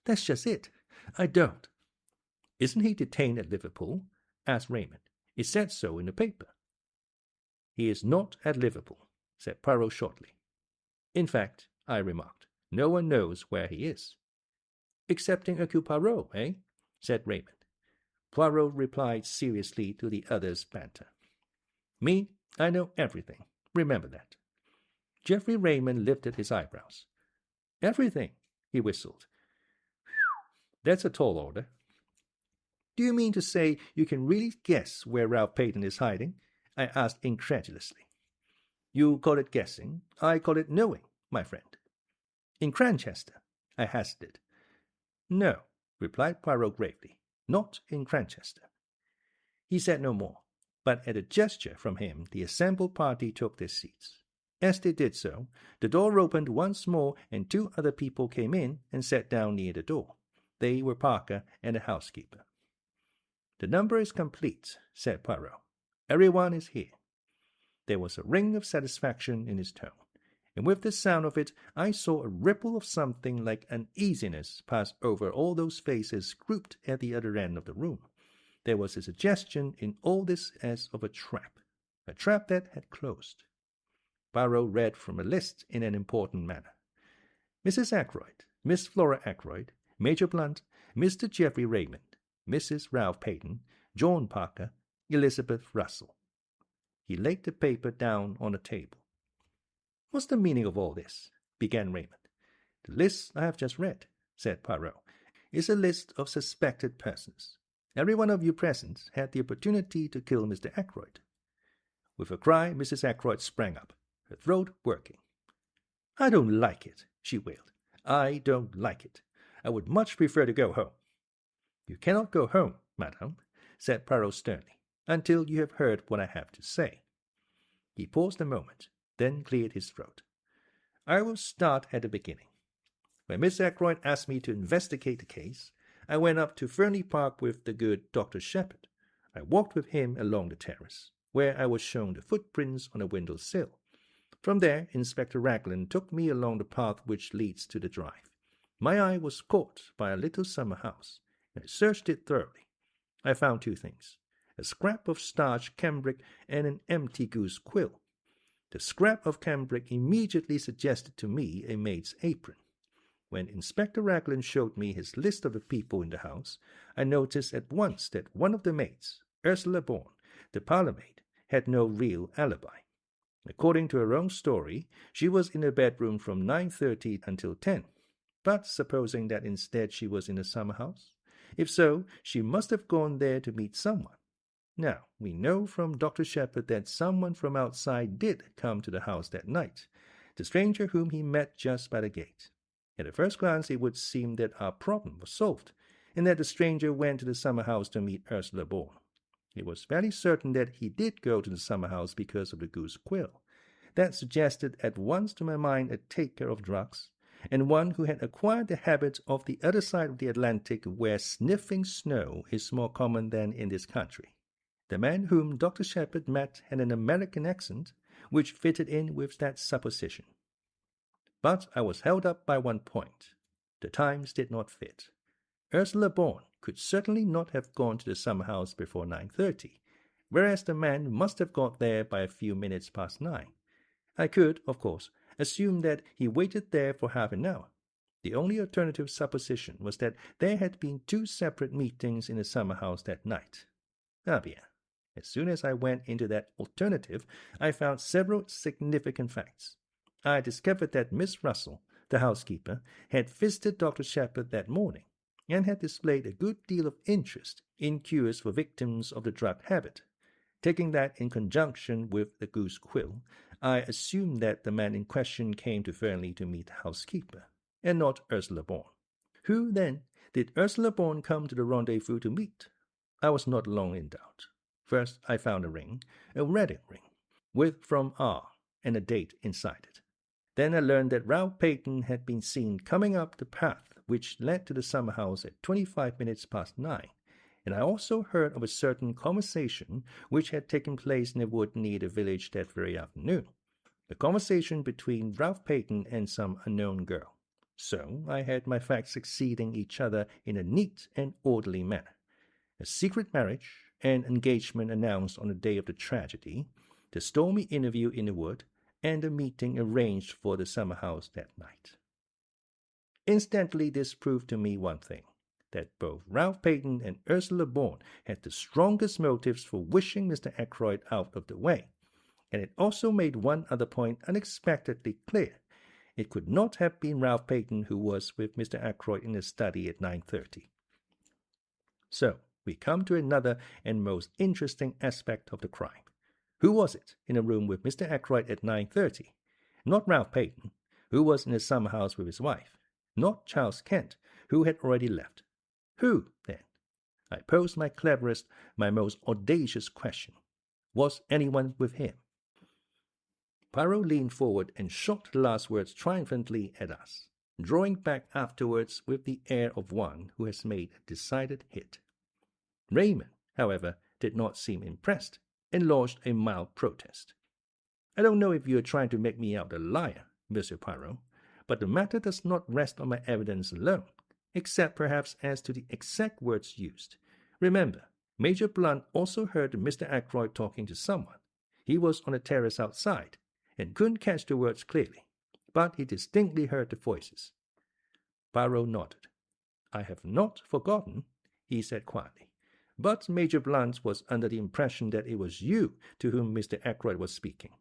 "That's just it. I don't." "Isn't he detained at Liverpool?" asked Raymond. "It said so in the paper." "He is not at Liverpool," said Poirot shortly. "In fact," I remarked, "no one knows where he is." "Excepting Hercule Poirot, eh?" said Raymond. Poirot replied seriously to the other's banter. "Me, I know everything. Remember that." Geoffrey Raymond lifted his eyebrows. "Everything," he whistled. "Whew, that's a tall order." "Do you mean to say you can really guess where Ralph Peyton is hiding?" I asked incredulously. "You call it guessing. I call it knowing, my friend." "In Cranchester?" I hazarded. "No," replied Poirot gravely, "not in Cranchester." He said no more, but at a gesture from him the assembled party took their seats. As they did so, the door opened once more and two other people came in and sat down near the door. They were Parker and the housekeeper. "The number is complete," said Poirot. "Everyone is here." There was a ring of satisfaction in his tone, and with the sound of it I saw a ripple of something like uneasiness pass over all those faces grouped at the other end of the room. There was a suggestion in all this as of a trap that had closed. Poirot read from a list in an important manner. Mrs. Ackroyd, Miss Flora Ackroyd, Major Blunt, Mr. Geoffrey Raymond, Mrs. Ralph Peyton, John Parker, Elizabeth Russell. He laid the paper down on the table. "What's the meaning of all this?" began Raymond. "The list I have just read," said Poirot, "is a list of suspected persons. Every one of you present had the opportunity to kill Mr. Ackroyd." With a cry, Mrs. Ackroyd sprang up, her throat working. "I don't like it," she wailed. "I don't like it. I would much prefer to go home." "You cannot go home, madame," said Poirot sternly, "until you have heard what I have to say." He paused a moment, then cleared his throat. "I will start at the beginning. When Miss Ackroyd asked me to investigate the case, I went up to Fernly Park with the good Dr. Sheppard. I walked with him along the terrace, where I was shown the footprints on a window sill. From there, Inspector Raglan took me along the path which leads to the drive. My eye was caught by a little summer house, and I searched it thoroughly. I found two things: a scrap of starched cambric and an empty goose quill. The scrap of cambric immediately suggested to me a maid's apron. When Inspector Raglan showed me his list of the people in the house, I noticed at once that one of the maids, Ursula Bourne, the parlormaid, had no real alibi. According to her own story, she was in her bedroom from 9:30 until 10. But supposing that instead she was in the summer-house? If so, she must have gone there to meet someone. Now, we know from Dr. Sheppard that someone from outside did come to the house that night, the stranger whom he met just by the gate. At the first glance it would seem that our problem was solved, and that the stranger went to the summer-house to meet Ursula Bourne. It was fairly certain that he did go to the summer-house because of the Goose Quill. That suggested at once to my mind a taker of drugs, and one who had acquired the habit of the other side of the Atlantic where sniffing snow is more common than in this country. The man whom Dr. Sheppard met had an American accent, which fitted in with that supposition. But I was held up by one point. The times did not fit. Ursula Bourne could certainly not have gone to the summer-house before 9:30, whereas the man must have got there by a few minutes past 9. I could, of course, assume that he waited there for half an hour. The only alternative supposition was that there had been 2 separate meetings in the summer-house that night. Ah bien. As soon as I went into that alternative, I found several significant facts. I discovered that Miss Russell, the housekeeper, had visited Dr. Sheppard that morning, and had displayed a good deal of interest in cures for victims of the drug habit. Taking that in conjunction with the Goose Quill, I assumed that the man in question came to Fernly to meet the housekeeper, and not Ursula Bourne. Who, then, did Ursula Bourne come to the rendezvous to meet? I was not long in doubt. First, I found a ring, a wedding ring, with from R and a date inside it. Then I learned that Ralph Peyton had been seen coming up the path which led to the summer-house at 25 minutes past 9, and I also heard of a certain conversation which had taken place in a wood near the village that very afternoon, a conversation between Ralph Peyton and some unknown girl. So I had my facts succeeding each other in a neat and orderly manner. A secret marriage, an engagement announced on the day of the tragedy, the stormy interview in the wood, and a meeting arranged for the summer-house that night. Instantly this proved to me one thing, that both Ralph Peyton and Ursula Bourne had the strongest motives for wishing Mr. Ackroyd out of the way, and it also made one other point unexpectedly clear. It could not have been Ralph Peyton who was with Mr. Ackroyd in the study at 9:30. So, we come to another and most interesting aspect of the crime. Who was it in a room with Mr. Ackroyd at 9:30? Not Ralph Peyton, who was in the summer-house with his wife. Not Charles Kent, who had already left. Who, then? I posed my cleverest, my most audacious question. Was anyone with him? Poirot leaned forward and shot the last words triumphantly at us, drawing back afterwards with the air of one who has made a decided hit. Raymond, however, did not seem impressed, and lodged a mild protest. I don't know if you are trying to make me out a liar, Monsieur Poirot, but the matter does not rest on my evidence alone, except perhaps as to the exact words used. Remember, Major Blunt also heard Mr. Ackroyd talking to someone. He was on the terrace outside, and couldn't catch the words clearly, but he distinctly heard the voices. Poirot nodded. I have not forgotten, he said quietly, but Major Blunt was under the impression that it was you to whom Mr. Ackroyd was speaking.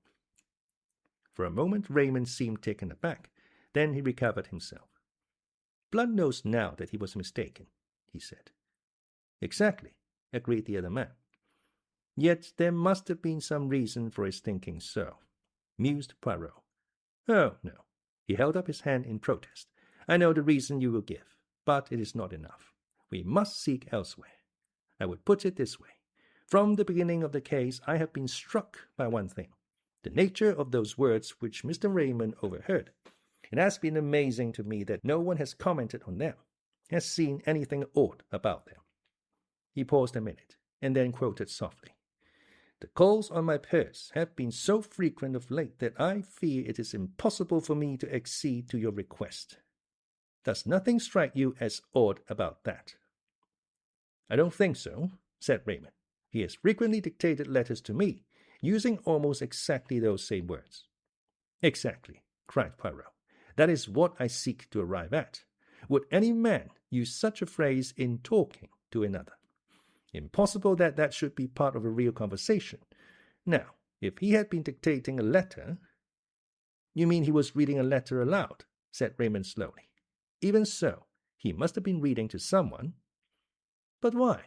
For a moment Raymond seemed taken aback. Then he recovered himself. Blunt knows now that he was mistaken, he said. Exactly, agreed the other man. Yet there must have been some reason for his thinking so, mused Poirot. Oh, no. He held up his hand in protest. I know the reason you will give, but it is not enough. We must seek elsewhere. I would put it this way. From the beginning of the case I have been struck by one thing, the nature of those words which Mr. Raymond overheard. It has been amazing to me that no one has commented on them, has seen anything odd about them. He paused a minute, and then quoted softly. The calls on my purse have been so frequent of late that I fear it is impossible for me to accede to your request. Does nothing strike you as odd about that? I don't think so, said Raymond. He has frequently dictated letters to me, using almost exactly those same words. Exactly, cried Poirot. That is what I seek to arrive at. Would any man use such a phrase in talking to another? Impossible that that should be part of a real conversation. Now, if he had been dictating a letter— You mean he was reading a letter aloud, said Raymond slowly. Even so, he must have been reading to someone. But why?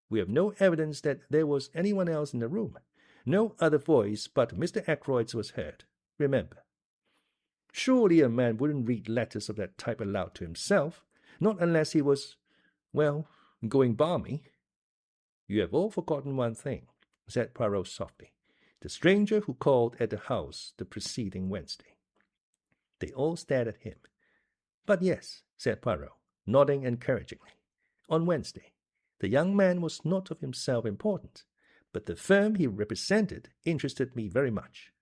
We have no evidence that there was anyone else in the room. No other voice but Mr. Ackroyd's was heard, remember. Surely a man wouldn't read letters of that type aloud to himself, not unless he was, well, going balmy. You have all forgotten one thing, said Poirot softly. The stranger who called at the house the preceding Wednesday. They all stared at him. But yes, said Poirot, nodding encouragingly. On Wednesday. The young man was not of himself important, but the firm he represented interested me very much.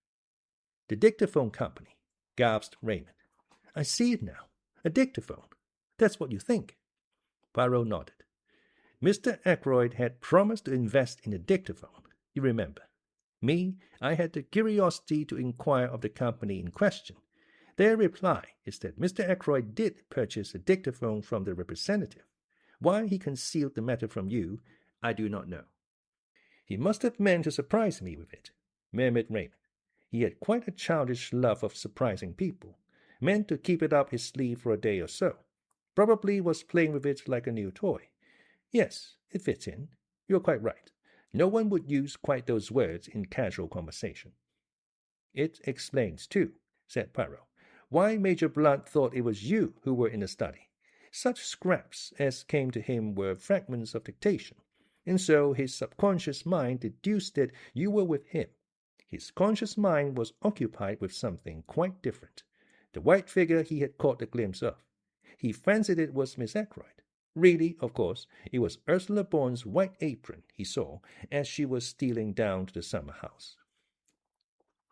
The dictaphone company, gasped Raymond. I see it now. A dictaphone. That's what you think. Poirot nodded. Mr. Ackroyd had promised to invest in a dictaphone, you remember. Me, I had the curiosity to inquire of the company in question. Their reply is that Mr. Ackroyd did purchase a dictaphone from the representative. Why he concealed the matter from you, I do not know. He must have meant to surprise me with it, murmured Raymond. He had quite a childish love of surprising people, meant to keep it up his sleeve for a day or so. Probably was playing with it like a new toy. Yes, it fits in. You're quite right. No one would use quite those words in casual conversation. It explains, too, said Poirot, why Major Blunt thought it was you who were in the study. Such scraps as came to him were fragments of dictation, and so his subconscious mind deduced that you were with him. His conscious mind was occupied with something quite different, the white figure he had caught a glimpse of. He fancied it was Miss Ackroyd. Really, of course, it was Ursula Bourne's white apron he saw as she was stealing down to the summer house.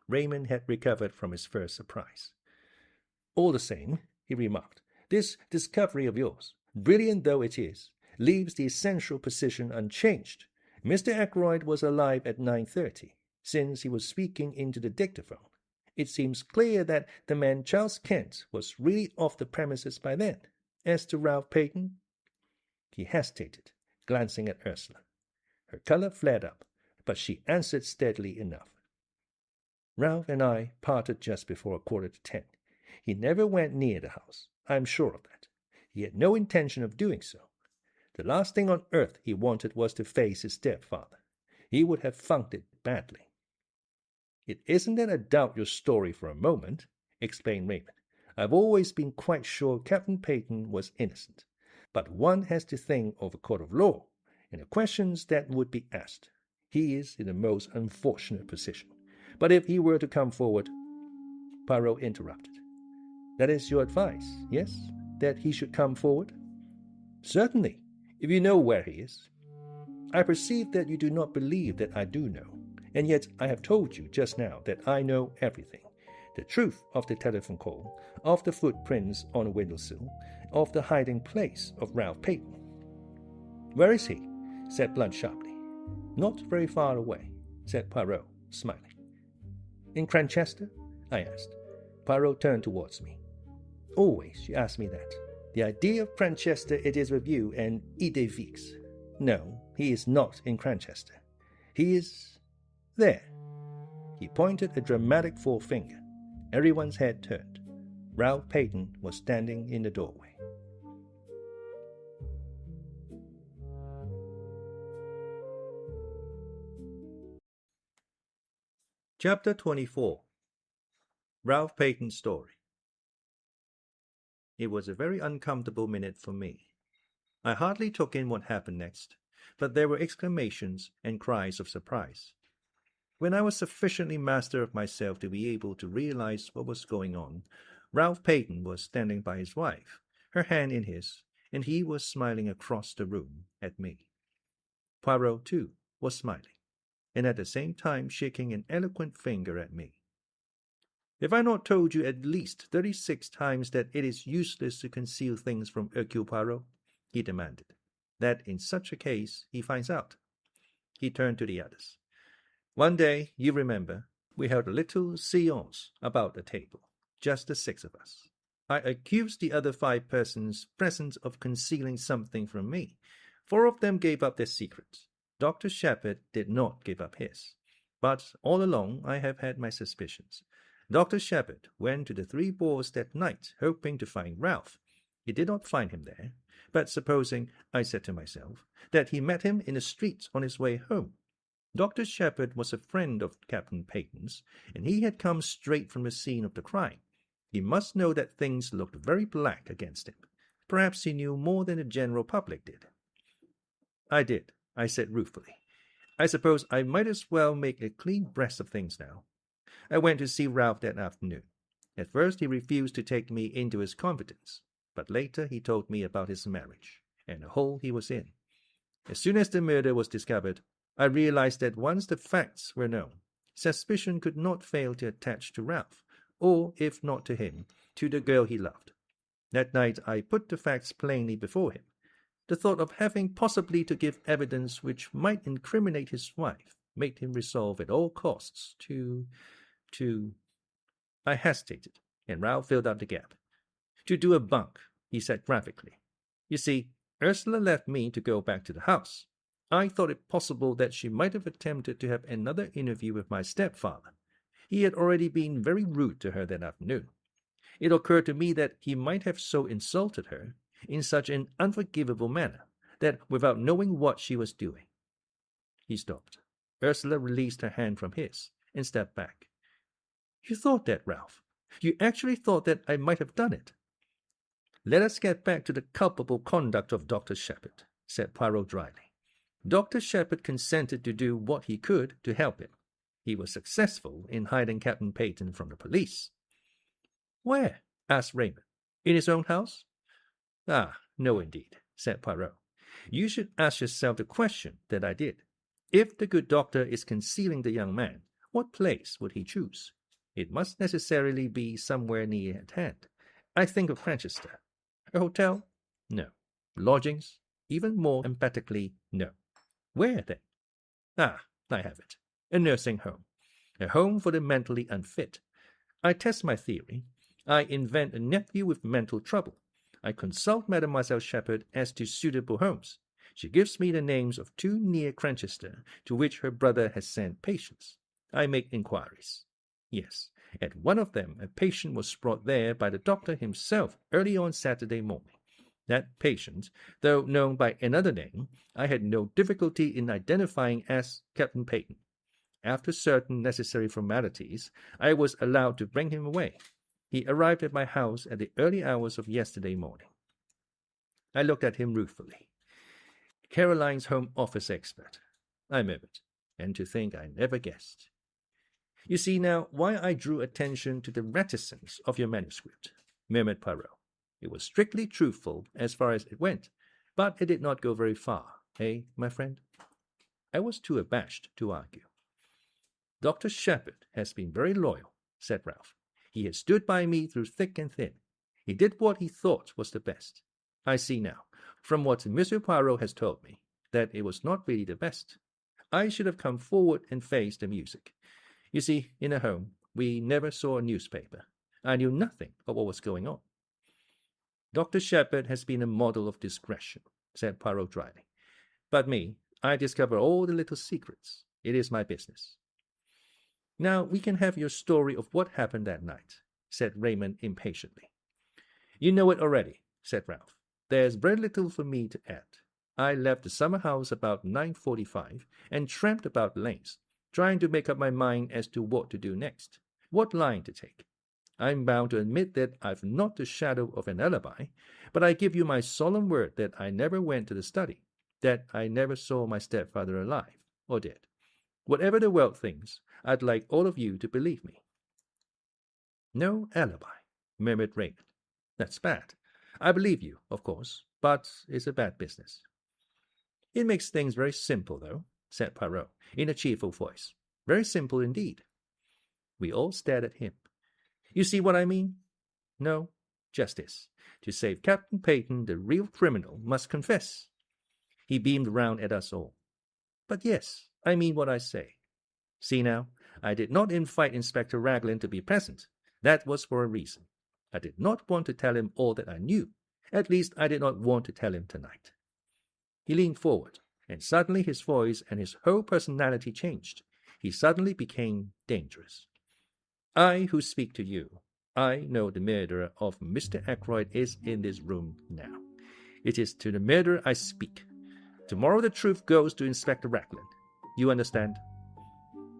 Raymond had recovered from his first surprise. All the same, he remarked, this discovery of yours, brilliant though it is, leaves the essential position unchanged. Mr. Ackroyd was alive at 9:30, since he was speaking into the dictaphone. It seems clear that the man Charles Kent was really off the premises by then. As to Ralph Peyton, he hesitated, glancing at Ursula. Her color flared up, but she answered steadily enough. Ralph and I parted just before 9:45. He never went near the house. I am sure of that. He had no intention of doing so. The last thing on earth he wanted was to face his stepfather. He would have funked it badly. It isn't that I doubt your story for a moment, explained Raymond. I've always been quite sure Captain Peyton was innocent. But one has to think of a court of law, and the questions that would be asked. He is in a most unfortunate position. But if he were to come forward... Poirot interrupted. That is your advice, yes? That he should come forward? Certainly, if you know where he is. I perceive that you do not believe that I do know, and yet I have told you just now that I know everything. The truth of the telephone call, of the footprints on the windowsill, of the hiding place of Ralph Peyton. Where is he? Said Blunt sharply. Not very far away, said Poirot, smiling. In Cranchester? I asked. Poirot turned towards me. Always you ask me that. The idea of Cranchester it is with you and idée fixe. No, he is not in Cranchester. He is... there. He pointed a dramatic forefinger. Everyone's head turned. Ralph Peyton was standing in the doorway. Chapter 24. Ralph Peyton's Story. It was a very uncomfortable minute for me. I hardly took in what happened next, but there were exclamations and cries of surprise. When I was sufficiently master of myself to be able to realize what was going on, Ralph Peyton was standing by his wife, her hand in his, and he was smiling across the room at me. Poirot, too, was smiling, and at the same time shaking an eloquent finger at me. Have I not told you at least 36 times that it is useless to conceal things from Hercule Poirot? He demanded. That in such a case he finds out. He turned to the others. One day, you remember, we held a little séance about the table, just the 6 of us. I accused the other 5 persons present of concealing something from me. 4 of them gave up their secrets. Dr. Sheppard did not give up his. But all along I have had my suspicions. Dr. Sheppard went to the 3 Boars that night, hoping to find Ralph. He did not find him there, but supposing, I said to myself, that he met him in the street on his way home. Dr. Sheppard was a friend of Captain Peyton's, and he had come straight from the scene of the crime. He must know that things looked very black against him. Perhaps he knew more than the general public did. I did, I said ruefully. I suppose I might as well make a clean breast of things now. I went to see Ralph that afternoon. At first he refused to take me into his confidence, but later he told me about his marriage, and the hole he was in. As soon as the murder was discovered, I realized that once the facts were known, suspicion could not fail to attach to Ralph, or, if not to him, to the girl he loved. That night I put the facts plainly before him. The thought of having possibly to give evidence which might incriminate his wife made him resolve at all costs to... I hesitated, and Ralph filled out the gap. To do a bunk, he said graphically. You see, Ursula left me to go back to the house. I thought it possible that she might have attempted to have another interview with my stepfather. He had already been very rude to her that afternoon. It occurred to me that he might have so insulted her in such an unforgivable manner that without knowing what she was doing. He stopped. Ursula released her hand from his and stepped back. You thought that, Ralph? You actually thought that I might have done it? Let us get back to the culpable conduct of Dr. Sheppard, said Poirot dryly. Dr. Sheppard consented to do what he could to help him. He was successful in hiding Captain Peyton from the police. Where? Asked Raymond. In his own house? Ah, no indeed, said Poirot. You should ask yourself the question that I did. If the good doctor is concealing the young man, what place would he choose? It must necessarily be somewhere near at hand. I think of Manchester. A hotel? No. Lodgings? Even more emphatically, no. Where, then? Ah, I have it. A nursing home. A home for the mentally unfit. I test my theory. I invent a nephew with mental trouble. I consult Mademoiselle Sheppard as to suitable homes. She gives me the names of 2 near Cranchester, to which her brother has sent patients. I make inquiries. Yes, at one of them a patient was brought there by the doctor himself early on Saturday morning. That patient, though known by another name, I had no difficulty in identifying as Captain Peyton. After certain necessary formalities, I was allowed to bring him away. He arrived at my house at the early hours of yesterday morning. I looked at him ruefully. Caroline's Home Office expert, I murmured, and to think I never guessed. You see now why I drew attention to the reticence of your manuscript, murmured Poirot. It was strictly truthful as far as it went, but it did not go very far, eh, my friend? I was too abashed to argue. Dr. Sheppard has been very loyal, said Ralph. He has stood by me through thick and thin. He did what he thought was the best. I see now, from what Monsieur Poirot has told me, that it was not really the best. I should have come forward and faced the music. You see, in a home, we never saw a newspaper. I knew nothing of what was going on. Dr. Sheppard has been a model of discretion, said Poirot dryly. But me, I discover all the little secrets. It is my business. Now we can have your story of what happened that night, said Raymond impatiently. You know it already, said Ralph. There's very little for me to add. I left the summer house about 9:45 and tramped about the lanes, trying to make up my mind as to what to do next, what line to take. I'm bound to admit that I've not the shadow of an alibi, but I give you my solemn word that I never went to the study, that I never saw my stepfather alive, or dead. Whatever the world thinks, I'd like all of you to believe me. No alibi, murmured Raymond. That's bad. I believe you, of course, but it's a bad business. It makes things very simple, though, said Poirot, in a cheerful voice. Very simple indeed. We all stared at him. You see what I mean? No, just this. To save Captain Peyton, the real criminal must confess. He beamed round at us all. But yes, I mean what I say. See now, I did not invite Inspector Raglan to be present. That was for a reason. I did not want to tell him all that I knew. At least I did not want to tell him tonight. He leaned forward, and suddenly his voice and his whole personality changed. He suddenly became dangerous. I who speak to you I know the murderer of Mr. Ackroyd is in this room now. It is to the murderer I speak. Tomorrow the truth goes to Inspector Raglan. You understand?"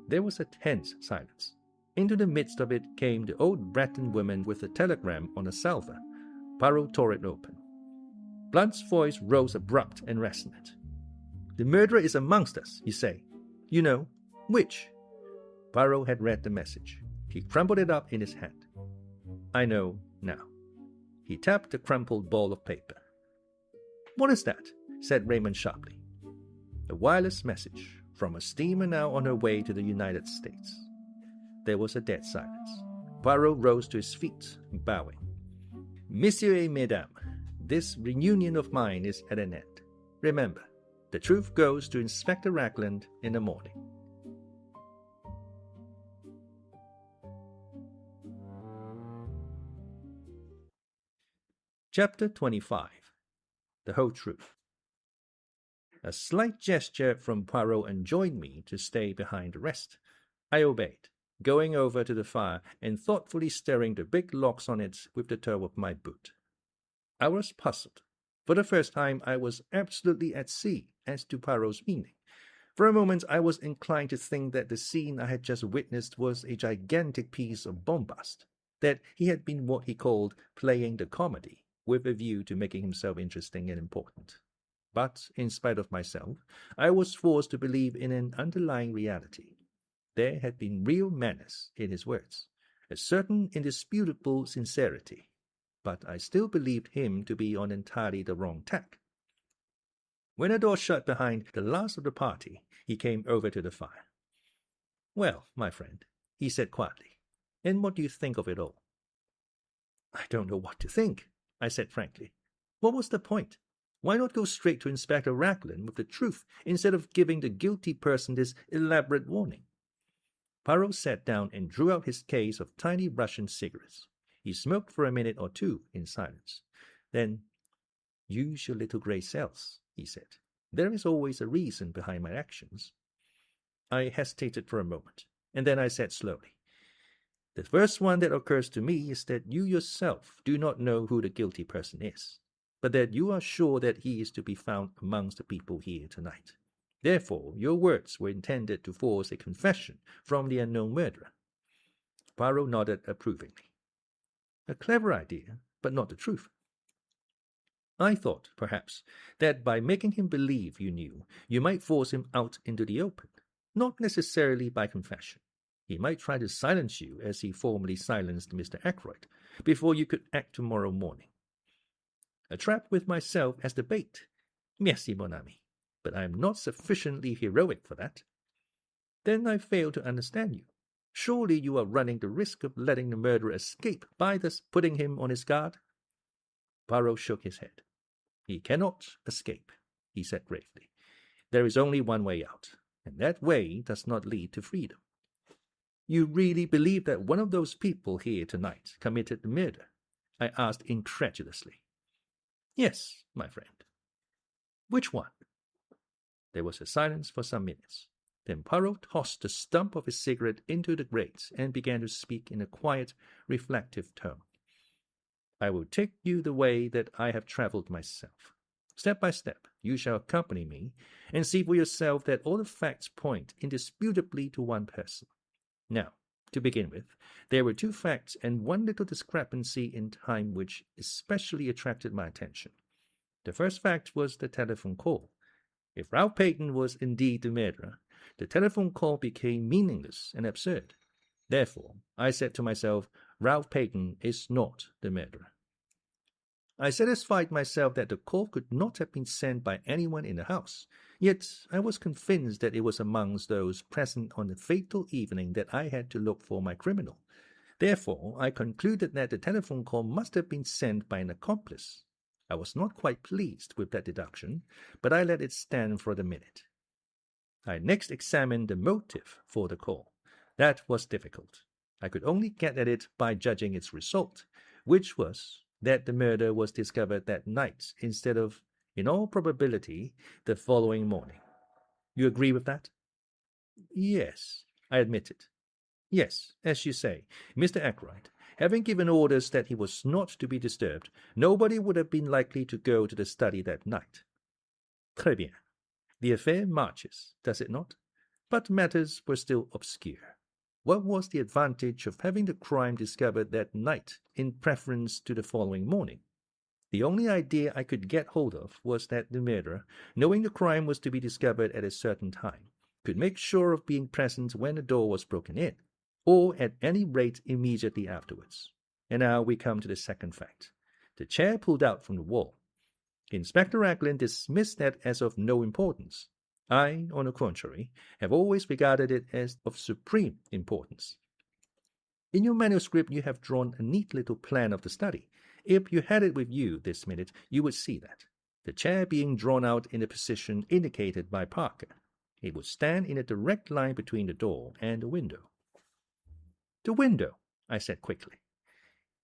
There was a tense silence. Into the midst of it came the old Breton woman with a telegram on a salver. Poirot tore it open. Blunt's voice rose abrupt and resonant. "The murderer is amongst us, you say. You know which?" Poirot had read the message. He crumpled it up in his hand. "I know now." He tapped the crumpled ball of paper. "What is that?" said Raymond sharply. "A wireless message from a steamer now on her way to the United States." There was a dead silence. Poirot rose to his feet, bowing. "Messieurs et mesdames, this reunion of mine is at an end. Remember, the truth goes to Inspector Raglan in the morning." Chapter 25. The Whole Truth. A slight gesture from Poirot enjoined me to stay behind the rest. I obeyed, going over to the fire and thoughtfully stirring the big logs on it with the toe of my boot. I was puzzled. For the first time I was absolutely at sea as to Poirot's meaning. For a moment I was inclined to think that the scene I had just witnessed was a gigantic piece of bombast, that he had been what he called playing the comedy, with a view to making himself interesting and important. But, in spite of myself, I was forced to believe in an underlying reality. There had been real menace in his words, a certain indisputable sincerity, but I still believed him to be on entirely the wrong tack. When the door shut behind the last of the party, he came over to the fire. "Well, my friend," he said quietly, "and what do you think of it all?" "I don't know what to think," I said frankly. "What was the point? Why not go straight to Inspector Raglan with the truth instead of giving the guilty person this elaborate warning?" Poirot sat down and drew out his case of tiny Russian cigarettes. He smoked for a minute or two in silence. Then, "Use your little grey cells," he said. "There is always a reason behind my actions." I hesitated for a moment, and then I said slowly, "The first one that occurs to me is that you yourself do not know who the guilty person is, but that you are sure that he is to be found amongst the people here tonight. Therefore, your words were intended to force a confession from the unknown murderer." Poirot nodded approvingly. "A clever idea, but not the truth." "I thought, perhaps, that by making him believe you knew, you might force him out into the open, not necessarily by confession. He might try to silence you as he formerly silenced Mr. Ackroyd, before you could act tomorrow morning. A trap with myself as the bait. Merci, mon ami, but I am not sufficiently heroic for that." "Then I fail to understand you. Surely you are running the risk of letting the murderer escape by thus putting him on his guard?" Poirot shook his head. "He cannot escape," he said gravely. "There is only one way out, and that way does not lead to freedom." "You really believe that one of those people here tonight committed the murder?" I asked incredulously. "Yes, my friend." "Which one?" There was a silence for some minutes. Then Poirot tossed the stump of his cigarette into the grate and began to speak in a quiet, reflective tone. "I will take you the way that I have travelled myself. Step by step, you shall accompany me, and see for yourself that all the facts point indisputably to one person. Now, to begin with, there were two facts and one little discrepancy in time which especially attracted my attention. The first fact was the telephone call. If Ralph Peyton was indeed the murderer, the telephone call became meaningless and absurd. Therefore, I said to myself, Ralph Peyton is not the murderer. I satisfied myself that the call could not have been sent by anyone in the house, yet I was convinced that it was amongst those present on the fatal evening that I had to look for my criminal. Therefore, I concluded that the telephone call must have been sent by an accomplice. I was not quite pleased with that deduction, but I let it stand for the minute. I next examined the motive for the call. That was difficult. I could only get at it by judging its result, which was that the murder was discovered that night instead of, in all probability, the following morning. You agree with that? Yes, I admitted. Yes, as you say, Mr. Ackroyd, Having given orders that he was not to be disturbed, nobody would have been likely to go to the study that night. Très bien. The affair marches, does it not? But matters were still obscure. What was the advantage of having the crime discovered that night in preference to the following morning? The only idea I could get hold of was that the murderer, knowing the crime was to be discovered at a certain time, could make sure of being present when the door was broken in, or at any rate immediately afterwards. And now we come to the second fact. The chair pulled out from the wall. Inspector Raglan dismissed that as of no importance. I, on the contrary, have always regarded it as of supreme importance. In your manuscript you have drawn a neat little plan of the study. If you had it with you this minute, you would see that. The chair being drawn out in the position indicated by Parker. It would stand in a direct line between the door and the window. The window, I said quickly.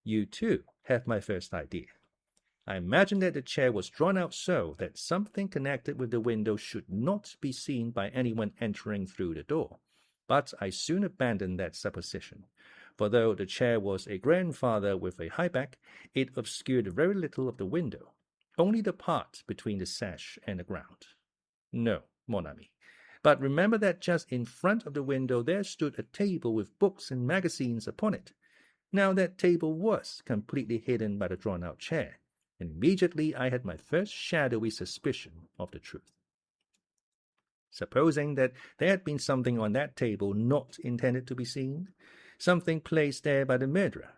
You, too, have my first idea. I imagined that the chair was drawn out so that something connected with the window should not be seen by anyone entering through the door. But I soon abandoned that supposition, for though the chair was a grandfather with a high back, it obscured very little of the window, only the part between the sash and the ground. No, mon ami. But remember that just in front of the window there stood a table with books and magazines upon it. Now that table was completely hidden by the drawn-out chair, and immediately I had my first shadowy suspicion of the truth. Supposing that there had been something on that table not intended to be seen, something placed there by the murderer.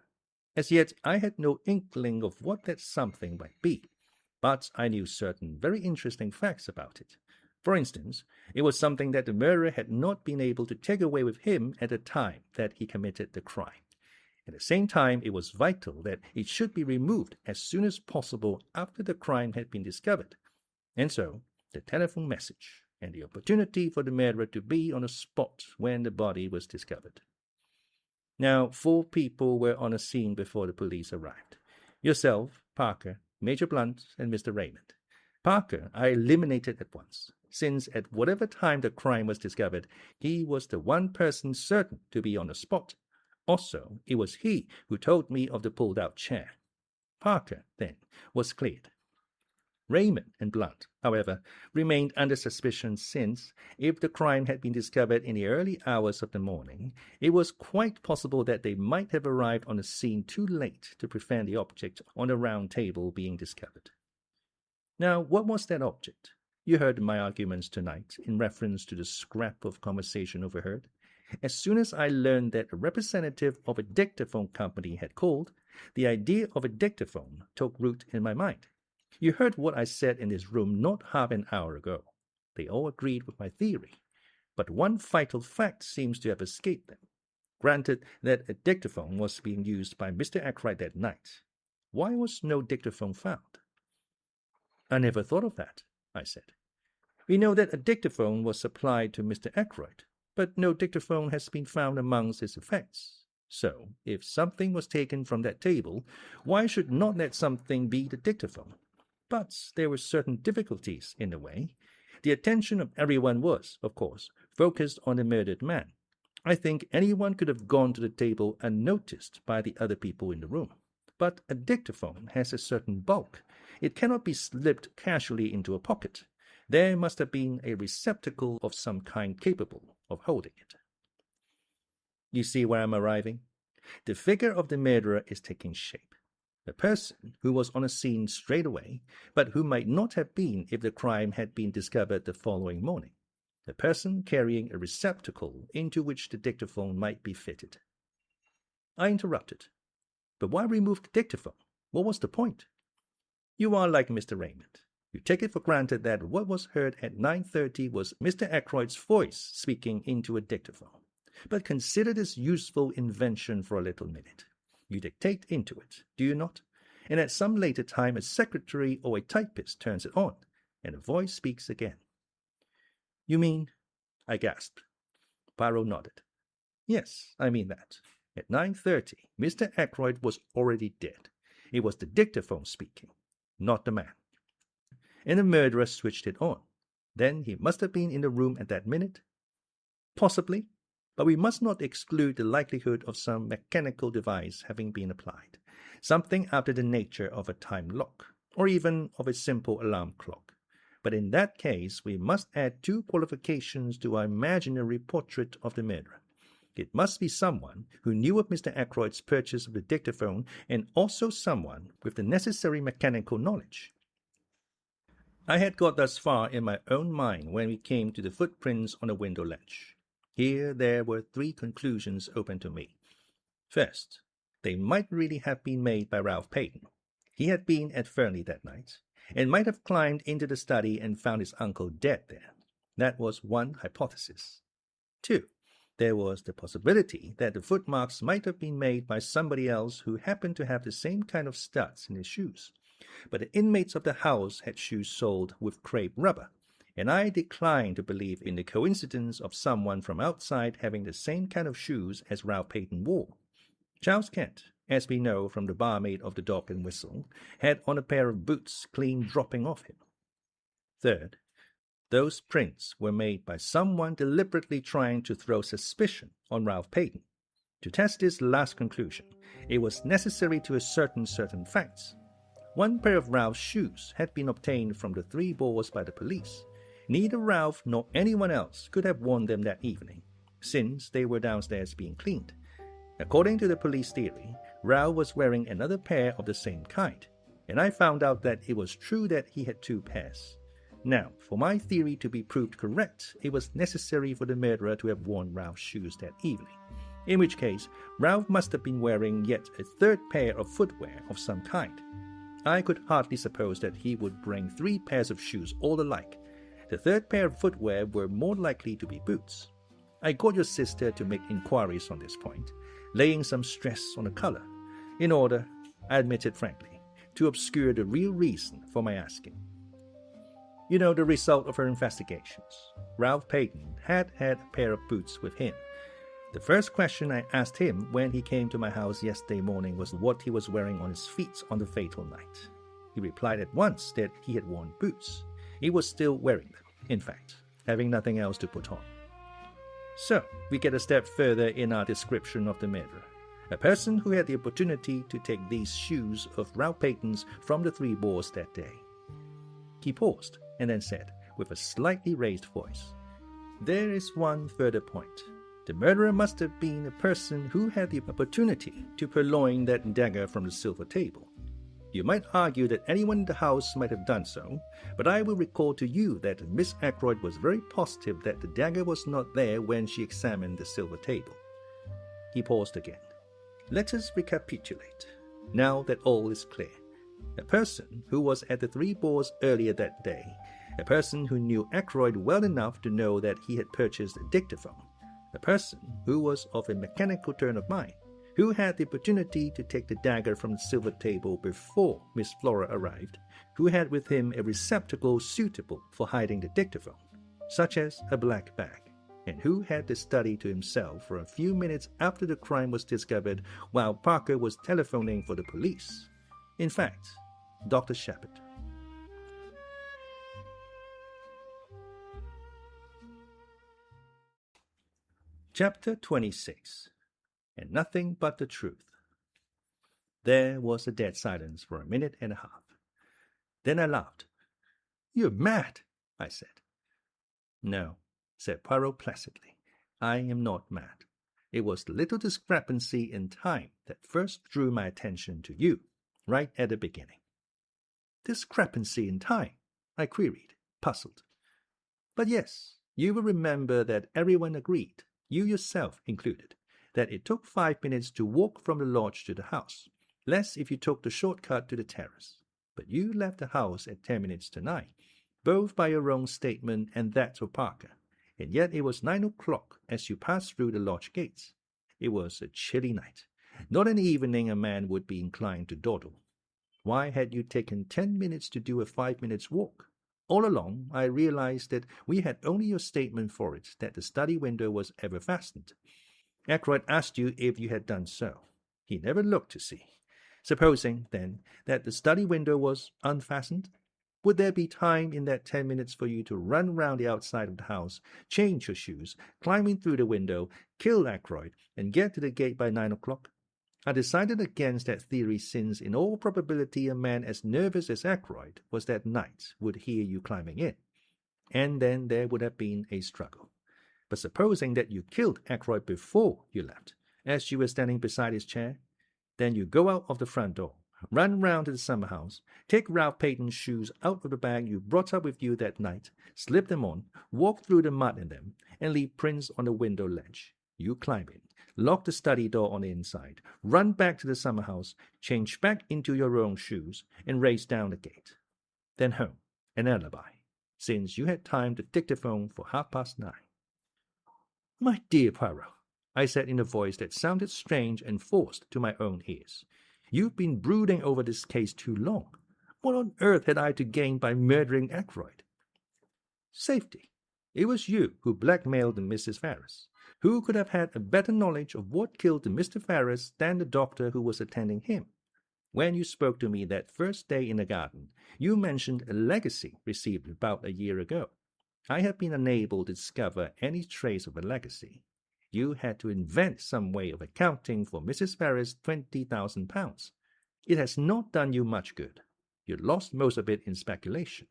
As yet I had no inkling of what that something might be, but I knew certain very interesting facts about it. For instance, it was something that the murderer had not been able to take away with him at the time that he committed the crime. At the same time, it was vital that it should be removed as soon as possible after the crime had been discovered. And so, the telephone message and the opportunity for the murderer to be on the spot when the body was discovered. Now, 4 people were on the scene before the police arrived. Yourself, Parker, Major Blunt, and Mr. Raymond. Parker I eliminated at once, since at whatever time the crime was discovered, he was the one person certain to be on the spot. Also, it was he who told me of the pulled-out chair. Parker, then, was cleared. Raymond and Blunt, however, remained under suspicion since, if the crime had been discovered in the early hours of the morning, it was quite possible that they might have arrived on the scene too late to prevent the object on the round table being discovered. Now, what was that object? You heard my arguments tonight in reference to the scrap of conversation overheard. As soon as I learned that a representative of a dictaphone company had called, the idea of a dictaphone took root in my mind. You heard what I said in this room not half an hour ago. They all agreed with my theory, but one vital fact seems to have escaped them. Granted that a dictaphone was being used by Mr. Ackroyd that night, why was no dictaphone found? I never thought of that, I said. We know that a dictaphone was supplied to Mr. Ackroyd, but no dictaphone has been found amongst its effects. So, if something was taken from that table, why should not that something be the dictaphone? But there were certain difficulties in the way. The attention of everyone was, of course, focused on the murdered man. I think anyone could have gone to the table unnoticed by the other people in the room. But a dictaphone has a certain bulk. It cannot be slipped casually into a pocket. There must have been a receptacle of some kind capable of holding it. You see where I'm arriving? The figure of the murderer is taking shape. A person who was on a scene straight away, but who might not have been if the crime had been discovered the following morning. A person carrying a receptacle into which the dictaphone might be fitted. I interrupted. But why remove the dictaphone? What was the point? You are like Mr. Raymond. You take it for granted that what was heard at 9:30 was Mr. Ackroyd's voice speaking into a dictaphone. But consider this useful invention for a little minute. You dictate into it, do you not? And at some later time a secretary or a typist turns it on, and the voice speaks again. You mean? I gasped. Poirot nodded. Yes, I mean that. At 9:30, Mr. Ackroyd was already dead. It was the dictaphone speaking, not the man. And the murderer switched it on. Then he must have been in the room at that minute. Possibly. But we must not exclude the likelihood of some mechanical device having been applied, something after the nature of a time lock, or even of a simple alarm clock. But in that case, we must add two qualifications to our imaginary portrait of the murderer. It must be someone who knew of Mr. Ackroyd's purchase of the dictaphone, and also someone with the necessary mechanical knowledge. I had got thus far in my own mind when we came to the footprints on the window ledge. Here there were three conclusions open to me. First, they might really have been made by Ralph Payton. He had been at Fernly that night, and might have climbed into the study and found his uncle dead there. That was one hypothesis. 2. There was the possibility that the footmarks might have been made by somebody else who happened to have the same kind of studs in his shoes. But the inmates of the house had shoes soled with crepe rubber, and I declined to believe in the coincidence of someone from outside having the same kind of shoes as Ralph Payton wore. Charles Kent, as we know from the barmaid of the Dog and Whistle, had on a pair of boots clean dropping off him. Third, those prints were made by someone deliberately trying to throw suspicion on Ralph Payton. To test this last conclusion, it was necessary to ascertain certain facts. One pair of Ralph's shoes had been obtained from the Three Boars by the police. Neither Ralph nor anyone else could have worn them that evening, since they were downstairs being cleaned. According to the police theory, Ralph was wearing another pair of the same kind, and I found out that it was true that he had two pairs. Now, for my theory to be proved correct, it was necessary for the murderer to have worn Ralph's shoes that evening, in which case Ralph must have been wearing yet a third pair of footwear of some kind. I could hardly suppose that he would bring 3 pairs of shoes all alike. The third pair of footwear were more likely to be boots. I got your sister to make inquiries on this point, laying some stress on the color, in order, I admitted frankly, to obscure the real reason for my asking. You know the result of her investigations. Ralph Payton had a pair of boots with him. The first question I asked him when he came to my house yesterday morning was what he was wearing on his feet on the fatal night. He replied at once that he had worn boots. He was still wearing them, in fact, having nothing else to put on. So, we get a step further in our description of the murderer. A person who had the opportunity to take these shoes of Ralph Payton's from the Three Boars that day. He paused and then said, with a slightly raised voice, "There is one further point. The murderer must have been a person who had the opportunity to purloin that dagger from the silver table. You might argue that anyone in the house might have done so, but I will recall to you that Miss Ackroyd was very positive that the dagger was not there when she examined the silver table." He paused again. Let us recapitulate, now that all is clear. A person who was at the Three Boars earlier that day, a person who knew Ackroyd well enough to know that he had purchased a dictaphone, a person who was of a mechanical turn of mind, who had the opportunity to take the dagger from the silver table before Miss Flora arrived, who had with him a receptacle suitable for hiding the dictaphone, such as a black bag, and who had the study to himself for a few minutes after the crime was discovered while Parker was telephoning for the police. In fact, Dr. Sheppard. Chapter 26. And Nothing But the Truth. There was a dead silence for a minute and a half. Then I laughed. "You're mad," I said. "No," said Poirot placidly. "I am not mad. It was the little discrepancy in time that first drew my attention to you, right at the beginning." "Discrepancy in time?" I queried, puzzled. "But yes, you will remember that everyone agreed, you yourself included, that it took 5 minutes to walk from the lodge to the house, less if you took the short-cut to the terrace. But you left the house at 10 minutes to 9, both by your own statement and that of Parker, and yet it was 9 o'clock as you passed through the lodge gates. It was a chilly night, not an evening a man would be inclined to dawdle. Why had you taken 10 minutes to do a 5 minutes walk? All along, I realized that we had only your statement for it, that the study window was ever fastened. Ackroyd asked you if you had done so. He never looked to see. Supposing, then, that the study window was unfastened? Would there be time in that 10 minutes for you to run round the outside of the house, change your shoes, climb in through the window, kill Ackroyd, and get to the gate by 9 o'clock? I decided against that theory since, in all probability, a man as nervous as Ackroyd was that night would hear you climbing in. And then there would have been a struggle. But supposing that you killed Ackroyd before you left, as you were standing beside his chair, then you go out of the front door, run round to the summer house, take Ralph Peyton's shoes out of the bag you brought up with you that night, slip them on, walk through the mud in them, and leave prints on the window ledge. You climb in, lock the study door on the inside, run back to the summer house, change back into your own shoes, and race down the gate. Then home, an alibi, since you had timed the dictaphone for 9:30. "My dear Poirot," I said in a voice that sounded strange and forced to my own ears, "you've been brooding over this case too long. What on earth had I to gain by murdering Ackroyd?" "Safety. It was you who blackmailed Mrs. Ferrars. Who could have had a better knowledge of what killed Mr. Ferrars than the doctor who was attending him? When you spoke to me that first day in the garden, you mentioned a legacy received about a year ago. I have been unable to discover any trace of a legacy. You had to invent some way of accounting for Mrs. Ferrars' £20,000. It has not done you much good. You lost most of it in speculation.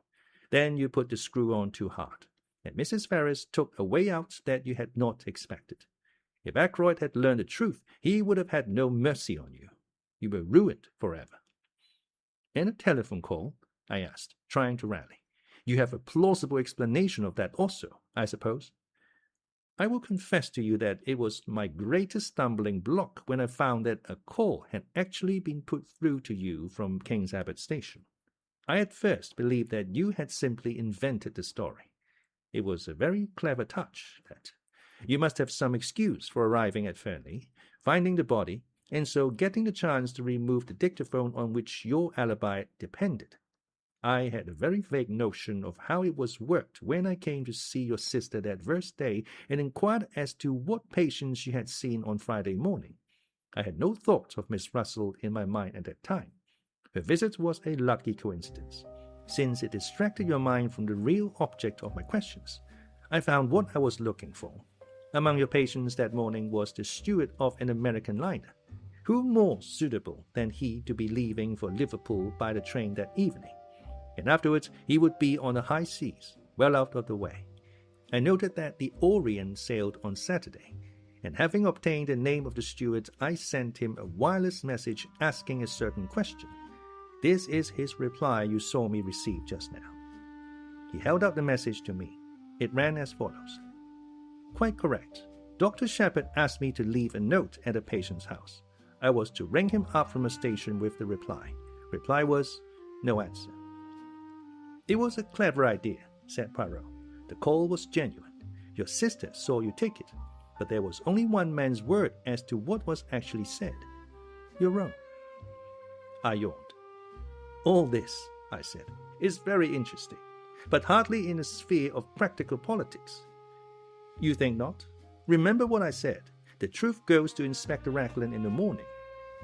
Then you put the screw on too hard, and Mrs. Ferrars took a way out that you had not expected. If Ackroyd had learned the truth, he would have had no mercy on you. You were ruined forever." "And a telephone call?" I asked, trying to rally. "You have a plausible explanation of that also, I suppose?" "I will confess to you that it was my greatest stumbling block when I found that a call had actually been put through to you from King's Abbot Station. I at first believed that you had simply invented the story. It was a very clever touch, that. You must have some excuse for arriving at Fernly, finding the body, and so getting the chance to remove the dictaphone on which your alibi depended. I had a very vague notion of how it was worked when I came to see your sister that first day and inquired as to what patients she had seen on Friday morning. I had no thought of Miss Russell in my mind at that time. Her visit was a lucky coincidence, since it distracted your mind from the real object of my questions. I found what I was looking for. Among your patients that morning was the steward of an American liner. Who more suitable than he to be leaving for Liverpool by the train that evening? And afterwards he would be on the high seas, well out of the way. I noted that the Orient sailed on Saturday, and having obtained the name of the steward, I sent him a wireless message asking a certain question. This is his reply you saw me receive just now." He held out the message to me. It ran as follows. "Quite correct. Dr. Sheppard asked me to leave a note at a patient's house. I was to ring him up from a station with the reply. Reply was, no answer." "It was a clever idea," said Poirot. "The call was genuine. Your sister saw you take it, but there was only one man's word as to what was actually said. Your own." I yawned. "All this," I said, "is very interesting, but hardly in the sphere of practical politics." "You think not? Remember what I said. The truth goes to Inspector Raglan in the morning.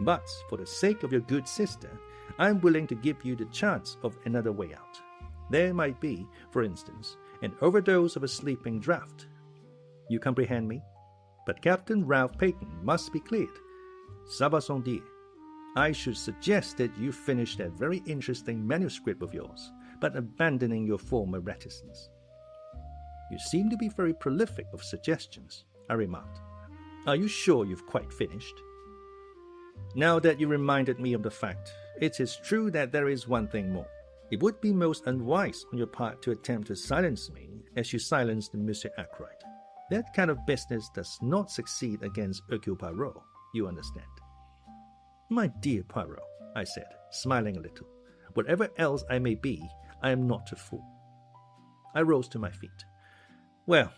But for the sake of your good sister, I am willing to give you the chance of another way out. There might be, for instance, an overdose of a sleeping draught. You comprehend me? But Captain Ralph Peyton must be cleared. Ça va sans dire. I should suggest that you finish that very interesting manuscript of yours, but abandoning your former reticence." "You seem to be very prolific of suggestions," I remarked. "Are you sure you've quite finished?" "Now that you reminded me of the fact, it is true that there is one thing more. It would be most unwise on your part to attempt to silence me as you silenced Monsieur Ackroyd. That kind of business does not succeed against Hercule Poirot, you understand." "My dear Poirot," I said, smiling a little, "whatever else I may be, I am not a fool." I rose to my feet. Well,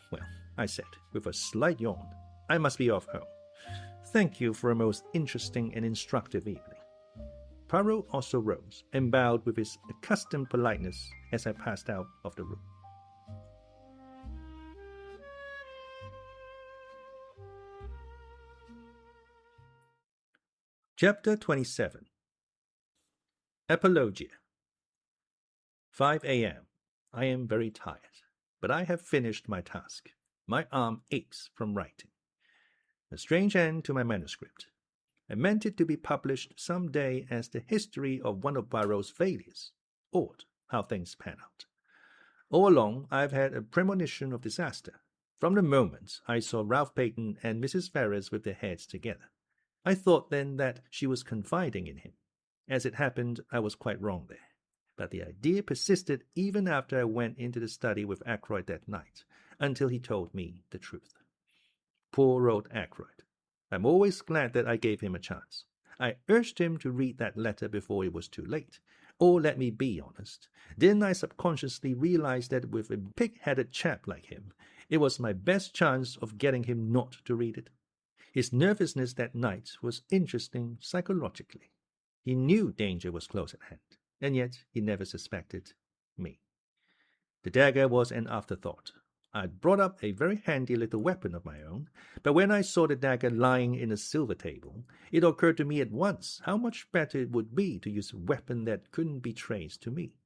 I said, with a slight yawn, "I must be off home. Thank you for a most interesting and instructive evening." Poirot also rose and bowed with his accustomed politeness as I passed out of the room. Chapter 27. Apologia. 5 a.m. I am very tired, but I have finished my task. My arm aches from writing. A strange end to my manuscript. I meant it to be published some day as the history of one of Poirot's failures. Odd how things pan out. All along, I've had a premonition of disaster. From the moment I saw Ralph Peyton and Mrs. Ferrars with their heads together, I thought then that she was confiding in him. As it happened, I was quite wrong there. But the idea persisted even after I went into the study with Ackroyd that night, until he told me the truth. Poor old Ackroyd. I'm always glad that I gave him a chance. I urged him to read that letter before it was too late. Or, let me be honest, didn't I subconsciously realize that with a pig-headed chap like him, it was my best chance of getting him not to read it? His nervousness that night was interesting psychologically. He knew danger was close at hand, and yet he never suspected me. The dagger was an afterthought. I'd brought up a very handy little weapon of my own, but when I saw the dagger lying in a silver table, it occurred to me at once how much better it would be to use a weapon that couldn't be traced to me.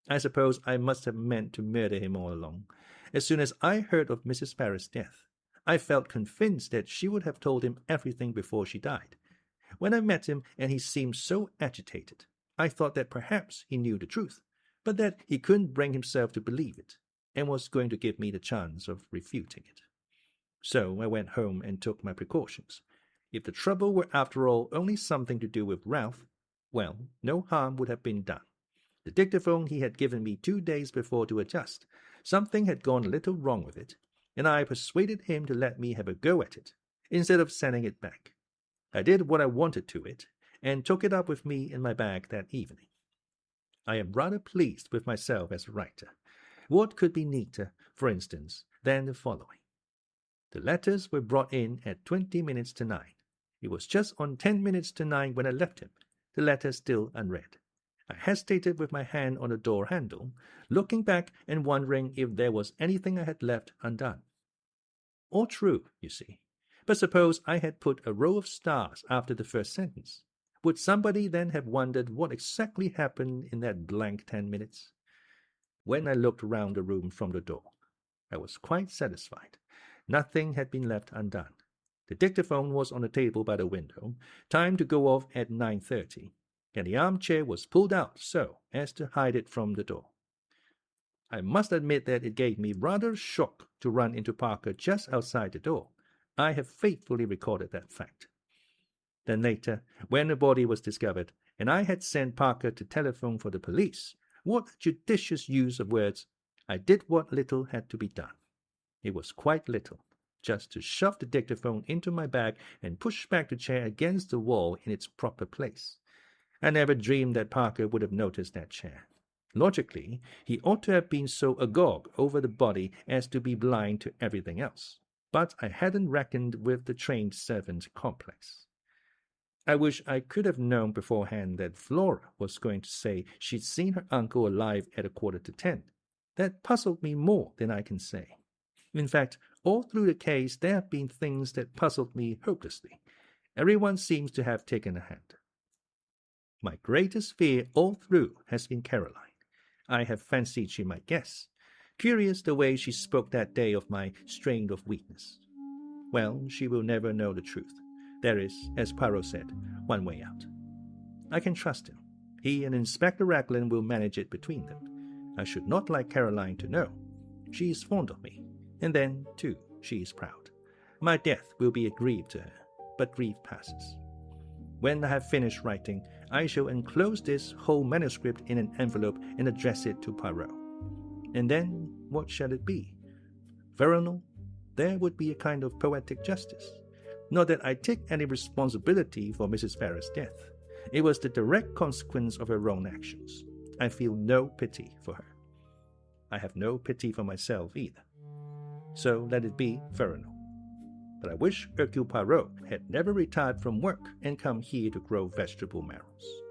I suppose I must have meant to murder him all along. As soon as I heard of Mrs. Ferrars' death, I felt convinced that she would have told him everything before she died. When I met him and he seemed so agitated, I thought that perhaps he knew the truth, but that he couldn't bring himself to believe it, and was going to give me the chance of refuting it. So I went home and took my precautions. If the trouble were after all only something to do with Ralph, well, no harm would have been done. The dictaphone he had given me 2 days before to adjust. Something had gone a little wrong with it, and I persuaded him to let me have a go at it, instead of sending it back. I did what I wanted to it, and took it up with me in my bag that evening. I am rather pleased with myself as a writer. What could be neater, for instance, than the following? The letters were brought in at 20 minutes to 9. It was just on 10 minutes to 9 when I left him, the letter still unread. I hesitated with my hand on the door handle, looking back and wondering if there was anything I had left undone. All true, you see. But suppose I had put a row of stars after the first sentence. Would somebody then have wondered what exactly happened in that blank 10 minutes? When I looked round the room from the door, I was quite satisfied. Nothing had been left undone. The dictaphone was on the table by the window, timed to go off at 9:30, and the armchair was pulled out so as to hide it from the door. I must admit that it gave me rather a shock to run into Parker just outside the door. I have faithfully recorded that fact. Then later, when the body was discovered, and I had sent Parker to telephone for the police, what judicious use of words! I did what little had to be done. It was quite little, just to shove the dictaphone into my bag and push back the chair against the wall in its proper place. I never dreamed that Parker would have noticed that chair. Logically, he ought to have been so agog over the body as to be blind to everything else. But I hadn't reckoned with the trained servant complex. I wish I could have known beforehand that Flora was going to say she'd seen her uncle alive at 9:45. That puzzled me more than I can say. In fact, all through the case there have been things that puzzled me hopelessly. Everyone seems to have taken a hand. My greatest fear all through has been Caroline. I have fancied she might guess. Curious the way she spoke that day of my strain of weakness. Well, she will never know the truth. There is, as Poirot said, one way out. I can trust him. He and Inspector Raglan will manage it between them. I should not like Caroline to know. She is fond of me, and then, too, she is proud. My death will be a grief to her, but grief passes. When I have finished writing, I shall enclose this whole manuscript in an envelope and address it to Poirot. And then, what shall it be? Vernal? There would be a kind of poetic justice. Not that I take any responsibility for Mrs. Ferrars' death. It was the direct consequence of her own actions. I feel no pity for her. I have no pity for myself either. So let it be Vernal. But I wish Hercule Poirot had never retired from work and come here to grow vegetable marrows.